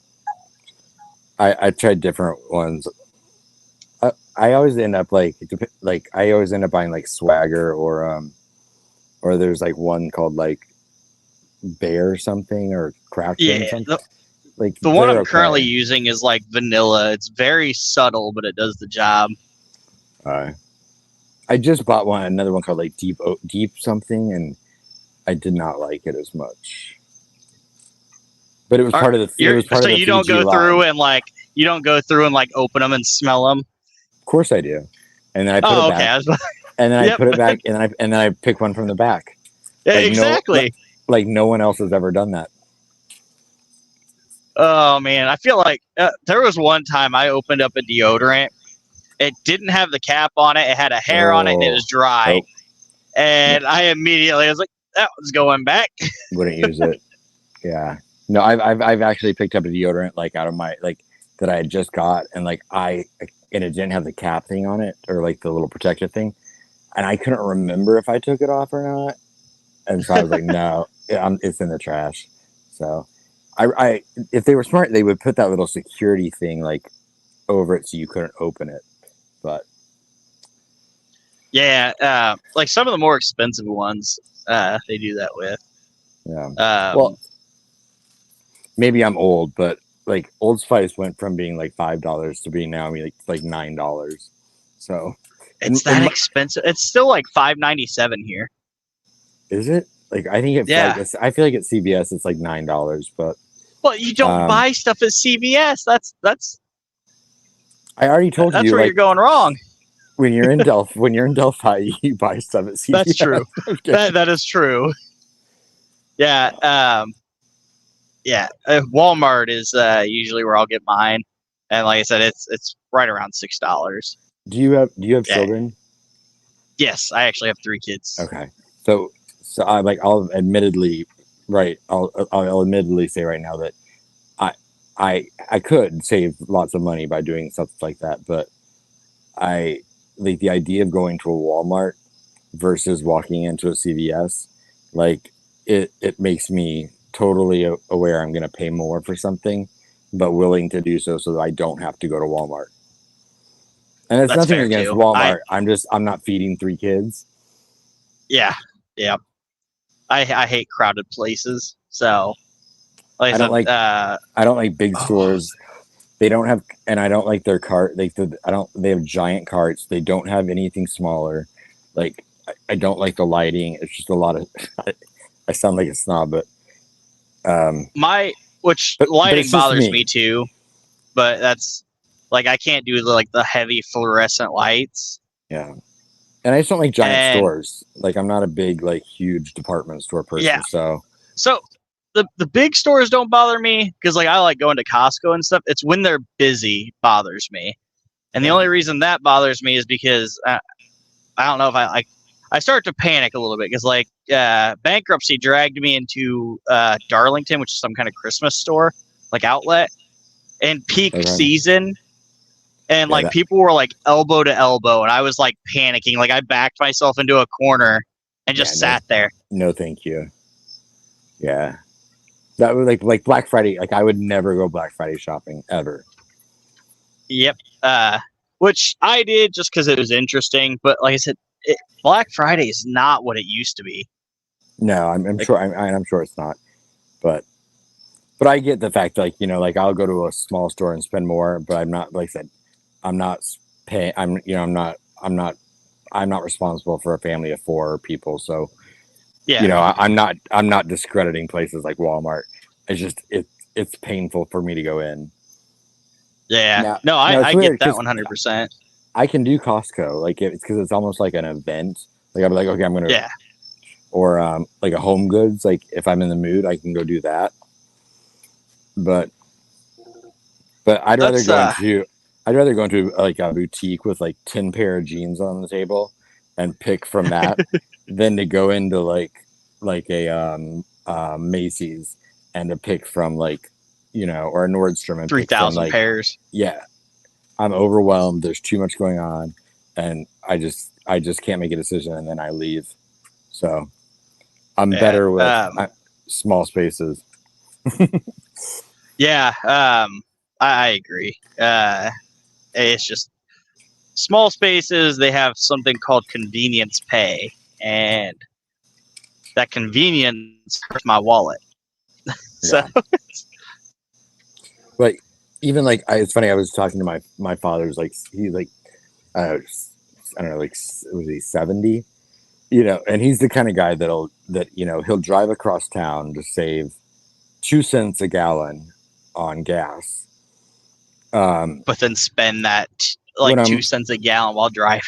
I've tried different ones. I always end up buying like Swagger or there's like one called like Bear or something or Cracker. Yeah. Something. The one I'm currently using is like vanilla. It's very subtle, but it does the job. I just bought another one called like Deep something, and I did not like it as much. But it was part of the. It was part So of the you don't 3G go line. through and like open them and smell them. Of course I do. And then I put it back. Okay. And then I Yep. put it back, and then I pick one from the back. Yeah, Like exactly. like no one else has ever done that. Oh man, I feel like there was one time I opened up a deodorant. It didn't have the cap on it. It had a hair on it, and it was dry. Oh. And I immediately was like, "That was going back." Wouldn't use it. Yeah. No, I've actually picked up a deodorant like out of my that I had just got, and and it didn't have the cap thing on it or like the little protective thing, and I couldn't remember if I took it off or not, and so I was like, no, it's in the trash. So, I if they were smart, they would put that little security thing like over it so you couldn't open it, but Yeah, like some of the more expensive ones, they do that with. yeah. Well, maybe I'm old, but like Old Spice went from being like $5 to being now like $9. So it's that expensive. It's still like $5.97 here. Is it? Like I think it's I feel like at CVS it's like $9, but well, you don't buy stuff at CVS. That's I already told you. That's where you're going wrong. When you're in Delphi, you buy stuff at CVS. That's true. Okay. That is true. Yeah. Yeah. Walmart is usually where I'll get mine, and like I said, it's right around $6. Do you have children? Yes, I actually have 3 kids. Okay, so I'll admittedly say right now that I could save lots of money by doing stuff like that, but I like the idea of going to a Walmart versus walking into a CVS. Like it makes me totally aware I'm going to pay more for something, but willing to do so that I don't have to go to Walmart. And it's nothing against Walmart. I'm not feeding 3 kids. Yeah. I hate crowded places. So I don't like big stores. They don't have, and I don't like their cart. They have giant carts. They don't have anything smaller. Like I don't like the lighting. It's just a lot of. I sound like a snob, but lighting bothers me too. But that's like I can't do the heavy fluorescent lights. Yeah, and I just don't like giant stores. Like I'm not a big huge department store person. Yeah. So the big stores don't bother me because I like going to Costco and stuff. It's when they're busy bothers me, and the only reason that bothers me is because I don't know if I start to panic a little bit because bankruptcy dragged me into Darlington, which is some kind of Christmas store outlet, and peak season, and people were elbow to elbow, and I was panicking. I backed myself into a corner and just sat there. No, thank you. Yeah. That was like Black Friday. I would never go Black Friday shopping ever. Yep. Which I did just because it was interesting. But like I said, Black Friday is not what it used to be. No, I'm sure. I'm sure it's not. But I get the fact I'll go to a small store and spend more. But I'm not, like I said, I'm not paying. I'm not responsible for a family of 4 people. So. Yeah, I'm not discrediting places like Walmart. It's just it's painful for me to go in. Yeah, I get that 100%. I can do Costco, it's because it's almost like an event. I'll be like, okay, I'm gonna or a Home Goods. If I'm in the mood, I can go do that. But I'd rather go into a boutique with 10 pair of jeans on the table and pick from that than to go into a Macy's and to pick from or a Nordstrom and 3,000 pairs. Yeah, I'm overwhelmed. There's too much going on, and I just can't make a decision, and then I leave. So I'm better with small spaces. Yeah, I agree. It's just small spaces. They have something called convenience pay, and that convenience hurts my wallet. So, but even it's funny. I was talking to my father's he's I don't know, was he 70? And he's the kind of guy he'll drive across town to save 2 cents a gallon on gas. But then spend that When I'm- 2 cents a gallon while driving.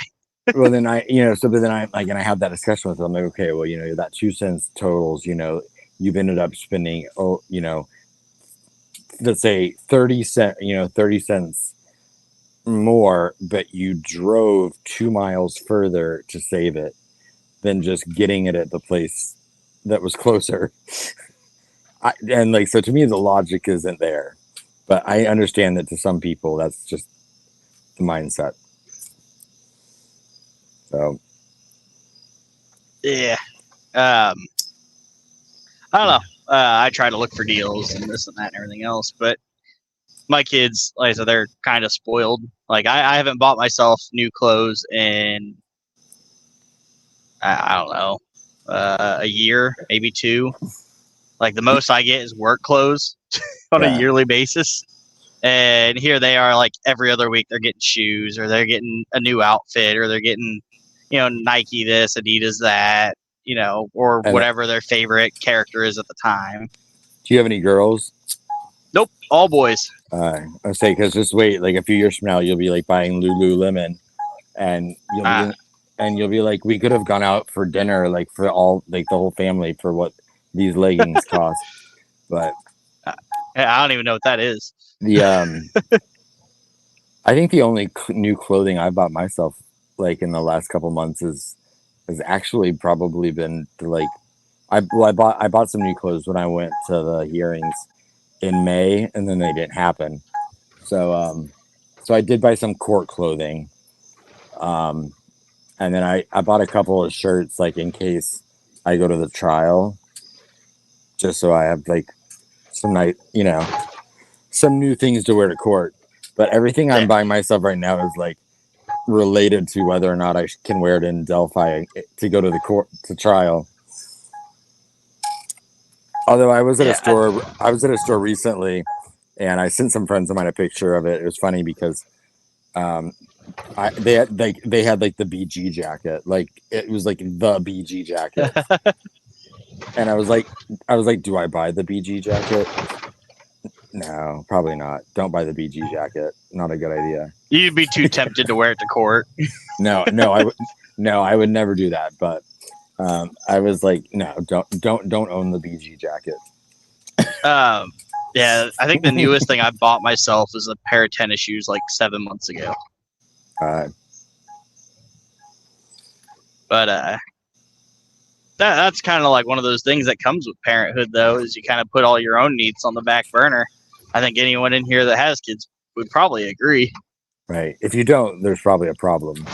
Well, then but then I like, and I have that discussion with them. Like, okay, well, that 2 cents totals, you've ended up spending, let's say 30 cents more, but you drove 2 miles further to save it than just getting it at the place that was closer. So to me, the logic isn't there, but I understand that to some people, that's just the mindset. So, Yeah. I don't know. I try to look for deals and this and that and everything else, but my kids, like I said, they're kind of spoiled. Like I haven't bought myself new clothes in I don't know, a year, maybe 2. Like the most I get is work clothes on a yearly basis. And here they are, like every other week they're getting shoes, or they're getting a new outfit, or they're getting, Nike this, Adidas that, or whatever their favorite character is at the time. Do you have any girls? Nope, all boys. I say, because just wait, like a few years from now, you'll be like buying Lululemon, and you'll be like, we could have gone out for dinner, like for all, like the whole family, for what these leggings cost. But I don't even know what that is. I think the only new clothing I bought myself, like in the last couple months, has actually probably been like, I bought some new clothes when I went to the hearings in May, and then they didn't happen. So I did buy some court clothing, and then I bought a couple of shirts, like in case I go to the trial, just so I have like some some new things to wear to court. But everything I'm buying myself right now is like related to whether or not I can wear it in Delphi to go to the court to trial. Although I was at a store recently, and I sent some friends of mine a picture of it. It was funny because they had like the BG jacket, like it was like the BG jacket, and I was like, do I buy the BG jacket? No, probably not. Don't buy the BG jacket. Not a good idea. You'd be too tempted to wear it to court. No, I would never do that. But I was like, no, don't own the BG jacket. Yeah, I think the newest thing I bought myself is a pair of tennis shoes like 7 months ago. But that's kind of like one of those things that comes with parenthood, though, is you kind of put all your own needs on the back burner. I think anyone in here that has kids would probably agree. Right. If you don't, there's probably a problem.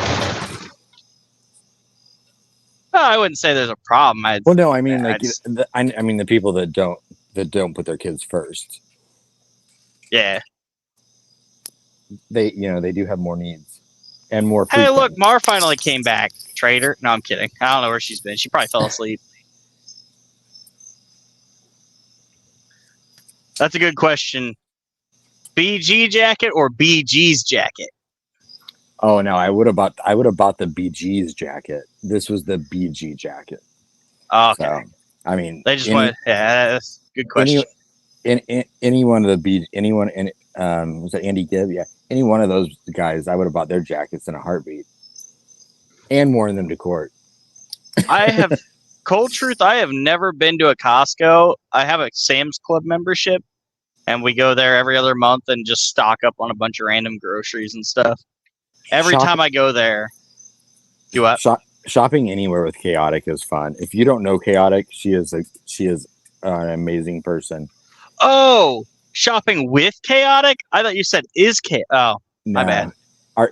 Well, I wouldn't say there's a problem. No, I mean, I mean the people that don't put their kids first. Yeah. They do have more needs and more. Hey, look, Mar finally came back. Traitor. No, I'm kidding. I don't know where she's been. She probably fell asleep. That's a good question. BG jacket or BG's jacket? Oh no, I would have bought the BG's jacket. This was the BG jacket. Okay. So, I mean, they just went. Yeah, that's a good question. Any one of the anyone in was that Andy Gibb? Yeah, any one of those guys, I would have bought their jackets in a heartbeat, and worn them to court. I have cold truth. I have never been to a Costco. I have a Sam's Club membership, and we go there every other month and just stock up on a bunch of random groceries and stuff. Every time I go there, do what? Shopping anywhere with Chaotic is fun. If you don't know Chaotic, she is an amazing person. Oh, shopping with Chaotic? I thought you said is Chaotic. Oh, my bad.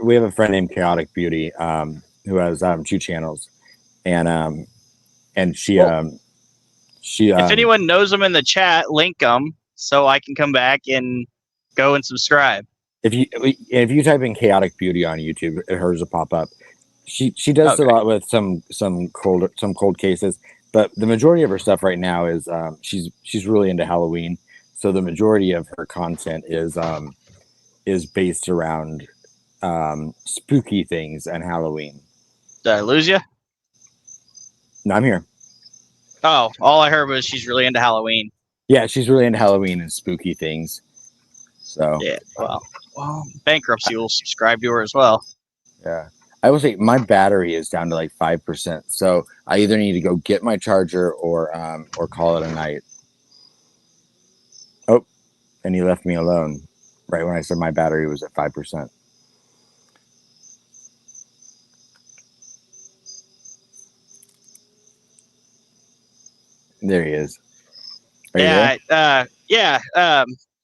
We have a friend named Chaotic Beauty who has 2 channels, and she if anyone knows them in the chat, link them so I can come back and go and subscribe. If you type in Chaotic Beauty on YouTube, hers will pop up. She does a lot with some cold cases, but the majority of her stuff right now is she's really into Halloween. So the majority of her content is based around spooky things and Halloween. Did I lose you? No, I'm here. Oh, all I heard was she's really into Halloween. Yeah, she's really into Halloween and spooky things. So Yeah. Well, bankruptcy will subscribe to her as well. yeah. I will say my battery is down to like 5%. So I either need to go get my charger or call it a night. Oh, and he left me alone right when I said my battery was at 5%. There he is. Are you there? Yeah.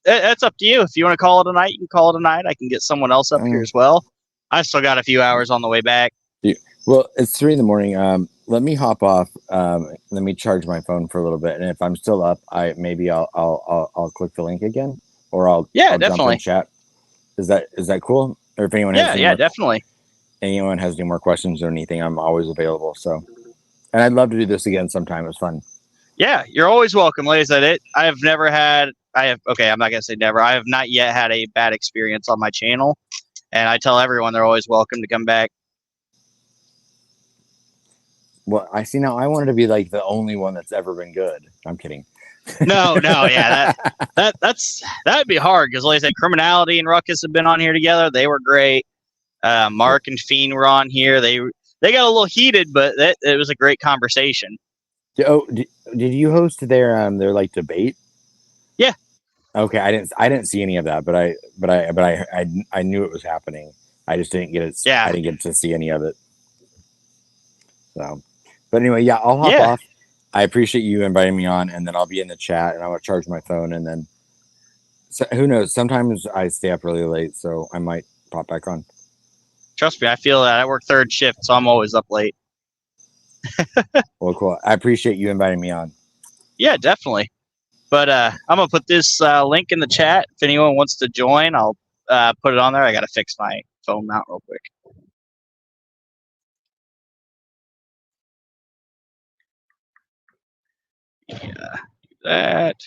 That's up to you. If you want to call it a night, you can call it a night. I can get someone else up here as well. I still got a few hours on the way back. Well, it's 3 a.m. Let me hop off. Let me charge my phone for a little bit, and if I'm still up, I'll click the link again, or I'll jump in chat. Is that cool? Or if anyone has definitely. Anyone has any more questions or anything, I'm always available. So, and I'd love to do this again sometime. It was fun. Yeah, you're always welcome. Like I said, I'm not gonna say never. I have not yet had a bad experience on my channel, and I tell everyone they're always welcome to come back. Well, I see now. I wanted to be like the only one that's ever been good. I'm kidding. No, yeah, that'd be hard because, like I said, Criminality and Ruckus have been on here together. They were great. Mark and Fien were on here. They got a little heated, but it was a great conversation. Did you host their like debate? Yeah. Okay, I didn't see any of that, but I knew it was happening. I just didn't get it. Yeah. I didn't get to see any of it. So, but anyway, yeah, I'll hop off. I appreciate you inviting me on, and then I'll be in the chat, and I'm gonna charge my phone, and then who knows? Sometimes I stay up really late, so I might pop back on. Trust me, I feel that. I work third shift, so I'm always up late. Well, cool. I appreciate you inviting me on. Yeah, definitely. But I'm gonna put this link in the chat. If anyone wants to join, I'll put it on there. I gotta fix my phone mount real quick. Yeah, do that.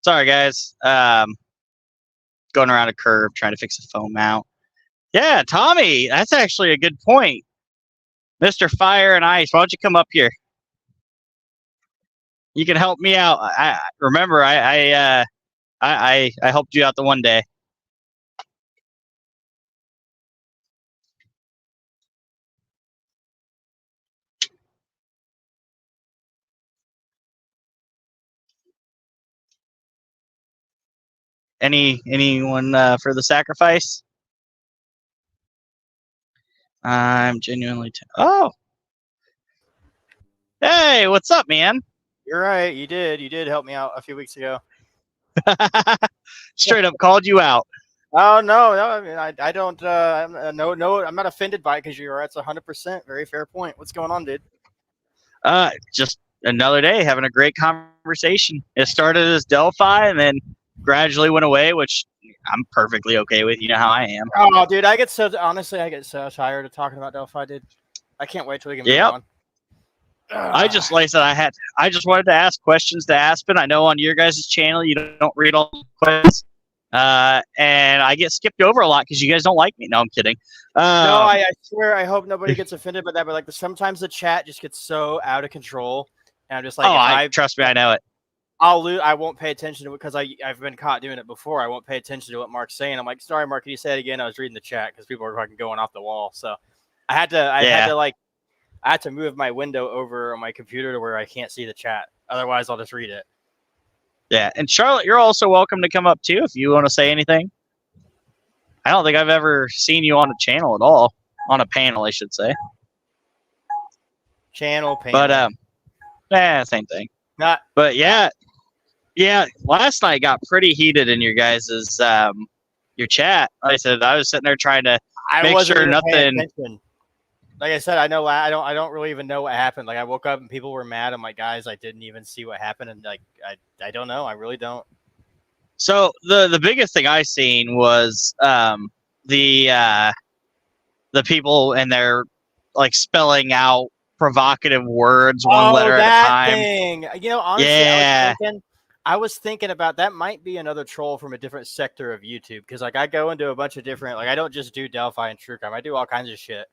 Sorry, guys. Going around a curve trying to fix a phone mount. Yeah, Tommy, that's actually a good point. Mr. Fire and Ice, why don't you come up here? You can help me out. I remember I helped you out the one day. Anyone for the sacrifice? I'm genuinely. Oh, hey, what's up, man? You're right. You did help me out a few weeks ago. Straight up called you out. Oh no! I mean, I don't. I'm not offended by it because you're right. It's 100%. Very fair point. What's going on, dude? Just another day having a great conversation. It started as Delphi and then gradually went away, which I'm perfectly okay with. You know how I am. Oh, dude, I get so tired of talking about Delphi, dude. I can't wait till we can move on. I just wanted to ask questions to Aspen. I know on your guys' channel you don't read all the questions, and I get skipped over a lot because you guys don't like me. No, I'm kidding. No, I swear I hope nobody gets offended by that. But like sometimes the chat just gets so out of control, and I'm just like, trust me, I know it. I won't pay attention to it because I've been caught doing it before. I won't pay attention to what Mark's saying. I'm like, sorry, Mark, can you say it again? I was reading the chat because people were fucking going off the wall. So I had to move my window over on my computer to where I can't see the chat. Otherwise, I'll just read it. Yeah, and Charlotte, you're also welcome to come up too if you want to say anything. I don't think I've ever seen you on a channel at all. On a panel, I should say. Panel. But same thing. But yeah. Last night got pretty heated in your guys' your chat. Like I said, I was sitting there trying to make sure nothing. Like I said, I don't really even know what happened. Like I woke up and people were mad. I'm like, guys, I didn't even see what happened, and like I don't know. I really don't. So the biggest thing I seen was the people and they're like spelling out provocative words one letter at a time. Thing. You know, honestly, I was thinking about that might be another troll from a different sector of YouTube because like I go into a bunch of different like I don't just do Delphi and True Crime. I do all kinds of shit,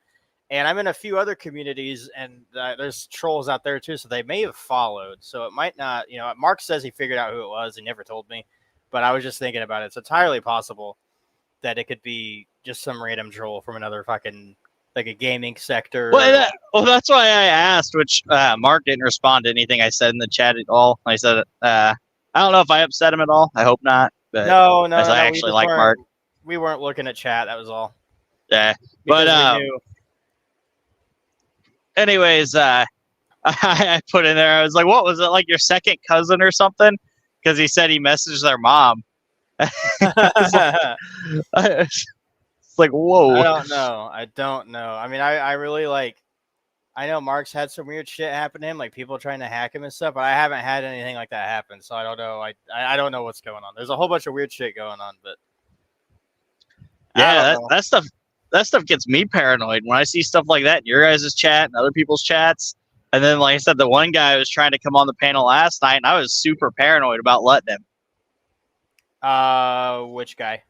and I'm in a few other communities, and there's trolls out there too. So they may have followed. So it might not. You know, Mark says he figured out who it was. He never told me, but I was just thinking about it. It's entirely possible that it could be just some random troll from another fucking like a gaming sector. Well, that's why I asked, which Mark didn't respond to anything I said in the chat at all. I said, I don't know if I upset him at all. I hope not. But no, I actually like Mark. We weren't looking at chat. That was all. Yeah, Because but we knew. anyways, I put in there. I was like, "What was it like? Your second cousin or something?" Because he said he messaged their mom. It's like, whoa. I don't know. I mean, I really like. I know Mark's had some weird shit happen to him, like people trying to hack him and stuff, but I haven't had anything like that happen, so I don't know. I don't know what's going on. There's a whole bunch of weird shit going on, but yeah, that stuff gets me paranoid when I see stuff like that in your guys' chat and other people's chats. And then, like I said, the one guy was trying to come on the panel last night, and I was super paranoid about letting him. Which guy?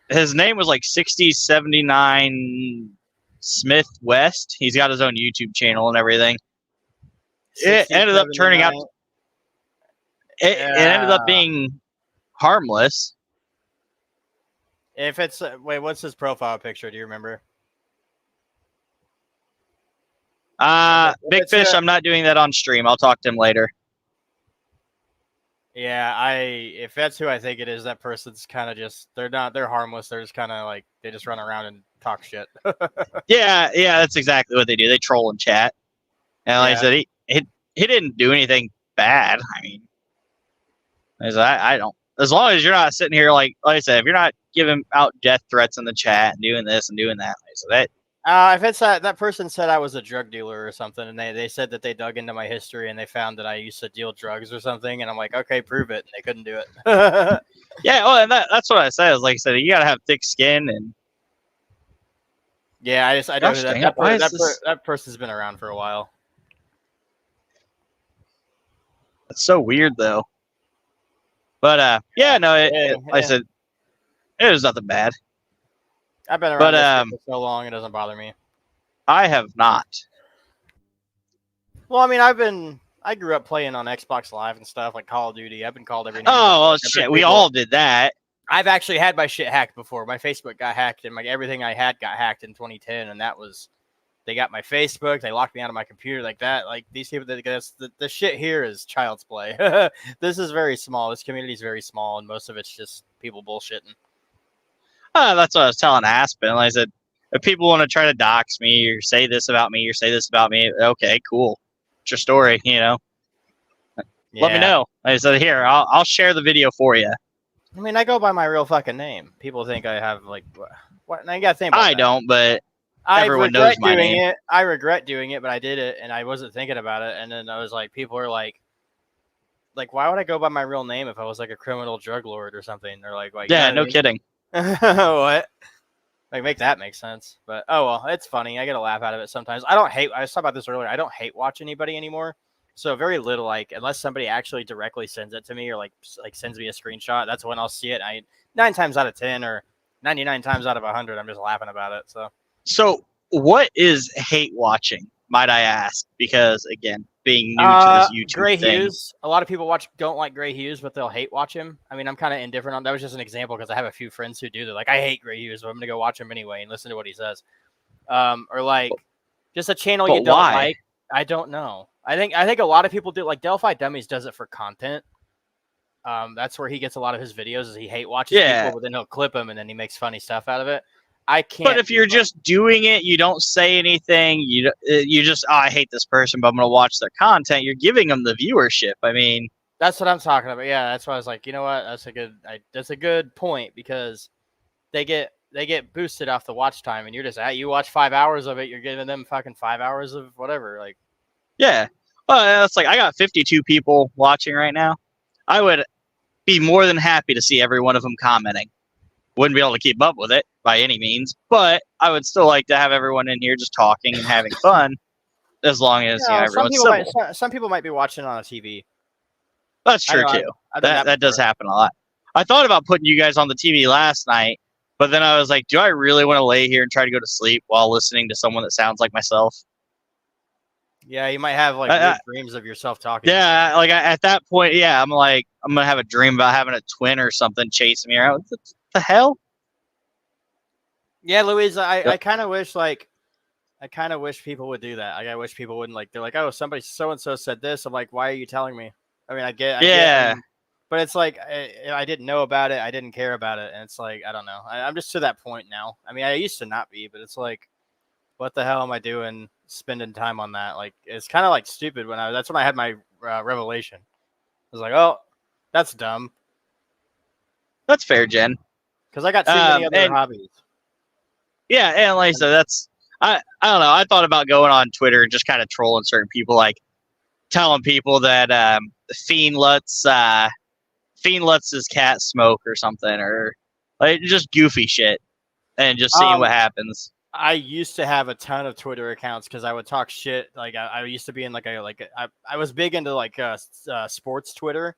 His name was like 6079 Smith West. He's got his own YouTube channel and everything. It ended up turning out. It ended up being harmless. If it's wait, what's his profile picture? Do you remember? Big Fish. I'm not doing that on stream. I'll talk to him later. Yeah, if that's who I think it is, that person's kind of just they're harmless. They're just kind of like they just run around and talk shit. yeah, that's exactly what they do. They troll and chat. And like I said, he didn't do anything bad. I mean, I don't. As long as you're not sitting here like I said, if you're not giving out death threats in the chat and doing this and doing that, so that. If it's that person said I was a drug dealer or something, and they said that they dug into my history and they found that I used to deal drugs or something, and I'm like, okay, prove it, and they couldn't do it. Yeah, well, and that's what I said. Like I said, you gotta have thick skin and. Yeah, I know that person's been around for a while. That's so weird, though. But yeah, no, I said it was nothing bad. I've been around for so long, it doesn't bother me. I have not. Well, I mean, I grew up playing on Xbox Live and stuff like Call of Duty. I've been called every name. Oh, well, shit, we all did that. I've actually had my shit hacked before. My Facebook got hacked, and everything I had got hacked in 2010, and that was. They got my Facebook. They locked me out of my computer like that. Like these people, the shit here is child's play. This is very small. This community is very small, and most of it's just people bullshitting. That's what I was telling Aspen. Like I said, if people want to try to dox me or say this about me or say this about me, okay, cool. It's your story, you know. Yeah. Let me know. Like I said, here, I'll share the video for you. I mean, I go by my real fucking name. People think I have like what? Now you got to think about I that. Don't, but everyone knows my name. I regret doing it, but I did it, and I wasn't thinking about it. And then I was like, people are like, why would I go by my real name if I was like a criminal drug lord or something? They're like yeah, no kidding. What? Like, make that make sense. But oh well, it's funny. I get a laugh out of it sometimes. I was talking about this earlier. I don't hate watch anybody anymore. So very little, like unless somebody actually directly sends it to me or like sends me a screenshot, that's when I'll see it. 9 times out of 10 or 99 times out of 100, I'm just laughing about it. So what is hate watching? Might I ask? Because again, being new to this YouTube Gray thing. Hughes. A lot of people don't like Gray Hughes, but they'll hate watch him. I mean, I'm kind of indifferent on that. Was just an example because I have a few friends who do. They're like, I hate Gray Hughes, but I'm gonna go watch him anyway and listen to what he says. Or like just a channel you don't like. I don't know. I think a lot of people do. Like Delphi Dummies does it for content. That's where he gets a lot of his videos. Is he hate watches people, but then he'll clip them and then he makes funny stuff out of it. I can't. But if you're just doing it, you don't say anything. You just I hate this person, but I'm gonna watch their content. You're giving them the viewership. I mean, that's what I'm talking about. Yeah, that's why I was like, you know what? That's a good point because they get boosted off the watch time, and you're just you watch 5 hours of it. You're giving them fucking 5 hours of whatever. Like, yeah. Well, it's like I got 52 people watching right now. I would be more than happy to see every one of them commenting. Wouldn't be able to keep up with it by any means, but I would still like to have everyone in here just talking and having fun. as long as everyone's civil. Some people might be watching on a TV. That's true too. That does happen a lot. I thought about putting you guys on the TV last night, but then I was like, do I really want to lay here and try to go to sleep while listening to someone that sounds like myself? Yeah, you might have like weird dreams of yourself talking. Yeah, like at that point, I'm like, I'm gonna have a dream about having a twin or something chasing me around. What the hell? Yeah, Louise, I kind of wish people would do that. Like, I wish people wouldn't they're like, oh, somebody so and so said this. I'm like, why are you telling me? I mean, I get, but it's like I didn't know about it. I didn't care about it, and it's like I don't know. I'm just to that point now. I mean, I used to not be, but it's like, what the hell am I doing? Spending time on that? Like, it's kind of like stupid. That's when I had my revelation. I was like, oh, that's dumb. That's fair, Jen. Because I got too many other hobbies. Yeah, and like so that's I don't know. I thought about going on Twitter and just kind of trolling certain people, like telling people that Fien lets his cat smoke or something, or like just goofy shit, and just seeing what happens. I used to have a ton of Twitter accounts because I would talk shit. Like I used to be in I was big into sports Twitter,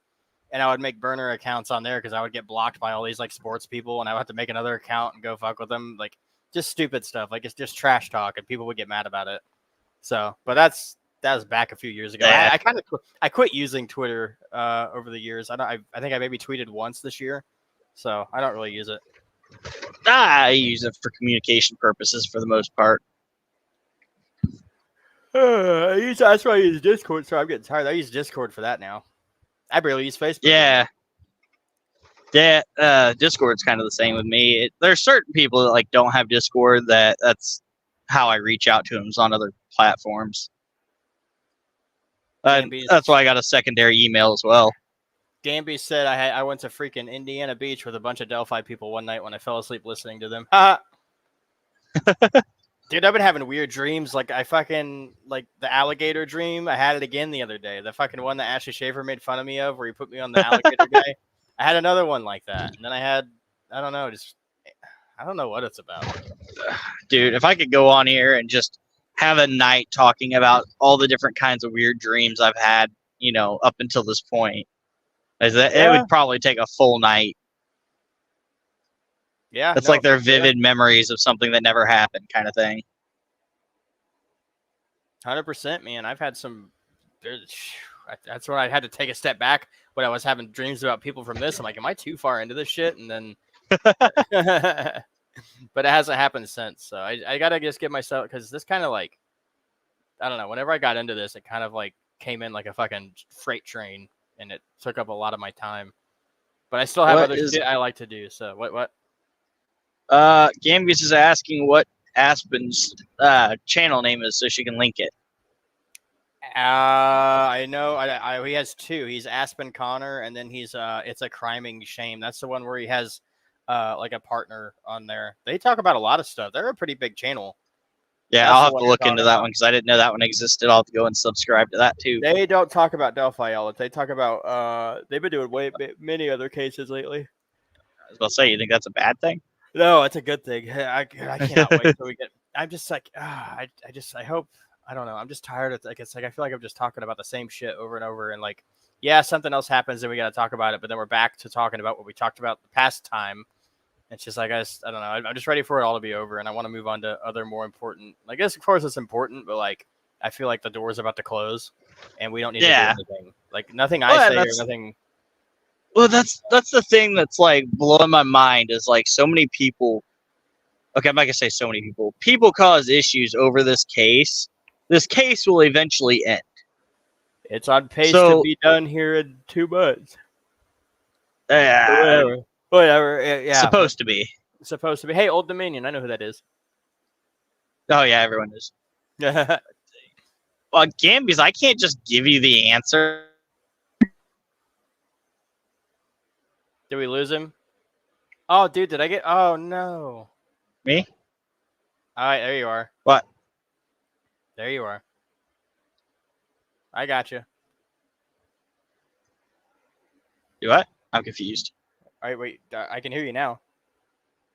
and I would make burner accounts on there because I would get blocked by all these like sports people, and I would have to make another account and go fuck with them, like just stupid stuff. Like it's just trash talk, and people would get mad about it. So, but that was back a few years ago. Yeah. I quit using Twitter over the years. I think I maybe tweeted once this year, so I don't really use it. I use it for communication purposes for the most part. That's why I use Discord, so I'm getting tired. I use Discord for that now. I barely use Facebook. Yeah, Discord's kind of the same with me. There's certain people that like don't have Discord. That's how I reach out to them is on other platforms. That's why I got a secondary email as well. Gamby said I went to freaking Indiana Beach with a bunch of Delphi people one night when I fell asleep listening to them. Dude, I've been having weird dreams. Like I fucking like the alligator dream. I had it again the other day. The fucking one that Ashley Schaefer made fun of me of, where he put me on the alligator guy. I had another one like that, and then I don't know what it's about. Dude, if I could go on here and just have a night talking about all the different kinds of weird dreams I've had, up until this point. It would probably take a full night. Yeah. It's like they're vivid memories of something that never happened kind of thing. 100%, man. I've had some... That's when I had to take a step back when I was having dreams about people from this. I'm like, am I too far into this shit? And then... But it hasn't happened since. So I got to just give myself... Because this kind of like... I don't know. Whenever I got into this, it kind of like came in like a fucking freight train. And it took up a lot of my time, but I still have other shit I like to do. So what? Gambius is asking what Aspen's channel name is so she can link it. I know. He has two. He's Aspen Connor, and then he's it's a criming shame. That's the one where he has like a partner on there. They talk about a lot of stuff. They're a pretty big channel. Yeah, I'll have to look into that one because I didn't know that one existed. I'll have to go and subscribe to that too. They don't talk about Delphi all. They talk about they've been doing many other cases lately. I was about to say, you think that's a bad thing? No, it's a good thing. I cannot wait till we get. I'm just like, I hope. I don't know. I'm just tired of it's like I feel like I'm just talking about the same shit over and over. And like, yeah, something else happens and we got to talk about it. But then we're back to talking about what we talked about the past time. It's just like, I don't know. I'm just ready for it all to be over. And I want to move on to other more important. I guess, of course, it's important. But like, I feel like the door's about to close and we don't need to do anything. Like, nothing I say or nothing. Well, that's the thing that's like blowing my mind is like so many people. Okay, I'm not gonna say so many people. People cause issues over this case. This case will eventually end. It's on pace to be done here in 2 months. Whatever. Yeah. Supposed to be. Hey, Old Dominion. I know who that is. Oh yeah, everyone is. Well, Gambies, I can't just give you the answer. Did we lose him? Oh, dude, did I get... Oh, no. Me? All right, there you are. What? There you are. I got you. Do what? I'm confused. All right, wait. I can hear you now.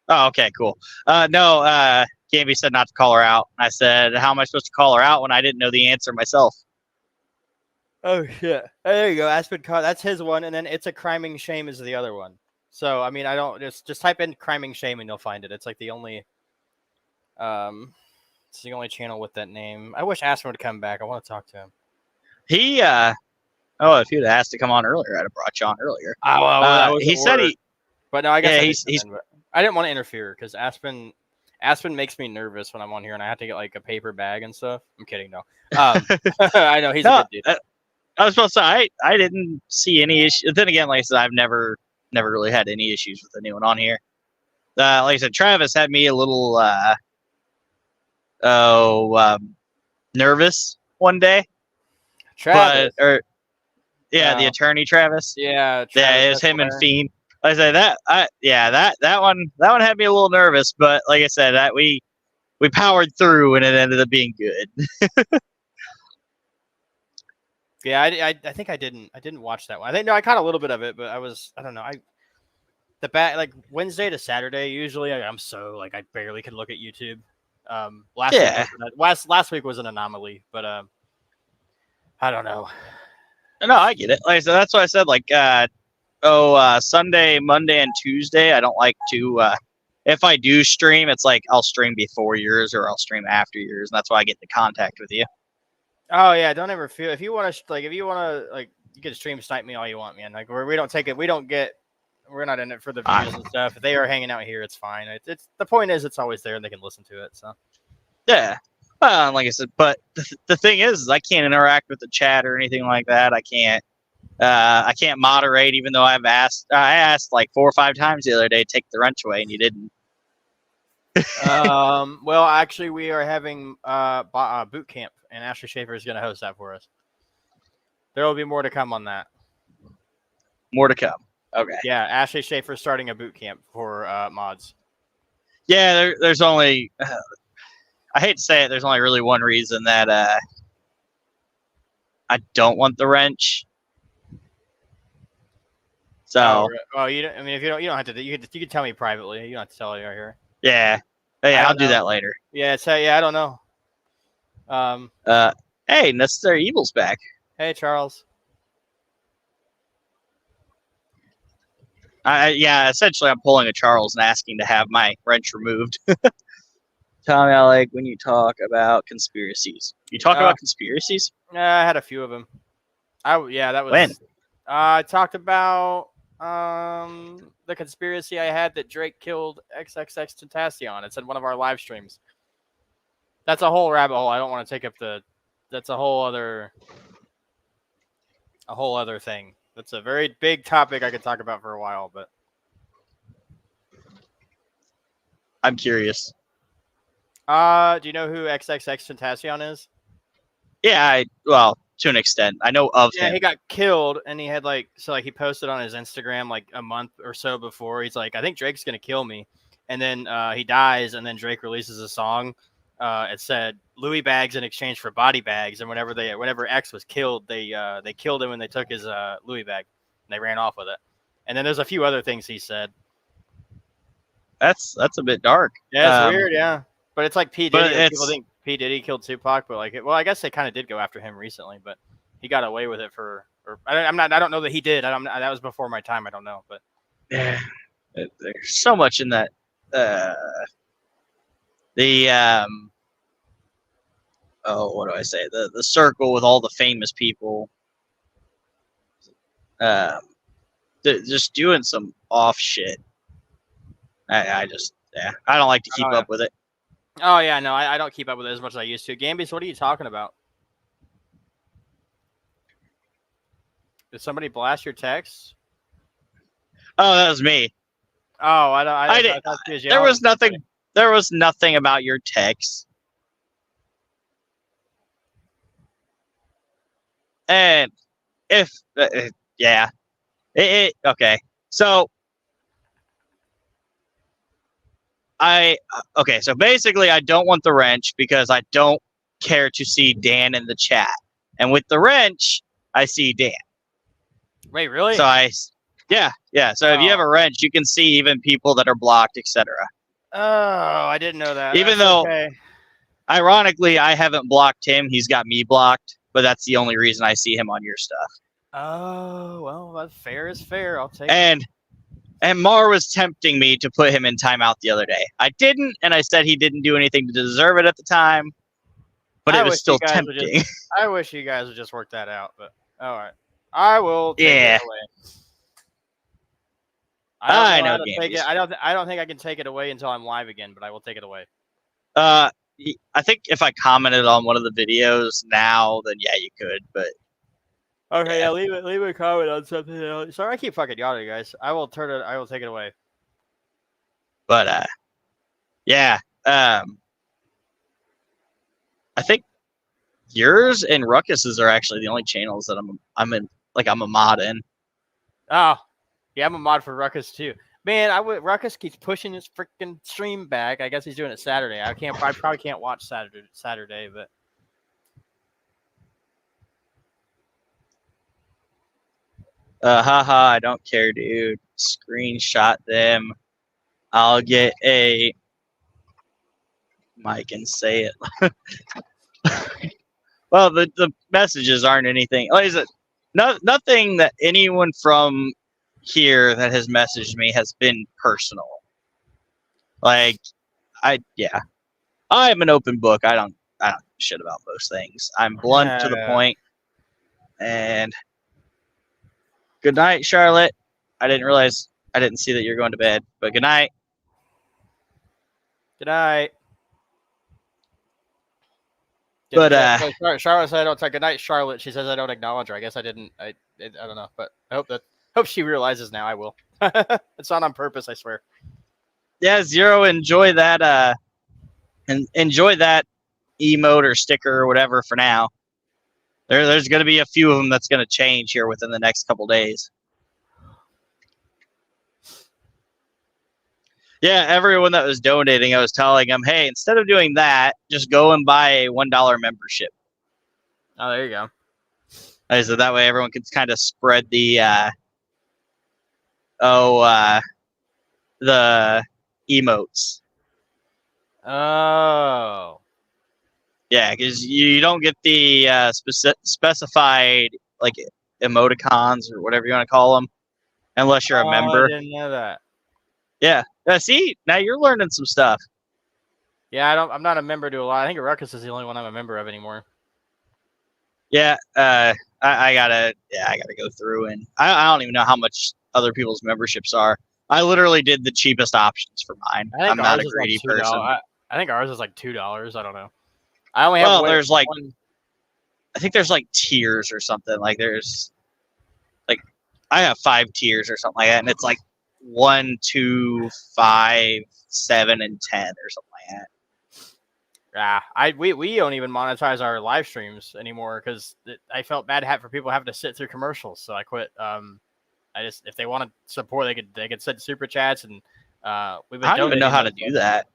Oh, okay, cool. No, Gamby said not to call her out. I said, how am I supposed to call her out when I didn't know the answer myself? Oh shit! There you go, Aspen. That's his one, and then it's a criming shame is the other one. So I mean, I don't just type in criming shame and you'll find it. It's like the only, it's the only channel with that name. I wish Aspen would come back. I want to talk to him. He, if you'd asked to come on earlier, I'd have brought you on earlier. Oh, well, he said he. But no, I guess yeah, I didn't want to interfere because Aspen makes me nervous when I'm on here and I have to get like a paper bag and stuff. I'm kidding, no. I know he's a good dude. I was supposed to say I didn't see any issue. Then again, like I said, I've never really had any issues with anyone on here. Like I said, Travis had me a little nervous one day. Travis, the attorney Travis. Yeah, Travis, it was him and Fien. Like I said that one had me a little nervous, but like I said, that we powered through and it ended up being good. Yeah, I think I didn't watch that one. I caught a little bit of it, but I don't know. Like Wednesday to Saturday, usually I'm so like I barely can look at YouTube. Last week was an anomaly, but I don't know. No, I get it. Like I said, that's why I said like Sunday, Monday, and Tuesday. I don't like to. If I do stream, it's like I'll stream before yours or I'll stream after yours, and that's why I get the contact with you. Oh yeah, don't ever feel if you want to you can stream snipe me all you want, man. Like we don't take it, we're not in it for the views and stuff. If they are hanging out here, it's fine. It's the point is it's always there and they can listen to it. So yeah, like I said, but the thing is I can't interact with the chat or anything like that. I can't moderate, even though I asked like 4 or 5 times the other day to take the wrench away, and you didn't. Well, actually, we are having boot camp, and Ashley Schaefer is going to host that for us. There will be more to come on that. More to come. Okay. Yeah, Ashley Schaefer is starting a boot camp for mods. Yeah, there's only. I hate to say it. There's only really one reason that I don't want the wrench. So. You don't. I mean, if you don't have to. You can tell me privately. You don't have to tell me right here. Yeah. Hey, I'll do that later. Yeah, I don't know. Hey, Necessary Evil's back. Hey, Charles. Essentially, I'm pulling a Charles and asking to have my wrench removed. Tell me, like when you talk about conspiracies. You talk about conspiracies? Yeah, I had a few of them. That was when I talked about the conspiracy I had that Drake killed XXXTentacion. It's in one of our live streams. That's a whole rabbit hole. I don't want to take up that's a whole other thing. That's a very big topic I could talk about for a while, but I'm curious. Do you know who XXXTentacion is? Yeah, to an extent. I know of him. Yeah, he got killed, and he had he posted on his Instagram like a month or so before. He's like, I think Drake's gonna kill me, and then he dies, and then Drake releases a song. It said Louis bags in exchange for body bags, and whenever X was killed, they killed him and they took his Louis bag, and they ran off with it. And then there's a few other things he said. That's a bit dark. Yeah, it's weird. Yeah, but it's like P Diddy. People think P Diddy killed Tupac, but I guess they kind of did go after him recently, but he got away with it I don't know that he did. That was before my time. I don't know, but yeah, there's so much in that. What do I say? The circle with all the famous people. They're just doing some off shit. I don't like to keep up with it. Oh yeah, no, I don't keep up with it as much as I used to. Gambies, what are you talking about? Did somebody blast your text? Oh, that was me. Oh, I didn't. There was nothing. There was nothing about your text. And if okay. So so basically I don't want the wrench because I don't care to see Dan in the chat. And with the wrench, I see Dan. Wait, really? So So if you have a wrench, you can see even people that are blocked, etc. Oh, I didn't know that. Even That's though, okay. ironically, I haven't blocked him. He's got me blocked, but that's the only reason I see him on your stuff. Oh, well, that's fair is fair. I'll take it. And Mar was tempting me to put him in timeout the other day. I didn't, and I said he didn't do anything to deserve it at the time, but it was still tempting. I wish you guys would just work that out, but all right. I will take it away. I don't know how to take it. I don't think I can take it away until I'm live again, but I will take it away. I think if I commented on one of the videos now, then yeah, you could. But okay, yeah, leave a comment on something else. Sorry, I keep fucking yelling, guys. I will take it away. But yeah, I think yours and Ruckus's are actually the only channels that I'm in. Like I'm a mod in. Oh, yeah, I'm a mod for Ruckus too. Man, Ruckus keeps pushing his freaking stream back. I guess he's doing it Saturday. I probably can't watch Saturday, but Haha, I don't care, dude. Screenshot them. I'll get a mic and say it. Well, the messages aren't anything. Like I said, nothing that anyone from here that has messaged me has been personal. Like, I'm an open book. I don't give a shit about most things. I'm blunt to the point. And good night, Charlotte. I didn't see that you're going to bed, but good night. Good night. But Charlotte said I don't take good night, Charlotte. She says I don't acknowledge her. I guess I didn't. I don't know, but I hope she realizes now. I will. It's not on purpose, I swear. Yeah, Zero, enjoy that and enjoy that emote or sticker or whatever for now. There's going to be a few of them that's going to change here within the next couple days. Yeah, everyone that was donating, I was telling them, hey, instead of doing that, just go and buy a $1 membership. Oh, there you go. I said that way everyone can kind of spread the emotes. Oh. Yeah, because you don't get the specified like emoticons or whatever you want to call them, unless you're a member. I didn't know that. Yeah. See, now you're learning some stuff. Yeah, I'm not a member to a lot. I think Ruckus is the only one I'm a member of anymore. Yeah. I gotta go through, and I don't even know how much other people's memberships are. I literally did the cheapest options for mine. I'm not a greedy person. I think ours is like $2. I don't know. I only have. Well, there's like one. I think there's like tiers or something. Like there's like I have 5 tiers or something like that, and it's like 1, 2, 5, 7, and 10 or something like that. Yeah, we don't even monetize our live streams anymore because I felt bad for people having to sit through commercials, so I quit. If they want to support, they could send super chats, and we've been. I don't even know how to do that.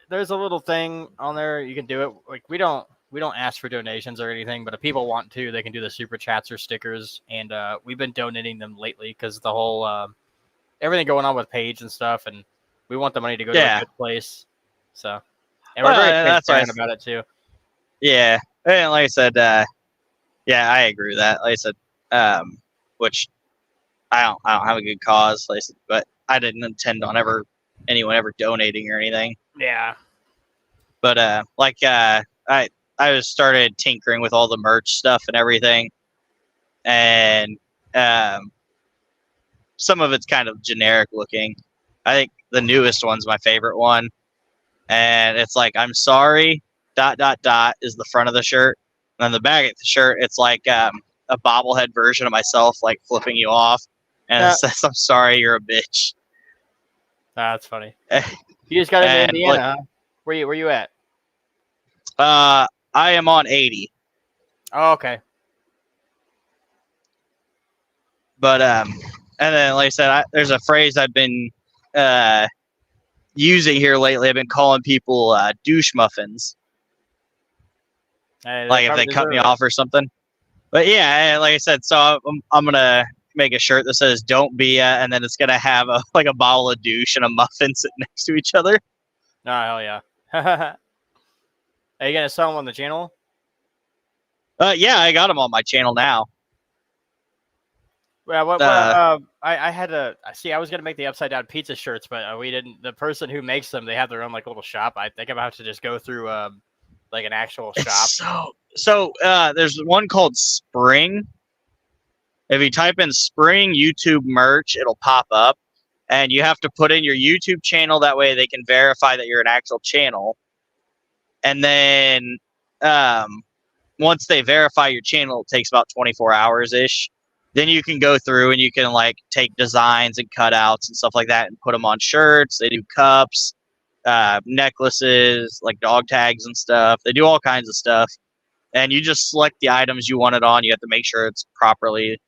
There's a little thing on there you can do it. Like we don't ask for donations or anything, but if people want to, they can do the super chats or stickers, and we've been donating them lately because the whole everything going on with Paige and stuff, and we want the money to go to a good place. So, and we're very transparent about it too. Yeah, and like I said, yeah, I agree with that. Like I said, which I don't have a good cause, like I said, but I didn't intend on anyone ever donating or anything. Yeah. But I just started tinkering with all the merch stuff and everything, and some of it's kind of generic looking. I think the newest one's my favorite one, and it's like I'm sorry ... is the front of the shirt, and then the back of the shirt it's like a bobblehead version of myself like flipping you off, and it says I'm sorry, you're a bitch. That's funny. You just got into Indiana, huh? Where you at? I am on 80. Oh, okay. But and then like I said, there's a phrase I've been using here lately. I've been calling people douche muffins. Hey, like if they cut me off or something. But yeah, like I said, so I'm gonna make a shirt that says "Don't be a," and then it's gonna have a bottle of douche and a muffin sitting next to each other. Oh, hell yeah. Are you gonna sell them on the channel? Yeah, I got them on my channel now. Well, I had to see. I was gonna make the upside down pizza shirts, but we didn't. The person who makes them, they have their own like little shop. I think I'm about to just go through like an actual shop. So there's one called Spring. If you type in Spring YouTube merch, it'll pop up, and you have to put in your YouTube channel. That way, they can verify that you're an actual channel. And then once they verify your channel, it takes about 24 hours ish. Then you can go through and you can like take designs and cutouts and stuff like that and put them on shirts. They do cups, necklaces, like dog tags and stuff. They do all kinds of stuff. And you just select the items you want it on. You have to make sure it's properly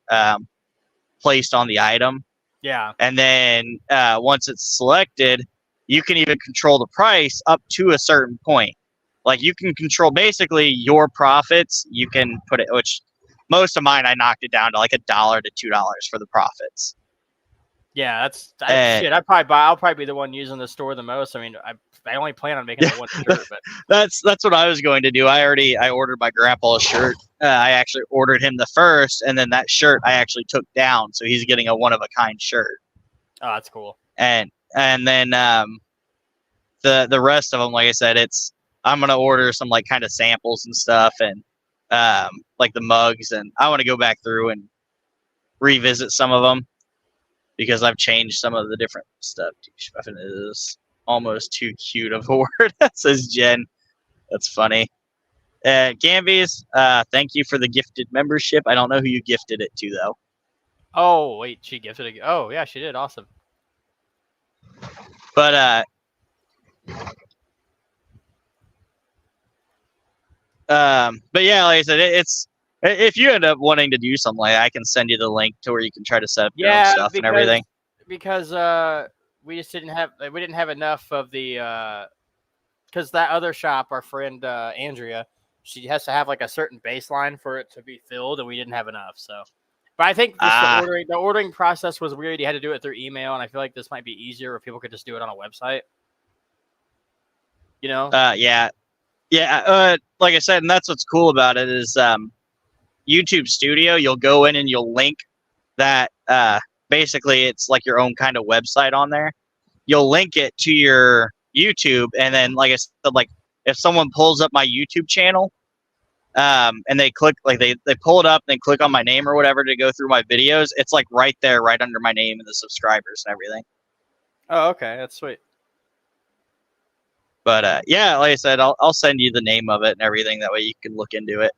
placed on the item. Yeah. And then once it's selected, you can even control the price up to a certain point. Like you can control basically your profits. You can put it, which most of mine, I knocked it down to like $1 to $2 for the profits. Yeah, shit. I'll probably be the one using the store the most. I mean, I only plan on making that one shirt, but that's what I was going to do. I ordered my grandpa a shirt. I actually ordered him the first, and then that shirt I actually took down, so he's getting a one of a kind shirt. Oh, that's cool. And then the rest of them, like I said, I'm gonna order some like kind of samples and stuff, and like the mugs, and I want to go back through and revisit some of them because I've changed some of the different stuff. Muffin is almost too cute of a word, says Jen. That's funny. Gambies, thank you for the gifted membership. I don't know who you gifted it to though. Oh wait, she gifted it. Oh yeah, she did. Awesome. But yeah, like I said, it's if you end up wanting to do something like that, I can send you the link to where you can try to set up your own stuff and everything. Because we just didn't have enough of the because that other shop, our friend Andrea, she has to have like a certain baseline for it to be filled, and we didn't have enough. So, but I think the ordering process was weird. You had to do it through email, and I feel like this might be easier if people could just do it on a website. You know? Yeah. Like I said, and that's what's cool about it is YouTube Studio. You'll go in and you'll link that. Basically, it's like your own kind of website on there. You'll link it to your YouTube, and then, like I said, like if someone pulls up my YouTube channel, and they click, like they pull it up and they click on my name or whatever to go through my videos, it's like right there, right under my name and the subscribers and everything. Oh, okay, that's sweet. But yeah, like I said, I'll send you the name of it and everything. That way you can look into it.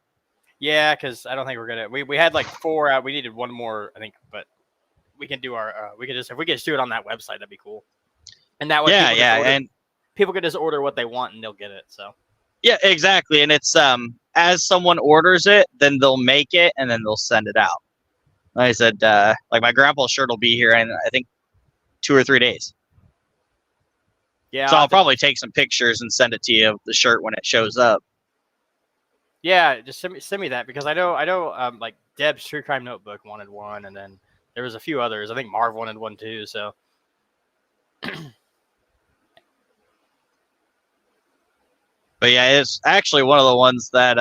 Yeah, because I don't think we're gonna. We had like 4 out. We needed one more, I think, but we can do our. If we could just do it on that website, that'd be cool. And that way, and people could just order what they want and they'll get it. So. Yeah, exactly, and it's as someone orders it, then they'll make it and then they'll send it out. Like I said, like my grandpa's shirt will be here in I think 2 or 3 days. Yeah, so I'll probably take some pictures and send it to you of the shirt when it shows up. Yeah, just send me that because I know like Deb's True Crime Notebook wanted one, and then there was a few others. I think Marv wanted one too. So. But yeah, it's actually one of the ones that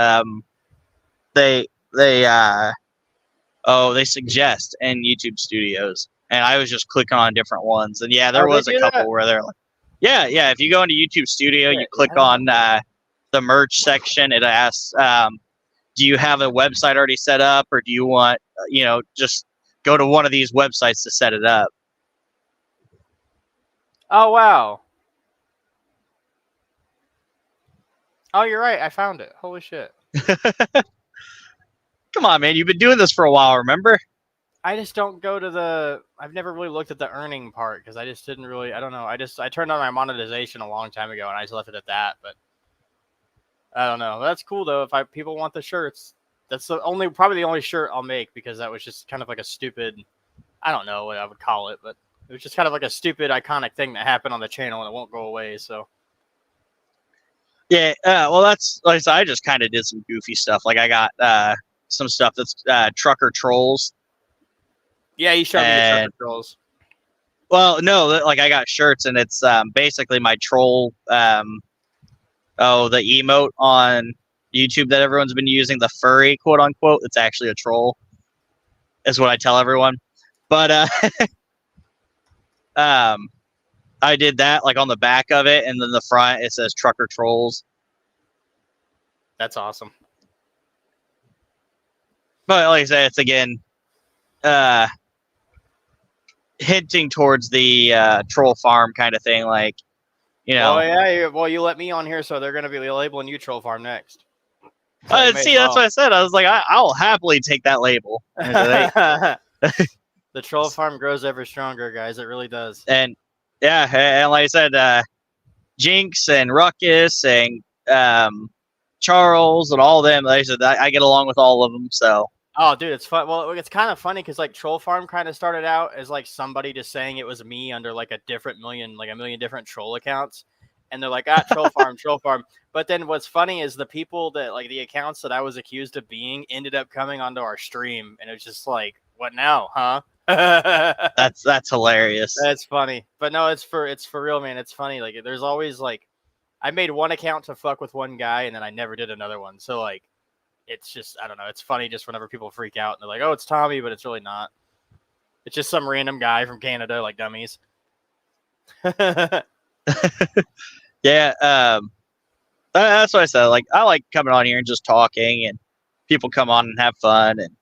they suggest in YouTube Studios, and I was just clicking on different ones, and yeah, there was a couple where they're like, yeah. If you go into YouTube Studio, you click on the merch section. It asks, do you have a website already set up, or do you want just go to one of these websites to set it up? Oh wow. Oh, you're right. I found it. Holy shit. Come on, man. You've been doing this for a while, remember? I just don't go to I've never really looked at the earning part because I just didn't really, I don't know. I turned on my monetization a long time ago and I just left it at that. But I don't know. That's cool though. If people want the shirts, that's probably the only shirt I'll make because that was just kind of like a stupid, I don't know what I would call it, but it was just kind of like a stupid iconic thing that happened on the channel and it won't go away. So. Yeah, well, that's like I said, I just kind of did some goofy stuff. Like I got some stuff that's Trucker Trolls. Yeah, you showed me the trucker trolls. Well, no, like I got shirts, and it's basically my troll. The emote on YouTube that everyone's been using, the furry quote unquote. It's actually a troll, is what I tell everyone. But I did that like on the back of it, and then the front it says Trucker Trolls. That's awesome. But like I said, it's again hinting towards the troll farm kind of thing, like, you know. Oh yeah, you let me on here, so they're gonna be labeling you Troll Farm next. So see, that's what I said. I was like, I'll happily take that label. The Troll Farm grows ever stronger, guys. It really does. And yeah, and like I said, Jinx and Ruckus and Charles and all of them, like I said, I get along with all of them. So. Oh, dude, it's fun. Well, it's kind of funny because like Troll Farm kind of started out as like somebody just saying it was me under like a million different troll accounts, and they're like, Troll Farm, Troll Farm. But then what's funny is the people that like the accounts that I was accused of being ended up coming onto our stream, and it was just like, what now, huh? That's hilarious. That's funny, but no, it's for real, man. It's funny. Like, there's always like, I made one account to fuck with one guy, and then I never did another one. So like. It's just, I don't know. It's funny just whenever people freak out and they're like, oh, it's Tommy, but it's really not. It's just some random guy from Canada, like dummies. Yeah. That's what I said. Like, I like coming on here and just talking, and people come on and have fun. And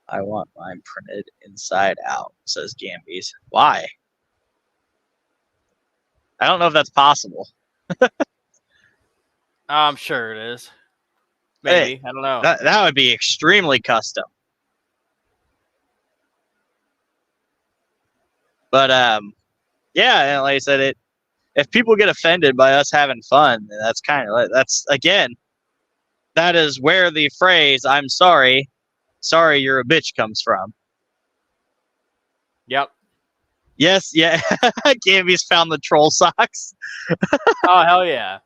I want mine printed inside out, says Gambies. Why? I don't know if that's possible. I'm sure it is. Maybe. Hey, I don't know. That would be extremely custom. But yeah, and like I said, if people get offended by us having fun, that's again, that is where the phrase "I'm sorry you're a bitch" comes from. Yep. Yes, yeah. Gambies found the troll socks. Oh hell yeah.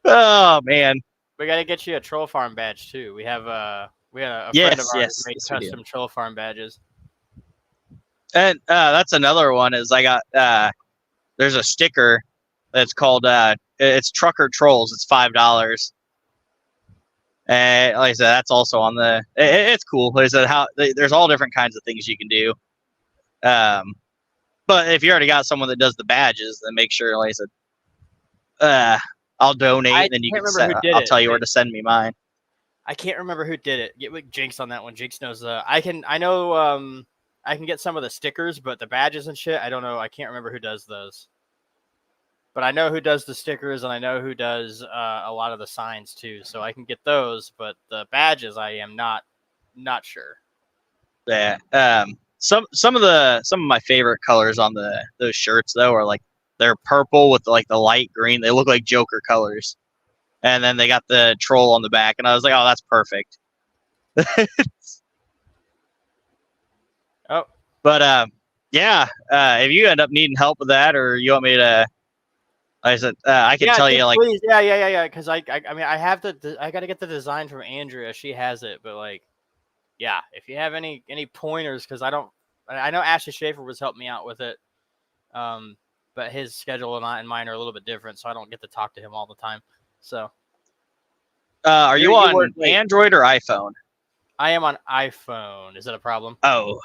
Oh man. We got to get you a Troll Farm badge too. We had a friend of ours made custom Troll Farm badges. And that's another one. Is I got there's a sticker that's called it's Trucker Trolls. It's $5. And like I said, that's also on the. It's cool. Like I said, there's all different kinds of things you can do. But if you already got someone that does the badges, then make sure, like I said, I'll donate, and then you can send. I'll tell you where to send me mine. I can't remember who did it. Get with Jinx on that one. Jinx knows. I know. I can get some of the stickers, but the badges and shit, I don't know. I can't remember who does those. But I know who does the stickers, and I know who does a lot of the signs too. So I can get those, but the badges, I am not sure. Yeah. Some of my favorite colors on those shirts though are like they're purple with like the light green. They look like Joker colors, and then they got the troll on the back, and I was like, oh, that's perfect. Oh, but yeah. If you end up needing help with that, or you want me to, like I said, I can tell you, like, please. Yeah. Because I mean, I have I got to get the design from Andrea. She has it, but like, yeah, if you have any pointers, because I know Ashley Schaefer was helping me out with it, but his schedule and mine are a little bit different, so I don't get to talk to him all the time. So, are you on Android or iPhone? I am on iPhone. Is that a problem? Oh,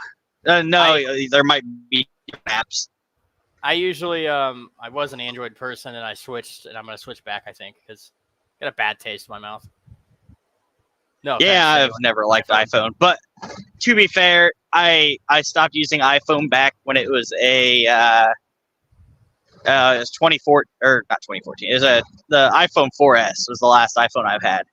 no, there might be apps. I usually I was an Android person, and I switched, and I'm gonna switch back, I think, because I got a bad taste in my mouth. No. Yeah, I've never liked iPhone, but to be fair, I stopped using iPhone back when it was it was 24 or not 2014. It was the iPhone 4S was the last iPhone I've had.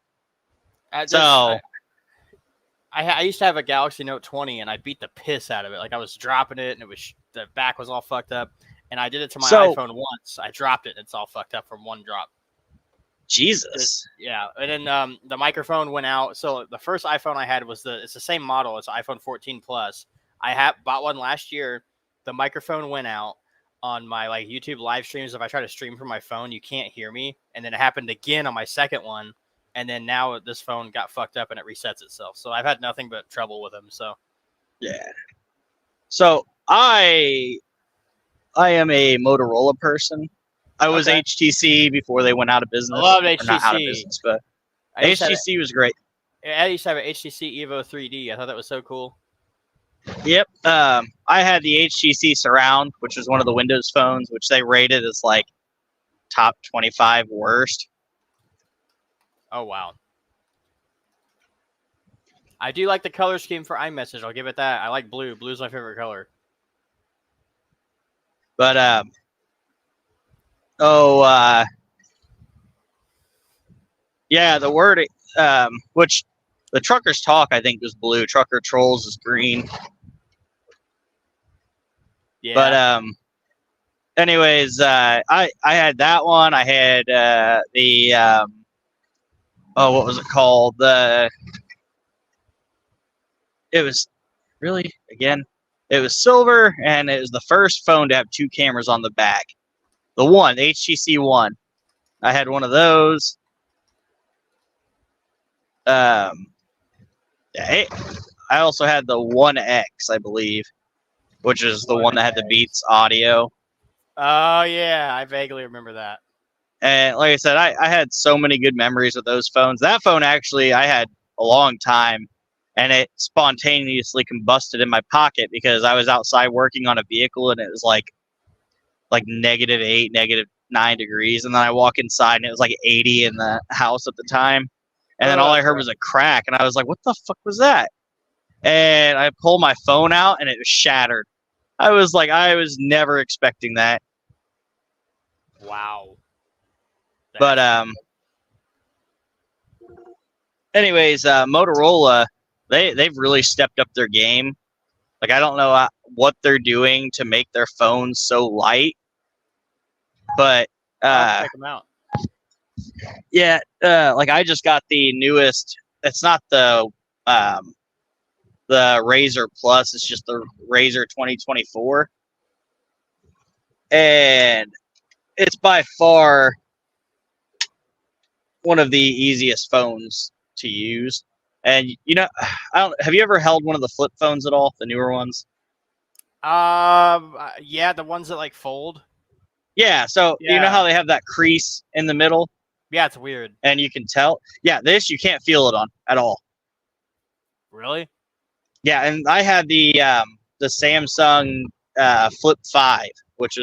I used to have a Galaxy Note 20, and I beat the piss out of it. Like, I was dropping it, and the back was all fucked up. And I did it to my iPhone once. I dropped it, and it's all fucked up from one drop. Jesus. Yeah, and then the microphone went out. So the first iPhone I had was it's the same model. It's iPhone 14 Plus. I bought one last year. The microphone went out on my like YouTube live streams. If I try to stream from my phone, you can't hear me. And then it happened again on my second one. And then now this phone got fucked up and it resets itself. So I've had nothing but trouble with them. So yeah. So I am a Motorola person. I was Okay. HTC before they went out of business. I love Or not out of HTC. business, but I used to have HTC was great. I used to have an HTC Evo 3D. I thought that was so cool. Yep. I had the HTC Surround, which was one of the Windows phones, which they rated as like top 25 worst. Oh wow. I do like the color scheme for iMessage. I'll give it that. I like blue. Blue's my favorite color. But yeah, the word which the Truckers Talk I think was blue. Trucker Trolls is green. Yeah. But anyways, I had that one. I had the what was it called? It was really it was silver, and it was the first phone to have two cameras on the back. The HTC One. I had one of those. I also had the One X, I believe, which is the one that had the Beats audio. Oh yeah, I vaguely remember that. And like I said, I had so many good memories with those phones. That phone actually I had a long time, and it spontaneously combusted in my pocket because I was outside working on a vehicle, and it was like -8, -9 degrees, and then I walk inside and it was like 80 in the house at the time, and then all I heard was a crack, and I was like, "What the fuck was that?" And I pulled my phone out, and it was shattered. I was never expecting that. Wow. But anyways, Motorola, they've really stepped up their game. Like, I don't know what they're doing to make their phones so light, but I'll check them out. yeah, like I just got the newest. It's not the Razr Plus. It's just the Razr 2024, and it's by far one of the easiest phones to use. And have you ever held one of the flip phones at all? The newer ones? Yeah, the ones that like fold. Yeah. So you know how they have that crease in the middle? Yeah, it's weird. And you can tell. Yeah, this you can't feel it on at all. Really? Yeah, and I had the Samsung Flip 5, which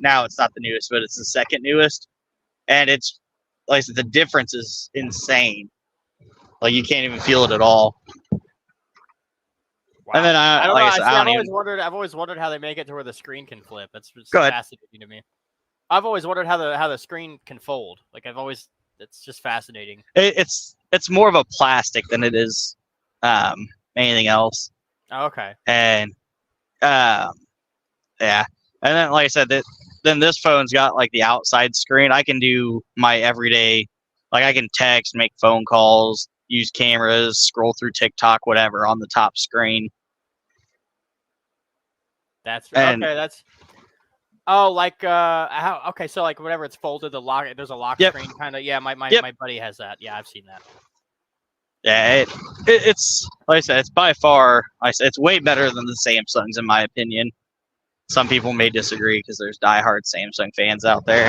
now it's not the newest, but it's the second newest, and it's like I said, the difference is insane. Like you can't even feel it at all. Wow. And then I've always wondered how they make it to where the screen can flip. That's just fascinating to me. I've always wondered how the screen can fold. Like it's just fascinating. It's more of a plastic than it is anything else. Oh, okay. And yeah, and then like I said, then this phone's got like the outside screen. I can do my everyday, like I can text, make phone calls, use cameras, scroll through TikTok, whatever on the top screen. That's like okay, so like whenever it's folded, there's a lock screen kind of. Yeah, my buddy has that. Yeah, I've seen that. Yeah, it's like I said, it's by far it's way better than the Samsungs in my opinion. Some people may disagree because there's diehard Samsung fans out there.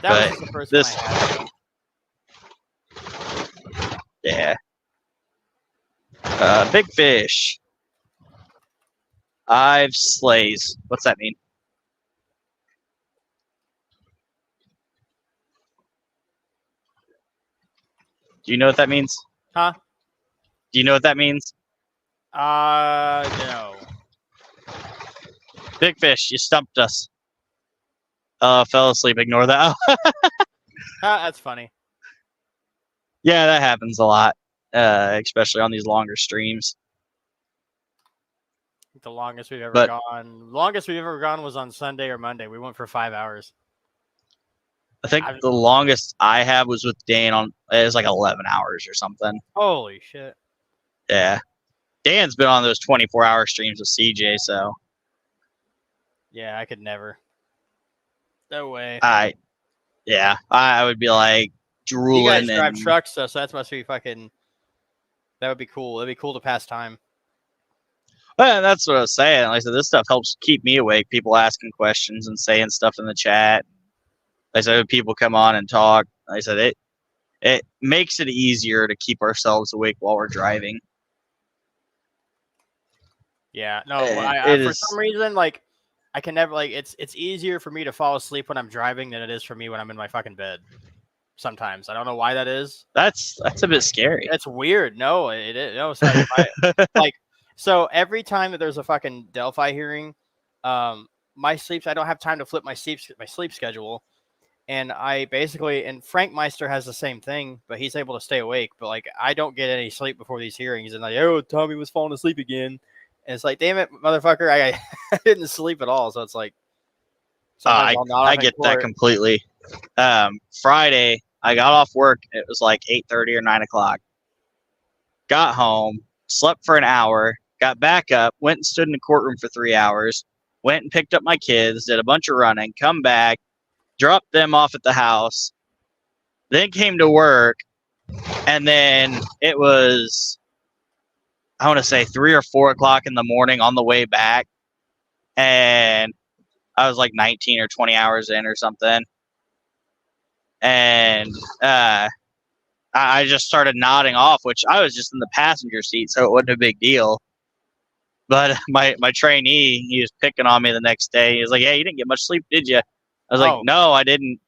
That was the first one I had. Yeah. Big Fish. I've slays. What's that mean? Do you know what that means? Huh? Do you know what that means? No. Big Fish, you stumped us. Fell asleep. Ignore that. That's funny. Yeah, that happens a lot, especially on these longer streams. The longest we've ever gone. Longest we've ever gone was on Sunday or Monday. We went for 5 hours. I think the longest I have was with Dan it was like 11 hours or something. Holy shit. Yeah. Dan's been on those 24-hour streams with CJ, so. Yeah, I could never. No way. I would be like drooling. You guys drive trucks, though, so that must be fucking. That would be cool. That'd be cool to pass time. Well, that's what I was saying. Like I said, this stuff helps keep me awake. People asking questions and saying stuff in the chat. Like I said, people come on and talk. Like I said, it makes it easier to keep ourselves awake while we're driving. Yeah, no, for some reason, like, I can never, like, it's easier for me to fall asleep when I'm driving than it is for me when I'm in my fucking bed. Sometimes I don't know why that is. That's a bit scary. It's weird. No, it is. No, it's like so every time that there's a fucking Delphi hearing, my sleeps. I don't have time to flip my sleep schedule, and I basically and Frank Meister has the same thing, but he's able to stay awake. But like I don't get any sleep before these hearings, and like oh Tommy was falling asleep again, and it's like damn it motherfucker, I didn't sleep at all. So it's like I get that completely. Friday. I got off work. It was like 8:30 or 9 o'clock. Got home, slept for an hour, got back up, went and stood in the courtroom for 3 hours, went and picked up my kids, did a bunch of running, come back, dropped them off at the house, then came to work, and then it was, I want to say 3 or 4 o'clock in the morning on the way back, and I was like 19 or 20 hours in or something. And I just started nodding off, which I was just in the passenger seat, so it wasn't a big deal. But my trainee, he was picking on me the next day. He was like, "Hey, you didn't get much sleep, did you?" I was like, "No, I didn't."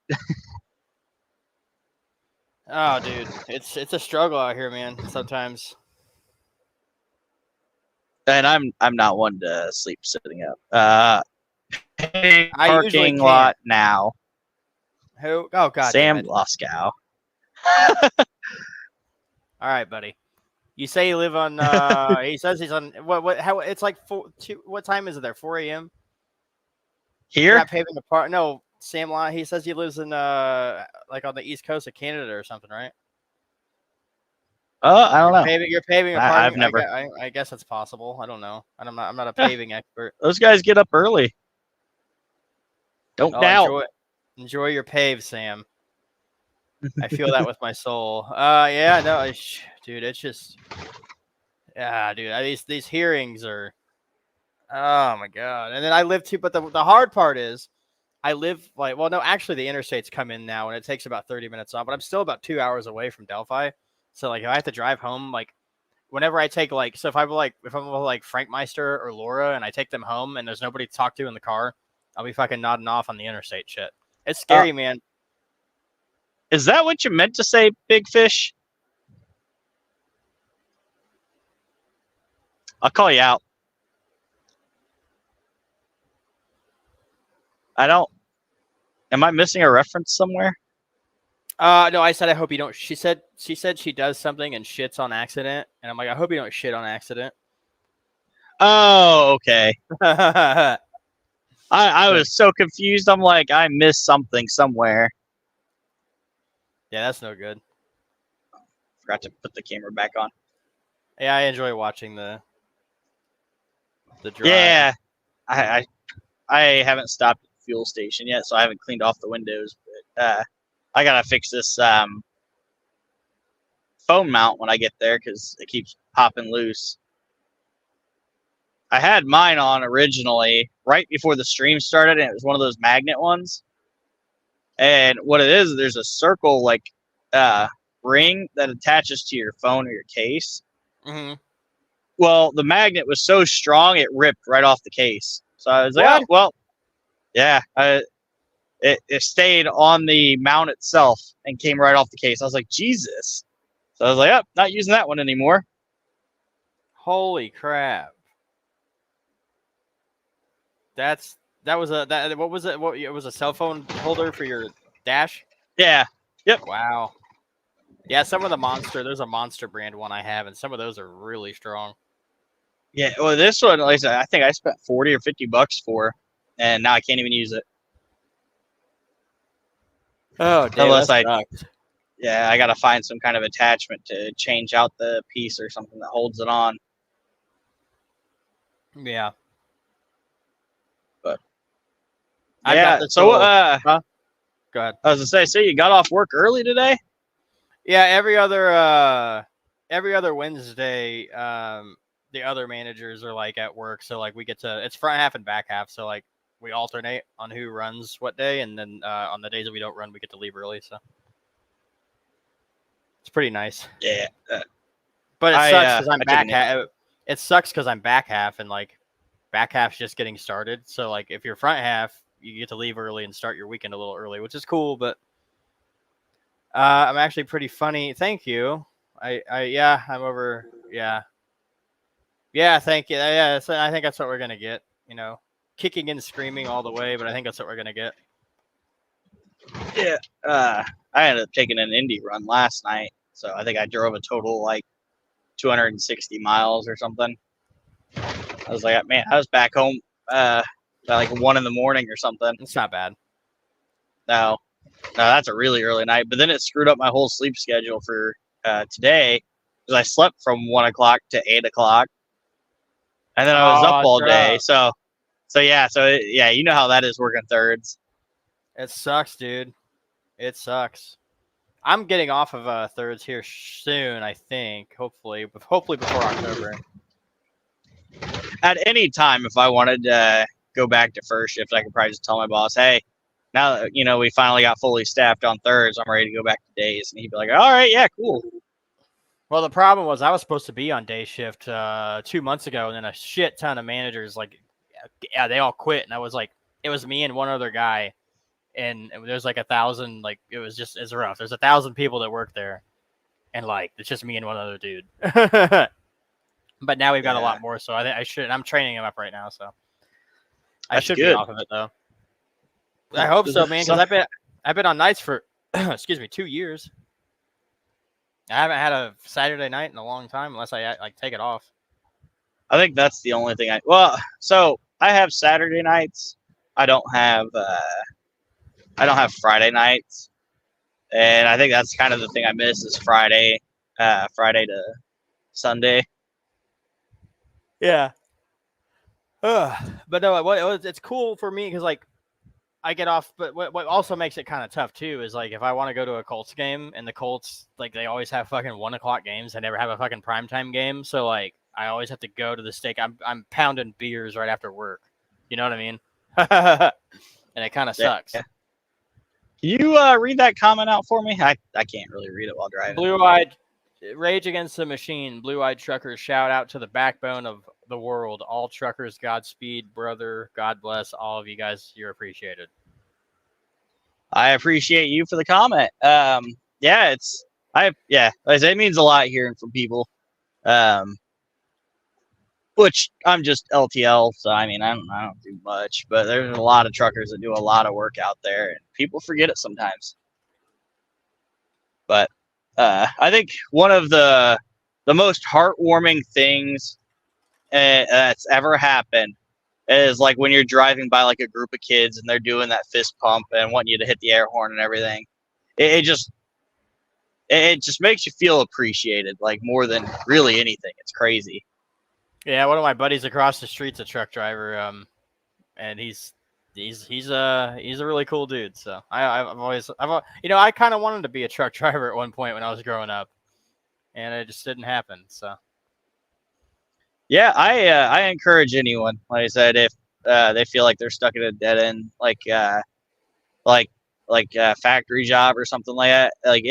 Oh, dude, it's a struggle out here, man. Sometimes. And I'm not one to sleep sitting up. Parking lot now. Who? Oh God, Sam Glasgow. All right, buddy. You say you live on. He says he's on. What? How? It's like 4. What time is it there? 4 a.m. Here? Not paving the park. No, Sam. He says he lives in like on the east coast of Canada or something, right? I don't know. You're paving a park. I've never. I guess it's possible. I don't know. I'm not a paving expert. Those guys get up early. Don't doubt. Enjoy your pave, Sam. I feel that with my soul. Yeah, no, dude, it's just, yeah, dude. These hearings are, oh my god. And then I live too, but the hard part is, I live like, well, no, actually, the interstates come in now, and it takes about 30 minutes off, but I'm still about 2 hours away from Delphi. So like, if I have to drive home, like, whenever I take like, so if I'm with like Frank Meister or Laura, and I take them home, and there's nobody to talk to in the car, I'll be fucking nodding off on the interstate shit. It's scary, man. Is that what you meant to say, Big Fish? I'll call you out. I don't. Am I missing a reference somewhere? No, I said I hope you don't. She said she does something and shits on accident, and I'm like, I hope you don't shit on accident. Oh, okay. I was so confused. I'm like, I missed something somewhere. Yeah, that's no good. Forgot to put the camera back on. Yeah, I enjoy watching the drive. Yeah, I haven't stopped at the fuel station yet, so I haven't cleaned off the windows. But I gotta fix this phone mount when I get there because it keeps popping loose. I had mine on originally right before the stream started, and it was one of those magnet ones. And what it is, there's a circle like ring that attaches to your phone or your case. Mm-hmm. Well, the magnet was so strong it ripped right off the case. So I was like, oh, well, yeah. It stayed on the mount itself and came right off the case. I was like, Jesus. So I was like, oh, not using that one anymore. Holy crap. What was it? It was a cell phone holder for your dash? Yeah. Yep. Wow. Yeah, there's a Monster brand one I have, and some of those are really strong. Yeah, well, this one, like I said, I think I spent $40 or $50 for, and now I can't even use it. Oh, damn, unless I gotta find some kind of attachment to change out the piece or something that holds it on. Yeah. But yeah, so go ahead. I was gonna say, so you got off work early today? Yeah, every other Wednesday, the other managers are like at work, so like we get to it's front half and back half, so like we alternate on who runs what day, and then on the days that we don't run, we get to leave early. So it's pretty nice. Yeah, but it sucks because I'm took back an half. It sucks because I'm back half, and like back half's just getting started. So like if you're front half, you get to leave early and start your weekend a little early, which is cool. But I'm actually pretty funny. Thank you. Yeah, I'm over. Yeah. Yeah, thank you. Yeah, so I think that's what we're gonna get. You know, kicking and screaming all the way, but I think that's what we're gonna get. Yeah, I ended up taking an Indy run last night, so I think I drove a total like 260 miles or something. I was like, man, I was back home by like 1 a.m. or something. It's not bad. No, that's a really early night. But then it screwed up my whole sleep schedule for today because I slept from 1 o'clock to 8 o'clock, and then I was up all day. So yeah, you know how that is working thirds. It sucks, dude. It sucks. I'm getting off of thirds here soon, I think. Hopefully before October. At any time, if I wanted to go back to first shift, I could probably just tell my boss, hey, now that, we finally got fully staffed on thirds, I'm ready to go back to days. And he'd be like, all right, yeah, cool. Well, the problem was I was supposed to be on day shift 2 months ago, and then a shit ton of managers, they all quit. And I was like, it was me and one other guy. And there's like 1,000, like it's rough. There's 1,000 people that work there. And like, it's just me and one other dude. But now we've got a lot more, so I should. I'm training him up right now, so I should be off of it though. I hope so, man. Because I've been on nights for 2 years. I haven't had a Saturday night in a long time, unless I like take it off. I think that's the only thing so I have Saturday nights. I don't have Friday nights, and I think that's kind of the thing I miss is Friday to Sunday. Yeah. But no, it's cool for me because like I get off. But what also makes it kind of tough too is like if I want to go to a Colts game and the Colts like they always have fucking 1 o'clock games. They never have a fucking primetime game. So like I always have to go to the steak. I'm pounding beers right after work. You know what I mean? And it kind of sucks. Yeah. Can you read that comment out for me? I can't really read it while driving. Blue-eyed Rage Against the Machine, Blue-Eyed Truckers, shout out to the backbone of the world. All truckers, Godspeed, brother. God bless all of you guys. You're appreciated. I appreciate you for the comment. It means a lot hearing from people. Which I'm just LTL, so I mean I don't do much, but there's a lot of truckers that do a lot of work out there, and people forget it sometimes. But I think one of the most heartwarming things that's ever happened is like when you're driving by like a group of kids and they're doing that fist pump and wanting you to hit the air horn and everything. It just makes you feel appreciated, like more than really anything. It's crazy. Yeah, one of my buddies across the street's a truck driver, and he's a really cool dude. So I kind of wanted to be a truck driver at one point when I was growing up, and it just didn't happen. So yeah, I encourage anyone, like I said, if they feel like they're stuck at a dead end, like a factory job or something like that. Like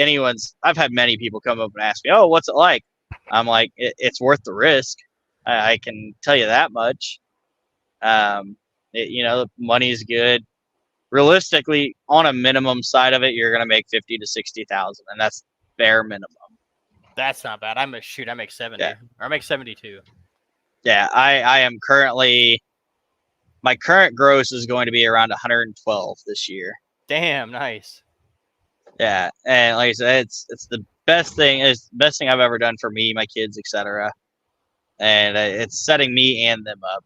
I've had many people come up and ask me, "Oh, what's it like?" I'm like, it's worth the risk. I can tell you that much. The money's good. Realistically, on a minimum side of it, you're gonna make 50 to 60,000, and that's bare minimum. That's not bad. I make 70, or I make 72. Yeah, I am currently. My current gross is going to be around 112 this year. Damn, nice. Yeah, and like I said, it's the best thing. It's the best thing I've ever done for me, my kids, etc. And it's setting me and them up.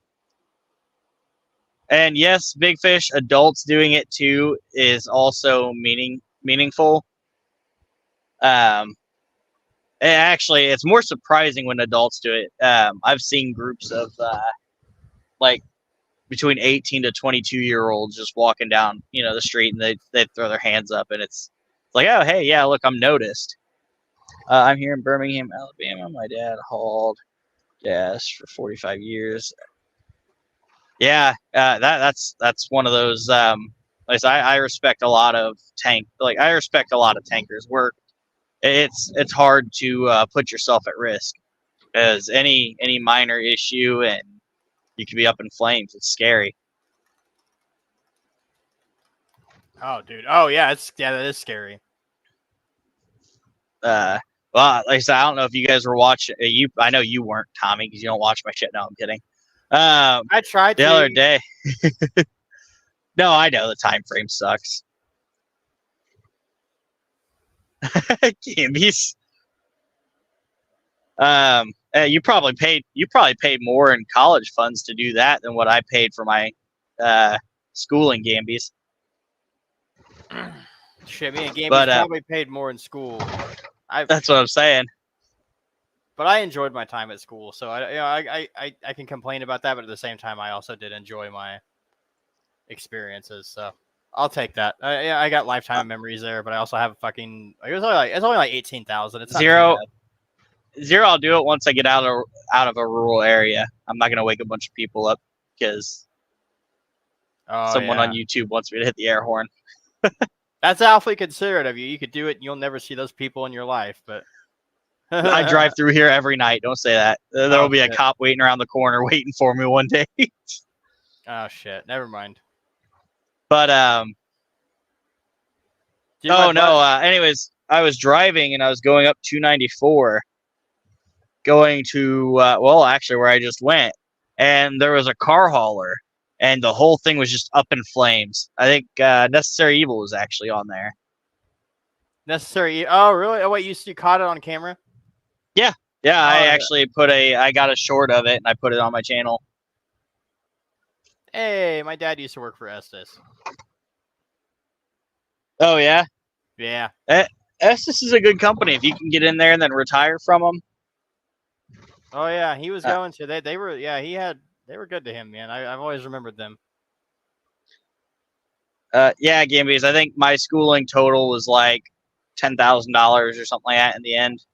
And yes, big fish, adults doing it too is also meaningful. And actually, it's more surprising when adults do it. I've seen groups of like between 18 to 22-year-olds just walking down, the street, and they throw their hands up, and it's like, oh, hey, yeah, look, I'm noticed. I'm here in Birmingham, Alabama. My dad hauled Yes, for 45 years. Yeah, that's one of those. Like I respect a lot of I respect a lot of tankers. It's hard to put yourself at risk, because any minor issue and you could be up in flames. It's scary. Oh, dude. Oh, yeah. That is scary. Well, like I said, I don't know if you guys were watching. I know you weren't, Tommy, because you don't watch my shit. No, I'm kidding. I tried the to. other day. No, I know the time frame sucks. Gambies. You probably paid more in college funds to do that than what I paid for my schooling, Gambies. Shit, me and Gambies But, probably paid more in school. That's what I'm saying. But I enjoyed my time at school, so I can complain about that, but at the same time, I also did enjoy my experiences. So I'll take that. I got lifetime memories there, but I also have it's only like 18,000. It's not Zero. too bad. I'll do it once I get out of a rural area. I'm not gonna wake a bunch of people up because someone on YouTube wants me to hit the air horn. That's awfully considerate of you. You could do it, and you'll never see those people in your life. But I drive through here every night. Don't say that. There'll be a cop waiting around the corner waiting for me one day. Oh shit! Never mind. But anyways, I was driving and I was going up 294, going to actually where I just went, and there was a car hauler, and the whole thing was just up in flames. I think Necessary Evil was actually on there. Necessary. Oh really? Oh wait, you caught it on camera? Yeah. I actually I got a short of it and I put it on my channel. Hey, my dad used to work for Estes. Oh yeah. Yeah. Estes is a good company if you can get in there and then retire from them. Oh yeah, he was going to. They were. Yeah, they were good to him, man. I've always remembered them. Yeah, Gambies. I think my schooling total was like $10,000 or something like that in the end.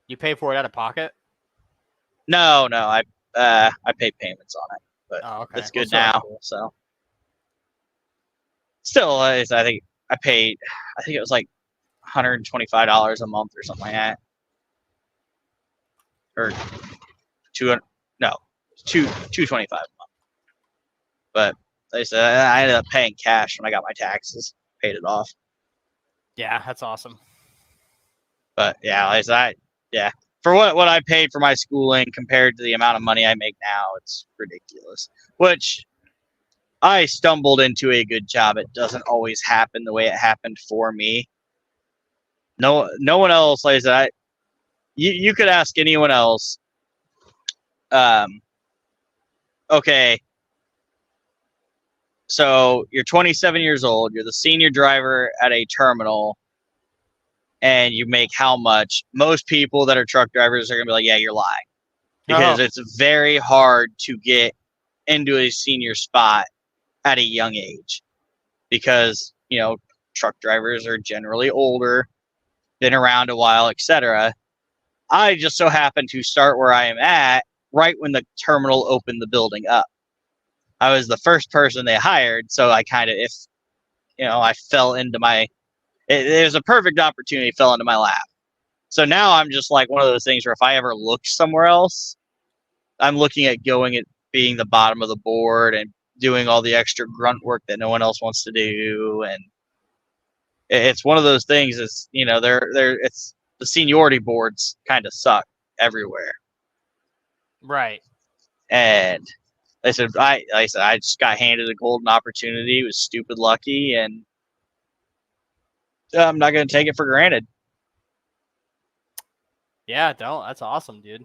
You pay for it out of pocket? No, I paid payments on it, but it's good now. Cool. So still, I think it was like $125 a month or something like that, or $225 a month. But like I said, I ended up paying cash when I got my taxes, paid it off. Yeah, that's awesome. But yeah, like I said, for what I paid for my schooling compared to the amount of money I make now, it's ridiculous. Which I stumbled into a good job. It doesn't always happen the way it happened for me. No one else, like I said, you could ask anyone else. Okay, so you're 27 years old. You're the senior driver at a terminal, and you make how much? Most people that are truck drivers are gonna be like, "Yeah, you're lying," because it's very hard to get into a senior spot at a young age, because truck drivers are generally older, been around a while, etc. I just so happen to start where I am at right when the terminal opened the building up. I was the first person they hired, so I kind of, I fell into it was a perfect opportunity, fell into my lap. So now I'm just like one of those things where if I ever look somewhere else, I'm looking at going at being the bottom of the board and doing all the extra grunt work that no one else wants to do. And it's one of those things is, it's the seniority boards kind of suck everywhere. Right. And I just got handed a golden opportunity. It was stupid lucky, and I'm not going to take it for granted. Yeah, don't. That's awesome, dude.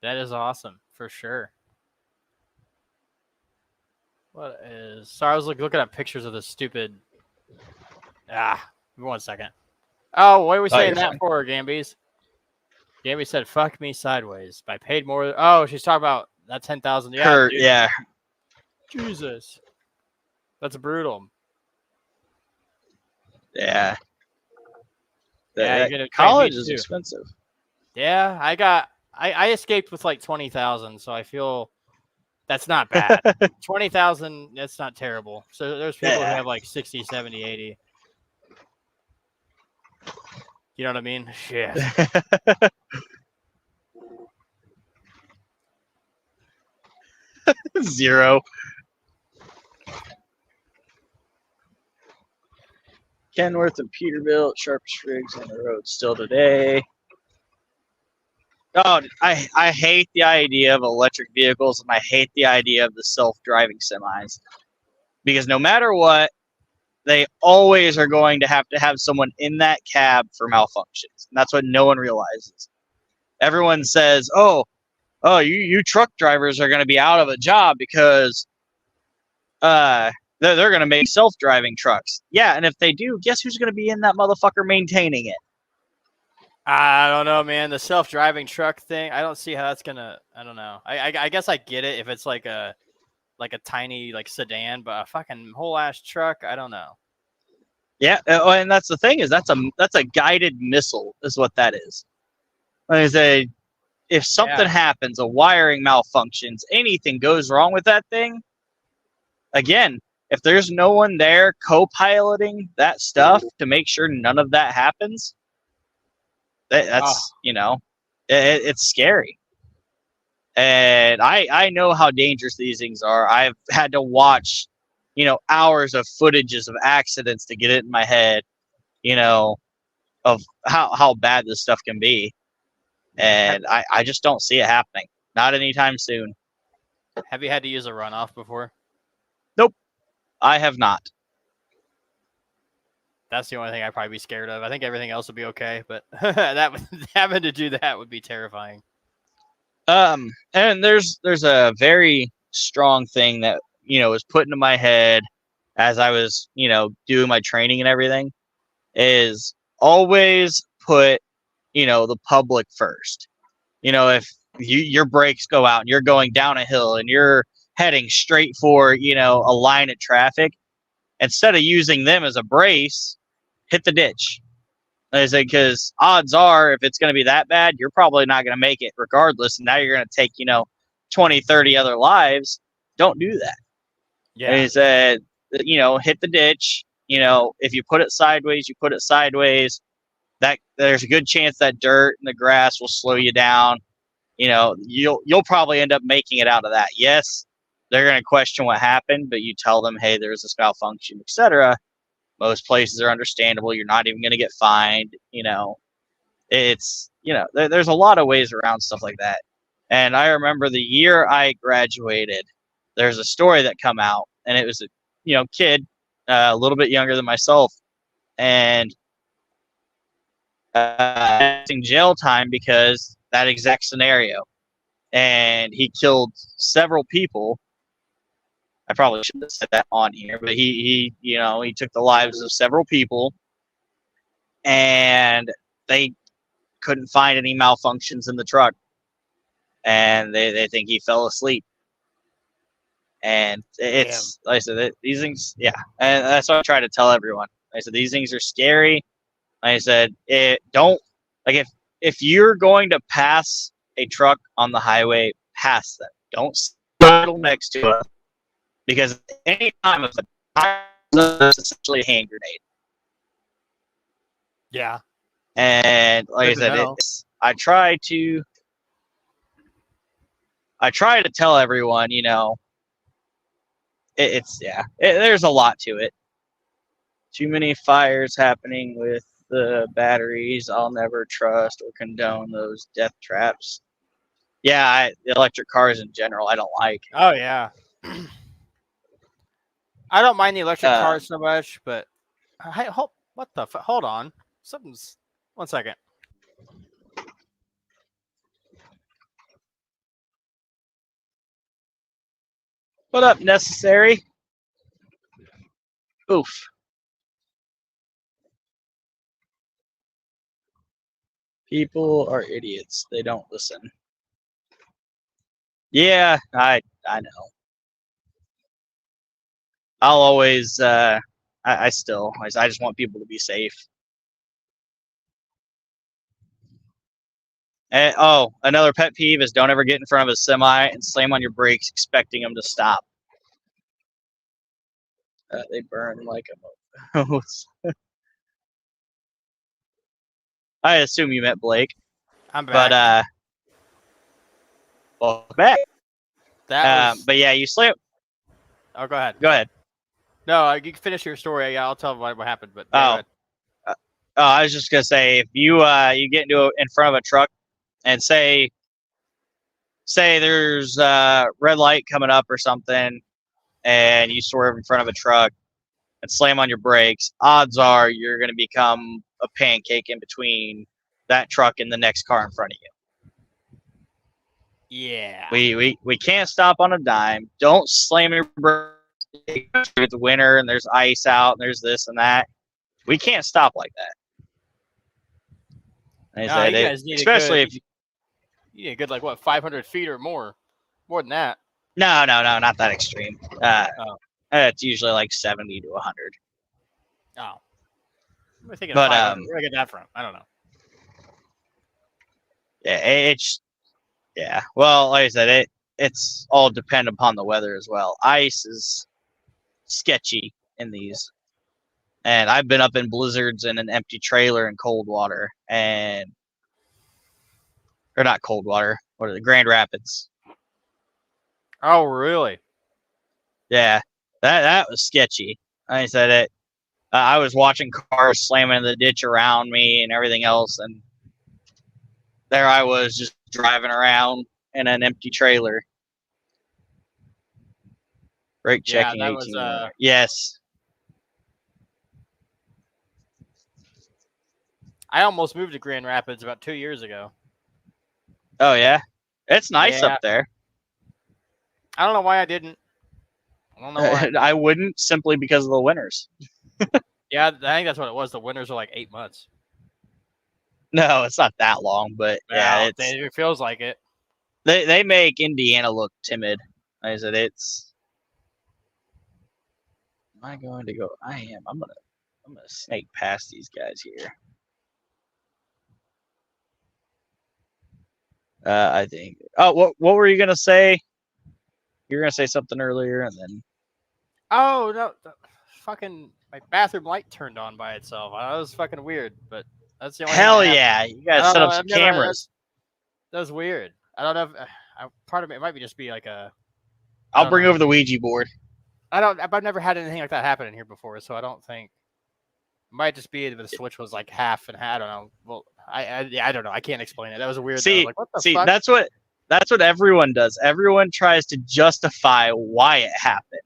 That is awesome for sure. What is? Sorry, I was looking at pictures of this stupid. Give me 1 second. Oh, what are we saying that for, Gambies? Gambies said, "Fuck me sideways." I paid more. Oh, she's talking about that 10,000. Yeah, yeah. Jesus, that's brutal. Yeah. Yeah, you're gonna college is expensive. Yeah, I escaped with like 20,000, so I feel that's not bad. 20,000, that's not terrible. So there's people who have like 60, 70, 80. You know what I mean? Shit. Zero. Kenworth and Peterbilt, sharpest rigs on the road still today. Oh, I hate the idea of electric vehicles, and I hate the idea of the self-driving semis. Because no matter what, they always are going to have someone in that cab for malfunctions. And that's what no one realizes. Everyone says, oh, you truck drivers are going to be out of a job because they're going to make self-driving trucks. Yeah, and if they do, guess who's going to be in that motherfucker maintaining it? I don't know, man. The self-driving truck thing, I don't see how that's gonna. I don't know. I guess I get it if it's like a tiny like sedan, but a fucking whole ass truck, I don't know. Yeah, and that's the thing is that's a guided missile is what that is. Like I say, if something happens, a wiring malfunctions, anything goes wrong with that thing, again, if there's no one there co-piloting that stuff to make sure none of that happens, that's it's scary. And I know how dangerous these things are. I've had to watch, hours of footages of accidents to get it in my head, of how bad this stuff can be. And I just don't see it happening. Not anytime soon. Have you had to use a runoff before? Nope. I have not. That's the only thing I'd probably be scared of. I think everything else would be okay, but having to do that would be terrifying. And there's a very strong thing that, was put into my head as I was, doing my training and everything, is always put, the public first. If your brakes go out and you're going down a hill and you're heading straight for, a line of traffic, instead of using them as a brace, hit the ditch. I say, because odds are, if it's going to be that bad, you're probably not going to make it regardless. And now you're going to take, 20, 30 other lives. Don't do that. Yeah. And he said, hit the ditch. If you put it sideways, you put it sideways. That there's a good chance that dirt and the grass will slow you down. You'll probably end up making it out of that. Yes, they're going to question what happened, but you tell them, hey, there's this malfunction, etc. Most places are understandable. You're not even going to get fined. It's, there's a lot of ways around stuff like that. And I remember the year I graduated, there's a story that come out, and it was a, kid, a little bit younger than myself, and in jail time because that exact scenario. And he killed several people. I probably shouldn't have said that on here, but he took the lives of several people, and they couldn't find any malfunctions in the truck, and they think he fell asleep. And it's like I said, these things, yeah, and that's what I try to tell everyone. I said these things are scary. Like I said, don't, like, if you're going to pass a truck on the highway, pass them. Don't settle next to it, because any time of the tire is essentially a hand grenade. Yeah. And like I said, I try to tell everyone, there's a lot to it. Too many fires happening with the batteries. I'll never trust or condone those death traps. Yeah, electric cars in general, I don't like. Oh yeah. I don't mind the electric cars so much, but hold on. Something's 1 second. What up, necessary? Oof. People are idiots. They don't listen. Yeah, I know. I'll always I just want people to be safe. Oh, another pet peeve is don't ever get in front of a semi and slam on your brakes expecting them to stop. They burn like a hose. I assume you meant Blake. I'm back. But well, back. That was. But yeah, you slam. Oh, go ahead. Go ahead. No, you can finish your story. I'll tell what happened. But Oh, I was just gonna say if you you get in front of a truck and say there's a red light coming up or something, and you swerve in front of a truck and slam on your brakes, odds are you're going to become a pancake in between that truck and the next car in front of you. yeah. We can't stop on a dime. Don't slam your brakes. It's winter and there's ice out and there's this and that. We can't stop like that. You guys need especially if you need a good 500 feet or more than that. No, not that extreme. It's usually like 70 to 100. Oh, I'm thinking but 500. Where did I get that from? I don't know. Yeah. Well, like I said, it's all dependent upon the weather as well. Ice is sketchy in these, and I've been up in blizzards in an empty trailer in cold water, or not cold water. What are the Grand Rapids? Oh, really? Yeah, that was sketchy. Like I said it. I was watching cars slamming in the ditch around me and everything else, and there I was just driving around in an empty trailer. Brake checking. Yeah, that was yes. I almost moved to Grand Rapids about 2 years ago. Oh yeah, it's nice up there. I don't know why I didn't. I don't know why. I wouldn't, simply because of the winters. Yeah, I think that's what it was. The winters are like 8 months. No, it's not that long, but yeah, it feels like it. They make Indiana look timid. I said it's. Am I going to go? I am. I'm gonna snake past these guys here. I think. Oh, what were you gonna say? You were gonna say something earlier, and then. Oh no! Fucking my bathroom light turned on by itself. That was fucking weird, but that's the only. Hell yeah! You guys set up some cameras. That was weird. I don't know if part of it might be just be like a. I'll bring over the Ouija board. I've never had anything like that happen in here before, so I don't think. It might just be that the switch was like half and half. I don't know. Well, I don't know. I can't explain it. That was weird. See, what the fuck? that's what everyone does. Everyone tries to justify why it happened.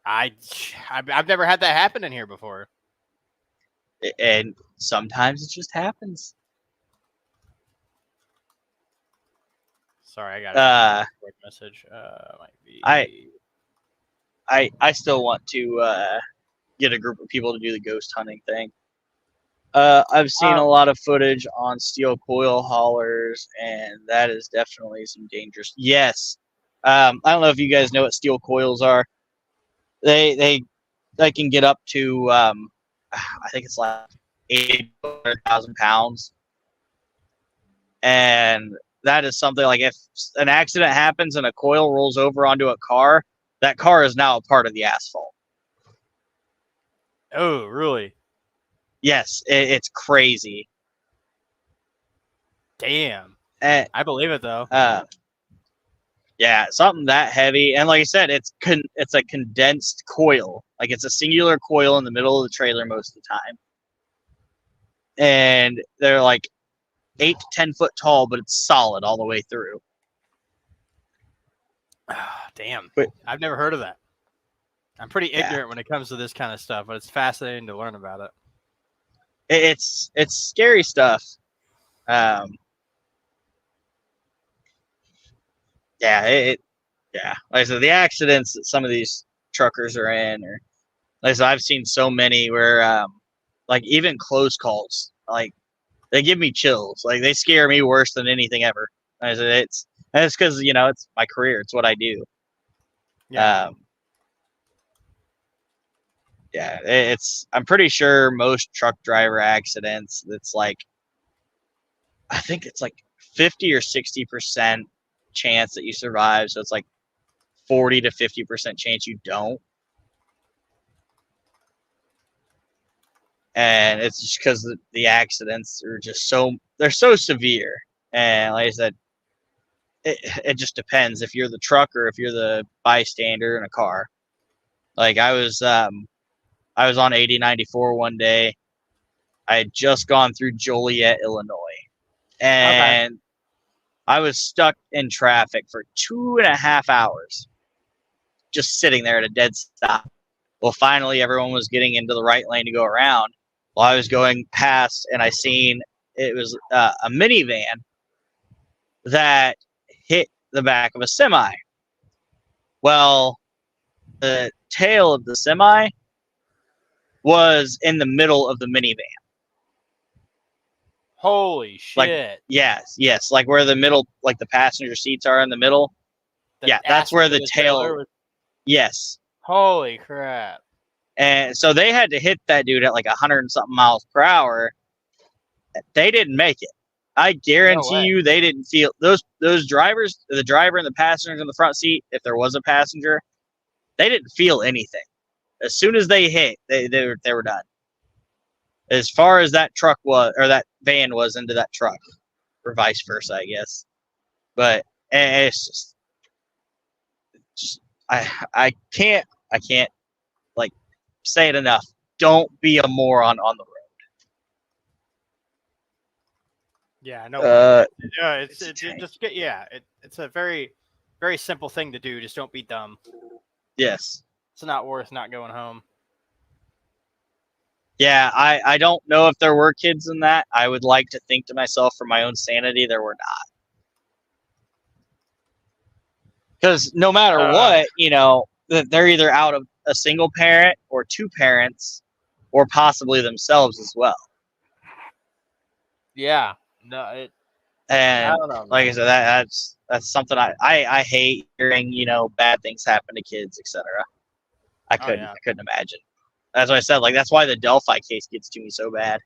I've never had that happen in here before. And sometimes it just happens. Sorry, I got a quick message. Might be. I still want to get a group of people to do the ghost hunting thing. I've seen a lot of footage on steel coil haulers, and that is definitely some dangerous. Yes, I don't know if you guys know what steel coils are. They can get up to I think it's like 800,000 pounds, and that is something like if an accident happens and a coil rolls over onto a car, that car is now a part of the asphalt. Oh, really? Yes, it's crazy. Damn. I believe it though. Yeah, something that heavy, and like I said, it's a condensed coil. Like it's a singular coil in the middle of the trailer most of the time, and they're like 8 to 10 foot tall, but it's solid all the way through. Damn. But, I've never heard of that. I'm pretty ignorant when it comes to this kind of stuff, but it's fascinating to learn about it. It's scary stuff. Yeah, like I said, the accidents that some of these truckers are in, or like I said, I've seen so many where, like even close calls, like they give me chills. Like they scare me worse than anything ever. Like I said, it's because it's my career. It's what I do. Yeah. Yeah, I'm pretty sure most truck driver accidents, it's like, I think it's like 50 or 60% chance that you survive. So it's like 40 to 50% chance you don't. And it's just because the accidents are just they're so severe. And like I said, it just depends if you're the trucker, if you're the bystander in a car. Like I was on 8094 one day. I had just gone through Joliet, Illinois, and I was stuck in traffic for 2.5 hours, just sitting there at a dead stop. Well, finally, everyone was getting into the right lane to go around. While I was going past, and I seen it was a minivan that hit the back of a semi. Well, the tail of the semi was in the middle of the minivan. Holy shit! Like, yes, like where the middle, like the passenger seats are in the middle. That's where the tail. Was... Yes. Holy crap! And so they had to hit that dude at like 100 and something miles per hour. They didn't make it. I guarantee you, they didn't feel those drivers, the driver and the passengers in the front seat. If there was a passenger, they didn't feel anything. As soon as they hit, they were done. As far as that truck was, or that van was into that truck, or vice versa, I guess. But it's just I can't like say it enough. Don't be a moron on the road. Yeah, no. It's a very, very simple thing to do. Just don't be dumb. Yes. It's not worth not going home. Yeah, I don't know if there were kids in that. I would like to think to myself, for my own sanity, there were not. Because no matter what, they're either out of a single parent or two parents, or possibly themselves as well. Yeah. No, and I don't know, like I said, that's something I hate hearing. Bad things happen to kids, etc. I couldn't imagine. That's why I said, like, that's why the Delphi case gets to me so bad.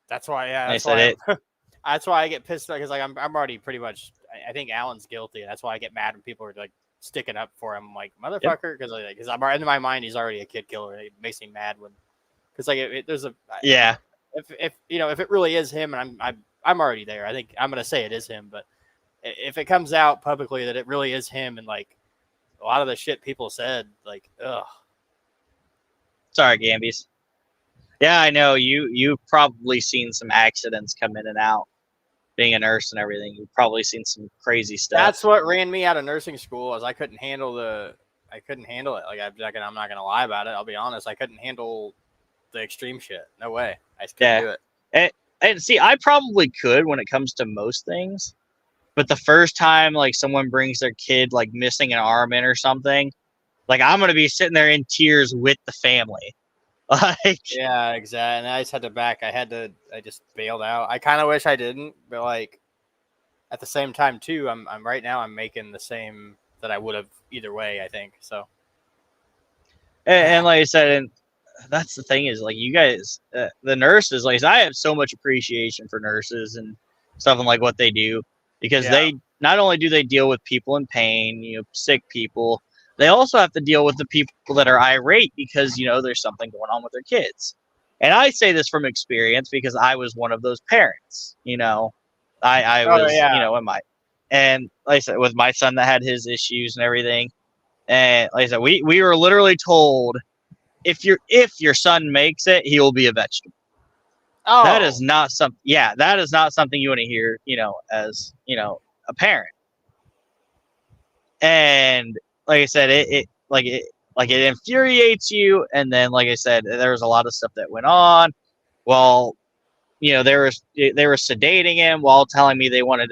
That's why, that's why I get pissed because like I'm already pretty much. I think Alan's guilty. That's why I get mad when people are like sticking up for him, like motherfucker, because I'm in my mind he's already a kid killer. It makes me mad because like there's a If if it really is him, and I'm already there. I think I'm gonna say it is him, but if it comes out publicly that it really is him, and like a lot of the shit people said, like, ugh. Sorry, Gambies. Yeah, I know you've probably seen some accidents come in and out. Being a nurse and everything, you've probably seen some crazy stuff. That's what ran me out of nursing school. Is I couldn't handle it. Like I'm not gonna lie about it. I'll be honest. I couldn't handle the extreme shit. No way. I just couldn't do it. And see, I probably could when it comes to most things, but the first time like someone brings their kid like missing an arm in or something, like I'm gonna be sitting there in tears with the family. Like, yeah, exactly. And I just had to I just bailed out. I kind of wish I didn't, but like at the same time too, I'm right now I'm making the same that I would have either way, I think. So. And like I said, and that's the thing is, like, you guys, the nurses, like, I have so much appreciation for nurses and stuff and like what they do, because they not only do they deal with people in pain, sick people, they also have to deal with the people that are irate because, there's something going on with their kids. And I say this from experience because I was one of those parents, I was, and like I said, with my son that had his issues and everything. And like I said, we were literally told, if your son makes it, he will be a vegetable. Oh, that is not something you want to hear, as, a parent. And like I said, it infuriates you. And then, like I said, there was a lot of stuff that went on. Well, they were sedating him while telling me they were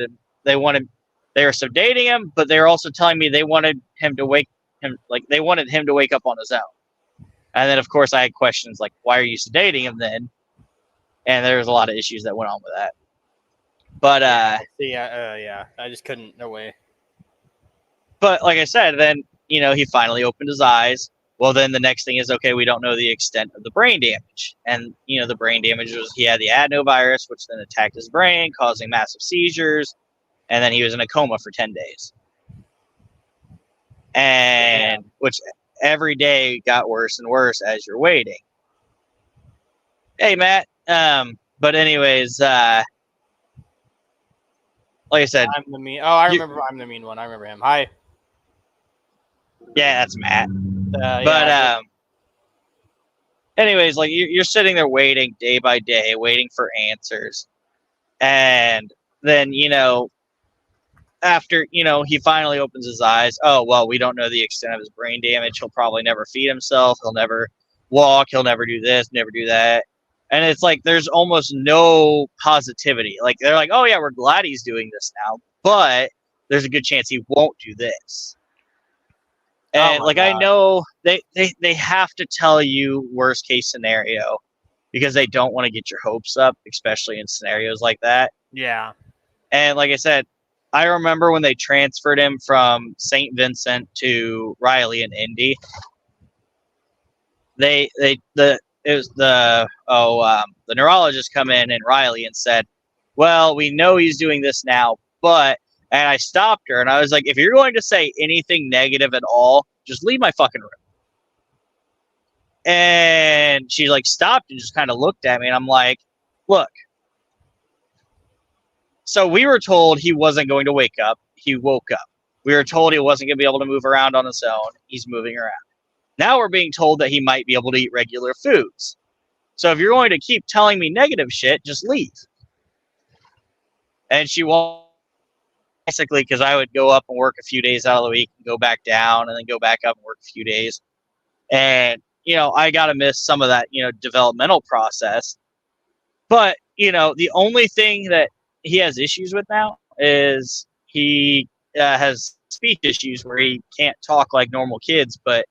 sedating him, but they were also telling me they wanted him to wake up on his own. And then, of course, I had questions like, why are you sedating him then? And there was a lot of issues that went on with that. But I just couldn't. No way. But like I said, then he finally opened his eyes. Well, then the next thing is, okay, we don't know the extent of the brain damage. And, the brain damage was he had the adenovirus, which then attacked his brain, causing massive seizures. And then he was in a coma for 10 days. And which every day got worse and worse as you're waiting. Hey, Matt. But anyways, like I said, I'm the mean. Oh, I remember. I'm the mean one. I remember him. Hi. Yeah, that's Matt. Anyways, like you're sitting there waiting day by day, waiting for answers, and then after he finally opens his eyes. Oh well, we don't know the extent of his brain damage. He'll probably never feed himself. He'll never walk. He'll never do this. Never do that. And it's like there's almost no positivity. Like they're like, oh yeah, we're glad he's doing this now, but there's a good chance he won't do this. And I know they have to tell you worst case scenario because they don't want to get your hopes up, especially in scenarios like that. Yeah. And like I said, I remember when they transferred him from St. Vincent to Riley and Indy. The neurologist come in and Riley and said, well, we know he's doing this now, but, and I stopped her and I was like, if you're going to say anything negative at all, just leave my fucking room. And she stopped and just kind of looked at me and I'm like, look, so we were told he wasn't going to wake up. He woke up. We were told he wasn't going to be able to move around on his own. He's moving around. Now we're being told that he might be able to eat regular foods. So if you're going to keep telling me negative shit, just leave. And she won't, basically, because I would go up and work a few days out of the week and go back down and then go back up and work a few days. And, I got to miss some of that, developmental process. But, the only thing that he has issues with now is he has speech issues where he can't talk like normal kids, but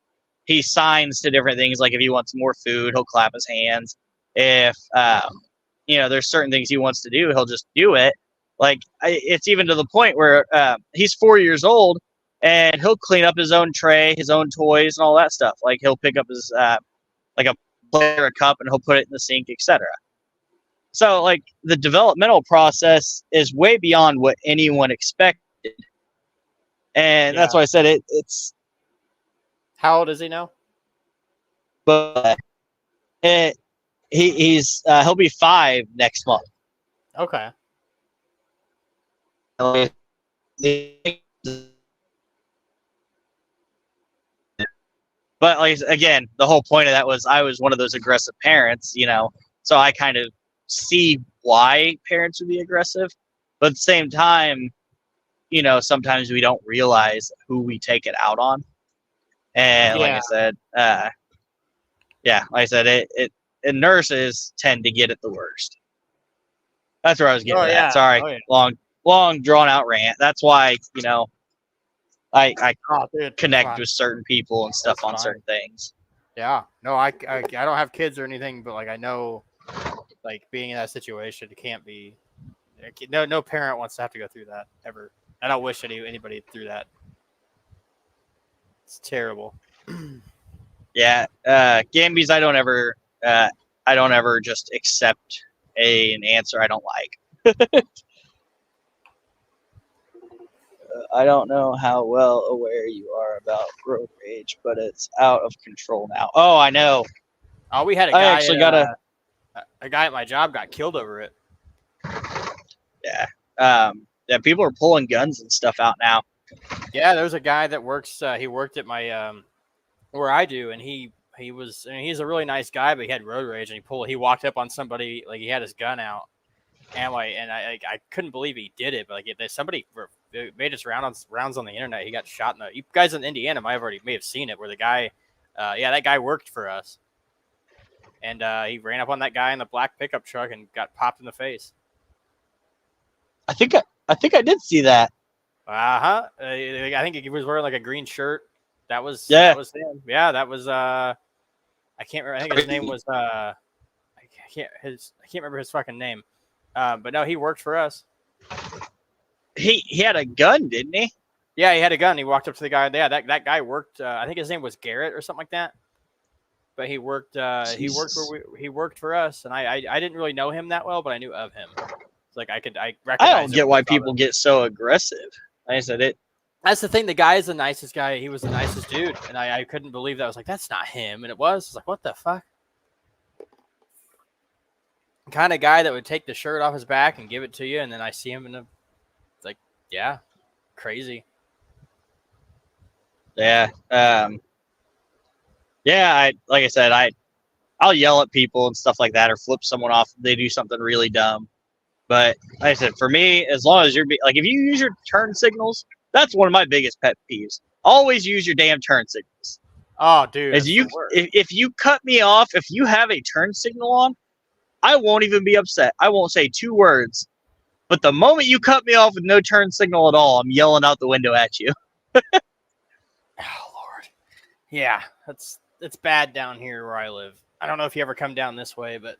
he signs to different things. Like if he wants more food, he'll clap his hands. If, there's certain things he wants to do, he'll just do it. It's even to the point where he's 4 years old and he'll clean up his own tray, his own toys and all that stuff. Like he'll pick up his, a plate or a cup and he'll put it in the sink, etc. So the developmental process is way beyond what anyone expected. And that's why I said it's. How old is he now? But he'll be 5 next month. Okay. But again, the whole point of that was I was one of those aggressive parents, so I kind of see why parents would be aggressive. But at the same time, sometimes we don't realize who we take it out on. And like I said, nurses tend to get it the worst. That's where I was getting at. Sorry, long drawn out rant. That's why I connect with certain people and stuff on certain things. Yeah, no, I don't have kids or anything, but I know, being in that situation, it can't be. No parent wants to have to go through that ever. I don't wish anybody through that. It's terrible. Yeah, Gambies. I don't ever just accept an answer I don't like. I don't know how well aware you are about road rage, but it's out of control now. Oh, I know. Oh, we had a guy. I actually got a guy at my job got killed over it. Yeah. Yeah. People are pulling guns and stuff out now. Yeah, there's a guy that works. He worked at my where I do, and he's a really nice guy, but he had road rage, and he walked up on somebody he had his gun out, and I couldn't believe he did it, but somebody made his rounds on the internet. He got shot you guys in Indiana may have seen it, where the guy, that guy worked for us, and he ran up on that guy in the black pickup truck and got popped in the face. I think I did see that. I think he was wearing a green shirt. That was him. Yeah, that was I can't remember. I think his name was I can't remember his fucking name. But no, he worked for us. He had a gun, didn't he? Yeah, he had a gun. He walked up to the guy. Yeah, that guy worked. I think his name was Garrett or something like that. But he worked. He worked for us, and I didn't really know him that well, but I knew of him. It's like I I recognize. don't get why people get so aggressive. Like I said it. That's the thing. The guy is the nicest guy. He was the nicest dude, and I couldn't believe that. I was like, that's not him, and it was. I was like, what the fuck? Kind of guy that would take the shirt off his back and give it to you, and then I see him in the. It's like, yeah, crazy. Yeah. Yeah. Like I said, I'll yell at people and stuff like that, or flip someone off if they do something really dumb. But like I said, for me, as long as you're like, if you use your turn signals, that's one of my biggest pet peeves. Always use your damn turn signals. Oh, dude. If you cut me off, if you have a turn signal on, I won't even be upset. I won't say 2 words. But the moment you cut me off with no turn signal at all, I'm yelling out the window at you. Oh, Lord. Yeah, it's bad down here where I live. I don't know if you ever come down this way, but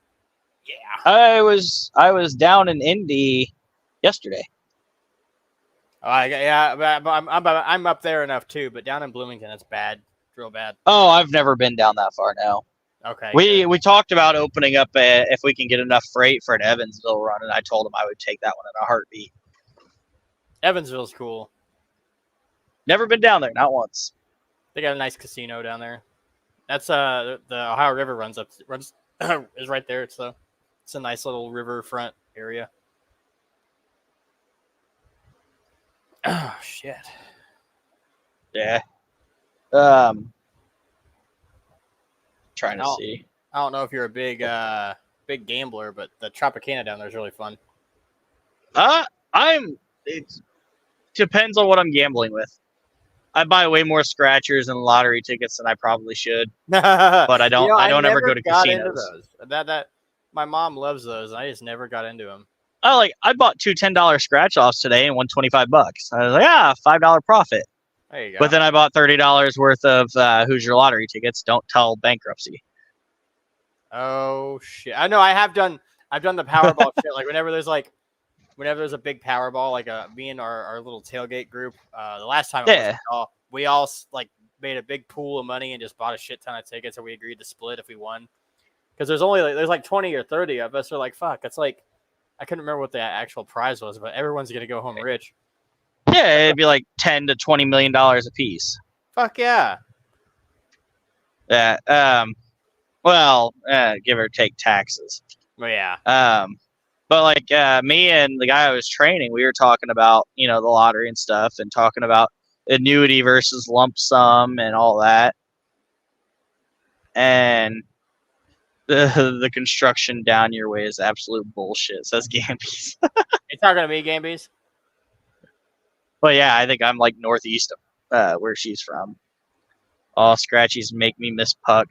yeah. I was down in Indy yesterday. But I'm up there enough too, but down in Bloomington, it's bad, real bad. Oh, I've never been down that far now. Okay. We talked about opening up if we can get enough freight for an Evansville run, and I told him I would take that one in a heartbeat. Evansville's cool. Never been down there, not once. They got a nice casino down there. That's the Ohio River runs is right there. It's a nice little riverfront area. Oh shit. Yeah. Trying to see. I don't know if you're a big gambler, but the Tropicana down there is really fun. It depends on what I'm gambling with. I buy way more scratchers and lottery tickets than I probably should, but I don't. I don't ever go to casinos. That my mom loves those, and I just never got into them. I bought 2 $10 scratch offs today and won $25. I was like, $5 profit. There you go. But then I bought $30 worth of Hoosier lottery tickets. Don't tell bankruptcy. Oh shit! I know. I've done the Powerball shit. Like whenever there's a big Powerball, like me and our little tailgate group. The last time we all like made a big pool of money and just bought a shit ton of tickets, and we agreed to split if we won. Because there's only like 20 or 30 of us. Are like, fuck. It's like I couldn't remember what the actual prize was, but everyone's gonna go home rich. Yeah, it'd be like $10 to $20 million a piece. Fuck yeah. Yeah. Well, give or take taxes. Well, yeah. But like me and the guy I was training, we were talking about the lottery and stuff, and talking about annuity versus lump sum and all that. And the construction down your way is absolute bullshit, says Gambies. It's not gonna be Gambies. Well, yeah, I think I'm like northeast of where she's from. All scratchies make me miss Puck.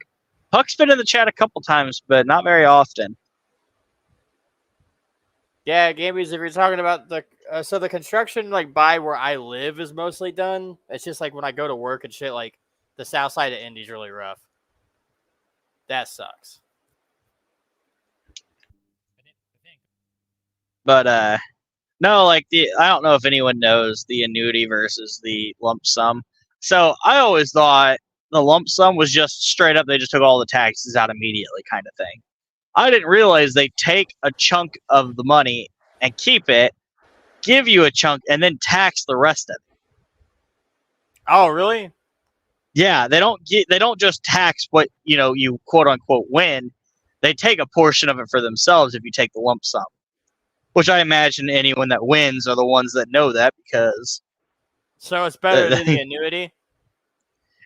Puck's been in the chat a couple times, but not very often. Yeah, Gambies, if you're talking about the construction like by where I live is mostly done. It's just like when I go to work and shit, like the south side of Indy's really rough. That sucks. But no, like I don't know if anyone knows the annuity versus the lump sum. So I always thought the lump sum was just straight up, they just took all the taxes out immediately kind of thing. I didn't realize they take a chunk of the money and keep it, give you a chunk, and then tax the rest of it. Oh, really? Yeah, they don't just tax what you quote unquote win. They take a portion of it for themselves if you take the lump sum. Which I imagine anyone that wins are the ones that know that, because. So it's better than the annuity?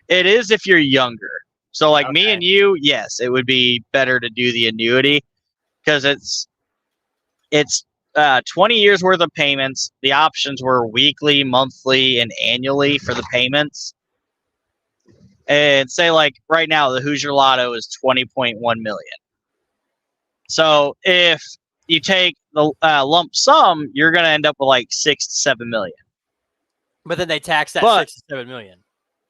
It is if you're younger. So like me and you, yes, it would be better to do the annuity, because it's 20 years worth of payments. The options were weekly, monthly, and annually for the payments. And say like right now the Hoosier Lotto is 20.1 million. So if you take the lump sum, you're going to end up with like 6 to 7 million. But then they tax that 6 to 7 million.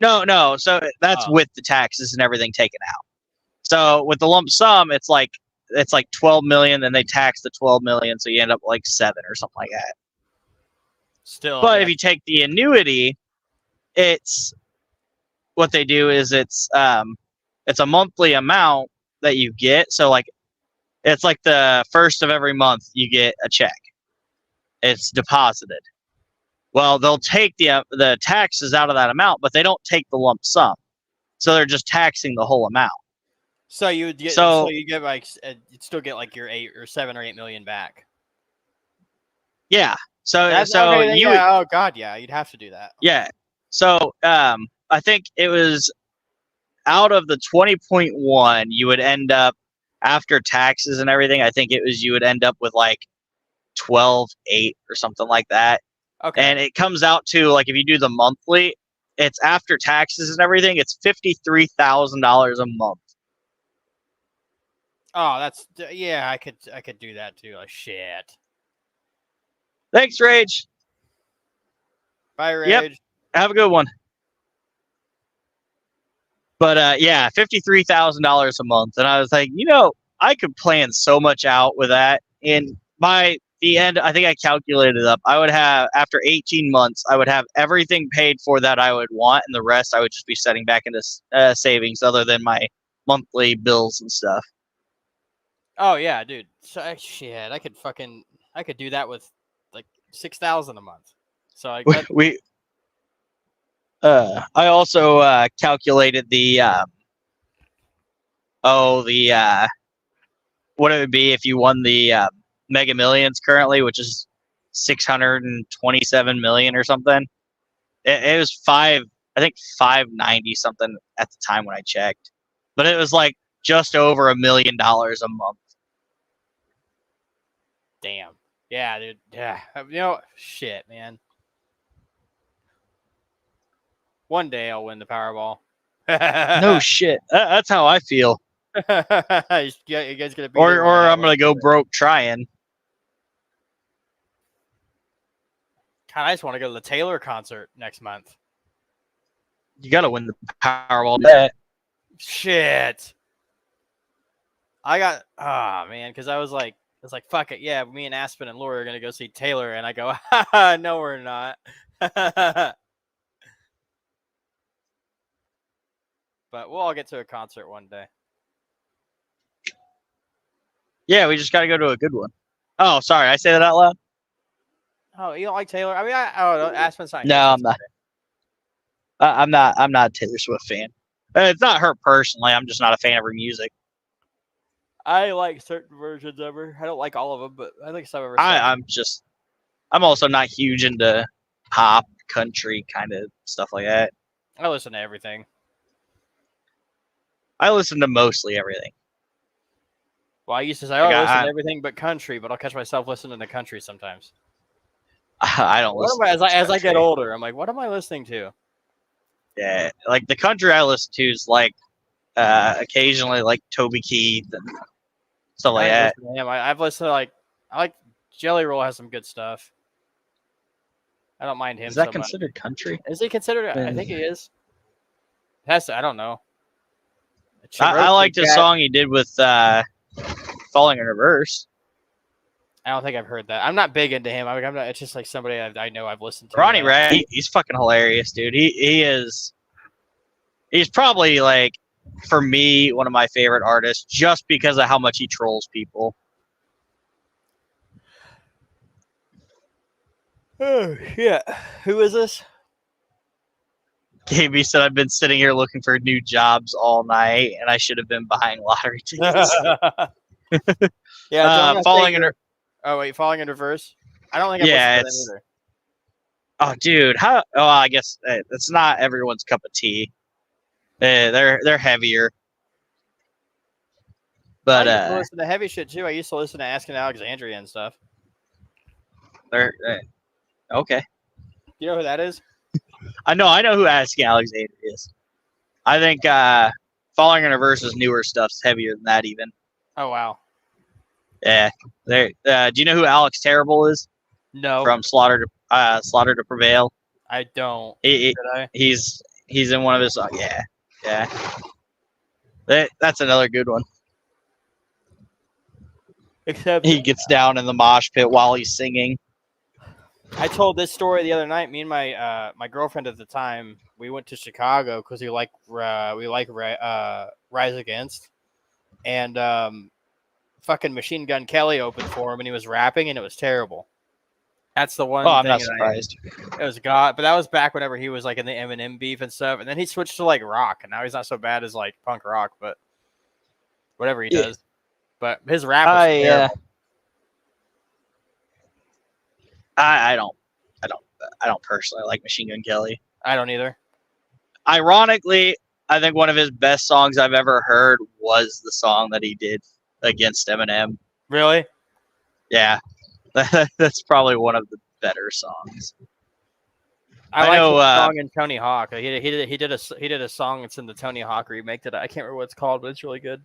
No. So that's with the taxes and everything taken out. So with the lump sum, it's like 12 million. Then they tax the 12 million, so you end up like 7 or something like that. Still, but if you take the annuity, it's what they do is it's a monthly amount that you get. So like it's like the first of every month you get a check. It's deposited. Well, they'll take the taxes out of that amount, but they don't take the lump sum. So they're just taxing the whole amount. So you would get so you get like you'd still get like your 8 or 7 or 8 million back. Yeah. So okay, you oh god, yeah, you'd have to do that. Yeah. So I think it was out of the 20.1, you would end up after taxes and everything. I think it was you would end up with like 12.8 or something like that. Okay. And it comes out to like if you do the monthly, it's after taxes and everything. It's $53,000 a month. Oh, that's yeah. I could do that too. Like shit. Thanks, Rage. Bye, Rage. Yep. Have a good one. But yeah, $53,000 a month, and I was like, I could plan so much out with that. And by the end, I think I calculated it up. I would have after 18 months, I would have everything paid for that I would want, and the rest I would just be setting back into savings, other than my monthly bills and stuff. Oh yeah, dude. So shit, I could do that with like 6,000 a month. So I also calculated the what it would be if you won the Mega Millions currently, which is 627 million or something. It was 590 something at the time when I checked, but it was like just over $1 million a month. Damn. Yeah, dude. Yeah. Shit, man. One day I'll win the Powerball. No shit. That's how I feel. You guys gonna be or I'm gonna go broke trying. God, I just want to go to the Taylor concert next month. You gotta win the Powerball bet. Shit. Man, because I was like, fuck it, yeah. Me and Aspen and Laura are gonna go see Taylor, and I go, no, we're not. But we'll all get to a concert one day. Yeah, we just got to go to a good one. Oh, sorry, I say that out loud. Oh, you don't like Taylor? I mean, Aspen's not. No, I'm not. I'm not a Taylor Swift fan. It's not her personally. I'm just not a fan of her music. I like certain versions of her. I don't like all of them, but I like some of her. I'm also not huge into pop, country kind of stuff like that. I listen to everything. I listen to mostly everything. Well, I used to say, I listen to everything but country, but I'll catch myself listening to country sometimes. I don't listen. As I get older, I'm like, what am I listening to? Yeah, like the country I listen to is like occasionally like Toby Keith and stuff like that. I've listened to I like Jelly Roll has some good stuff. I don't mind him. Is that considered country? Is he considered? I think he is. I don't know. I liked his song he did with Falling in Reverse. I don't think I've heard that. I'm not big into him. I'm not. It's just like somebody I know I've listened to. Ronnie Rad, he's fucking hilarious, dude. He is. He's probably like, for me, one of my favorite artists, just because of how much he trolls people. Oh yeah. Who is this? KB said, I've been sitting here looking for new jobs all night, and I should have been buying lottery tickets. Yeah, Falling in. Oh wait, Falling in Reverse. I don't think I've listened to them Oh, either. dude, I guess it's not everyone's cup of tea. They're heavier. But I used to listen to heavy shit too. I used to listen to Askin Alexandria and stuff. They're okay. You know who that is? I know who Askin Alexander is. I think Falling in Reverse's newer stuff's heavier than that even. Oh wow. Yeah. Do you know who Alex Terrible is? No. From Slaughter to Prevail. I don't. He's in one of his songs. Yeah. That's another good one. Except he gets down in the mosh pit while he's singing. I told this story the other night. Me and my my girlfriend at the time, we went to Chicago because we like Rise Against, and fucking Machine Gun Kelly opened for him, and he was rapping, and it was terrible. That's the one. Oh, I'm thing not surprised. It was God, but that was back whenever he was like in the Eminem beef and stuff, and then he switched to like rock, and now he's not so bad as like punk rock, but whatever he does. But his rap is terrible. I don't personally like Machine Gun Kelly. I don't either. Ironically, I think one of his best songs I've ever heard was the song that he did against Eminem. Really? Yeah, that's probably one of the better songs. I like the song in Tony Hawk. He did a song that's in the Tony Hawk remake that I can't remember what it's called, but it's really good.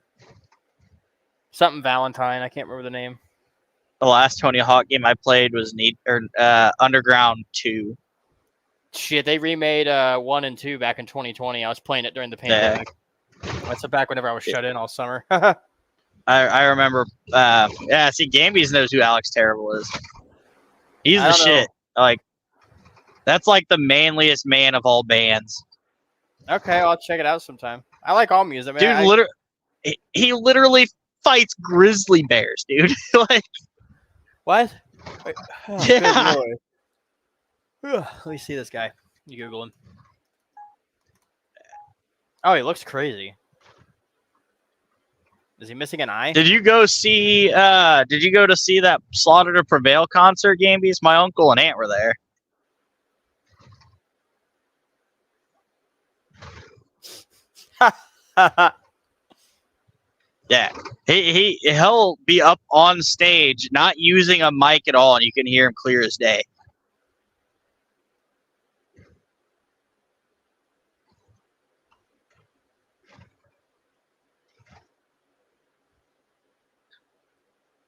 Something Valentine. I can't remember the name. The last Tony Hawk game I played was Underground 2. Shit, they remade 1 and 2 back in 2020. I was playing it during the pandemic. That's back whenever I was shut in all summer. I remember. See, Gambies knows who Alex Terrible is. He's the shit. Like, that's like the manliest man of all bands. Okay, I'll check it out sometime. I like all music, man. Dude, he literally fights grizzly bears, dude. Like, what? Wait, yeah. Let me see this guy. You Google him. Oh, he looks crazy. Is he missing an eye? Did you go to see that Slaughter to Prevail concert, Gambies? My uncle and aunt were there. Yeah, he'll be up on stage, not using a mic at all, and you can hear him clear as day.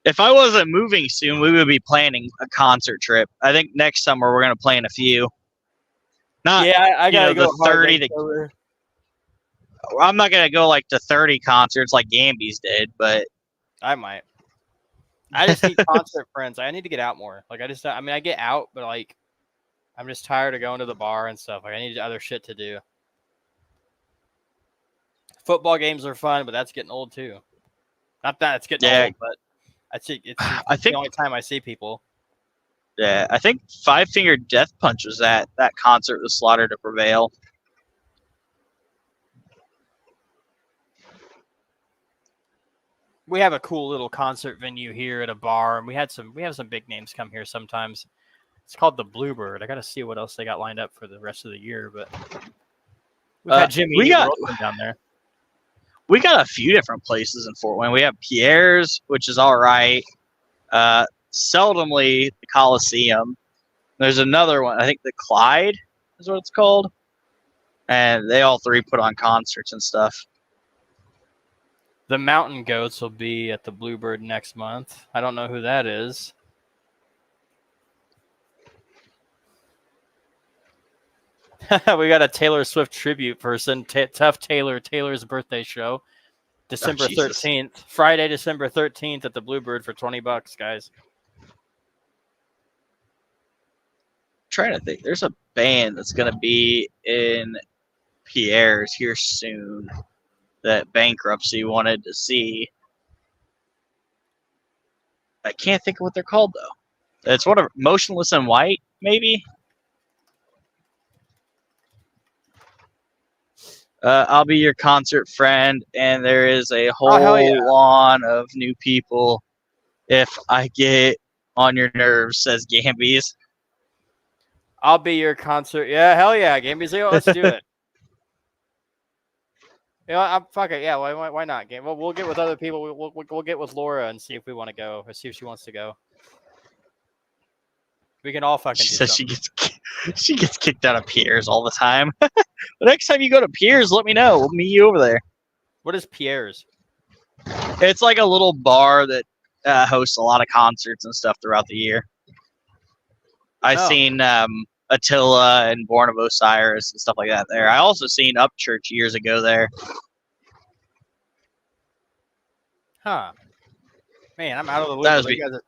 If I wasn't moving soon, we would be planning a concert trip. I think next summer we're going to plan a few. Not, I gotta go the 30 to. I'm not gonna go like to 30 concerts like Gambies did, but I might. I just need concert friends. I need to get out more. Like I get out, but like I'm just tired of going to the bar and stuff. Like I need other shit to do. Football games are fun, but that's getting old too. Not that it's getting old, but I think the only time I see people. Yeah, I think Five Finger Death Punch was that concert with Slaughter to Prevail. We have a cool little concert venue here at a bar, and we have some big names come here sometimes. It's called the Bluebird. I got to see what else they got lined up for the rest of the year, but we've had Jimmy down there. We got a few different places in Fort Wayne. We have Pierre's, which is all right. Seldomly the Coliseum. There's another one. I think the Clyde is what it's called, and they all three put on concerts and stuff. The Mountain Goats will be at the Bluebird next month. I don't know who that is. We got a Taylor Swift tribute person, Tough Taylor's birthday show, December 13th. Friday, December 13th at the Bluebird for $20, guys. I'm trying to think. There's a band that's going to be in Pierre's here soon that Bankruptcy wanted to see. I can't think of what they're called, though. It's one of Motionless in White, maybe? I'll be your concert friend, and there is a whole lawn of new people. If I get on your nerves, says Gambies. I'll be your concert. Yeah, hell yeah, Gambies. Let's do it. Fuck it. Yeah, why not? Game. We'll get with other people. We'll get with Laura and see if we want to go, or see if she wants to go. We can all fucking. She says she gets kicked out of Pierre's all the time. The next time you go to Pierre's, let me know. We'll meet you over there. What is Pierre's? It's like a little bar that hosts a lot of concerts and stuff throughout the year. I've seen Attila and Born of Osiris and stuff like that there. I also seen Upchurch years ago there. Huh. Man, I'm out of the loop.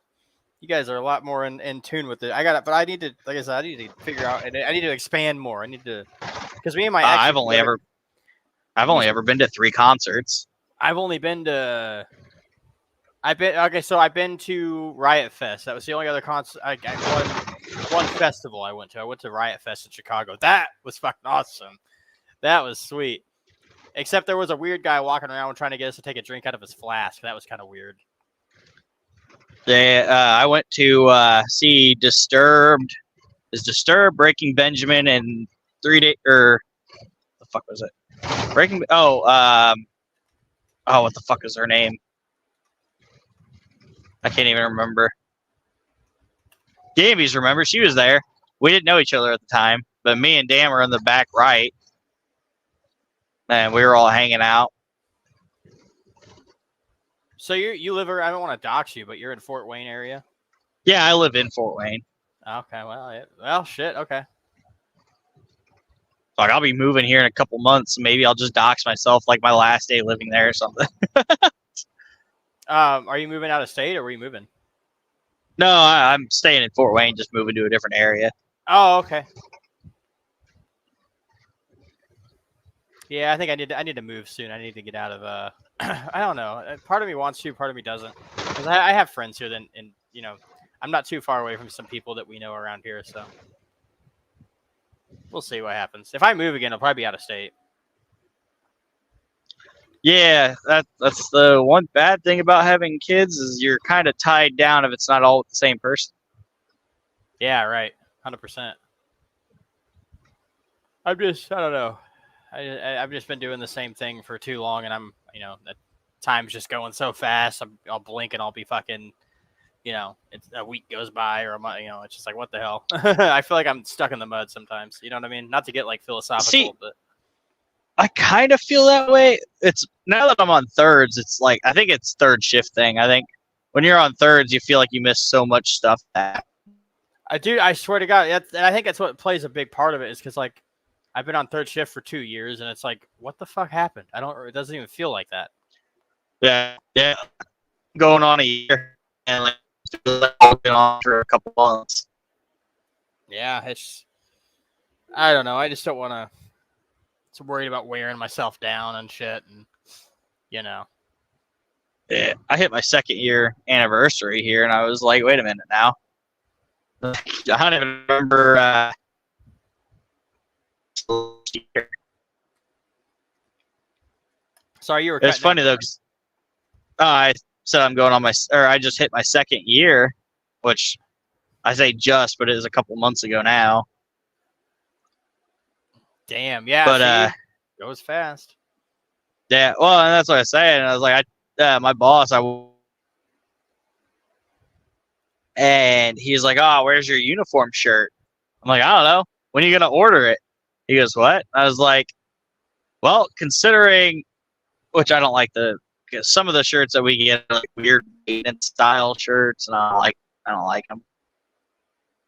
You guys are a lot more in tune with it. I got it, but I need to, like I said, I need to figure out, and I need to expand more. I need to, because me and my ex, I've only ever been to 3 concerts. I've only been to. I've been to Riot Fest. That was the only other concert. One festival I went to. I went to Riot Fest in Chicago. That was fucking awesome. That was sweet. Except there was a weird guy walking around trying to get us to take a drink out of his flask. That was kind of weird. I went to see Disturbed. Is Disturbed, Breaking Benjamin, and 3 Day or the fuck was it? Breaking. What the fuck is her name? I can't even remember. Davies, remember? She was there. We didn't know each other at the time, but me and Dan were in the back right, and we were all hanging out. So you live around, I don't want to dox you, but you're in Fort Wayne area? Yeah, I live in Fort Wayne. Okay, well, shit, okay. Like, I'll be moving here in a couple months. Maybe I'll just dox myself like my last day living there or something. Are you moving out of state or were you moving? No, I'm staying in Fort Wayne, just moving to a different area. Oh, okay. Yeah, I think I need to move soon. I need to get out of I don't know. Part of me wants to, part of me doesn't. Because I have friends here, and you know, I'm not too far away from some people that we know around here, so we'll see what happens. If I move again, I'll probably be out of state. Yeah, that's the one bad thing about having kids is you're kind of tied down if it's not all with the same person. Yeah, right. 100%. I don't know. I've just been doing the same thing for too long, and I'm, that time's just going so fast. I'll blink and I'll be fucking, it's a week goes by or a month, it's just like, what the hell? I feel like I'm stuck in the mud sometimes. You know what I mean? Not to get like philosophical, but I kind of feel that way. It's now that I'm on thirds, it's like I think it's third shift thing. I think when you're on thirds, you feel like you miss so much stuff. I swear to God, and I think that's what plays a big part of it is because like I've been on third shift for 2 years, and it's like, what the fuck happened? It doesn't even feel like that. Yeah, going on a year and like been on for a couple months. Yeah, I don't know. I just don't want to. So worried about wearing myself down and shit, and Yeah, I hit my 2nd year anniversary here, and I was like, wait a minute now. I don't even remember. Sorry, you were. It's funny though, because I said I'm going on I just hit my 2nd year, which I say just, but it was a couple months ago now. Damn, yeah, but goes fast. Yeah, well, and that's what I said. And I was like, my boss, and he's like, oh, where's your uniform shirt? I'm like, I don't know. When are you gonna order it? He goes, what? I was like, well, considering, which I don't like because some of the shirts that we get are like weird maintenance style shirts, and I don't like them.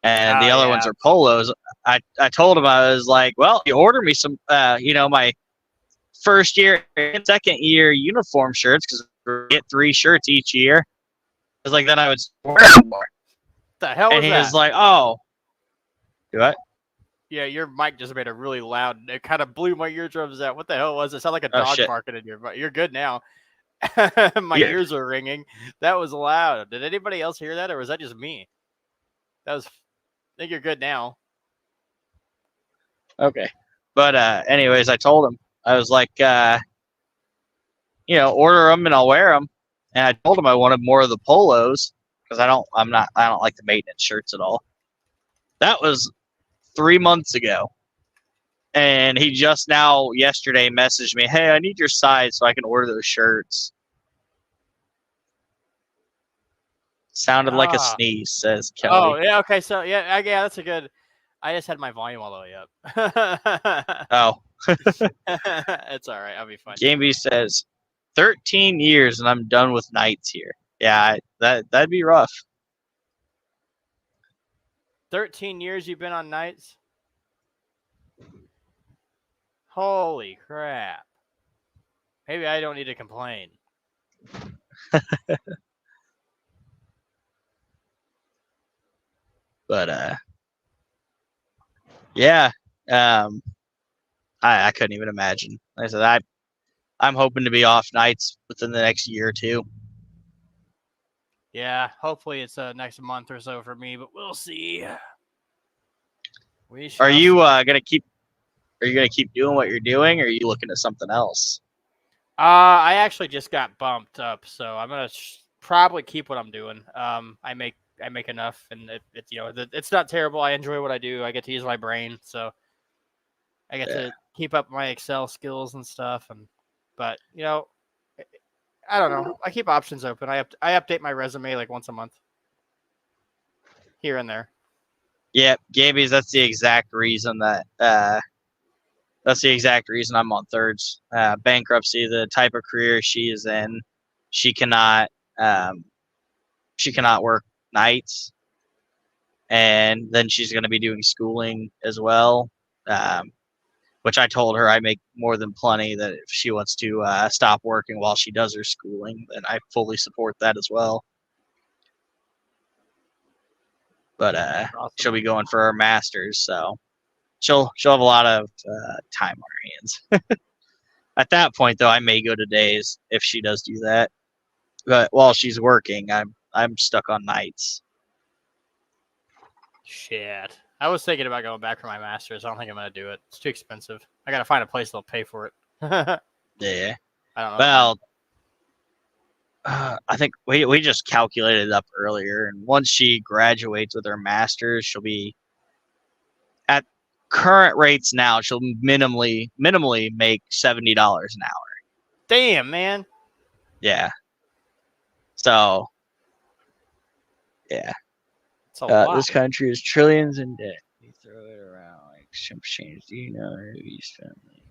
And the other ones are polos. I told him, I was like, well, you order me some, my first year and 2nd year uniform shirts because we get 3 shirts each year. I was like, then I would wear them more. The hell and was he that? was like, oh, what? Yeah, your mic just made a really loud. It kind of blew my eardrums out. What the hell was it? It sounded like a dog barking in your butt. You're good now. My ears are ringing. That was loud. Did anybody else hear that, or was that just me? I think you're good now. Okay. But anyways, I told him, I was like, order them and I'll wear them. And I told him I wanted more of the polos because I don't like the maintenance shirts at all. That was 3 months ago. And he just now yesterday messaged me, hey, I need your size so I can order those shirts. Sounded like a sneeze, says Kelly. Oh, yeah, okay. So, yeah, that's a good. I just had my volume all the way up. Oh. It's all right. I'll be fine. Gameby says, 13 years and I'm done with nights here. Yeah, that'd be rough. 13 years you've been on nights? Holy crap. Maybe I don't need to complain. But yeah, I couldn't even imagine. Like I said, I'm hoping to be off nights within the next year or two. Yeah, hopefully it's next month or so for me, but we'll see. Are you gonna keep? Are you gonna keep doing what you're doing, or are you looking at something else? I actually just got bumped up, so I'm gonna probably keep what I'm doing. I make enough, and it's not terrible. I enjoy what I do. I get to use my brain, so I get to keep up my Excel skills and stuff. But I don't know. I keep options open. I update my resume like once a month, here and there. Yeah, Gaby's. That's the exact reason that. That's the exact reason I'm on thirds. Bankruptcy, the type of career she is in, she cannot work nights, and then she's going to be doing schooling as well. Which I told her I make more than plenty. That if she wants to stop working while she does her schooling, then I fully support that as well. But Awesome. she'll be going for her master's, so she'll have a lot of time on her hands. At that point, though, I may go to days if she does do that. But while she's working, I'm stuck on nights. Shit. I was thinking about going back for my master's. I don't think I'm gonna do it. It's too expensive. I gotta find a place that'll pay for it. Yeah. I don't know. Well, I think we just calculated it up earlier, and once she graduates with her master's, she'll be at current rates now. She'll minimally make $70 an hour. Damn, man. Yeah. So, yeah. It's a lot. This country is trillions in debt. You throw it around like some change. Do you know who you spend $1 million?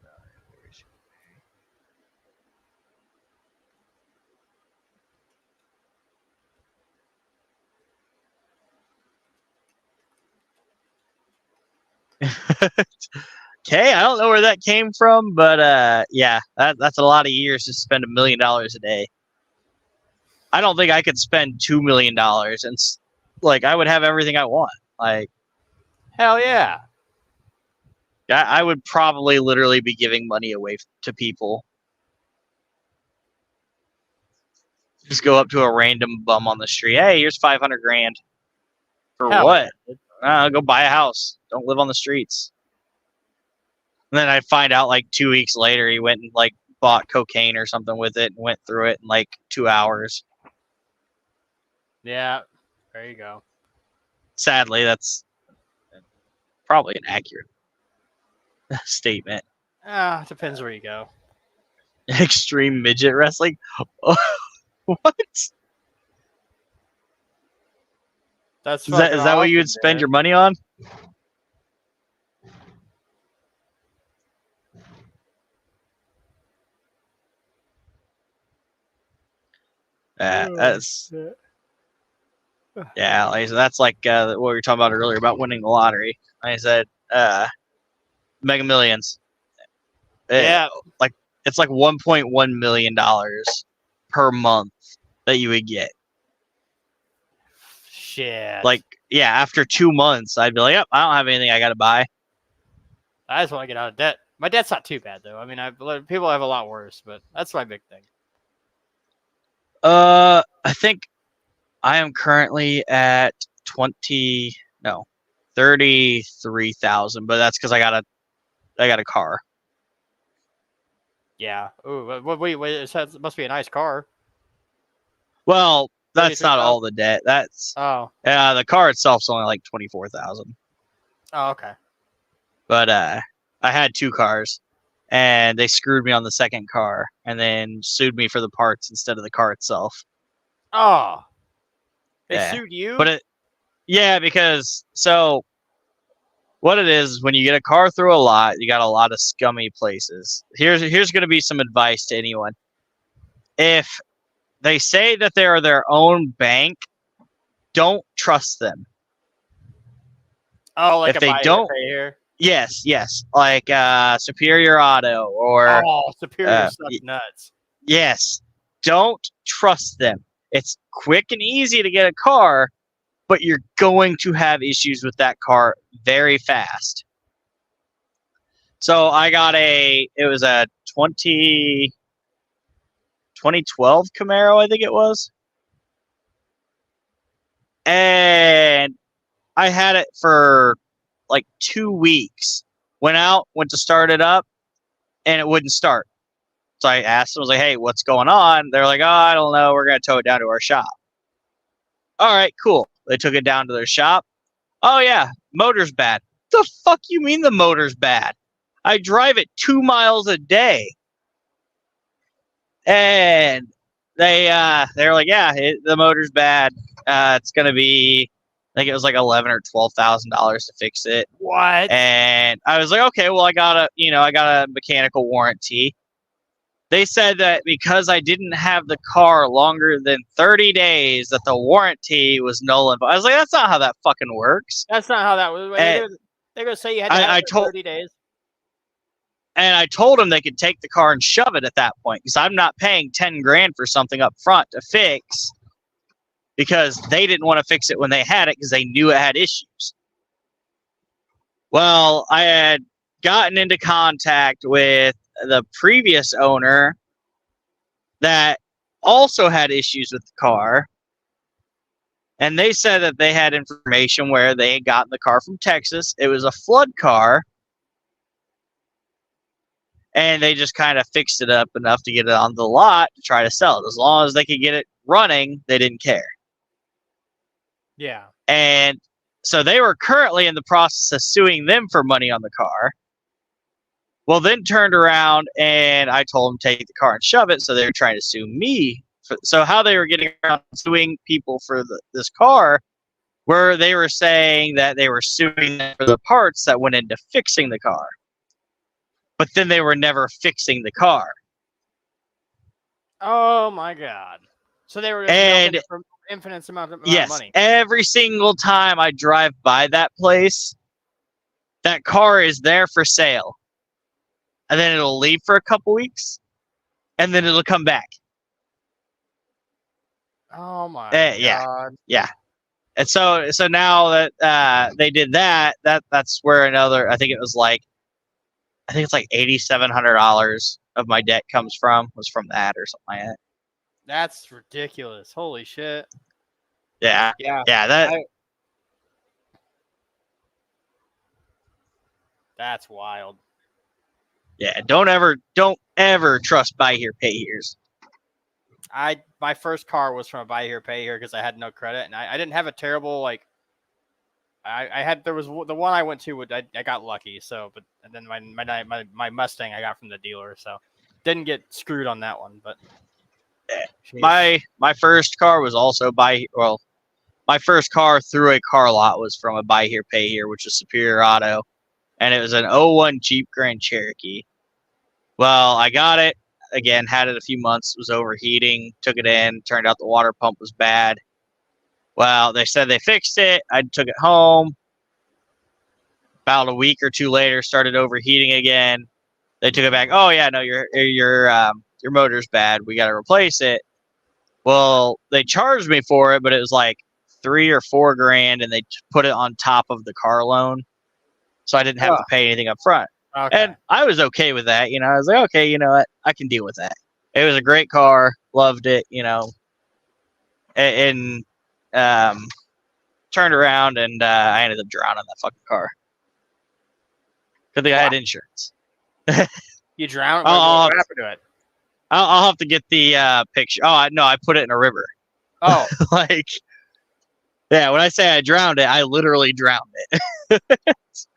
Okay, I don't know where that came from, but yeah, that's a lot of years to spend $1 million a day. I don't think I could spend $2 million and like I would have everything I want. Like, hell yeah. I would probably literally be giving money away to people. Just go up to a random bum on the street. Hey, here's 500 grand. For Hell what? Go buy a house. Don't live on the streets. And then I find out like 2 weeks later he went and like bought cocaine or something with it and went through it in like 2 hours. Yeah, there you go. Sadly, that's probably an accurate statement. Depends where you go. Extreme midget wrestling? What? That's Is that what you would spend your money on? That's yeah. Like, so that's like what we were talking about earlier about winning the lottery. Like I said, Mega Millions. Yeah, like it's like $1.1 million per month that you would get. shit. Like, yeah, after 2 months, I'd be like, yep, I don't have anything I got to buy. I just want to get out of debt. My debt's not too bad though. I mean, people have a lot worse, but that's my big thing. I think I am currently at 33,000, but that's because I got a car. Yeah. Ooh, wait. It must be a nice car. Well, that's not all the debt. That's the car itself's only like 24,000. Oh, okay. But I had 2 cars, and they screwed me on the second car, and then sued me for the parts instead of the car itself. Oh, they sued you? But because so what it is when you get a car through a lot, you got a lot of scummy places. Here's going to be some advice to anyone. If they say that they are their own bank, don't trust them. Oh, like if they don't pay here? Yes, like Superior Auto or Superior sucks nuts. Yes, don't trust them. It's quick and easy to get a car, but you're going to have issues with that car very fast. So I got it was a 2012 Camaro, I think it was. And I had it for like 2 weeks. Went to start it up, and it wouldn't start. So I asked them, I was like, hey, what's going on? They're like, oh, I don't know. We're going to tow it down to our shop. All right, cool. They took it down to their shop. Oh, yeah, motor's bad. The fuck you mean the motor's bad? I drive it 2 miles a day. And they're like, yeah, the motor's bad. It's going to be, I think it was like $11,000 or $12,000 to fix it. What? And I was like, okay, well, I got a mechanical warranty. They said that because I didn't have the car longer than 30 days, that the warranty was null and void. I was like, that's not how that fucking works. That's not how that was. They're going to say you had to have it for 30 days. And I told them they could take the car and shove it at that point, because I'm not paying $10,000 for something up front to fix, because they didn't want to fix it when they had it because they knew it had issues. Well, I had gotten into contact with the previous owner that also had issues with the car, and they said that they had information where they had gotten the car from Texas. It was a flood car, and they just kind of fixed it up enough to get it on the lot to try to sell it. As long as they could get it running, they didn't care. Yeah. And so they were currently in the process of suing them for money on the car. Well, then turned around and I told them to take the car and shove it. So they were trying to sue me. So how they were getting around suing people for this car, where they were saying that they were suing them for the parts that went into fixing the car. But then they were never fixing the car. Oh my God. So they were and for infinite amount of yes, money. Every single time I drive by that place, that car is there for sale. And then it'll leave for a couple weeks, and then it'll come back. Oh my God. Yeah. And so now that they did that's where I think it's like $8,700 of my debt was from that or something like that. That's ridiculous. Holy shit. Yeah. That's wild. Yeah, don't ever trust buy here, pay here's. My first car was from a buy here, pay here because I had no credit, and I didn't have a terrible there was the one I went to. I got lucky, but then my Mustang I got from the dealer, so didn't get screwed on that one. But my first car was also my first car through a car lot was from a buy here, pay here, which was Superior Auto, and it was an 01 Jeep Grand Cherokee. Well, I got it. Again, had it a few months, was overheating, took it in, turned out the water pump was bad. Well, they said they fixed it. I took it home. About a week or two later, started overheating again. They took it back. Oh yeah, no, your motor's bad. We got to replace it. Well, they charged me for it, but it was like $3,000 or $4,000, and they put it on top of the car loan, so I didn't have to pay anything up front. Okay. And I was okay with that. I was like, okay, you know what? I can deal with that. It was a great car. Loved it, and turned around and I ended up drowning that fucking car. Good thing I had insurance. You drowned? What happened to it? I'll have to get the picture. Oh, no, I put it in a river. Oh. Yeah, when I say I drowned it, I literally drowned it.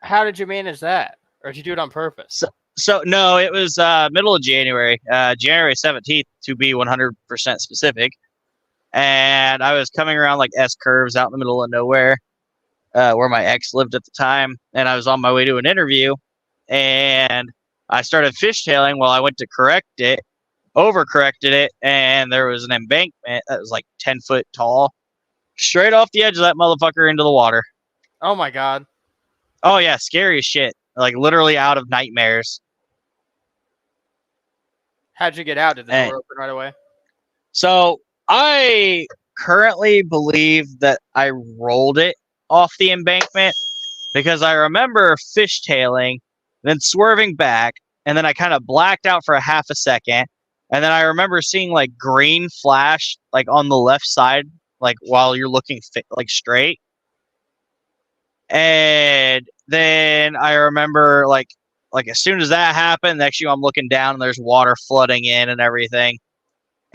How did you manage that? Or did you do it on purpose? So no, it was middle of January, January 17th to be 100% specific. And I was coming around like S curves out in the middle of nowhere, where my ex lived at the time. And I was on my way to an interview, and I started fishtailing while I went to correct it, overcorrected it, and there was an embankment that was like 10 foot tall, straight off the edge of that motherfucker into the water. Oh my God. Oh yeah, scary as shit. Like literally out of nightmares. How'd you get out? Did the door open right away? So I currently believe that I rolled it off the embankment because I remember fishtailing, then swerving back, and then I kind of blacked out for a half a second, and then I remember seeing like green flash like on the left side, like while you're looking like straight, and then I remember like as soon as that happened, next thing I'm looking down and there's water flooding in and everything.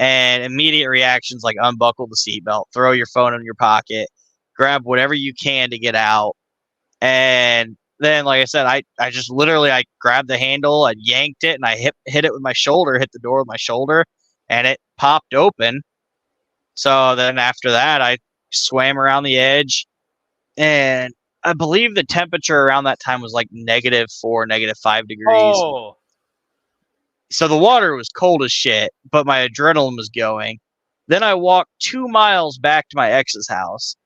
And immediate reactions like unbuckle the seatbelt, throw your phone in your pocket, grab whatever you can to get out. And then, like I said, I just literally I grabbed the handle, I yanked it, and I hit it with my shoulder, hit the door with my shoulder, and it popped open. So then after that, I swam around the edge, and I believe the temperature around that time was like -4, -5 degrees. Oh. So the water was cold as shit, but my adrenaline was going. Then I walked 2 miles back to my ex's house.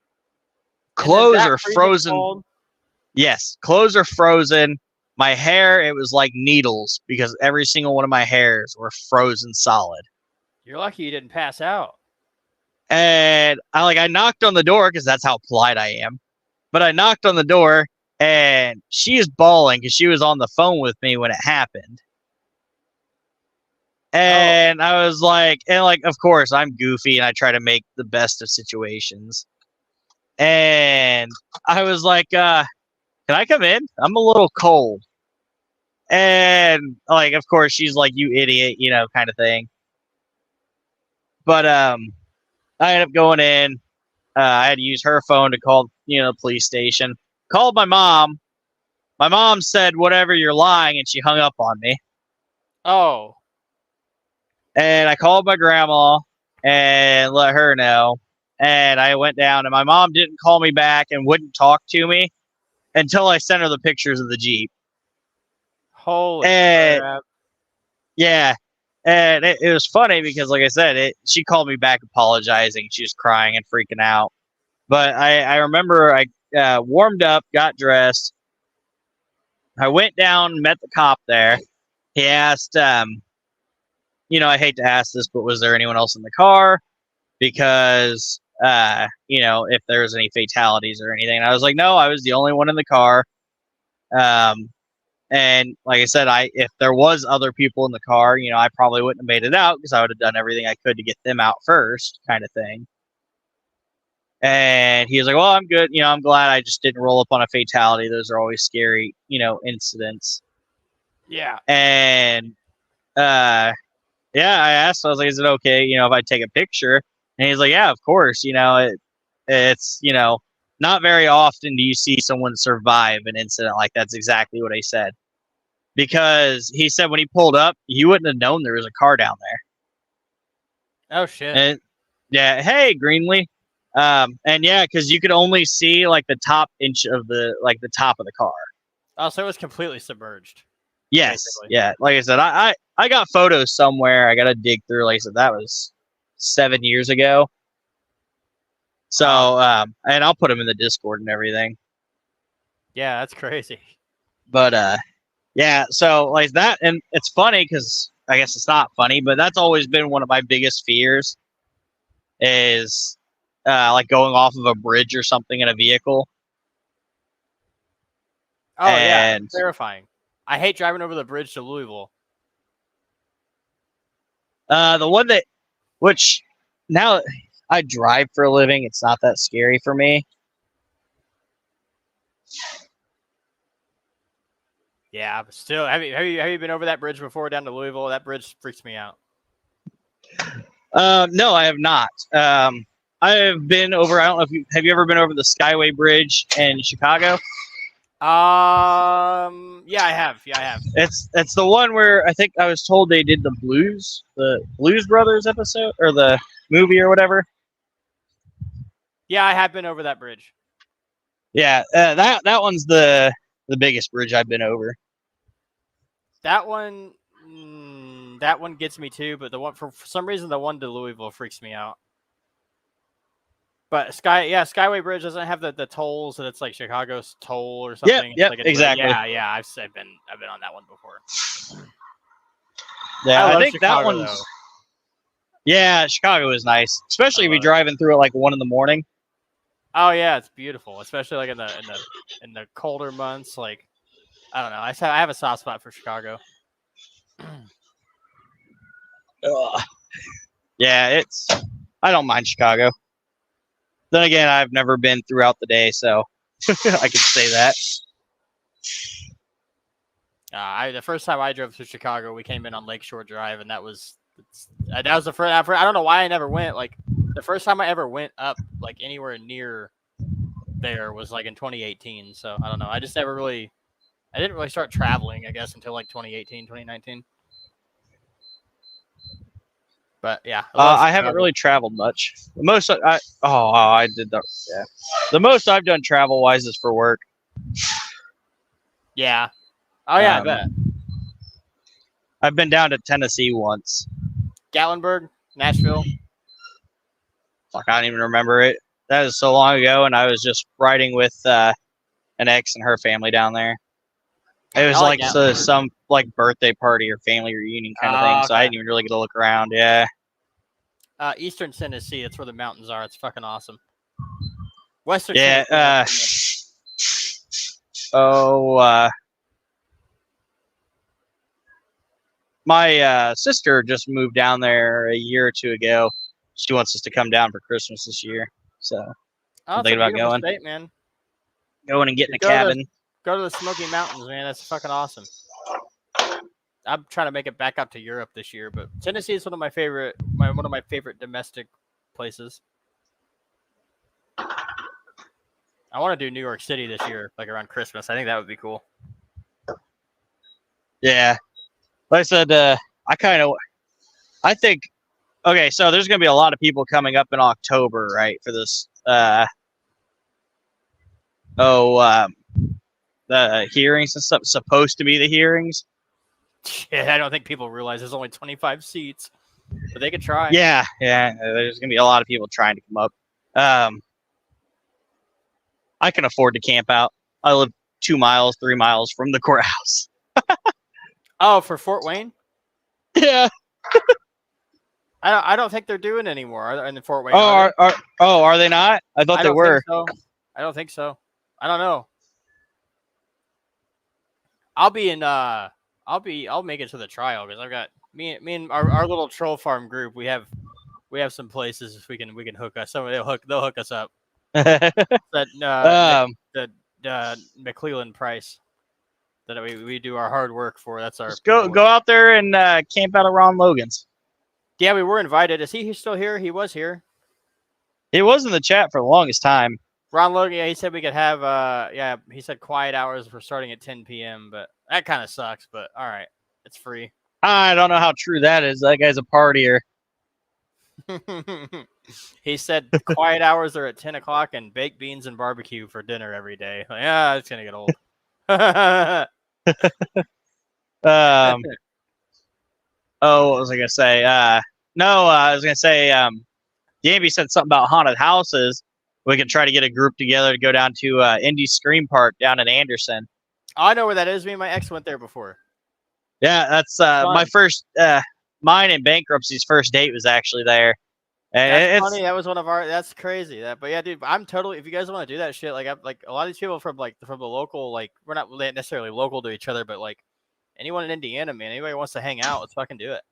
Clothes are frozen. Cold? Yes, clothes are frozen. My hair, it was like needles because every single one of my hairs were frozen solid. You're lucky you didn't pass out. And I knocked on the door because that's how polite I am. But I knocked on the door and she's bawling because she was on the phone with me when it happened. And I was like, of course, I'm goofy and I try to make the best of situations. And I was like, can I come in? I'm a little cold. And of course, she's like, you idiot, kind of thing. But I ended up going in. I had to use her phone to call, the police station. Called my mom. My mom said, whatever, you're lying, and she hung up on me. Oh. And I called my grandma and let her know. And I went down, and my mom didn't call me back and wouldn't talk to me until I sent her the pictures of the Jeep. Holy crap. Yeah. And it was funny because, like I said, she called me back apologizing. She was crying and freaking out. But I remember I warmed up, got dressed. I went down, met the cop there. He asked, I hate to ask this, but was there anyone else in the car? Because, if there was any fatalities or anything. And I was like, no, I was the only one in the car. And like I said, if there was other people in the car, I probably wouldn't have made it out because I would have done everything I could to get them out first, kind of thing. And he was like, well, I'm good. I'm glad I just didn't roll up on a fatality. Those are always scary, incidents. Yeah. And, I asked, I was like, is it okay, if I take a picture? And he's like, yeah, of course. It's, not very often do you see someone survive an incident like that's exactly what he said. Because he said when he pulled up, you wouldn't have known there was a car down there. Oh, shit. And, yeah, hey, Greenlee. And yeah, because you could only see the top inch of the top of the car. Oh, so it was completely submerged. Yes, basically. Yeah. Like I said, I got photos somewhere. I got to dig through. Like I said, that was 7 years ago. So, and I'll put them in the Discord and everything. Yeah, that's crazy. But yeah. So like that, and it's funny because I guess it's not funny, but that's always been one of my biggest fears. Is going off of a bridge or something in a vehicle. Oh, yeah, it's terrifying. I hate driving over the bridge to Louisville. The one which now I drive for a living, it's not that scary for me. Yeah, but still, have you been over that bridge before down to Louisville? That bridge freaks me out. No, I have not. I have been over. I don't know if have you ever been over the Skyway Bridge in Chicago? Yeah, I have. It's the one where I think I was told they did the Blues Brothers episode or the movie or whatever. Yeah, I have been over that bridge. Yeah, that one's the biggest bridge I've been over. That one gets me too, but the one for some reason the one to Louisville freaks me out. But Skyway Bridge doesn't have the tolls that it's like Chicago's toll or something. Yeah, like exactly. Yeah, I've been on that one before. Yeah, I think Chicago, that one's. though. Yeah, Chicago is nice, especially if you're driving through at like 1 a.m. Oh yeah, it's beautiful, especially like in the colder months. Like I don't know, I have a soft spot for Chicago. Yeah, I don't mind Chicago. Then again, I've never been throughout the day, so I could say that. The first time I drove through Chicago, we came in on Lakeshore Drive, and that was the first. I don't know why I never went. Like the first time I ever went up like anywhere near there was like in 2018. So I don't know. I didn't really start traveling, I guess, until like 2018, 2019. But yeah, I haven't really traveled much. The most I did that. Yeah, the most I've done travel wise is for work. Yeah. Oh yeah, I bet. I've been down to Tennessee once. Gatlinburg, Nashville. Fuck, I don't even remember it. That was so long ago, and I was just riding with an ex and her family down there. It was like some like birthday party or family reunion kind of thing, so I didn't even really get to look around. Yeah. Eastern Tennessee, that's where the mountains are. It's fucking awesome. Western Tennessee. My sister just moved down there a year or two ago. She wants us to come down for Christmas this year, so I'm thinking about going. State, man. Going and getting a cabin. Go to the Smoky Mountains, man. That's fucking awesome. I'm trying to make it back up to Europe this year, but Tennessee is one of my favorite domestic places. I want to do New York City this year, like around Christmas. I think that would be cool. Yeah, like I said, I think. Okay, so there's going to be a lot of people coming up in October, right, for this. The hearings and stuff. Supposed to be the hearings. Yeah, I don't think people realize there's only 25 seats, but they could try. Yeah. There's going to be a lot of people trying to come up. I can afford to camp out. I live 2 miles, 3 miles from the courthouse. Oh, for Fort Wayne? Yeah. I don't think they're doing anymore in Fort Wayne. Are they not? I thought they were. I don't think so. I don't know. I'll make it to the trial because I've got me and our little troll farm group. We have some places we can hook us. They'll hook us up. That McClellan Price that we do our hard work for. That's our go out there and camp out of Ron Logan's. Yeah, we were invited. Is he still here? He was here. He was in the chat for the longest time. Ron Logan, yeah, he said we could have he said quiet hours for starting at 10 p.m. But that kind of sucks. But all right, it's free. I don't know how true that is. That guy's a partier. He said quiet hours are at 10 o'clock and baked beans and barbecue for dinner every day. Like, yeah, it's gonna get old. What was I gonna say? I was gonna say, Gamby said something about haunted houses. We could try to get a group together to go down to Indy Scream Park down in Anderson. Oh, I know where that is. Me and my ex went there before. Yeah, that's my first. Mine in bankruptcy's first date was actually there. And that's funny. That was one of our. That's crazy. But yeah, dude, I'm totally. If you guys want to do that shit, like a lot of these people from the local, like we're not necessarily local to each other, but like anyone in Indiana, man, anybody wants to hang out, let's fucking do it.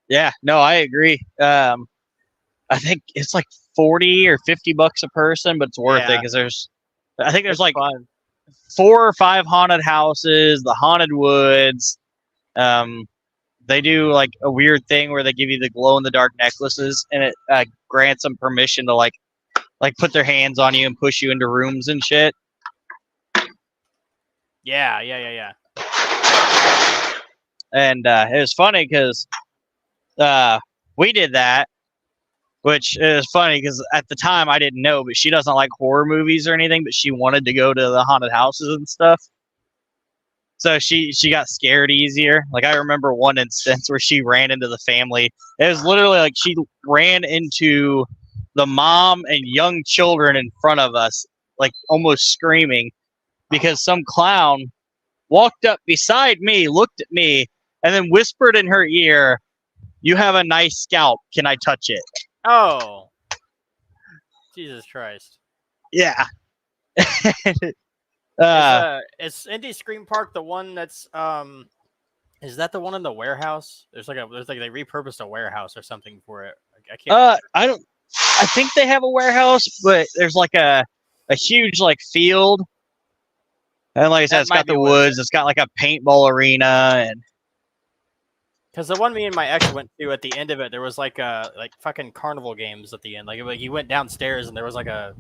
Yeah, no, I agree. I think it's like $40 or $50 a person, but it's worth it because I think there's like fun. 4 or 5 haunted houses, the haunted woods. They do like a weird thing where they give you the glow in the dark necklaces, and it grants them permission to like put their hands on you and push you into rooms and shit. Yeah. And it was funny because we did that, which is funny because at the time I didn't know, but she doesn't like horror movies or anything, but she wanted to go to the haunted houses and stuff. So she got scared easier. Like I remember one instance where she ran into the family. It was literally like she ran into the mom and young children in front of us, like almost screaming, because some clown walked up beside me, looked at me, and then whispered in her ear, You have a nice scalp. Can I touch it? Oh, Jesus Christ! Yeah. Is Indy Scream Park the one that's Is that the one in the warehouse? There's like they repurposed a warehouse or something for it. I can't. I think they have a warehouse, but there's like a huge like field, and like I said, it's got the woods. It's got like a paintball arena, and because the one me and my ex went to at the end of it, there was like fucking carnival games at the end. Like you went downstairs and there was like a.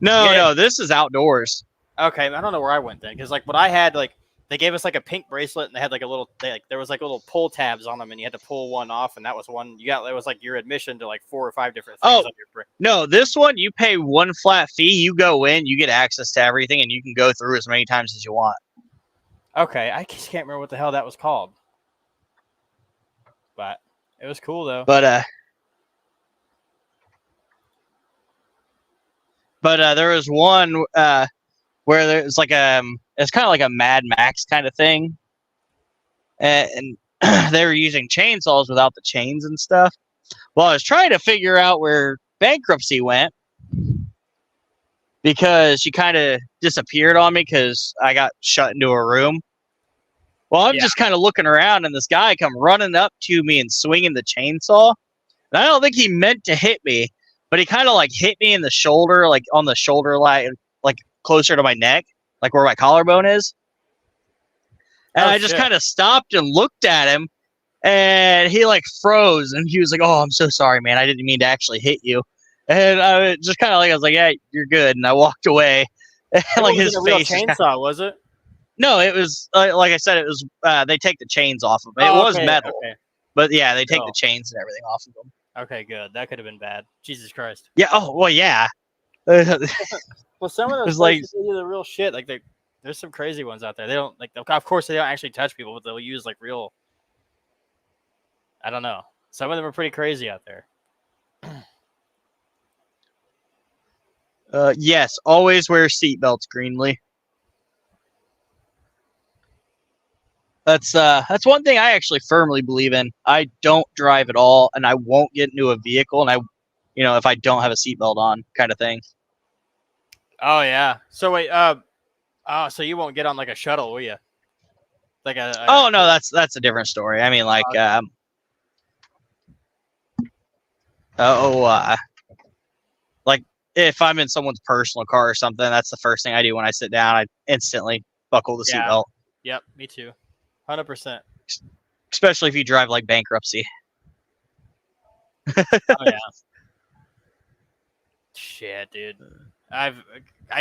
No, this is outdoors. Okay, I don't know where I went then, because like what I had, like they gave us like a pink bracelet and they had like a little, there was like little pull tabs on them and you had to pull one off, and that was one you got. It was like your admission to like 4 or 5 different things. No, this one you pay one flat fee. You go in, you get access to everything, and you can go through as many times as you want. Okay, I just can't remember what the hell that was called, but it was cool though. But there was one where there's like it's kind of like a Mad Max kind of thing, and they were using chainsaws without the chains and stuff. Well, I was trying to figure out where Bankruptcy went because she kind of disappeared on me because I got shut into a room. Well, I'm just kind of looking around, and this guy come running up to me and swinging the chainsaw. And I don't think he meant to hit me, but he kind of like hit me in the shoulder, like on the shoulder line, like closer to my neck, like where my collarbone is. And I just kind of stopped and looked at him, and he like froze, and he was like, "Oh, I'm so sorry, man. I didn't mean to actually hit you." And I just kind of like, I was like, "Yeah, you're good." And I walked away. And like his face chainsaw, was it? No, it was like I said, it was they take the chains off of it. It was metal. Okay. But yeah, they take the chains and everything off of them. Okay, good. That could have been bad. Jesus Christ. Yeah. Oh, well, yeah. Well, some of those places do the real shit. Like there's some crazy ones out there. They don't of course they don't actually touch people, but they'll use like real. I don't know. Some of them are pretty crazy out there. Yes, always wear seatbelts, Greenlee. That's one thing I actually firmly believe in. I don't drive at all, and I won't get into a vehicle, and if I don't have a seatbelt on, kind of thing. Oh yeah. So wait, so you won't get on like a shuttle, will you? Like oh no, that's a different story. I mean, like, like if I'm in someone's personal car or something, that's the first thing I do when I sit down. I instantly buckle the seatbelt. Yep, me too. 100%. Especially if you drive like Bankruptcy. Oh yeah. Shit, dude. I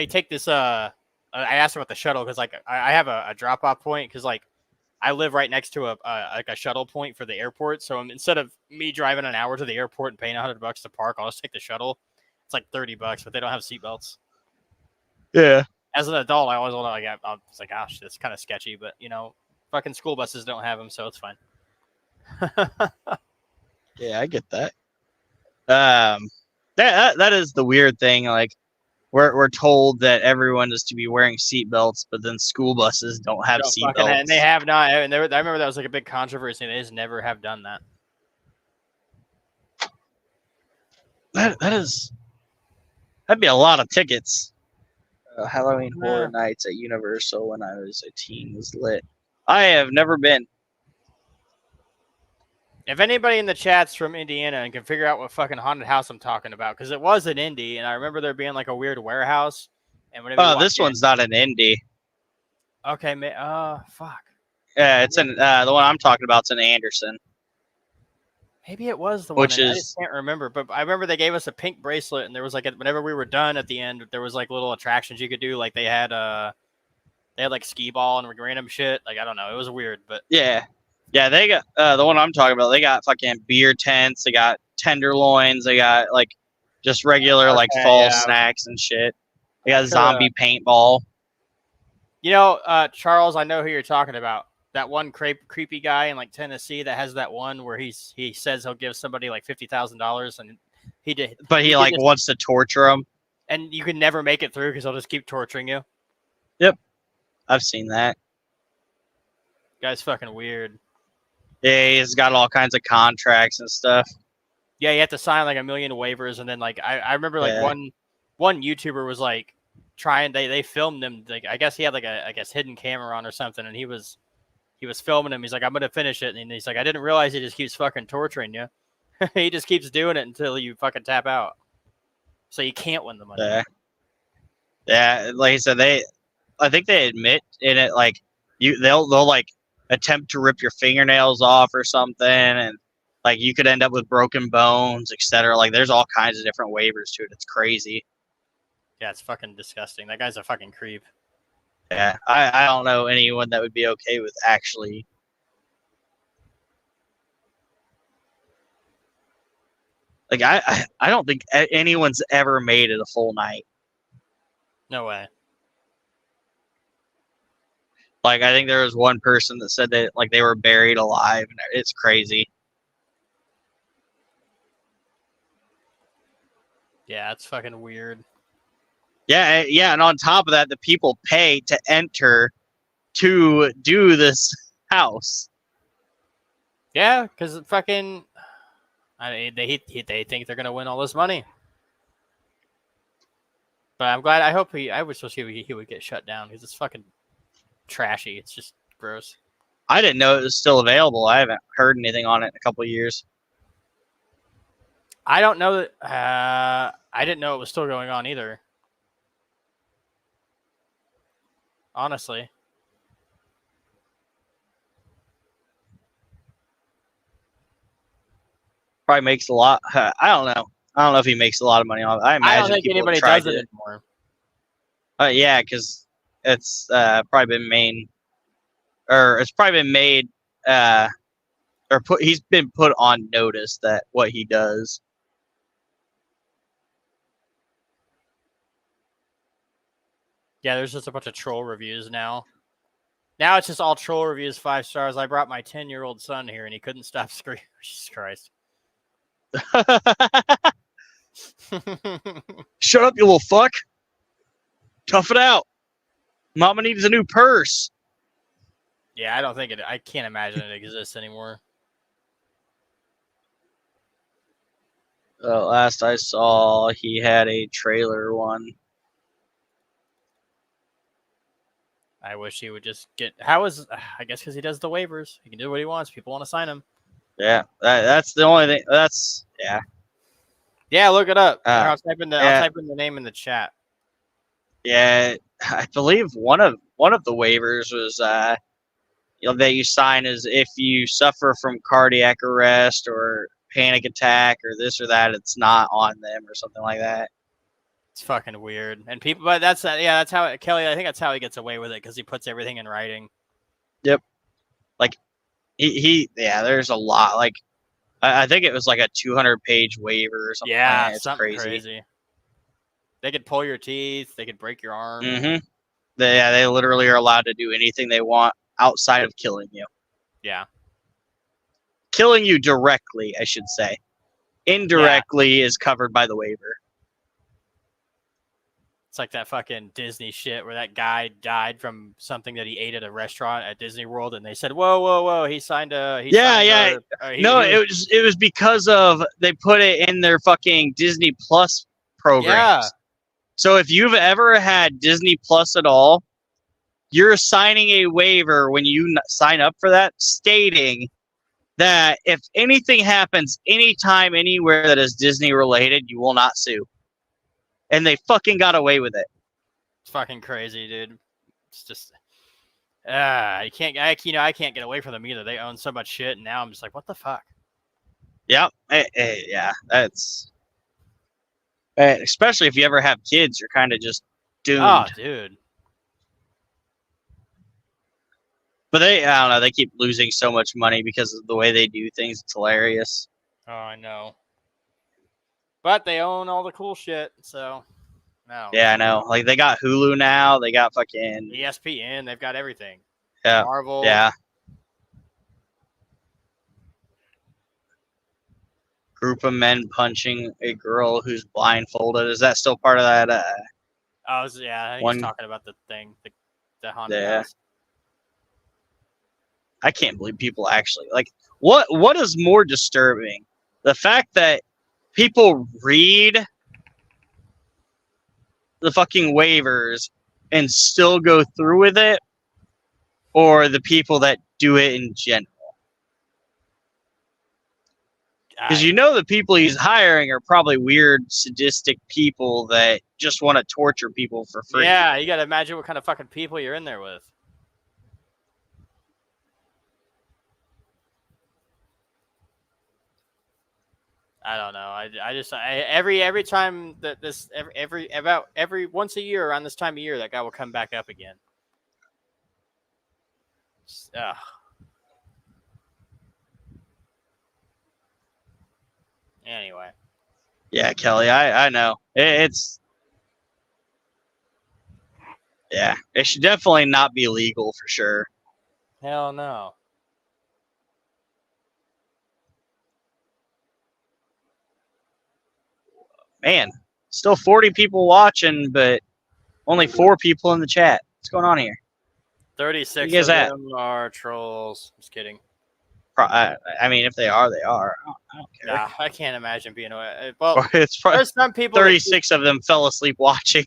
take this. I asked about the shuttle because like I have a drop off point because like I live right next to a shuttle point for the airport. So instead of me driving an hour to the airport and paying $100 to park, I'll just take the shuttle. It's like $30, but they don't have seatbelts. Yeah. As an adult, I always want to like. I was like, gosh, it's kind of sketchy, but fucking school buses don't have them, so it's fine. Yeah, I get that. That is the weird thing. Like, we're told that everyone is to be wearing seatbelts, but then school buses don't have seatbelts, and they have not. And I remember that was like a big controversy. They just never have done that. That'd be a lot of tickets. Halloween Horror Nights at Universal when I was a teen was lit. I have never been. If anybody in the chat's from Indiana and can figure out what fucking haunted house I'm talking about, because it was an Indy, and I remember there being like a weird warehouse. And this one's not an Indy. Okay, fuck. Yeah, it's in the one I'm talking about. It's in Anderson. Maybe it was the one. I just can't remember, but I remember they gave us a pink bracelet, and there was like whenever we were done at the end, there was like little attractions you could do. Like they had like skee ball and random shit. Like I don't know, it was weird, but yeah, they got the one I'm talking about. They got fucking beer tents. They got tenderloins. They got like just regular like fall snacks and shit. They got zombie paintball. Charles, I know who you're talking about. That one creepy guy in like Tennessee that has that one where he says he'll give somebody like $50,000 and he did. But he like wants to torture them. And you can never make it through because he'll just keep torturing you. Yep. I've seen that. Guy's fucking weird. Yeah, he's got all kinds of contracts and stuff. Yeah, you have to sign like a million waivers, and then like I remember like Yeah. one YouTuber was like trying. They filmed him. Like I guess he had like a hidden camera on or something, and he was filming him. He's like, I'm gonna finish it, and he's like, I didn't realize he just keeps fucking torturing you. He just keeps doing it until you fucking tap out. So you can't win the money. Yeah, like I said, I think they admit in it, like they'll like attempt to rip your fingernails off or something, and like you could end up with broken bones, etc. Like there's all kinds of different waivers to it. It's crazy. Yeah, it's fucking disgusting. That guy's a fucking creep. Yeah, I don't know anyone that would be okay with actually. Like I don't think anyone's ever made it a full night. No way. Like I think there was one person that said that like they were buried alive, and it's crazy. Yeah, it's fucking weird. Yeah, yeah, and on top of that, the people pay to enter to do this house. Yeah, because fucking, they think they're gonna win all this money. But I'm glad. I hope I was supposed to he would get shut down because it's fucking trashy. It's just gross. I didn't know it was still available. I haven't heard anything on it in a couple of years. I don't know that. I didn't know it was still going on either. Honestly. Probably makes a lot. I don't know. I don't know if he makes a lot of money on it. I imagine I don't think people anybody tried does it it anymore. Yeah, because it's probably been made, or it's probably been made, or he's been put on notice that what he does. Yeah, there's just a bunch of troll reviews now. Now it's just all troll reviews, 5 stars. I brought my 10-year-old son here, and he couldn't stop screaming. Jesus Christ. Shut up, you little fuck. Tough it out. Mama needs a new purse. Yeah, I don't think I can't imagine it exists anymore. Last I saw, he had a trailer one. I wish he would just get. I guess because he does the waivers. He can do what he wants. People want to sign him. Yeah, that's the only thing. Yeah. Yeah, look it up. I'll type in the name in the chat. Yeah, I believe one of the waivers was that you sign is if you suffer from cardiac arrest or panic attack or this or that, it's not on them or something like that. It's fucking weird, and people. But that's how Kelly. I think that's how he gets away with it because he puts everything in writing. Yep. Like there's a lot. Like I think it was like a 200-page waiver or something. Yeah, like that. It's something crazy. They could pull your teeth. They could break your arm. Mm-hmm. They literally are allowed to do anything they want outside of killing you. Yeah. Killing you directly, I should say. Indirectly is covered by the waiver. It's like that fucking Disney shit where that guy died from something that he ate at a restaurant at Disney World, and they said, "Whoa, he signed a." It was because of they put it in their fucking Disney Plus programs. Yeah. So if you've ever had Disney Plus at all, you're signing a waiver when you sign up for that, stating that if anything happens anytime, anywhere that is Disney related, you will not sue. And they fucking got away with it. It's fucking crazy, dude. It's just, I can't get away from them either. They own so much shit, and now I'm just like, what the fuck? Yeah, yeah, that's. Especially if you ever have kids, you're kind of just doomed. Oh, dude. But I don't know, they keep losing so much money because of the way they do things. It's hilarious. Oh, I know. But they own all the cool shit, so no. Yeah, I know. Like they got Hulu now. They got fucking ESPN. They've got everything. Yeah. Marvel. Yeah. Group of men punching a girl who's blindfolded. Is that still part of that? I think he's talking about the thing, the haunted house. I can't believe people actually like. What is more disturbing, the fact that people read the fucking waivers and still go through with it, or the people that do it in general? Because you know the people he's hiring are probably weird, sadistic people that just want to torture people for free. Yeah, you got to imagine what kind of fucking people you're in there with. I don't know. Every time that every once a year around this time of year, that guy will come back up again. Ugh. Anyway. Yeah, Kelly, I know. It's yeah, it should definitely not be legal for sure. Hell no. Man, still 40 people watching, but only 4 people in the chat. What's going on here? 36 of them are trolls. Just kidding. I mean, if they are, they are. I don't care. Nah, I can't imagine being well. It's probably There's some people. 36 of them fell asleep watching.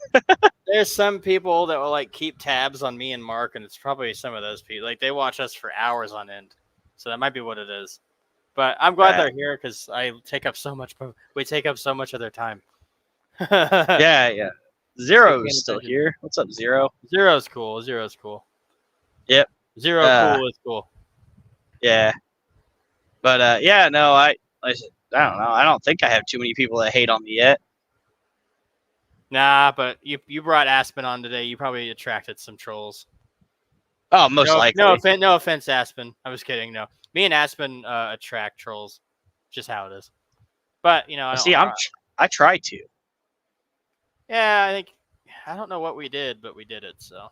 There's some people that will like keep tabs on me and Mark, and it's probably some of those people. Like they watch us for hours on end, so that might be what it is. But I'm glad they're here because we take up so much of their time. Yeah. Zero is still here. What's up, Zero? Zero's cool. Zero's cool. Yep. Zero cool is cool. Yeah. But yeah, no, I don't know. I don't think I have too many people that hate on me yet. Nah, but you brought Aspen on today. You probably attracted some trolls. Oh, most likely. No offense, Aspen. I was kidding. No, me and Aspen attract trolls. Just how it is. But I try to. Yeah, I don't know what we did, but we did it. So.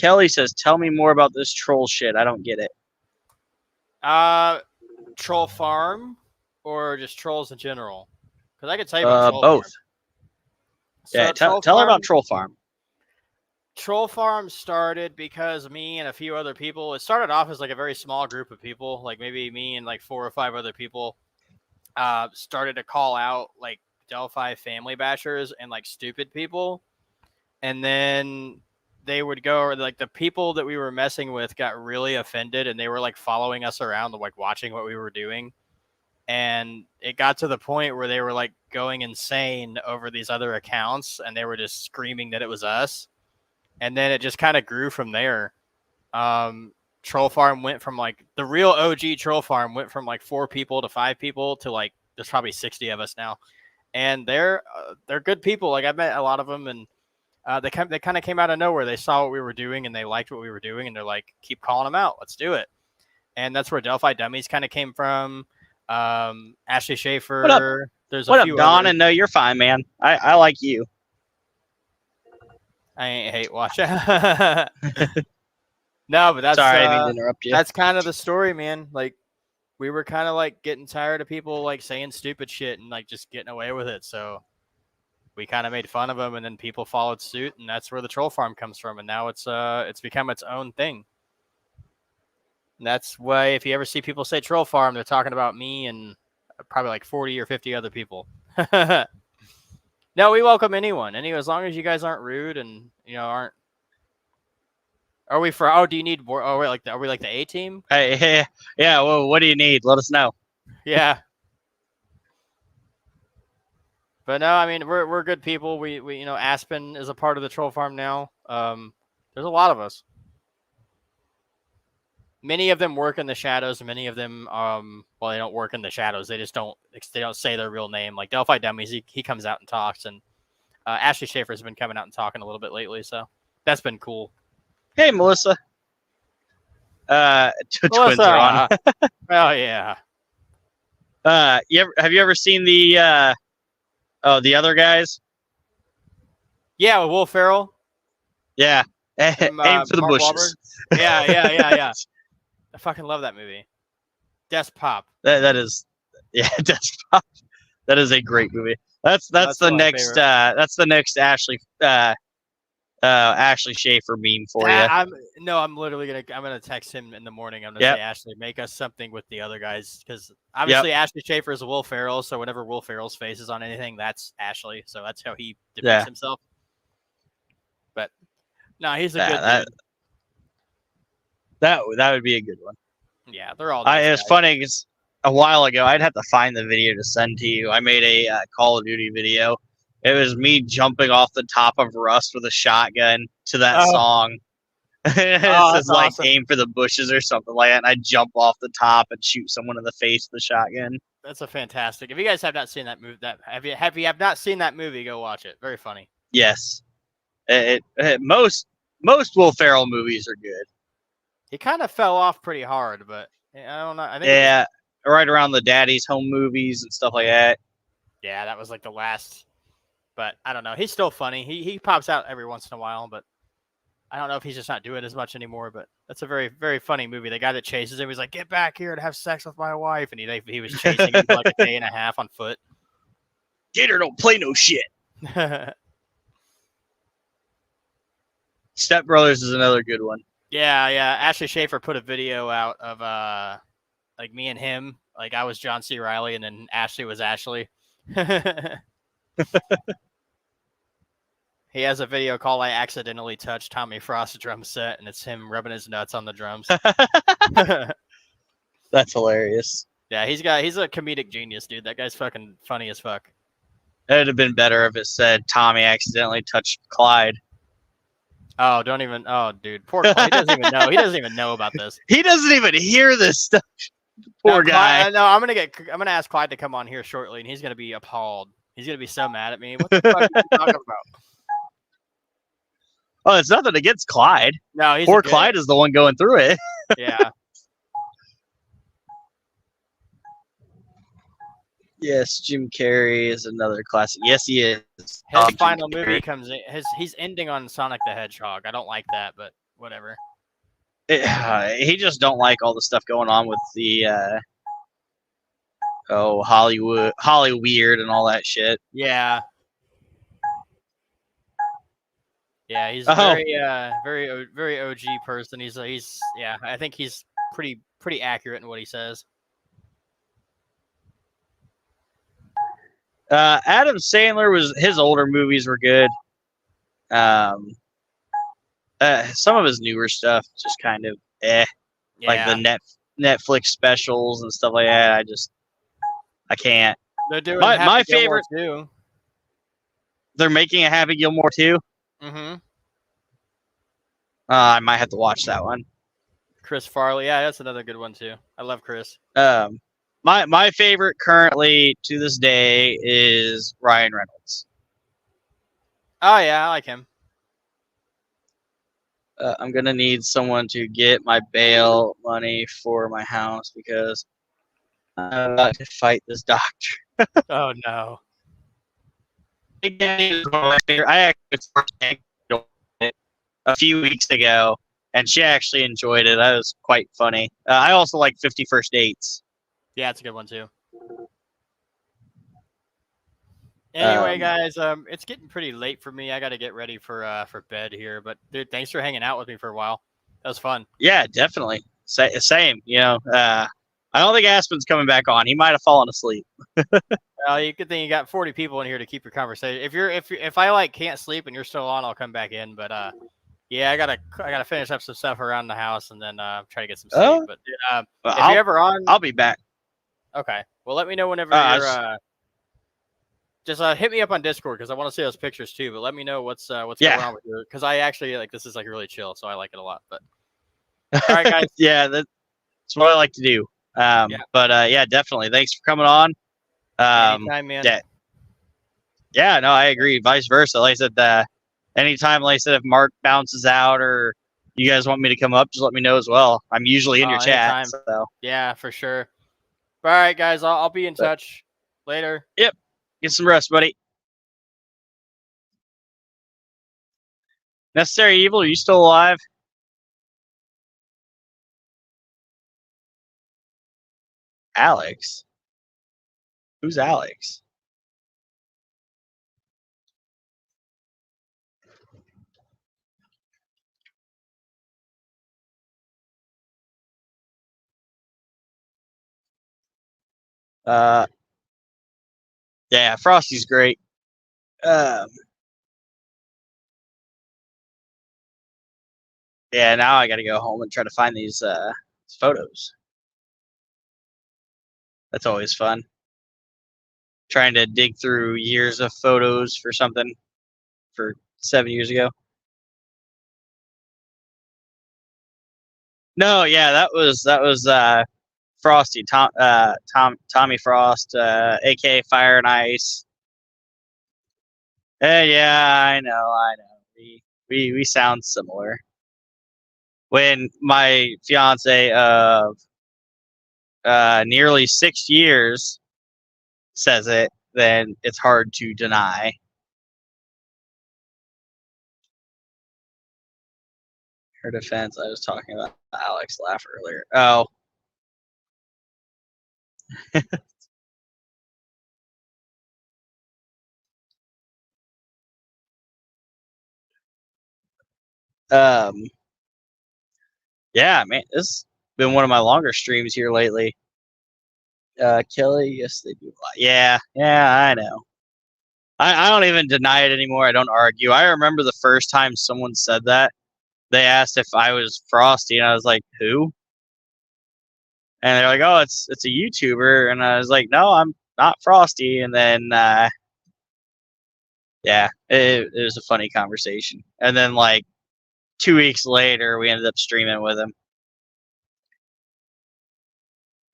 Kelly says, "Tell me more about this troll shit. I don't get it." Troll farm or just trolls in general? Because I could tell you about troll both. Farm. Yeah, tell her about Troll Farm. Troll Farm started because me and a few other people. It started off as like a very small group of people, like maybe me and like 4 or 5 other people. Started to call out like Delphi family bashers and like stupid people, and then they would go, like the people that we were messing with got really offended, and they were like following us around, like watching what we were doing. And it got to the point where they were like going insane over these other accounts, and they were just screaming that it was us. And then it just kind of grew from there. Troll Farm went from like the real OG Troll Farm went from like 4 people to 5 people to like there's probably 60 of us now. And they're good people. Like I met a lot of them, and they kind of came out of nowhere. They saw what we were doing and they liked what we were doing, and they're like, keep calling them out. Let's do it. And that's where Delphi Dummies kind of came from. Ashley Schaefer. What up? There's what a up, few Don? others. And no, you're fine, man. I like you. I ain't hate watch. No, but that's sorry. I didn't mean to interrupt you. That's kind of the story, man. Like we were kind of like getting tired of people like saying stupid shit and like just getting away with it. So we kind of made fun of them, and then people followed suit, and that's where the Troll Farm comes from. And now it's become its own thing. And that's why if you ever see people say Troll Farm, they're talking about me and probably like 40 or 50 other people. No, we welcome anyone. As long as you guys aren't rude and aren't. Are we for? Oh, do you need? Oh, are we like the A team? Hey, yeah. Well, what do you need? Let us know. Yeah. But no, I mean we're good people. We Aspen is a part of the Troll Farm now. There's a lot of us. Many of them work in the shadows. Many of them, they don't work in the shadows. They just don't say their real name. Like Delphi Dummies, he comes out and talks, and Ashley Schaefer's been coming out and talking a little bit lately, so that's been cool. Hey, Melissa. Twins are on. Oh yeah. Have you ever seen the other guys? Yeah, with Will Ferrell. Yeah. Aim for the Mark bushes. Wahlberg. Yeah. I fucking love that movie. Desk Pop. That is, yeah, Desk Pop. That is a great movie. That's the next Ashley Ashley Schaefer meme for you. I'm literally gonna text him in the morning. I'm gonna say, Ashley, make us something with the other guys, because obviously Ashley Schaefer is Will Ferrell, so whenever Will Ferrell's face is on anything, that's Ashley. So that's how he depicts himself. But no, he's a good dude. That would be a good one. Yeah, they're all nice it's funny because a while ago I'd have to find the video to send to you. I made a Call of Duty video. It was me jumping off the top of Rust with a shotgun to that song. It says like awesome. Aim for the bushes or something like that, and I jump off the top and shoot someone in the face with a shotgun. That's a fantastic. If you guys have not seen that movie, have you not seen that movie, go watch it. Very funny. Yes, most Will Ferrell movies are good. He kind of fell off pretty hard, but I don't know. I think right around the Daddy's Home movies and stuff like that. Yeah, that was like the last. But I don't know. He's still funny. He pops out every once in a while, but I don't know if he's just not doing as much anymore. But that's a very, very funny movie. The guy that chases him, he's like, "Get back here and have sex with my wife," and he was chasing him for like a day and a half on foot. Gator don't play no shit. Step Brothers is another good one. Yeah. Ashley Schaefer put a video out of like me and him. Like I was John C. Reilly, and then Ashley was Ashley. He has a video called "I Accidentally Touched Tommy Frost's Drum Set," and it's him rubbing his nuts on the drums. That's hilarious. Yeah, he's a comedic genius, dude. That guy's fucking funny as fuck. It would have been better if it said Tommy accidentally touched Clyde. Oh, don't even. Oh, dude, poor Clyde. He doesn't even know. He doesn't even know about this. He doesn't even hear this stuff. Poor guy. No, I'm gonna ask Clyde to come on here shortly, and he's gonna be appalled. He's gonna be so mad at me. What the fuck are you talking about? Oh, it's nothing against Clyde. No, he's poor Clyde is the one going through it. Yeah. Yes, Jim Carrey is another classic. Yes, he is. His final movie comes in. He's ending on Sonic the Hedgehog. I don't like that, but whatever. He just don't like all the stuff going on with the Hollyweird and all that shit. Yeah. Yeah, he's a very OG person. He's I think he's pretty accurate in what he says. Adam Sandler his older movies were good. Some of his newer stuff just kind of like the Netflix specials and stuff like that. I can't. They're doing my favorite too. They're making a Happy Gilmore too. Mm-hmm. I might have to watch that one. Chris Farley, yeah, that's another good one too. I love Chris. My favorite currently to this day is Ryan Reynolds. Oh yeah, I like him. I'm gonna need someone to get my bail money for my house because I'm about to fight this doctor. Oh no. I actually a few weeks ago, and she actually enjoyed it. That was quite funny. I also like 50 First Dates. Yeah, it's a good one too. Anyway, guys, it's getting pretty late for me. I got to get ready for bed here. But dude, thanks for hanging out with me for a while. That was fun. Yeah, definitely. Same. You know, I don't think Aspen's coming back on. He might have fallen asleep. Well, you good thing you got 40 people in here to keep your conversation. If I like can't sleep and you're still on, I'll come back in. But yeah, I gotta finish up some stuff around the house and then try to get some sleep. But dude, if you're ever on, I'll be back. Okay. Well, let me know whenever you're. Just hit me up on Discord because I want to see those pictures too. But let me know what's going on with you because I actually like this is like really chill, so I like it a lot. But all right, guys. Yeah, that's what I like to do. But yeah, definitely. Thanks for coming on. Anytime, man. Yeah, no, I agree. Vice versa. Like I said, anytime, like I said, if Mark bounces out or you guys want me to come up, just let me know as well. I'm usually in your chat. So. Yeah, for sure. All right, guys. I'll be in touch later. Yep. Get some rest, buddy. Necessary Evil, are you still alive? Alex? Who's Alex? Yeah, Frosty's great. Yeah, now I got to go home and try to find these photos. That's always fun. Trying to dig through years of photos for something for 7 years ago. No, yeah, that was Frosty, Tommy Frost, aka Fire and Ice. Yeah, I know. We sound similar. When my fiance of nearly 6 years says it, then it's hard to deny. Her defense, I was talking about Alex laugh earlier. Oh. Yeah, man, this has been one of my longer streams here lately. Kelly, yes, they do. Yeah, I know. I don't even deny it anymore. I don't argue. I remember the first time someone said that. They asked if I was Frosty, and I was like, "Who?" And they're like, "Oh, it's a YouTuber," and I was like, "No, I'm not Frosty." And then, yeah, it was a funny conversation. And then, like 2 weeks later, we ended up streaming with him.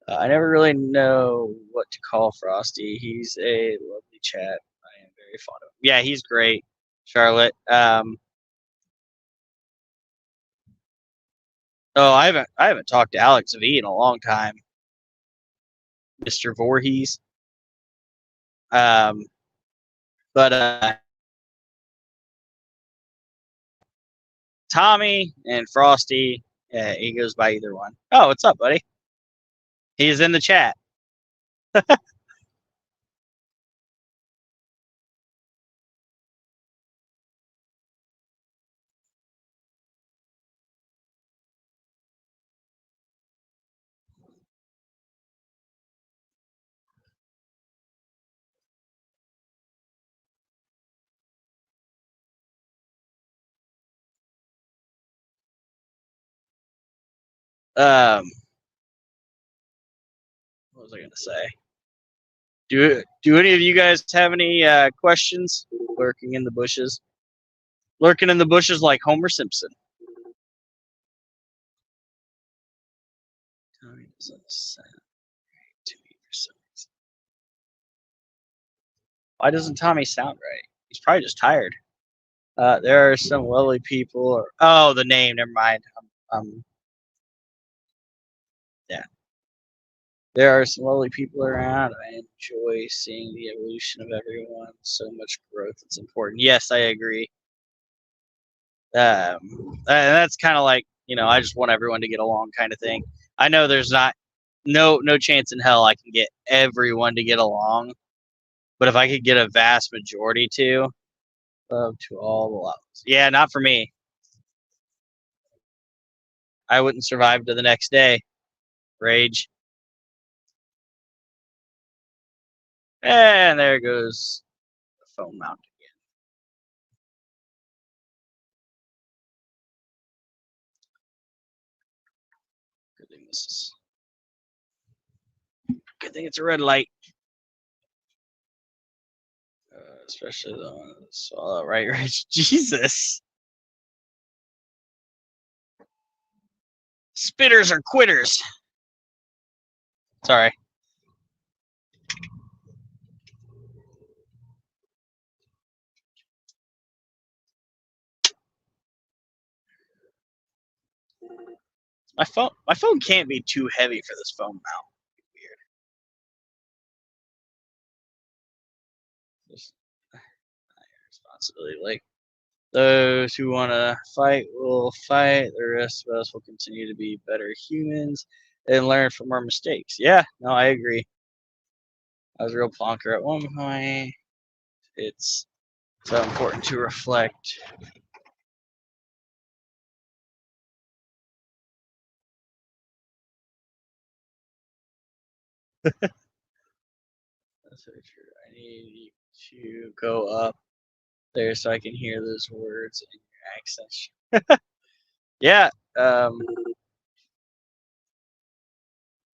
I never really know what to call Frosty. He's a lovely chat. I am very fond of him. Yeah, he's great, Charlotte. Oh, I haven't talked to Alex V in a long time. Mr. Voorhees. But Tommy and Frosty, yeah, he goes by either one. Oh, what's up, buddy? He's in the chat. What was I going to say? Do any of you guys have any questions? Lurking in the bushes like Homer Simpson. Tommy doesn't sound right to me for some reason. Why doesn't Tommy sound right? He's probably just tired. There are some lovely people. Oh, the name. Never mind. Yeah. There are some lovely people around. I enjoy seeing the evolution of everyone. So much growth. It's important. Yes, I agree. And that's kind of like, I just want everyone to get along kind of thing. I know there's no chance in hell I can get everyone to get along, but if I could get a vast majority to, love to all the levels. Yeah, not for me. I wouldn't survive to the next day. Rage. And there goes the phone mount again. Good thing it's a red light. Especially the one that's right, Rage. Jesus. Spitters are quitters. Sorry. My phone can't be too heavy for this phone mount. Weird. Just responsibility. Like, those who want to fight will fight. The rest of us will continue to be better humans and learn from our mistakes. Yeah, no, I agree. I was a real plonker at one point. It's so important to reflect. That's so true. I need to go up there so I can hear those words in your accent. Yeah.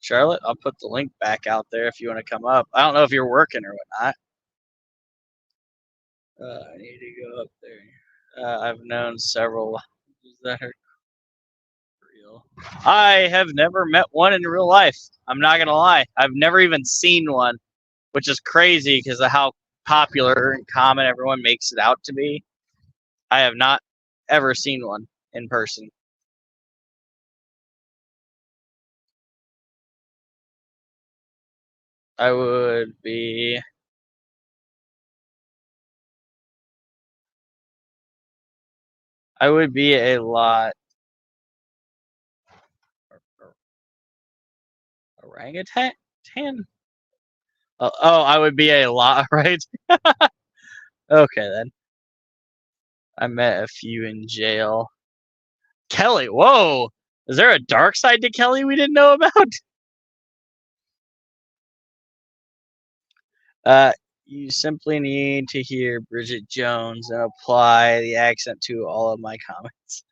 Charlotte, I'll put the link back out there if you want to come up. I don't know if you're working or whatnot. I need to go up there. I've known several that are real. I have never met one in real life. I'm not gonna lie. I've never even seen one, which is crazy because of how popular and common everyone makes it out to be. I have not ever seen one in person. I would be a lot orangutan. Oh, I would be a lot, right? Okay then. I met a few in jail. Kelly, whoa! Is there a dark side to Kelly we didn't know about? You simply need to hear Bridget Jones and apply the accent to all of my comments.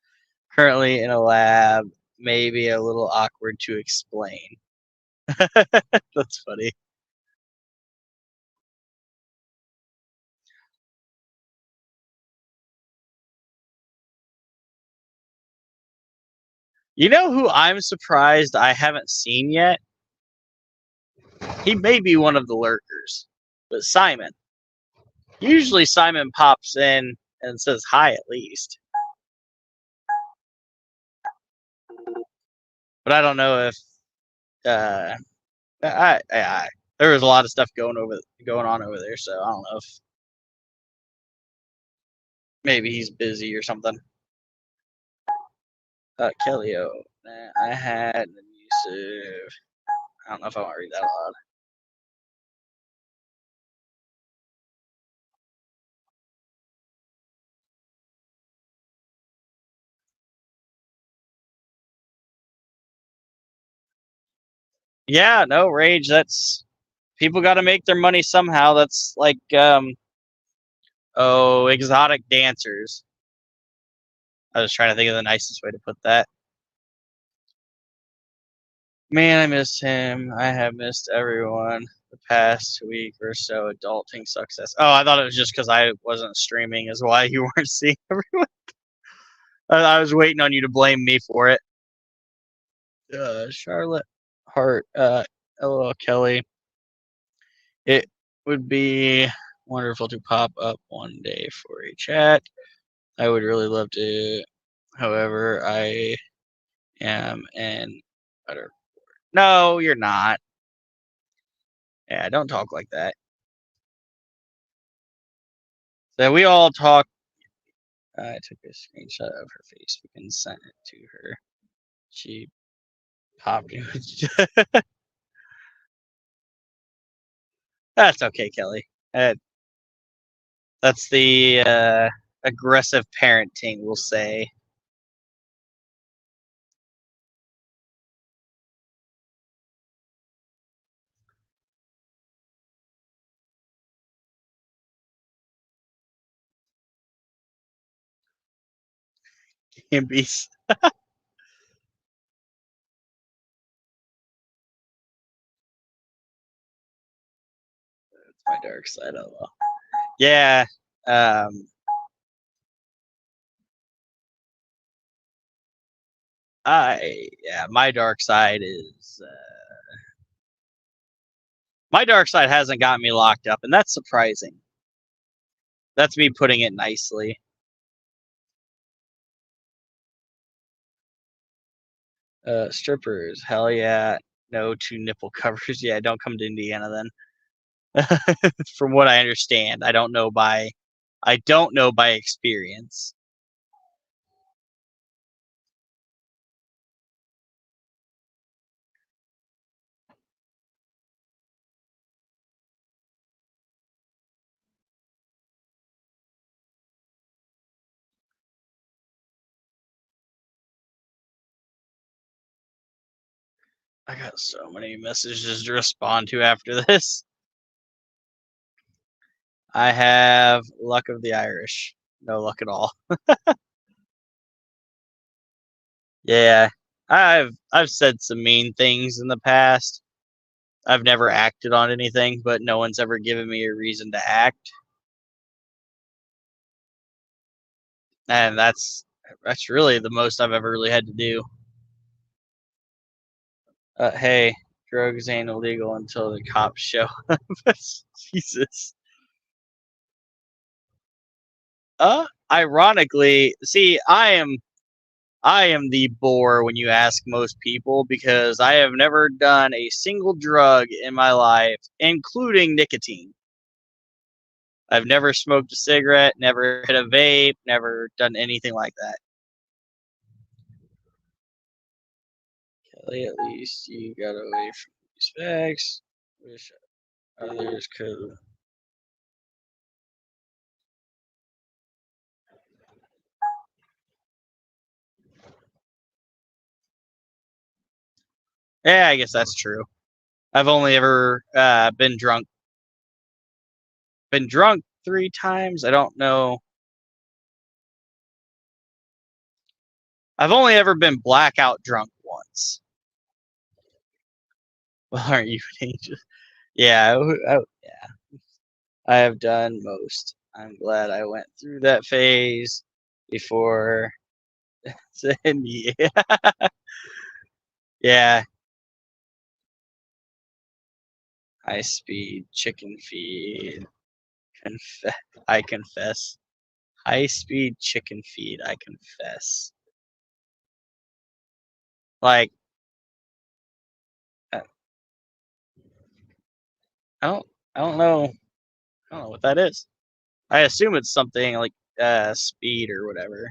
Currently in a lab, maybe a little awkward to explain. That's funny. You know who I'm surprised I haven't seen yet? He may be one of the lurkers, but Simon. Usually Simon pops in and says hi at least. But I don't know if there was a lot of stuff going on over there, so I don't know if maybe he's busy or something. Kelly, I had an abusive. I don't know if I want to read that aloud. Yeah, no rage. That's people got to make their money somehow. That's like exotic dancers. I was trying to think of the nicest way to put that. Man, I miss him. I have missed everyone the past week or so. Adulting success. Oh, I thought it was just because I wasn't streaming is why you weren't seeing everyone. I was waiting on you to blame me for it. Charlotte Hart. LOL Kelly. It would be wonderful to pop up one day for a chat. I would really love to. However, I am an utter. No, you're not. Yeah, don't talk like that. So we all talk. I took a screenshot of her Facebook and sent it to her. She popped it. That's okay, Kelly. That's the aggressive parenting, we'll say. Beast. That's my dark side. Oh well. Yeah. My dark side is my dark side hasn't got me locked up, and that's surprising. That's me putting it nicely. Strippers, hell yeah. No to nipple covers. Yeah, don't come to Indiana then. From what I understand, I don't know by experience. I got so many messages to respond to after this. I have luck of the Irish. No luck at all. Yeah, I've said some mean things in the past. I've never acted on anything, but no one's ever given me a reason to act, and that's really the most I've ever really had to do. Hey, drugs ain't illegal until the cops show up. Jesus. Ironically, see, I am the bore when you ask most people because I have never done a single drug in my life, including nicotine. I've never smoked a cigarette, never hit a vape, never done anything like that. Kelly, at least you got away from these facts. Wish others could. Yeah, I guess that's true. I've only ever been drunk. Been drunk 3 times. I don't know. I've only ever been blackout drunk once. Well, aren't you an angel? Yeah, yeah. I have done most. I'm glad I went through that phase before. Yeah, yeah. High speed chicken feed. I confess. High speed chicken feed. I confess. Like, I don't. I don't know. I don't know what that is. I assume it's something like speed or whatever.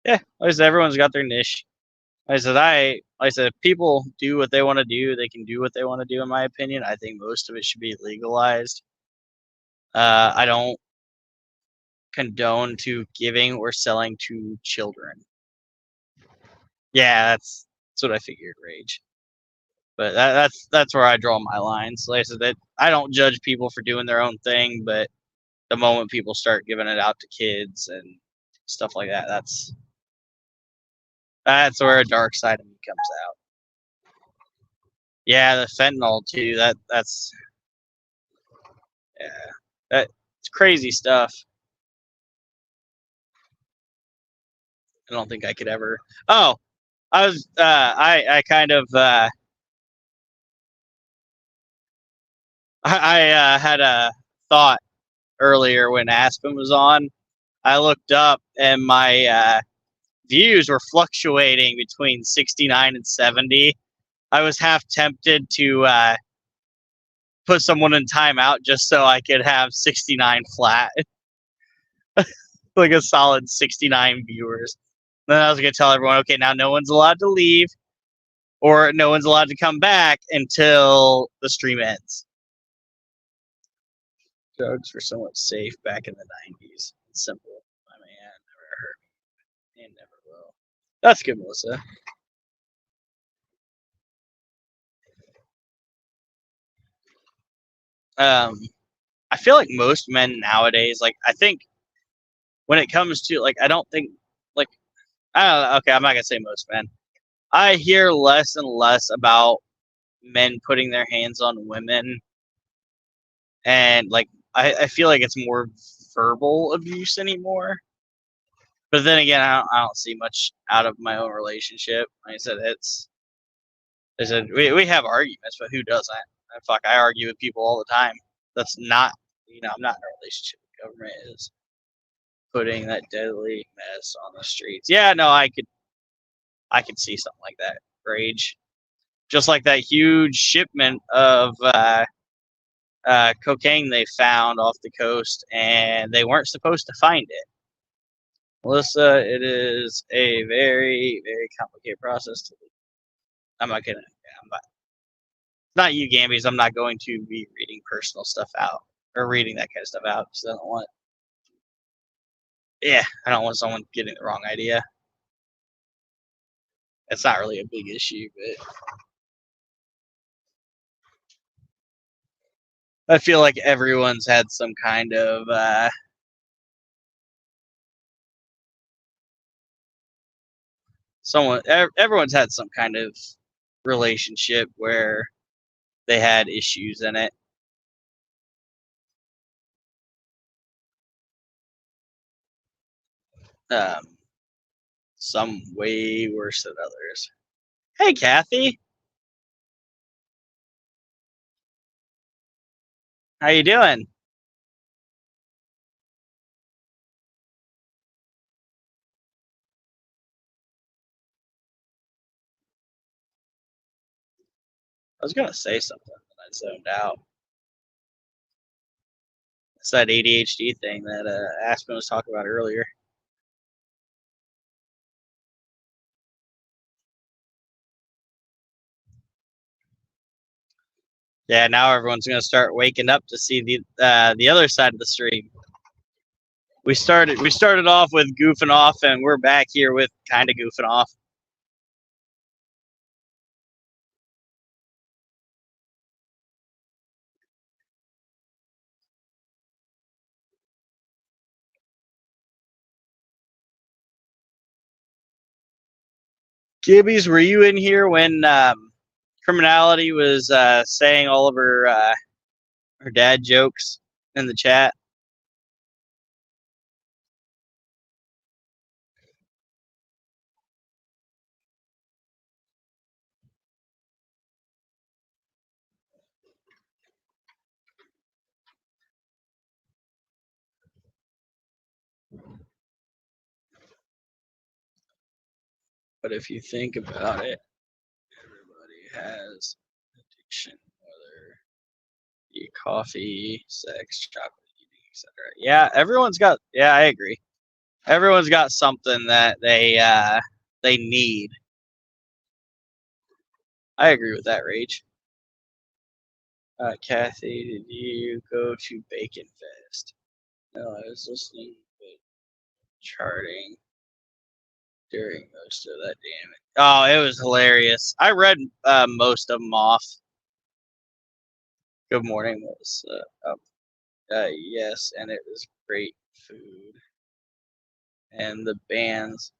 Yeah, like I said, everyone's got their niche. Like I said, if people do what they want to do, they can do what they want to do. In my opinion, I think most of it should be legalized. I don't condone to giving or selling to children. Yeah, that's what I figured. Rage, but that's where I draw my lines. Like I said, that I don't judge people for doing their own thing, but the moment people start giving it out to kids and stuff like that, that's where a dark side of me comes out. Yeah, the fentanyl too. That's yeah, it's crazy stuff. I don't think I could ever. Oh, I was. I kind of. I had a thought earlier when Aspen was on. I looked up and my views were fluctuating between 69 and 70. I was half tempted to put someone in timeout just so I could have 69 flat, like a solid 69 viewers. Then I was going to tell everyone, okay, now no one's allowed to leave or no one's allowed to come back until the stream ends. Drugs were somewhat safe back in the 90s. It's simple. I mean, it never hurt me. It never will. That's good, Melissa. I feel like most men nowadays, like, I think when it comes to, like, I don't think, like, I don't know, okay, I'm not going to say most men. I hear less and less about men putting their hands on women. And, like, I feel like it's more verbal abuse anymore. But then again, I don't see much out of my own relationship. Like I said, we have arguments, but who doesn't? Fuck, I argue with people all the time. That's not, I'm not in a relationship. The government is putting that deadly mess on the streets. Yeah, no, I could see something like that. Rage, just like that huge shipment of cocaine they found off the coast, and they weren't supposed to find it. Melissa, it is a very, very complicated process. I'm not gonna. I'm not you, Gambies. I'm not going to be reading personal stuff out or reading that kind of stuff out because I don't want. Yeah, I don't want someone getting the wrong idea. it's not really a big issue, but I feel like everyone's had some kind of everyone's had some kind of relationship where they had issues in it. Some way worse than others. Hey, Kathy. How you doing? I was gonna say something, but I zoned out. It's that ADHD thing that Aspen was talking about earlier. Yeah, now everyone's gonna start waking up to see the other side of the stream. We started off with goofing off, and we're back here with kind of goofing off. Gibbies, were you in here when Criminality was saying all of her dad jokes in the chat? But if you think about it, everybody has addiction, whether it coffee, sex, chocolate, eating, etc. Yeah, everyone's got. Yeah, I agree. Everyone's got something that they need. I agree with that, Rage. Kathy, did you go to Bacon Fest? No, I was listening, but charting during most of that. Damn it! Oh, it was hilarious. I read most of them off. Good morning was yes, and it was great food, and the bands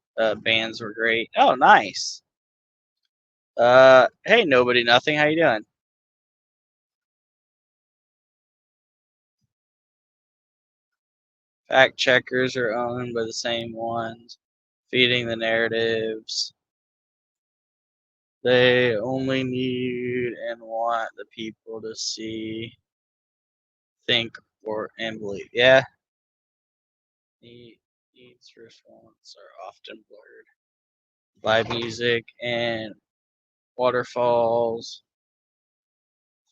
were great. Oh, nice. Hey, nobody, nothing. How you doing? Fact checkers are owned by the same ones, feeding the narratives. They only need and want the people to see, think, and believe. Yeah. Needs response are often blurred by music and waterfalls.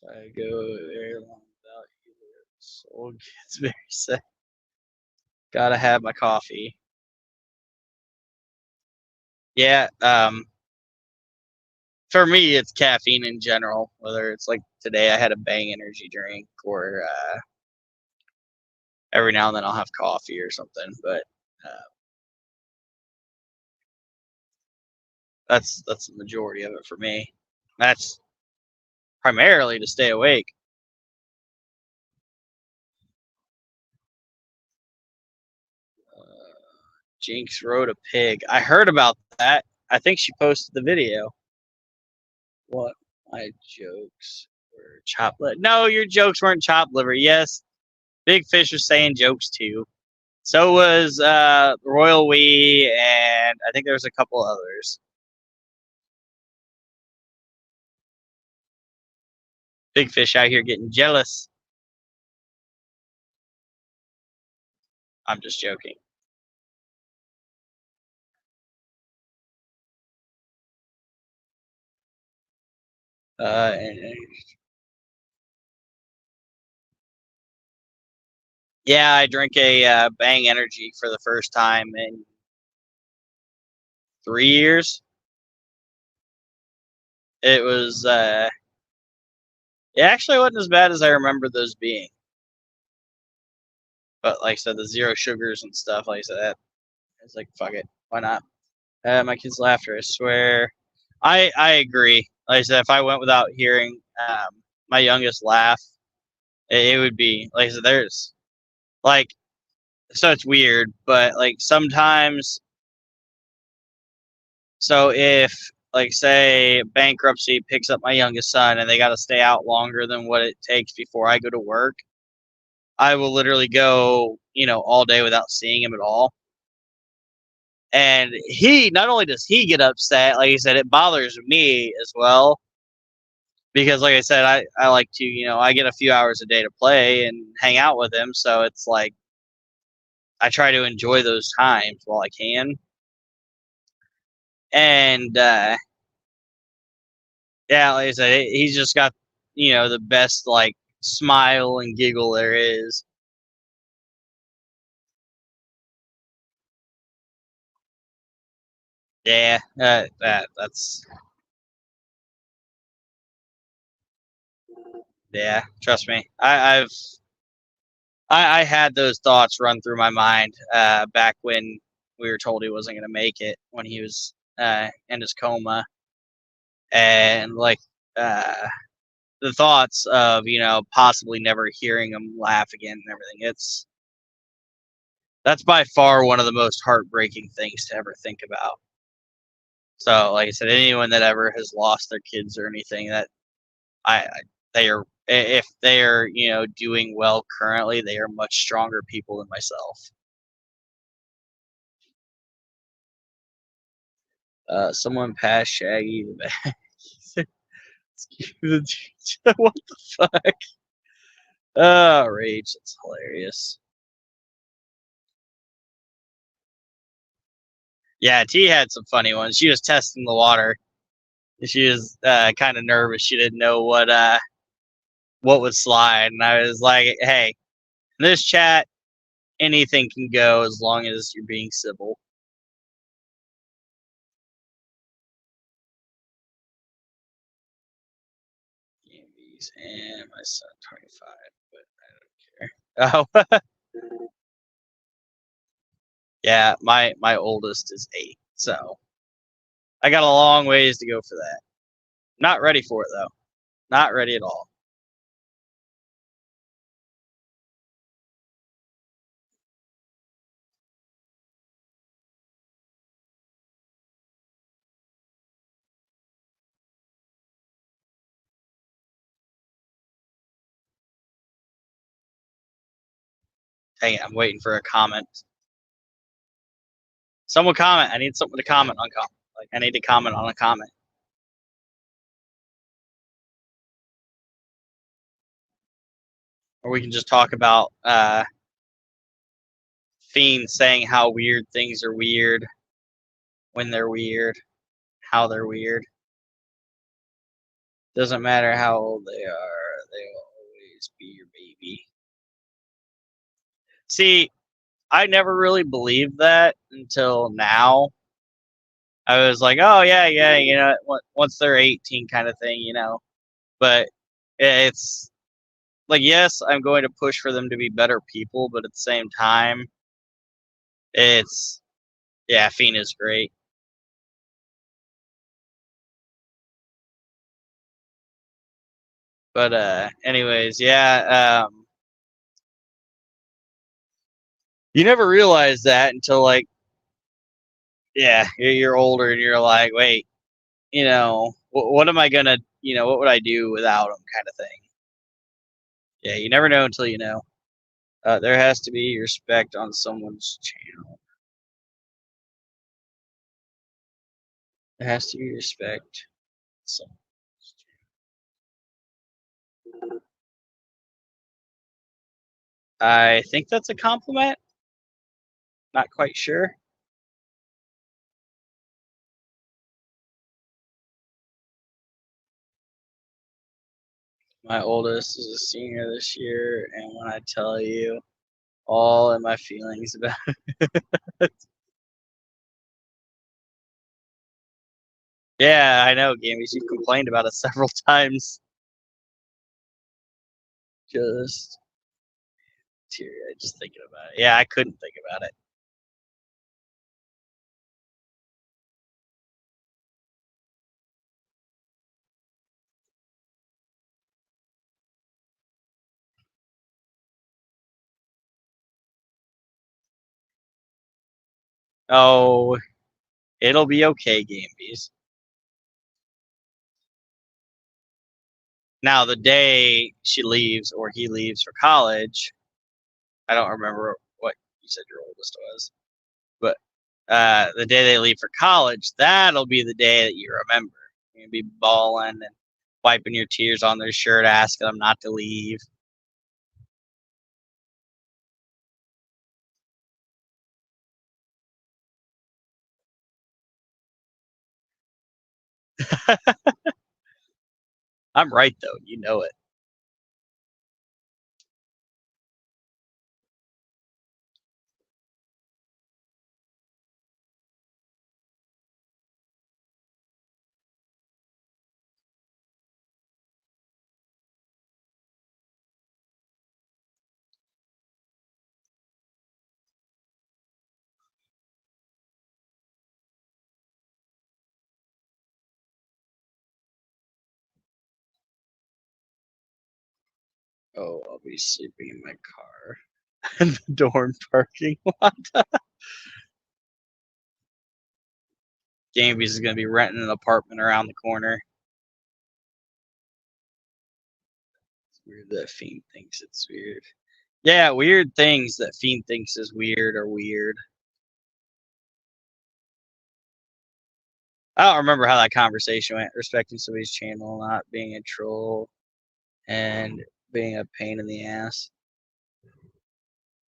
If I go very long without you, the soul gets very sick. Gotta have my coffee. Yeah, for me, it's caffeine in general. Whether it's like today, I had a Bang energy drink, or every now and then I'll have coffee or something. But that's the majority of it for me. That's primarily to stay awake. Jinx rode a pig. I heard about that. I think she posted the video. What? My jokes were chopped liver. No, your jokes weren't chopped liver. Yes, Big Fish was saying jokes too. So was Royal Wee, and I think there was a couple others. Big Fish out here getting jealous. I'm just joking. Yeah, I drink a Bang Energy for the first time in 3 years. It was it actually wasn't as bad as I remember those being. But like I said, the zero sugars and stuff, like I said, it's like fuck it, why not? My kids' laughter, I swear. I agree. Like I said, if I went without hearing my youngest laugh, it would be like I said. There's like so it's weird, but like sometimes. So if like say bankruptcy picks up my youngest son and they got to stay out longer than what it takes before I go to work, I will literally go all day without seeing him at all. And he not only does he get upset, like I said, it bothers me as well. Because like I said, I like to, I get a few hours a day to play and hang out with him. So it's like I try to enjoy those times while I can. And yeah, like I said, he's just got, the best like smile and giggle there is. Yeah, that's yeah. Trust me, I had those thoughts run through my mind back when we were told he wasn't going to make it when he was in his coma, and like the thoughts of possibly never hearing him laugh again and everything. That's by far one of the most heartbreaking things to ever think about. So, like I said, anyone that ever has lost their kids or anything, that I they are if they are doing well currently, they are much stronger people than myself. Someone passed Shaggy the bag. What the fuck? Oh, rage! That's hilarious. Yeah, T had some funny ones. She was testing the water. She was kind of nervous. She didn't know what would slide, and I was like, "Hey, in this chat, anything can go as long as you're being civil." And my son 25, but I don't care. Oh, yeah, my oldest is 8, so I got a long ways to go for that. Not ready for it though. Not ready at all. Dang it, I'm waiting for a comment. Someone comment. I need someone to comment on comment. Like I need to comment on a comment. Or we can just talk about fiends saying how weird things are weird, when they're weird, how they're weird. Doesn't matter how old they are, they will always be your baby. See, I never really believed that until now. I was like, oh yeah, once they're 18 kind of thing. But it's like, yes, I'm going to push for them to be better people, but at the same time, it's yeah, Fiend is great. But anyways, yeah, you never realize that until like, yeah, you're older and you're like, wait, what am I gonna, what would I do without him, kind of thing. Yeah, you never know until you know. There has to be respect on someone's channel. There has to be respect. So, I think that's a compliment. Not quite sure. My oldest is a senior this year, and when I tell you all of my feelings about it. Yeah, I know, Gamies. You've complained about it several times. Just teary-eyed just thinking about it. Yeah, I couldn't think about it. Oh, it'll be okay, Gambies. Now, the day she leaves or he leaves for college, I don't remember what you said your oldest was, but the day they leave for college, that'll be the day that you remember. You're going to be bawling and wiping your tears on their shirt, asking them not to leave. I'm right, though. You know it. Oh, I'll be sleeping in my car in the dorm parking lot. Gambies is going to be renting an apartment around the corner. It's weird that Fiend thinks it's weird. Yeah, weird things that Fiend thinks is weird are weird. I don't remember how that conversation went, respecting somebody's channel, not being a troll, and being a pain in the ass.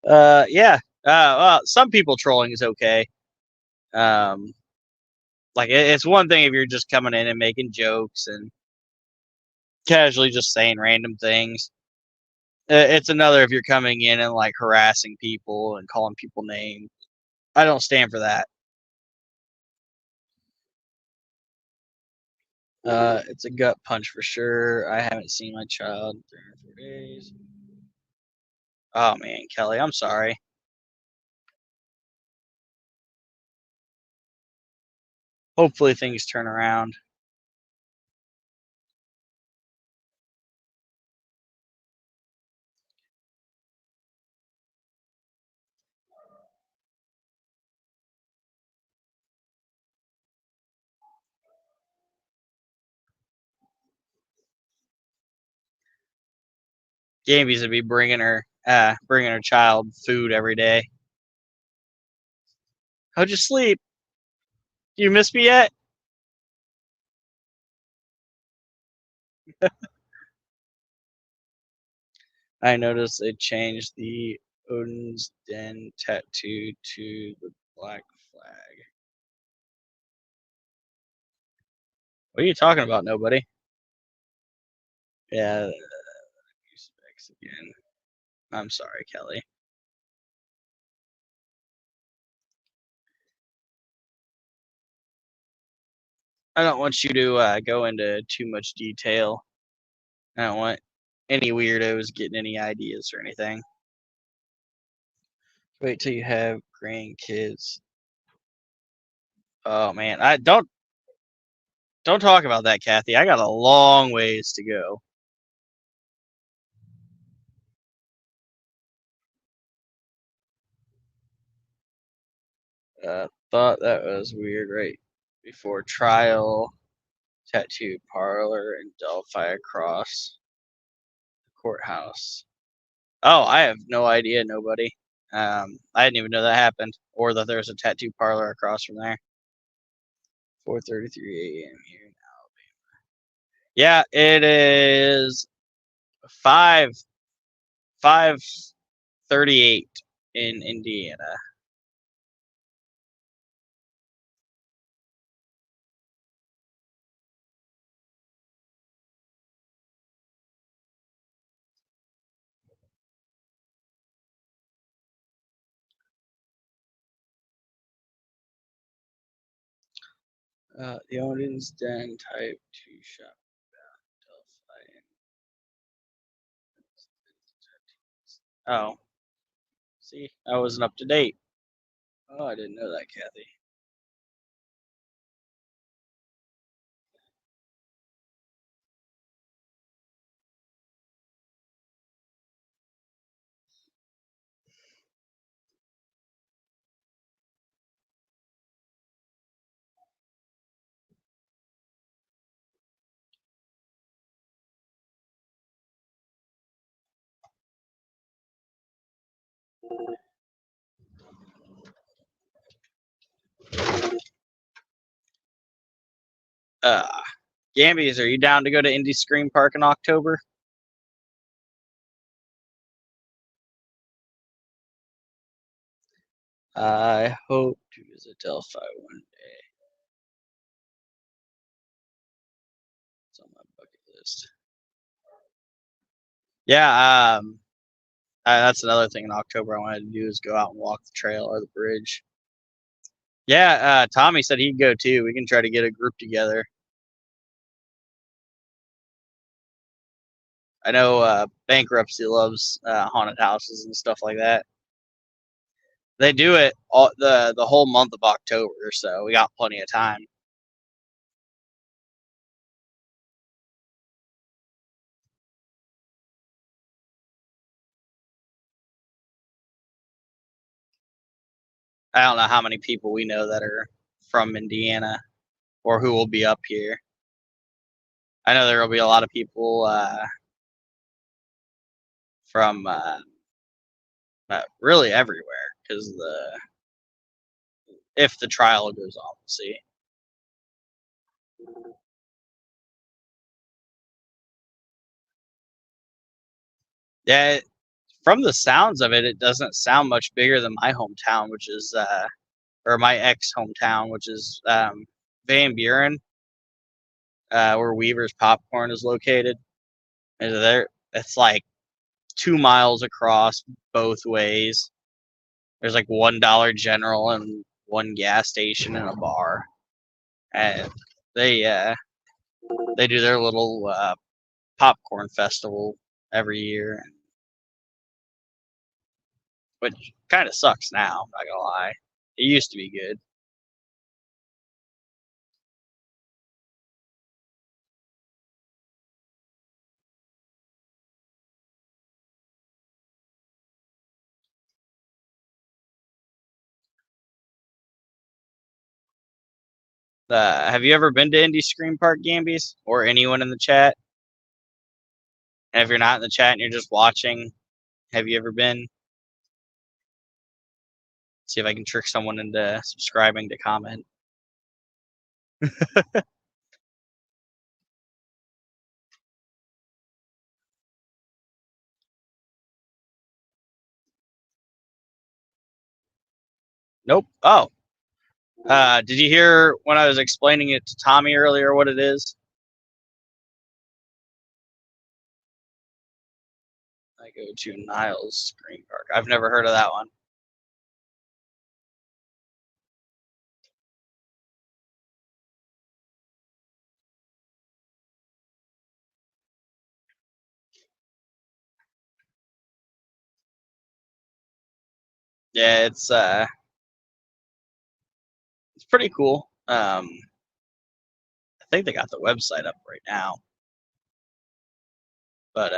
Yeah. Well, some people trolling is okay. Like it's one thing if you're just coming in and making jokes and casually just saying random things. It's another if you're coming in and like harassing people and calling people names. I don't stand for that. It's a gut punch for sure. I haven't seen my child in 3 or 4 days. Oh man, Kelly, I'm sorry. Hopefully things turn around. Gambies would be bringing her child food every day. How'd you sleep? You miss me yet? I noticed they changed the Odin's Den tattoo to the black flag. What are you talking about, nobody? Yeah, specs again. I'm sorry, Kelly. I don't want you to go into too much detail. I don't want any weirdos getting any ideas or anything. Wait till you have grandkids. Oh man, I don't talk about that, Kathy. I got a long ways to go. Thought that was weird right before trial. Tattoo parlor in Delphi across the courthouse. Oh, I have no idea, nobody. I didn't even know that happened, or that there's a tattoo parlor across from there. 4:33 a.m. here in Alabama. Yeah, it is 5:38 in Indiana. The Odin's Den type 2 shop. Oh, see, I wasn't up to date. Oh, I didn't know that, Kathy. Gambies, are you down to go to Indie Scream Park in October? I hope to visit Delphi one day. It's on my bucket list. Yeah, that's another thing in October I wanted to do is go out and walk the trail or the bridge. Yeah, Tommy said he'd go too. We can try to get a group together. I know Bankruptcy loves haunted houses and stuff like that. They do it all the whole month of October, so we got plenty of time. I don't know how many people we know that are from Indiana or who will be up here. I know there will be a lot of people from really everywhere because if the trial goes on, we'll see. Yeah, from the sounds of it, it doesn't sound much bigger than my hometown, which is or my ex hometown, which is Van Buren, where Weaver's Popcorn is located. And there, it's like 2 miles across both ways. There's like $1 General and one gas station and a bar, and they do their little popcorn festival every year, which kind of sucks now. Not gonna lie, it used to be good. Have you ever been to Indie Scream Park, Gambies, or anyone in the chat? And if you're not in the chat and you're just watching, have you ever been? See if I can trick someone into subscribing to comment. Nope. Oh. Did you hear when I was explaining it to Tommy earlier what it is? I go to Niles Scream Park. I've never heard of that one. Yeah, it's pretty cool. I think they got the website up right now. But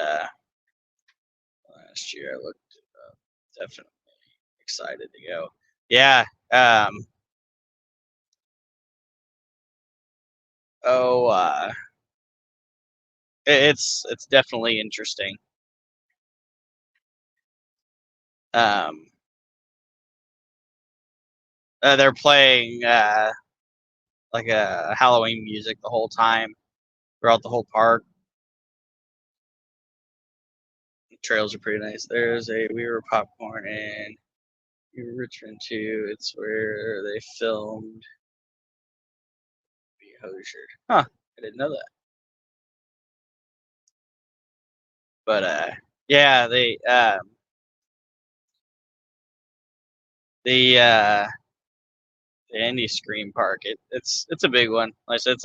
last year I looked it up. Definitely excited to go. Yeah. It's definitely interesting. They're playing like a Halloween music the whole time throughout the whole park. The trails are pretty nice. There's a Weaver Popcorn and Richmond too. It's where they filmed Hosier. Huh, I didn't know that. But yeah, the Indie Scream Park. It's a big one. Like I said,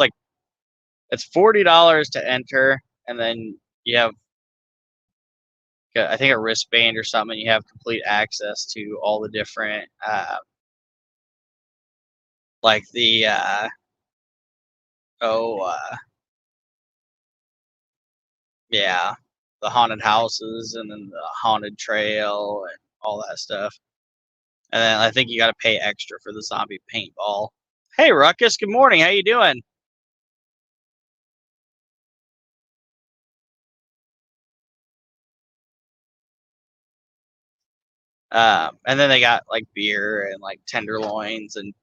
it's $40 to enter, and then you have I think a wristband or something. You have complete access to all the different like the yeah, the haunted houses and then the haunted trail and all that stuff. And then I think you got to pay extra for the zombie paintball. Hey, Ruckus. Good morning. How you doing? And then they got like beer and like tenderloins and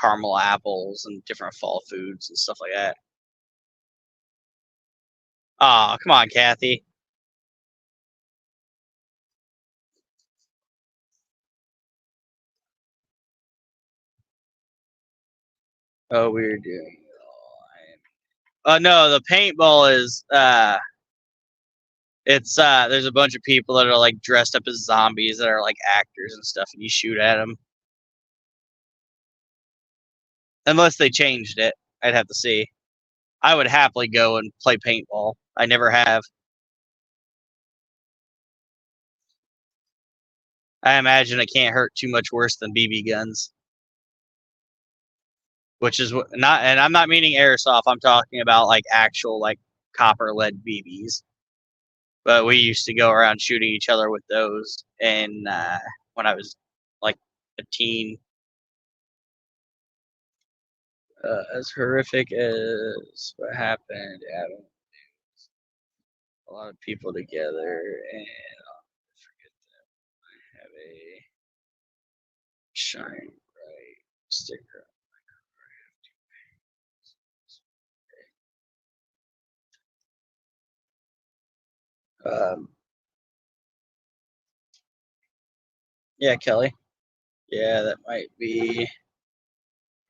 caramel apples and different fall foods and stuff like that. Oh, come on, Kathy. Oh, we're doing it all. No, the paintball is it's there's a bunch of people that are like dressed up as zombies that are like actors and stuff, and you shoot at them. Unless they changed it, I'd have to see. I would happily go and play paintball. I never have. I imagine it can't hurt too much worse than BB guns. Which is not, and I'm not meaning airsoft. I'm talking about like actual like copper lead BBs. But we used to go around shooting each other with those, and when I was like a teen. As horrific as what happened, Adam, a lot of people together, and I'll forget that I have a shine bright sticker. Yeah, Kelly. Yeah, that might be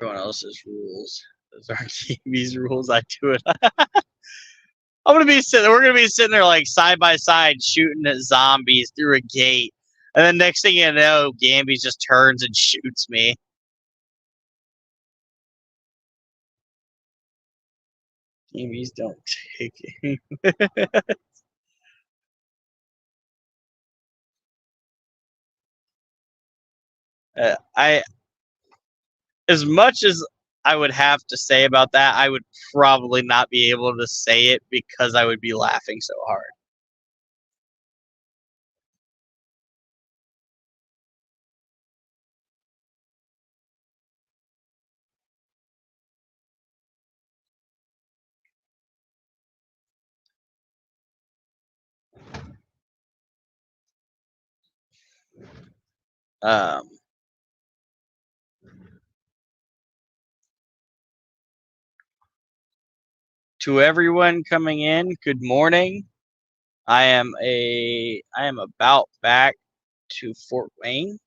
everyone else's rules. Those aren't KB's rules. I do it. I'm gonna be sitting. We're gonna be sitting there like side by side shooting at zombies through a gate, and then next thing you know, Gamby just turns and shoots me. Gambies don't take it. I, as much as I would have to say about that, I would probably not be able to say it because I would be laughing so hard. Um, to everyone coming in, good morning. I am about back to Fort Wayne.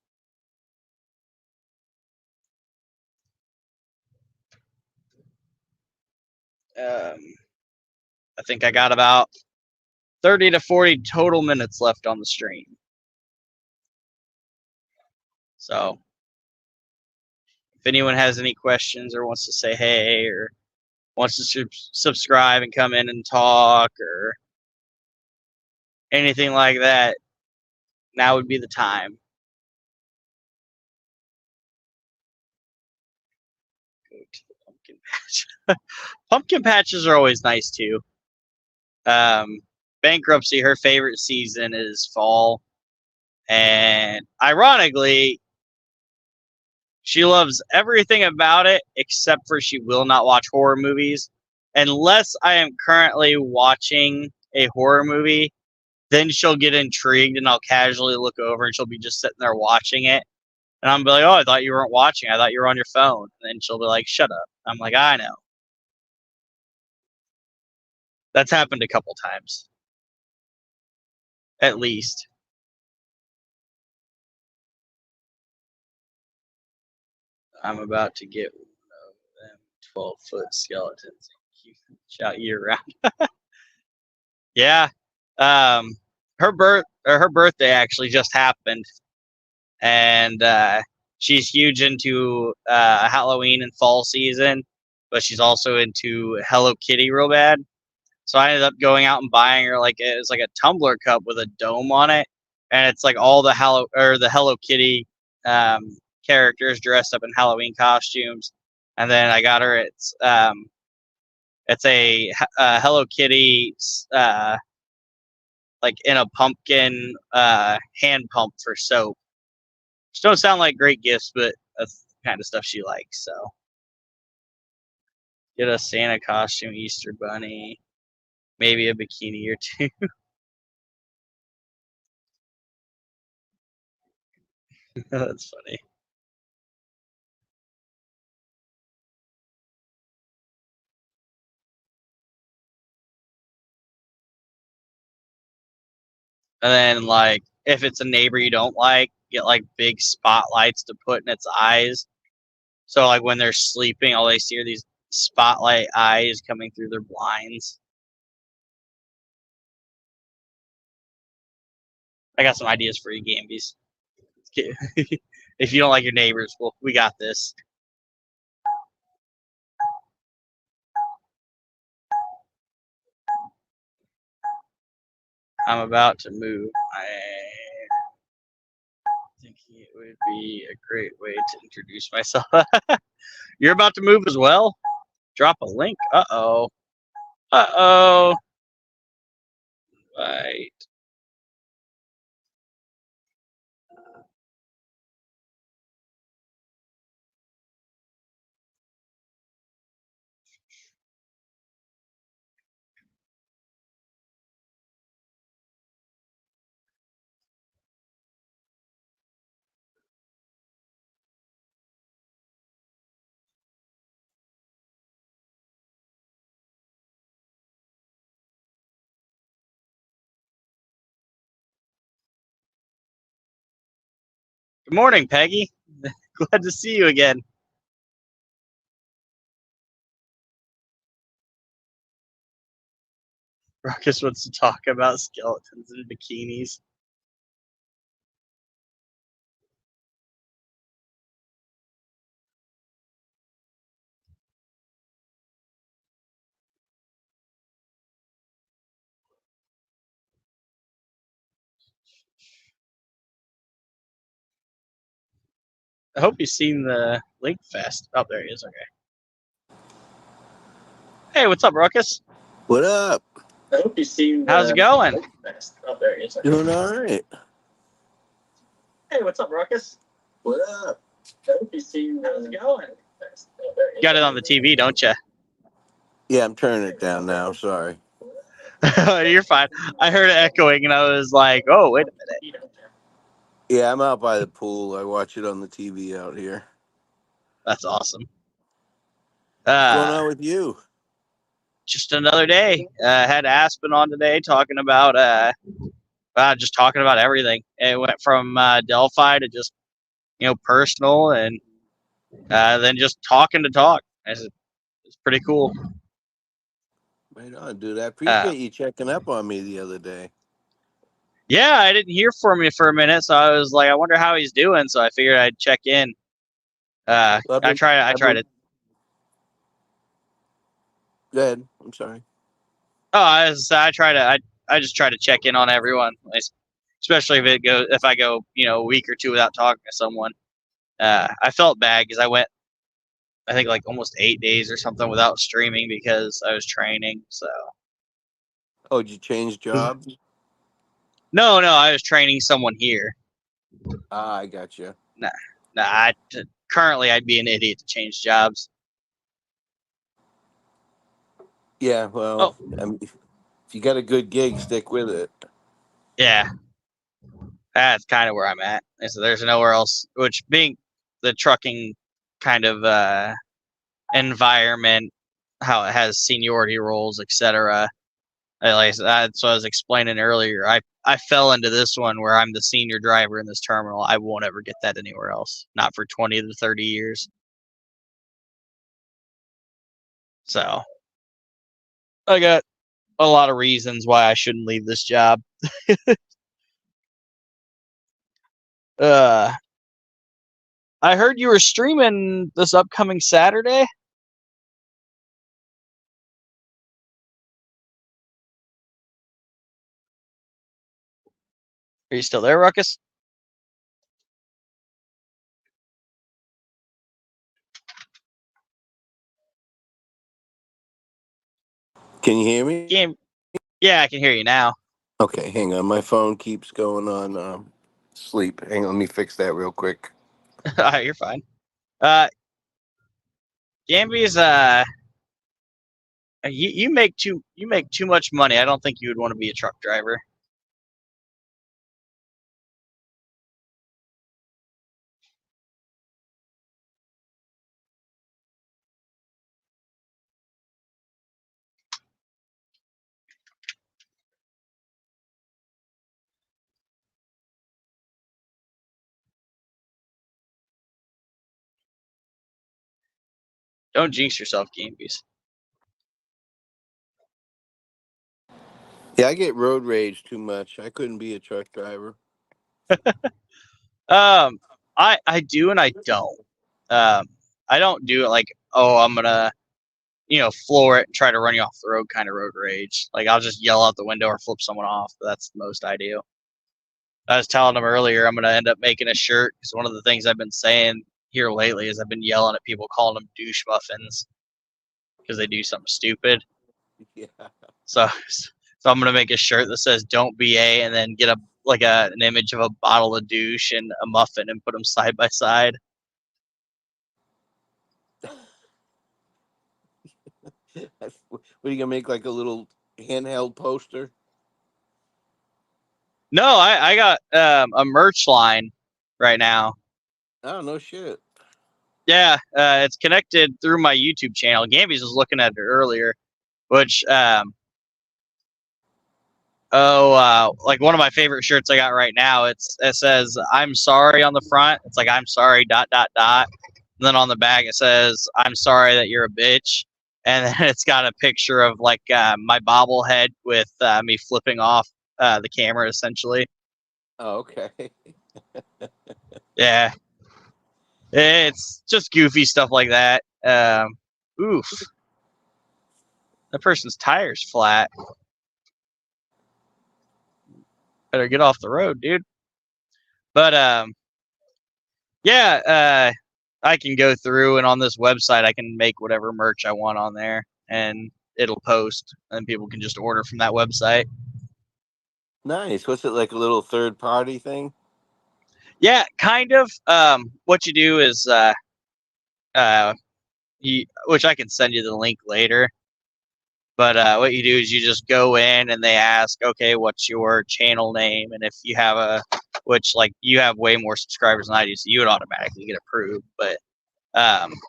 I think I got about 30 to 40 total minutes left on the stream. So if anyone has any questions or wants to say hey or wants to subscribe and come in and talk or anything like that, now would be the time. Go to the pumpkin patch. Pumpkin patches are always nice too. Bankruptcy, her favorite season is fall. And ironically, she loves everything about it except for she will not watch horror movies. Unless I am currently watching a horror movie, then she'll get intrigued and I'll casually look over and she'll be just sitting there watching it. And I'm like, oh, I thought you weren't watching. I thought you were on your phone. And then she'll be like, shut up. I'm like, I know. That's happened a couple times. At least. I'm about to get one of them 12-foot skeletons and shout year round. Yeah. Her birthday actually just happened. And she's huge into Halloween and fall season, but she's also into Hello Kitty real bad. So I ended up going out and buying her it was like a tumbler cup with a dome on it, and it's like all the Hello Kitty characters dressed up in Halloween costumes. And then I got her it's a Hello Kitty like in a pumpkin hand pump for soap. Which don't sound like great gifts, but that's the kind of stuff she likes. So get a Santa costume, Easter bunny, maybe a bikini or two. That's funny. And then, like, if it's a neighbor you don't like, get like big spotlights to put in its eyes. So, like, when they're sleeping, all they see are these spotlight eyes coming through their blinds. I got some ideas for you, Gambies. If you don't like your neighbors, well, we got this. I'm about to move. I think it would be a great way to introduce myself. You're about to move as well? Drop a link. Uh-oh. Uh-oh. Right. Good morning, Peggy. Glad to see you again. Ruckus wants to talk about skeletons in bikinis. I hope you've seen the Link Fest. Oh, there he is. Okay. Hey, what's up, Ruckus? What up? I hope you've seen the How's it going? Link Fest. Oh, there he is. Okay. Doing all right. Hey, what's up, Ruckus? What up? I hope you've seen the Link Fest. Oh, there he is. You got it on the TV, don't you? Yeah, I'm turning it down now. Sorry. You're fine. I heard it echoing, and I was like, "Oh, wait a minute." Yeah, I'm out by the pool. I watch it on the TV out here. That's awesome. What's going on with you? Just another day. Had Aspen on today talking about just talking about everything. It went from Delphi to just personal, and then just talking to talk. It's pretty cool. Right on, dude. I appreciate you checking up on me the other day. Yeah, I didn't hear from you for a minute, so I was like, I wonder how he's doing. So I figured I'd check in. I try to. Go ahead. I'm sorry. Oh, I try to. I just try to check in on everyone, especially if I go a week or two without talking to someone. I felt bad because I went, I think, like almost 8 days or something without streaming because I was training. So. Oh, did you change jobs? No, I was training someone here. Ah, I got you. Nah. Currently, I'd be an idiot to change jobs. Yeah, well, if you got a good gig, stick with it. Yeah, that's kind of where I'm at. So there's nowhere else. Which, being the trucking kind of environment, how it has seniority roles, etc. Like that's what I was explaining earlier. I fell into this one where I'm the senior driver in this terminal. I won't ever get that anywhere else. Not for 20 to 30 years. So I got a lot of reasons why I shouldn't leave this job. I heard you were streaming this upcoming Saturday. Are you still there, Ruckus? Can you hear me? Yeah, I can hear you now. Okay, hang on. My phone keeps going on sleep. Hang on, let me fix that real quick. You're fine. Gamby's you make too much money. I don't think you would want to be a truck driver. Don't jinx yourself, Gambies. Yeah, I get road rage too much. I couldn't be a truck driver. I do and I don't. I don't do it like, oh, I'm gonna, floor it and try to run you off the road kind of road rage. Like I'll just yell out the window or flip someone off. But that's the most I do. I was telling them earlier I'm gonna end up making a shirt because one of the things I've been saying here lately is I've been yelling at people calling them douche muffins because they do something stupid. Yeah. So I'm gonna make a shirt that says "Don't be a," and then get an image of a bottle of douche and a muffin and put them side by side. What are you gonna make, like a little handheld poster? No, I got a merch line right now. Oh, no shit. Yeah, it's connected through my YouTube channel. Gambies was looking at it earlier, which like one of my favorite shirts I got right now. It says "I'm sorry" on the front. It's like "I'm sorry." ... And then on the back it says "I'm sorry that you're a bitch." And then it's got a picture of like my bobblehead with me flipping off the camera, essentially. Oh, okay. Yeah, it's just goofy stuff like that. Oof, that person's tire's flat. Better get off the road, dude. But yeah, I can go through and on this website I can make whatever merch I want on there, and it'll post, and people can just order from that website. Nice. What's it, like a little third party thing? Yeah, kind of. What you do is, which I can send you the link later. But what you do is you just go in and they ask, okay, what's your channel name? And if you have which like you have way more subscribers than I do, so you would automatically get approved. But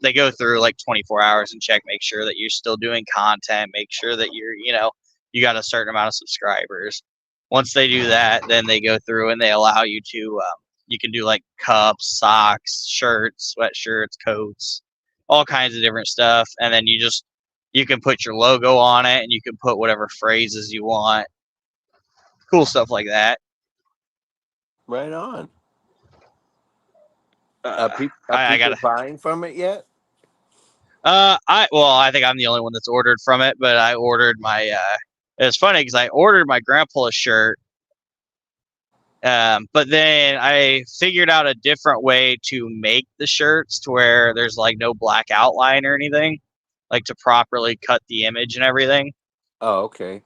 they go through like 24 hours and check, make sure that you're still doing content, make sure that you got a certain amount of subscribers. Once they do that, then they go through and they allow you to, you can do like cups, socks, shirts, sweatshirts, coats, all kinds of different stuff. And then you can put your logo on it and you can put whatever phrases you want. Cool stuff like that. Right on. I Are people gotta. buying from it yet? I think I'm the only one that's ordered from it, but I ordered my. It's funny because I ordered my grandpa's shirt, but then I figured out a different way to make the shirts to where there's like no black outline or anything, like to properly cut the image and everything. Oh, okay.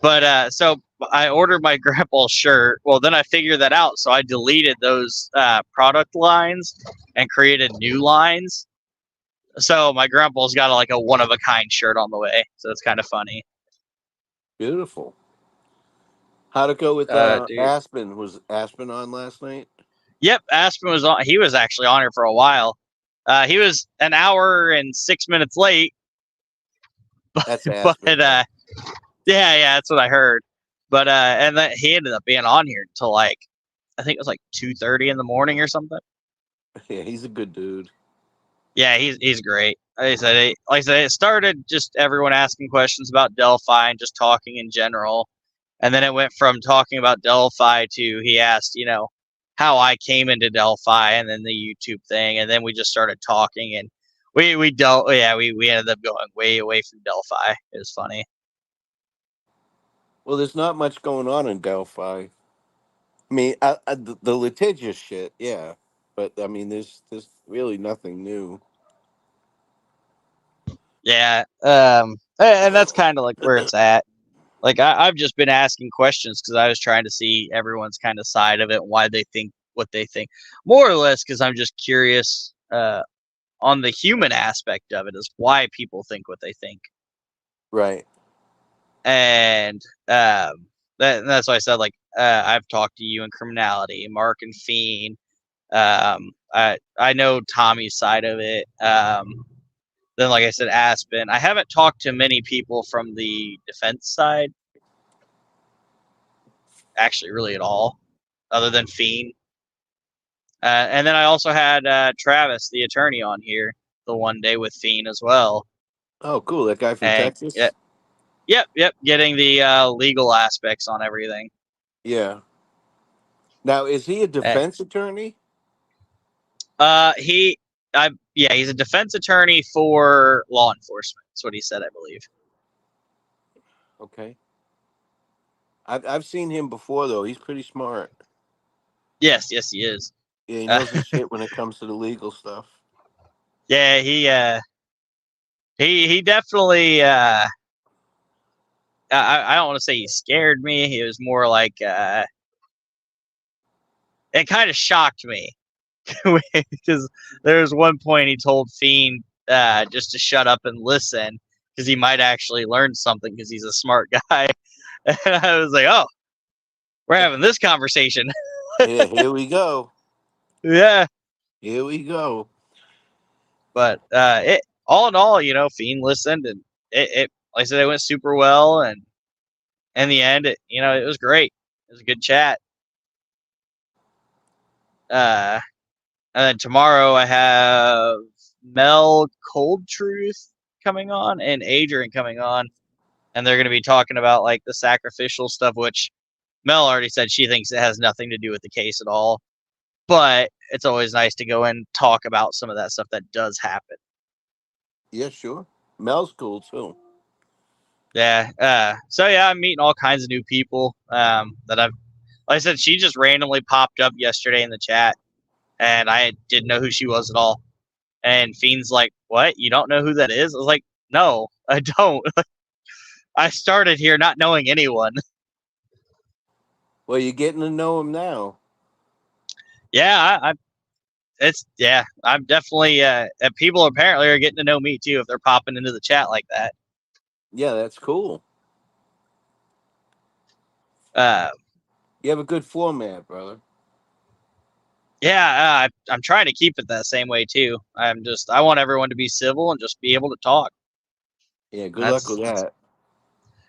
But so I ordered my grandpa's shirt. Well, then I figured that out, so I deleted those product lines and created new lines. So my grandpa's got like a one of a kind shirt on the way. So it's kind of funny. Beautiful. How'd it go with Dude. Aspen? Was Aspen on last night? Yep, Aspen was on. He was actually on here for a while. He was an hour and 6 minutes late. That's Aspen. Yeah, that's what I heard. But and that he ended up being on here until like I think it was like 2:30 in the morning or something. Yeah, he's a good dude. Yeah, he's great. Like I said, it started just everyone asking questions about Delphi and just talking in general. And then it went from talking about Delphi to he asked, how I came into Delphi and then the YouTube thing. And then we just started talking and we ended up going way away from Delphi. It was funny. Well, there's not much going on in Delphi. I mean, the litigious shit, yeah. But I mean, there's really nothing new. Yeah. And that's kind of like where it's at. Like I've just been asking questions because I was trying to see everyone's kind of side of it, and why they think what they think, more or less because I'm just curious on the human aspect of it, is why people think what they think. Right. And that's why I said like I've talked to you in criminality, Mark and Fien. I know Tommy's side of it. Then, like I said, Aspen. I haven't talked to many people from the defense side, actually, really at all, other than Fien. And then I also had Travis, the attorney, on here. the one day with Fien as well. Oh, cool. That guy from And, Texas? Yep. Getting the legal aspects on everything. Yeah. Now, is he a defense attorney? He's a defense attorney for law enforcement. That's what he said, I believe. Okay. I've seen him before, though. He's pretty smart. Yes, he is. Yeah, he knows his shit when it comes to the legal stuff. Yeah, he definitely. I don't want to say he scared me. He was more like it kind of shocked me because there was one point he told Fien just to shut up and listen because he might actually learn something because he's a smart guy. And I was like, oh, we're having this conversation. Yeah, here we go. Yeah. Here we go. But it all in all, Fien listened, and it like I said, it went super well, and in the end, it was great. It was a good chat. And then tomorrow I have Mel Cold Truth coming on and Adrian coming on, and they're going to be talking about like the sacrificial stuff, which Mel already said she thinks it has nothing to do with the case at all. But it's always nice to go and talk about some of that stuff that does happen. Yeah, sure. Mel's cool too. Yeah. So yeah, I'm meeting all kinds of new people that I've. Like I said, she just randomly popped up yesterday in the chat, and I didn't know who she was at all. And Fiend's like, "What? You don't know who that is?" I was like, "No, I don't." I started here not knowing anyone. Well, you're getting to know him now. Yeah, I'm definitely. And people apparently are getting to know me too if they're popping into the chat like that. Yeah, that's cool. Uh, You have a good format, brother. Yeah, I'm trying to keep it that same way too. I want everyone to be civil and just be able to talk. Yeah, good luck with that.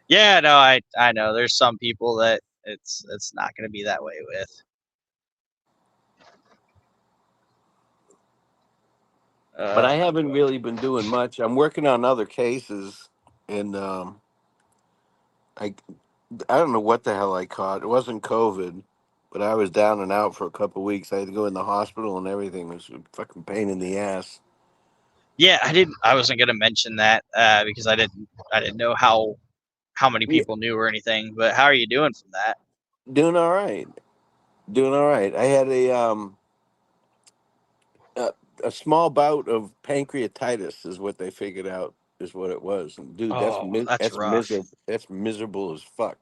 Yeah, no, I know there's some people that it's not going to be that way with. But I haven't really been doing much. I'm working on other cases, and I don't know what the hell I caught. It wasn't COVID, but I was down and out for a couple of weeks. I had to go in the hospital and everything. It was a fucking pain in the ass. Yeah, I wasn't going to mention that because I didn't know how many people knew or anything. But how are you doing from that? Doing all right. Doing all right. I had a small bout of pancreatitis is what they figured out is what it was. And dude, that's That's rough. That's miserable as fuck.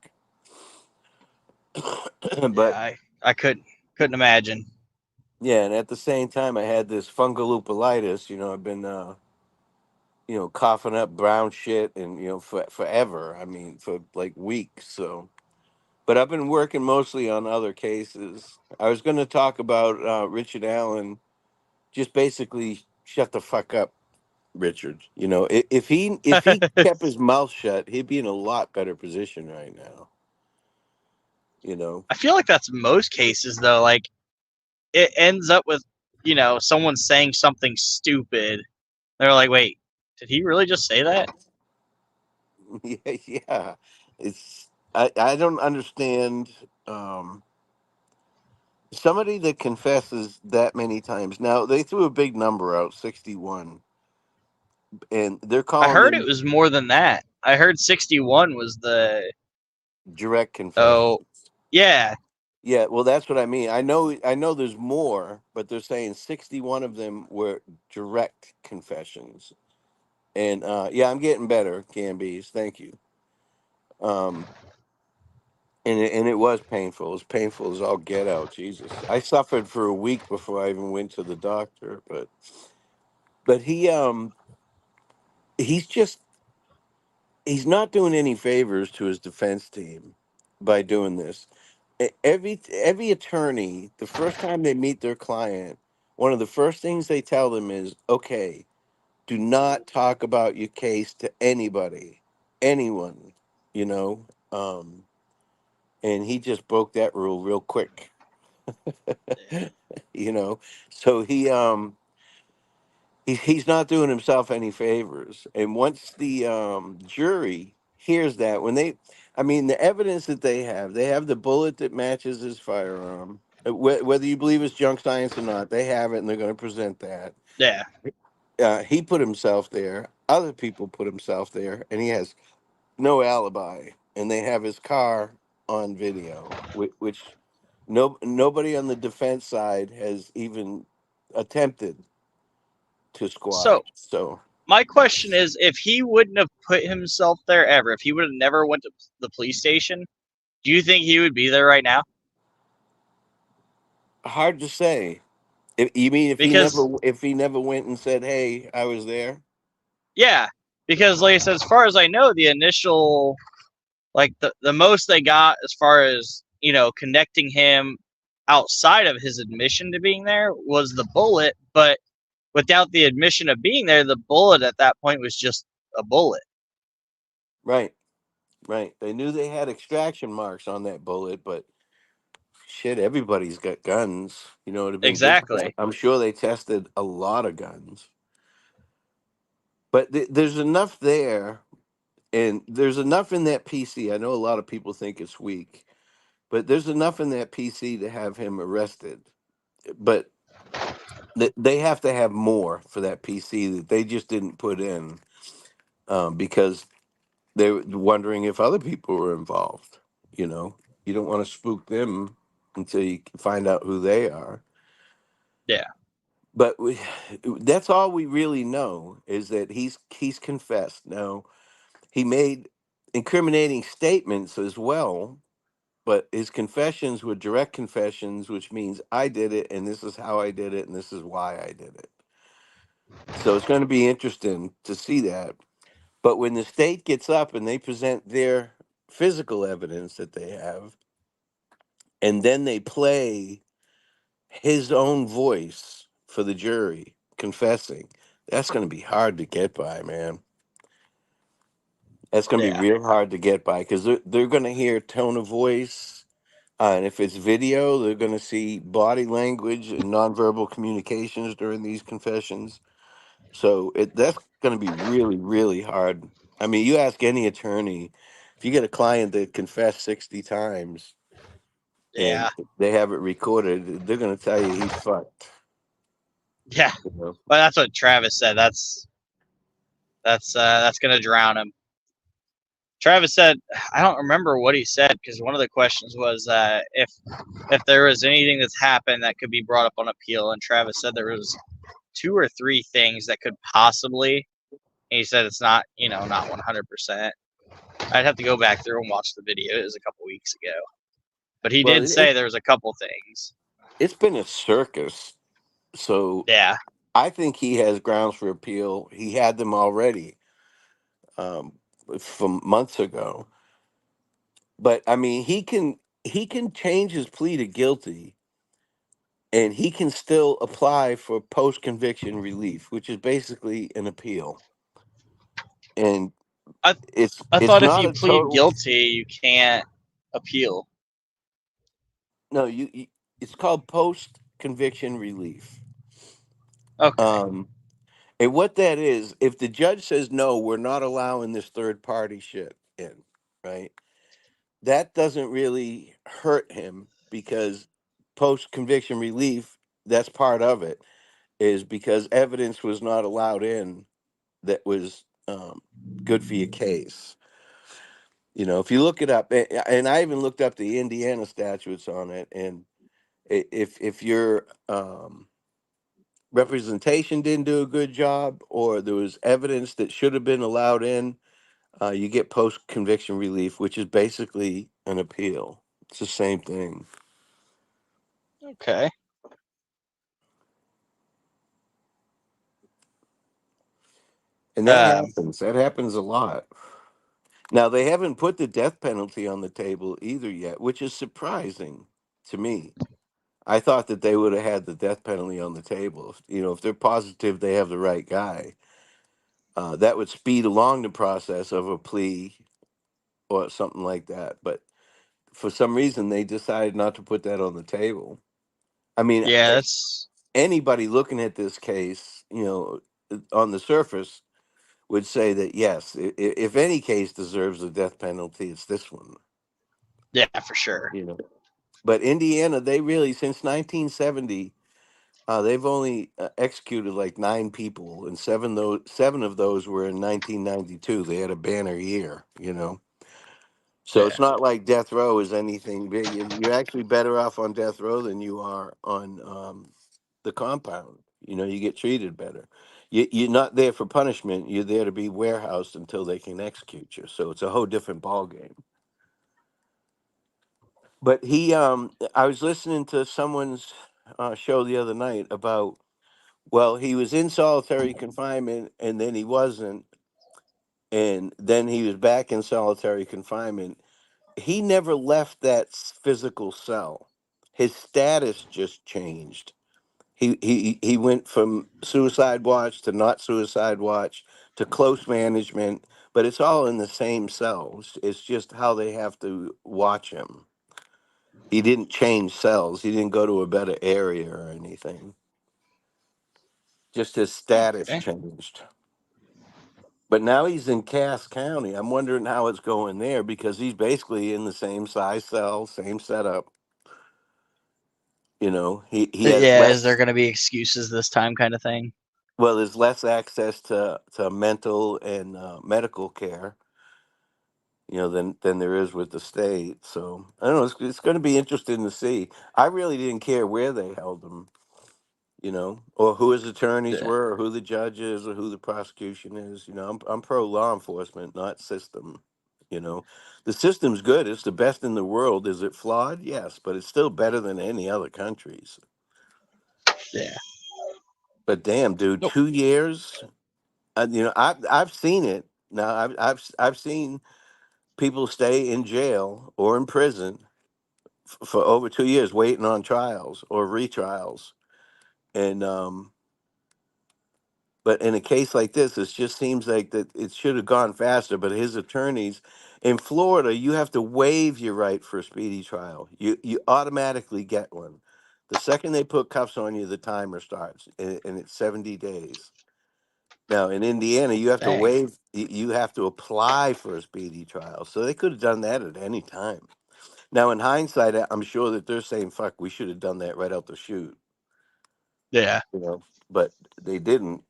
But Yeah, I couldn't imagine. yeah, and at the same time, I had this fungal lupilitis. I've been coughing up brown shit, and forever. I mean, for like weeks. So, but I've been working mostly on other cases. I was going to talk about Richard Allen. Just basically shut the fuck up, Richard. If he kept his mouth shut, he'd be in a lot better position right now. I feel like that's most cases though. Like it ends up with someone saying something stupid. They're like, wait, did he really just say that? Yeah. I don't understand somebody that confesses that many times. Now they threw a big number out, 61, and they're I calling heard it them was more than that. I heard 61 was the direct confessions. yeah. Yeah, well, that's what I mean. I know there's more, but they're saying 61 of them were direct confessions. And yeah, I'm getting better, Cambies. Thank you. Um, and it was painful. It was painful as all get out. Jesus, I suffered for a week before I even went to the doctor. But he's just he's not doing any favors to his defense team by doing this. Every attorney, the first time they meet their client, one of the first things they tell them is, okay, do not talk about your case to anybody, anyone, you know. And he just broke that rule real quick. you know. So he's not doing himself any favors. And once the jury hears that, I mean, the evidence that they have the bullet that matches his firearm. Whether you believe it's junk science or not, they have it, and they're going to present that. Yeah. He put himself there. Other people put himself there, and he has no alibi. And they have his car on video, which nobody on the defense side has even attempted to So squash. So my question is, if he wouldn't have put himself there ever, if he would have never went to the police station, do you think he would be there right now? hard to say. You mean Because if he never went and said, "Hey, I was there"? yeah, because like I said, as far as I know, the initial like the most they got as far as connecting him outside of his admission to being there was the bullet, but without the admission of being there, the bullet at that point was just a bullet. Right, right. They knew they had extraction marks on that bullet, but shit, everybody's got guns. It'd have been good. Exactly. I'm sure they tested a lot of guns, but there's enough there, and there's enough in that PC. I know a lot of people think it's weak, but there's enough in that PC to have him arrested. But they have to have more for that PC that they just didn't put in, because they were wondering if other people were involved. You know, you don't want to spook them until you find out who they are. Yeah. But that's all we really know is that he's confessed. Now, he made incriminating statements as well, but his confessions were direct confessions, which means I did it, and this is how I did it, and this is why I did it. So it's going to be interesting to see that. But when the state gets up and they present their physical evidence that they have, and then they play his own voice for the jury confessing, that's going to be hard to get by, man. That's going to be Yeah. real hard to get by because they're going to hear tone of voice. And if it's video, they're going to see body language and nonverbal communications during these confessions. So that's going to be really, really hard. I mean, you ask any attorney, if you get a client that confessed 60 times and Yeah. they have it recorded, they're going to tell you he's fucked. Yeah. You know? Well, that's what Travis said. That's gonna drown him. Travis said, I don't remember what he said because one of the questions was if there was anything that's happened that could be brought up on appeal, and Travis said there was 2 or 3 things that could possibly. And he said it's not, not 100%. I'd have to go back through and watch the video. It was a couple weeks ago, but he Well, did say there was a couple things. it's been a circus. So Yeah, I think he has grounds for appeal. He had them already, um, from months ago. But I mean, he can change his plea to guilty, and he can still apply for post conviction relief, which is basically an appeal. And I I it's thought if not you a plead total. guilty, you can't appeal. No, it's called post conviction relief. Okay. Um, and what that is, if the judge says no, we're not allowing this third party shit in, right? That doesn't really hurt him because post conviction relief, that's part of it, is because evidence was not allowed in that was, good for your case. If you look it up, and I even looked up the Indiana statutes on it, and if your representation didn't do a good job or there was evidence that should have been allowed in, you get post conviction relief, which is basically an appeal. It's the same thing. Okay. And Um. that happens a lot. Now they haven't put the death penalty on the table either yet, which is surprising to me. I thought that they would have had the death penalty on the table. If they're positive they have the right guy, that would speed along the process of a plea or something like that. But for some reason, they decided not to put that on the table. I mean, Yeah, that's anybody looking at this case, on the surface would say that yes, if any case deserves the death penalty, it's this one. Yeah, for sure. You know, but Indiana, they really since 1970, they've only executed like 9 people, and 7 of those were in 1992. They had a banner year. You know. So Yeah. it's not like death row is anything big. You're actually better off on death row than you are on the compound. You know, you get treated better. You're not there for punishment. You're there to be warehoused until they can execute you. So it's a whole different ball game. But I was listening to someone's show the other night about, well, he was in solitary confinement and then he wasn't, and then he was back in solitary confinement. He never left that physical cell. His status just changed. He went from suicide watch to not suicide watch to close management, but it's all in the same cells. It's just how they have to watch him. He didn't change cells. He didn't go to a better area or anything. Just his status Okay. changed. But now he's in Cass County. I'm wondering how it's going there because he's basically in the same size cell, same setup. You know, he has Yeah, is there less. going to be excuses this time, kind of thing? Well, there's less access to mental and medical care, you know, than there is with the state. So I don't know. It's going to be interesting to see. I really didn't care where they held him, you know, or who his attorneys Yeah. were, or who the judge is, or who the prosecution is. You know, I'm pro law enforcement, not system. You know, the system's good. It's the best in the world. Is it flawed? Yes, but it's still better than any other countries. Yeah. But damn, dude, Nope. 2 years. You know, I've seen it. Now I've seen people stay in jail or in prison for over 2 years waiting on trials or retrials, and but in a case like this, it just seems like that it should have gone faster. But his attorneys in Florida, you have to waive your right for a speedy trial. You automatically get one. The second they put cuffs on you, the timer starts, and it's 70 days. Now in Indiana, you have to Dang. waive. You have to apply for a speedy trial. So they could have done that at any time. Now in hindsight, I'm sure that they're saying, "Fuck, we should have done that right out the chute," Yeah. you know. But they didn't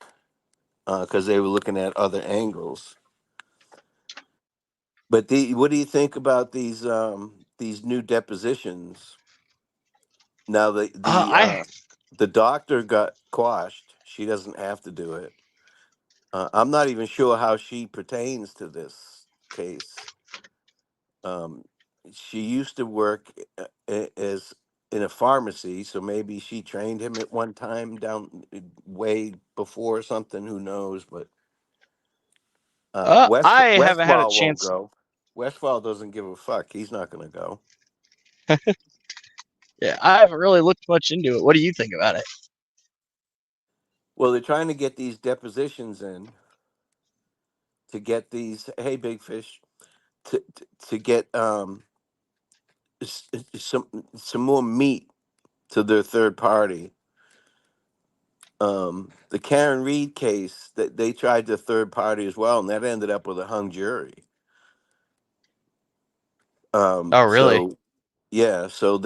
because they were looking at other angles. But what do you think about these new depositions? Now I the doctor got quashed. She doesn't have to do it. I'm not even sure how she pertains to this case. Um, she used to work as in a pharmacy, so maybe she trained him at one time down way before something. Who knows? But I haven't had a Westfall won't chance. go. Westfall doesn't give a fuck. He's not going to go. Yeah, I haven't really looked much into it. What do you think about it? Well, they're trying to get these depositions in to get these. Hey, big fish. To get some more meat to their third party. The Karen Reed case that they tried the third party as well, and that ended up with a hung jury. Oh, really? So yeah, so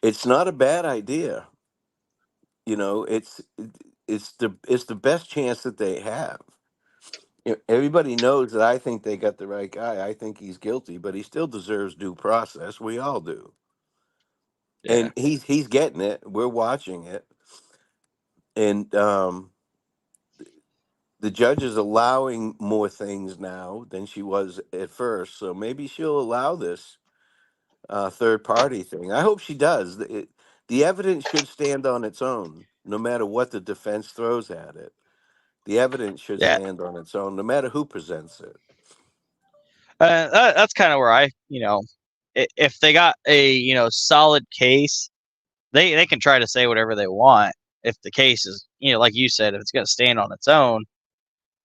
it's not a bad idea. You know, it's the best chance that they have. You know, everybody knows that I think they got the right guy. I think he's guilty, but he still deserves due process. We all do, Yeah. and he's getting it. We're watching it, and the judge is allowing more things now than she was at first. So maybe she'll allow this third party thing. I hope she does. The evidence should stand on its own, no matter what the defense throws at it. The evidence should Yeah. stand on its own, no matter who presents it. That's kind of where if they got a solid case, they can try to say whatever they want. If the case is like you said, if it's going to stand on its own,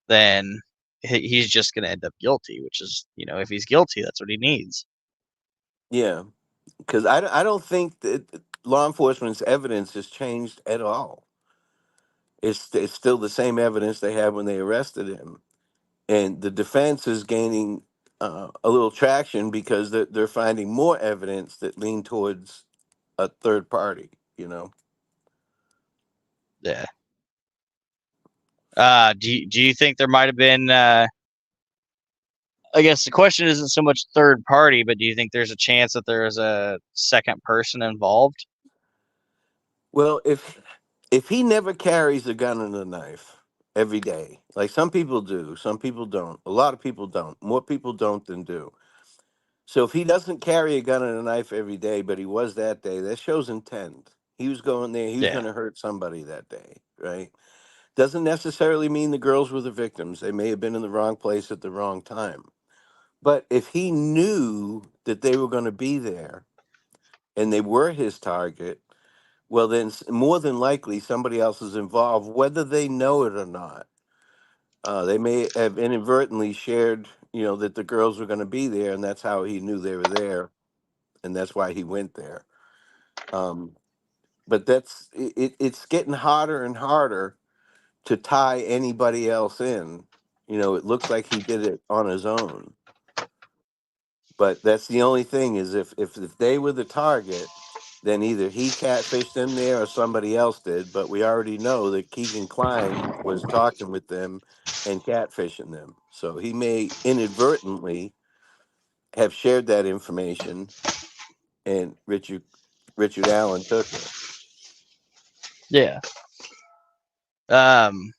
then he's just going to end up guilty. Which is if he's guilty, that's what he needs. Yeah, because I don't think that law enforcement's evidence has changed at all. It's still the same evidence they had when they arrested him, and the defense is gaining a little traction because they're finding more evidence that lean towards a third party. You know. Yeah. Do you think there might have been? I guess the question isn't so much third party, but do you think there's a chance that there is a second person involved? Well, if he never carries a gun and a knife every day, like some people do, some people don't. A lot of people don't. More people don't than do. So if he doesn't carry a gun and a knife every day, but he was that day, that shows intent. He was going there. He was Yeah. going to hurt somebody that day, right? Doesn't necessarily mean the girls were the victims. They may have been in the wrong place at the wrong time. But if he knew that they were going to be there and they were his target, well, then more than likely somebody else is involved, whether they know it or not. They may have inadvertently shared, that the girls were going to be there, and that's how he knew they were there, and that's why he went there. Um, but it's getting harder and harder to tie anybody else in. It looks like he did it on his own. But that's the only thing is if they were the target, then either he catfished them there or somebody else did. But we already know that Keegan Klein was talking with them and catfishing them. So he may inadvertently have shared that information, and Richard Allen took it Yeah. Um.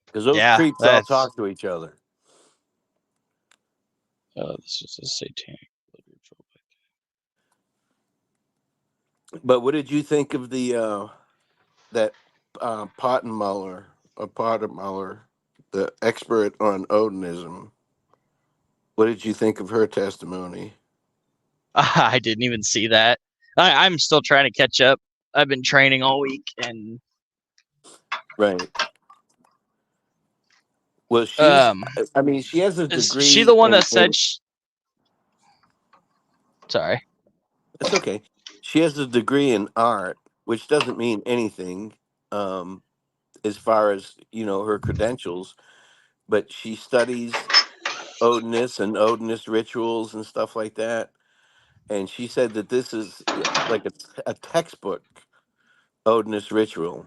because those Yeah. creeps all That's. talk to each other. Oh, this is a satanic. But what did you think of the that Pottenmuller or Pottenmuller, the expert on Odinism? What did you think of her testimony? I didn't even see that. I'm still trying to catch up. I've been training all week, and Right. Well, um, I mean, she has a is she the degree one in, that said? Sorry. it's okay. She has a degree in art, which doesn't mean anything, um, as far as, her credentials, but she studies Odinist and Odinist rituals and stuff like that. And she said that this is like a textbook Odinist ritual.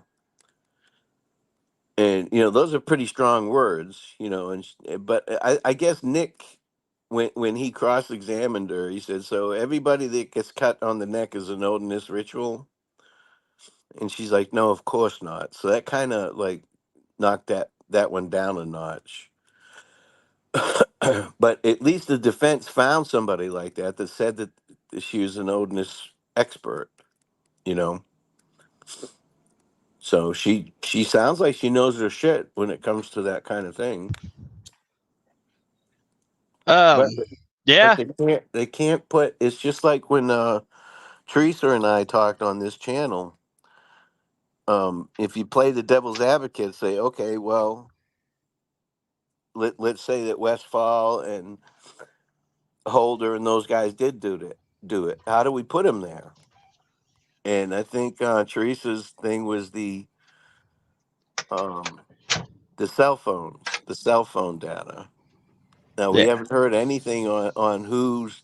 And those are pretty strong words, but I guess Nick, when he cross-examined her, he said, so everybody that gets cut on the neck is an Odinist ritual. And she's like, no, of course not. So that kind of like knocked that one down a notch. But at least the defense found somebody like that said that she was an Odinist expert, you know. So she sounds like she knows her shit when it comes to that kind of thing. Um. But Yeah. they can't put, it's just like when Teresa and I talked on this channel. If you play the devil's advocate, say, okay, well, let's say that Westfall and Holder and those guys did do it. How do we put them there? And I think Teresa's thing was um, the cell phone data. Now we Yeah. haven't heard anything on whose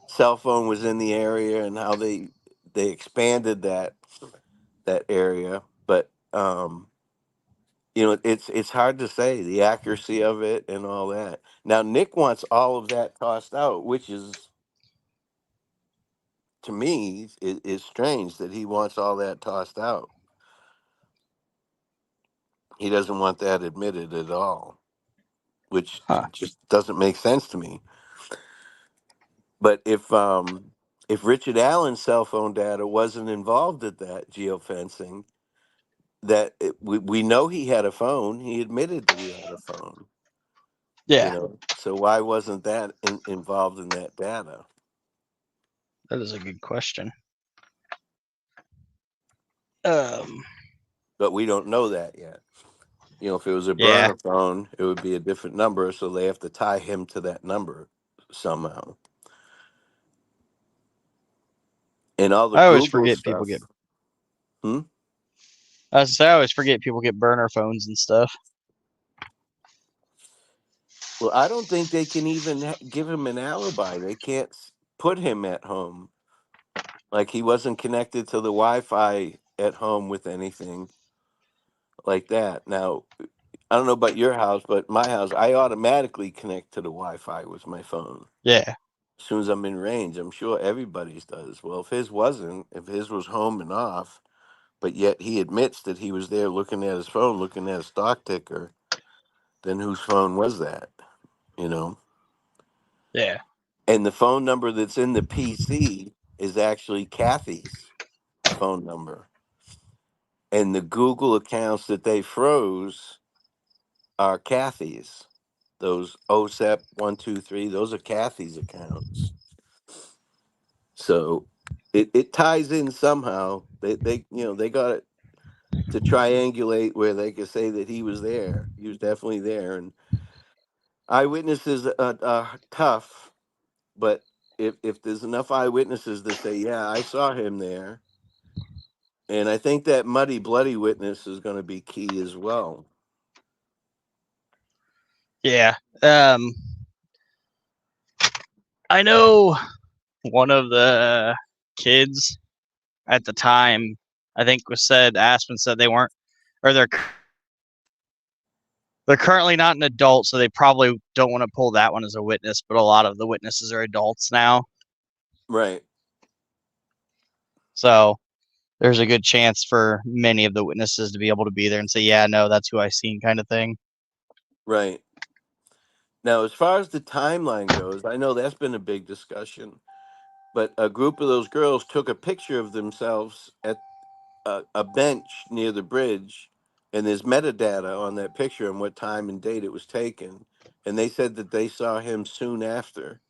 cell phone was in the area and how they expanded that area, but it's hard to say the accuracy of it and all that. Now Nick wants all of that tossed out, which is, to me, is strange that he wants all that tossed out. He doesn't want that admitted at all, which Huh. just doesn't make sense to me. But if Richard Allen's cell phone data wasn't involved at that geofencing, we know he had a phone. He admitted that he had a phone. Yeah. So why wasn't that involved in that data? That is a good question. Um. But we don't know that yet. If it was a Yeah. burner phone, it would be a different number, so they have to tie him to that number somehow. And all the I always Google forget people stuff. get. Hmm? I always forget people get burner phones and stuff. Well, I don't think they can even give him an alibi. They can't put him at home. Like he wasn't connected to the Wi-Fi at home with anything like that. Now, I don't know about your house, but my house, I automatically connect to the Wi-Fi with my phone. Yeah. As soon as I'm in range, I'm sure everybody's does. Well, if his wasn't, if his was home and off, but yet he admits that he was there looking at his phone, looking at a stock ticker, then whose phone was that? You know? Yeah. And the phone number that's in the PC is actually Kathy's phone number. And the Google accounts that they froze are Kathy's. Those OSEP 123, those are Kathy's accounts. So it ties in somehow. They they got it to triangulate where they could say that he was there. He was definitely there. And eyewitnesses are tough, but if there's enough eyewitnesses to say, yeah, I saw him there, and I think that muddy, bloody witness is going to be key as well. Yeah. I know one of the kids at the time, I think Aspen said they weren't, or they're currently not an adult, so they probably don't want to pull that one as a witness, but a lot of the witnesses are adults now. Right. So there's a good chance for many of the witnesses to be able to be there and say, yeah, no, that's who I seen, kind of thing. Right. Now, as far as the timeline goes, I know that's been a big discussion, but a group of those girls took a picture of themselves at a bench near the bridge, and there's metadata on that picture and what time and date it was taken. And they said that they saw him soon after.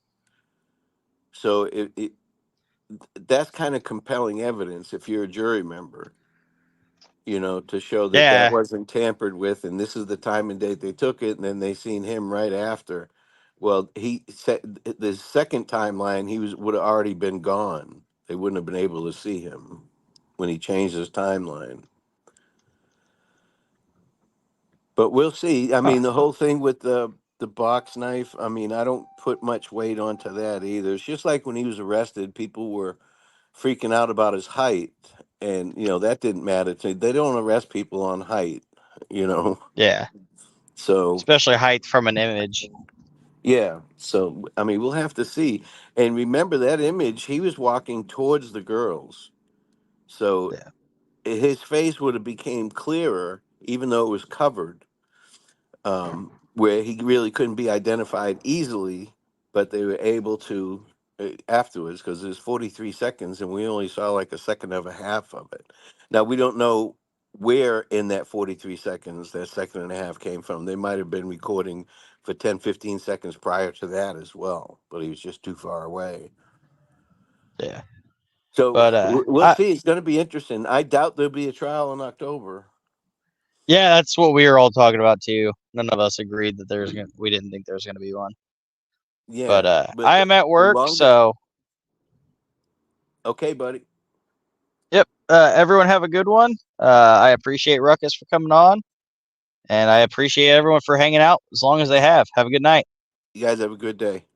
So that's kind of compelling evidence if you're a jury member, to show that that Yeah. wasn't tampered with, and this is the time and date they took it, and then they seen him right after. Well, he said the second timeline he would have already been gone. They wouldn't have been able to see him when he changed his timeline. But we'll see. I mean, the whole thing with the box knife. I mean, I don't put much weight onto that either. It's just like when he was arrested, people were freaking out about his height, and that didn't matter to. They don't arrest people on height, you know. Yeah. So Especially height from an image. yeah. So I mean, we'll have to see. And remember that image. He was walking towards the girls, so Yeah. his face would have became clearer, even though it was covered. Where he really couldn't be identified easily, but they were able to afterwards because there's 43 seconds and we only saw like a second of a half of it. Now, we don't know where in that 43 seconds that second and a half came from. They might have been recording for 10, 15 seconds prior to that as well, but he was just too far away. Yeah. So But we'll see. It's going to be interesting. I doubt there'll be a trial in October. yeah, that's what we were all talking about too. None of us agreed that we didn't think there was going to be one. Yeah, But but I am at the work, longest. so Okay, buddy. yep. Everyone have a good one. I appreciate Ruckus for coming on, and I appreciate everyone for hanging out as long as they have. Have a good night. You guys have a good day.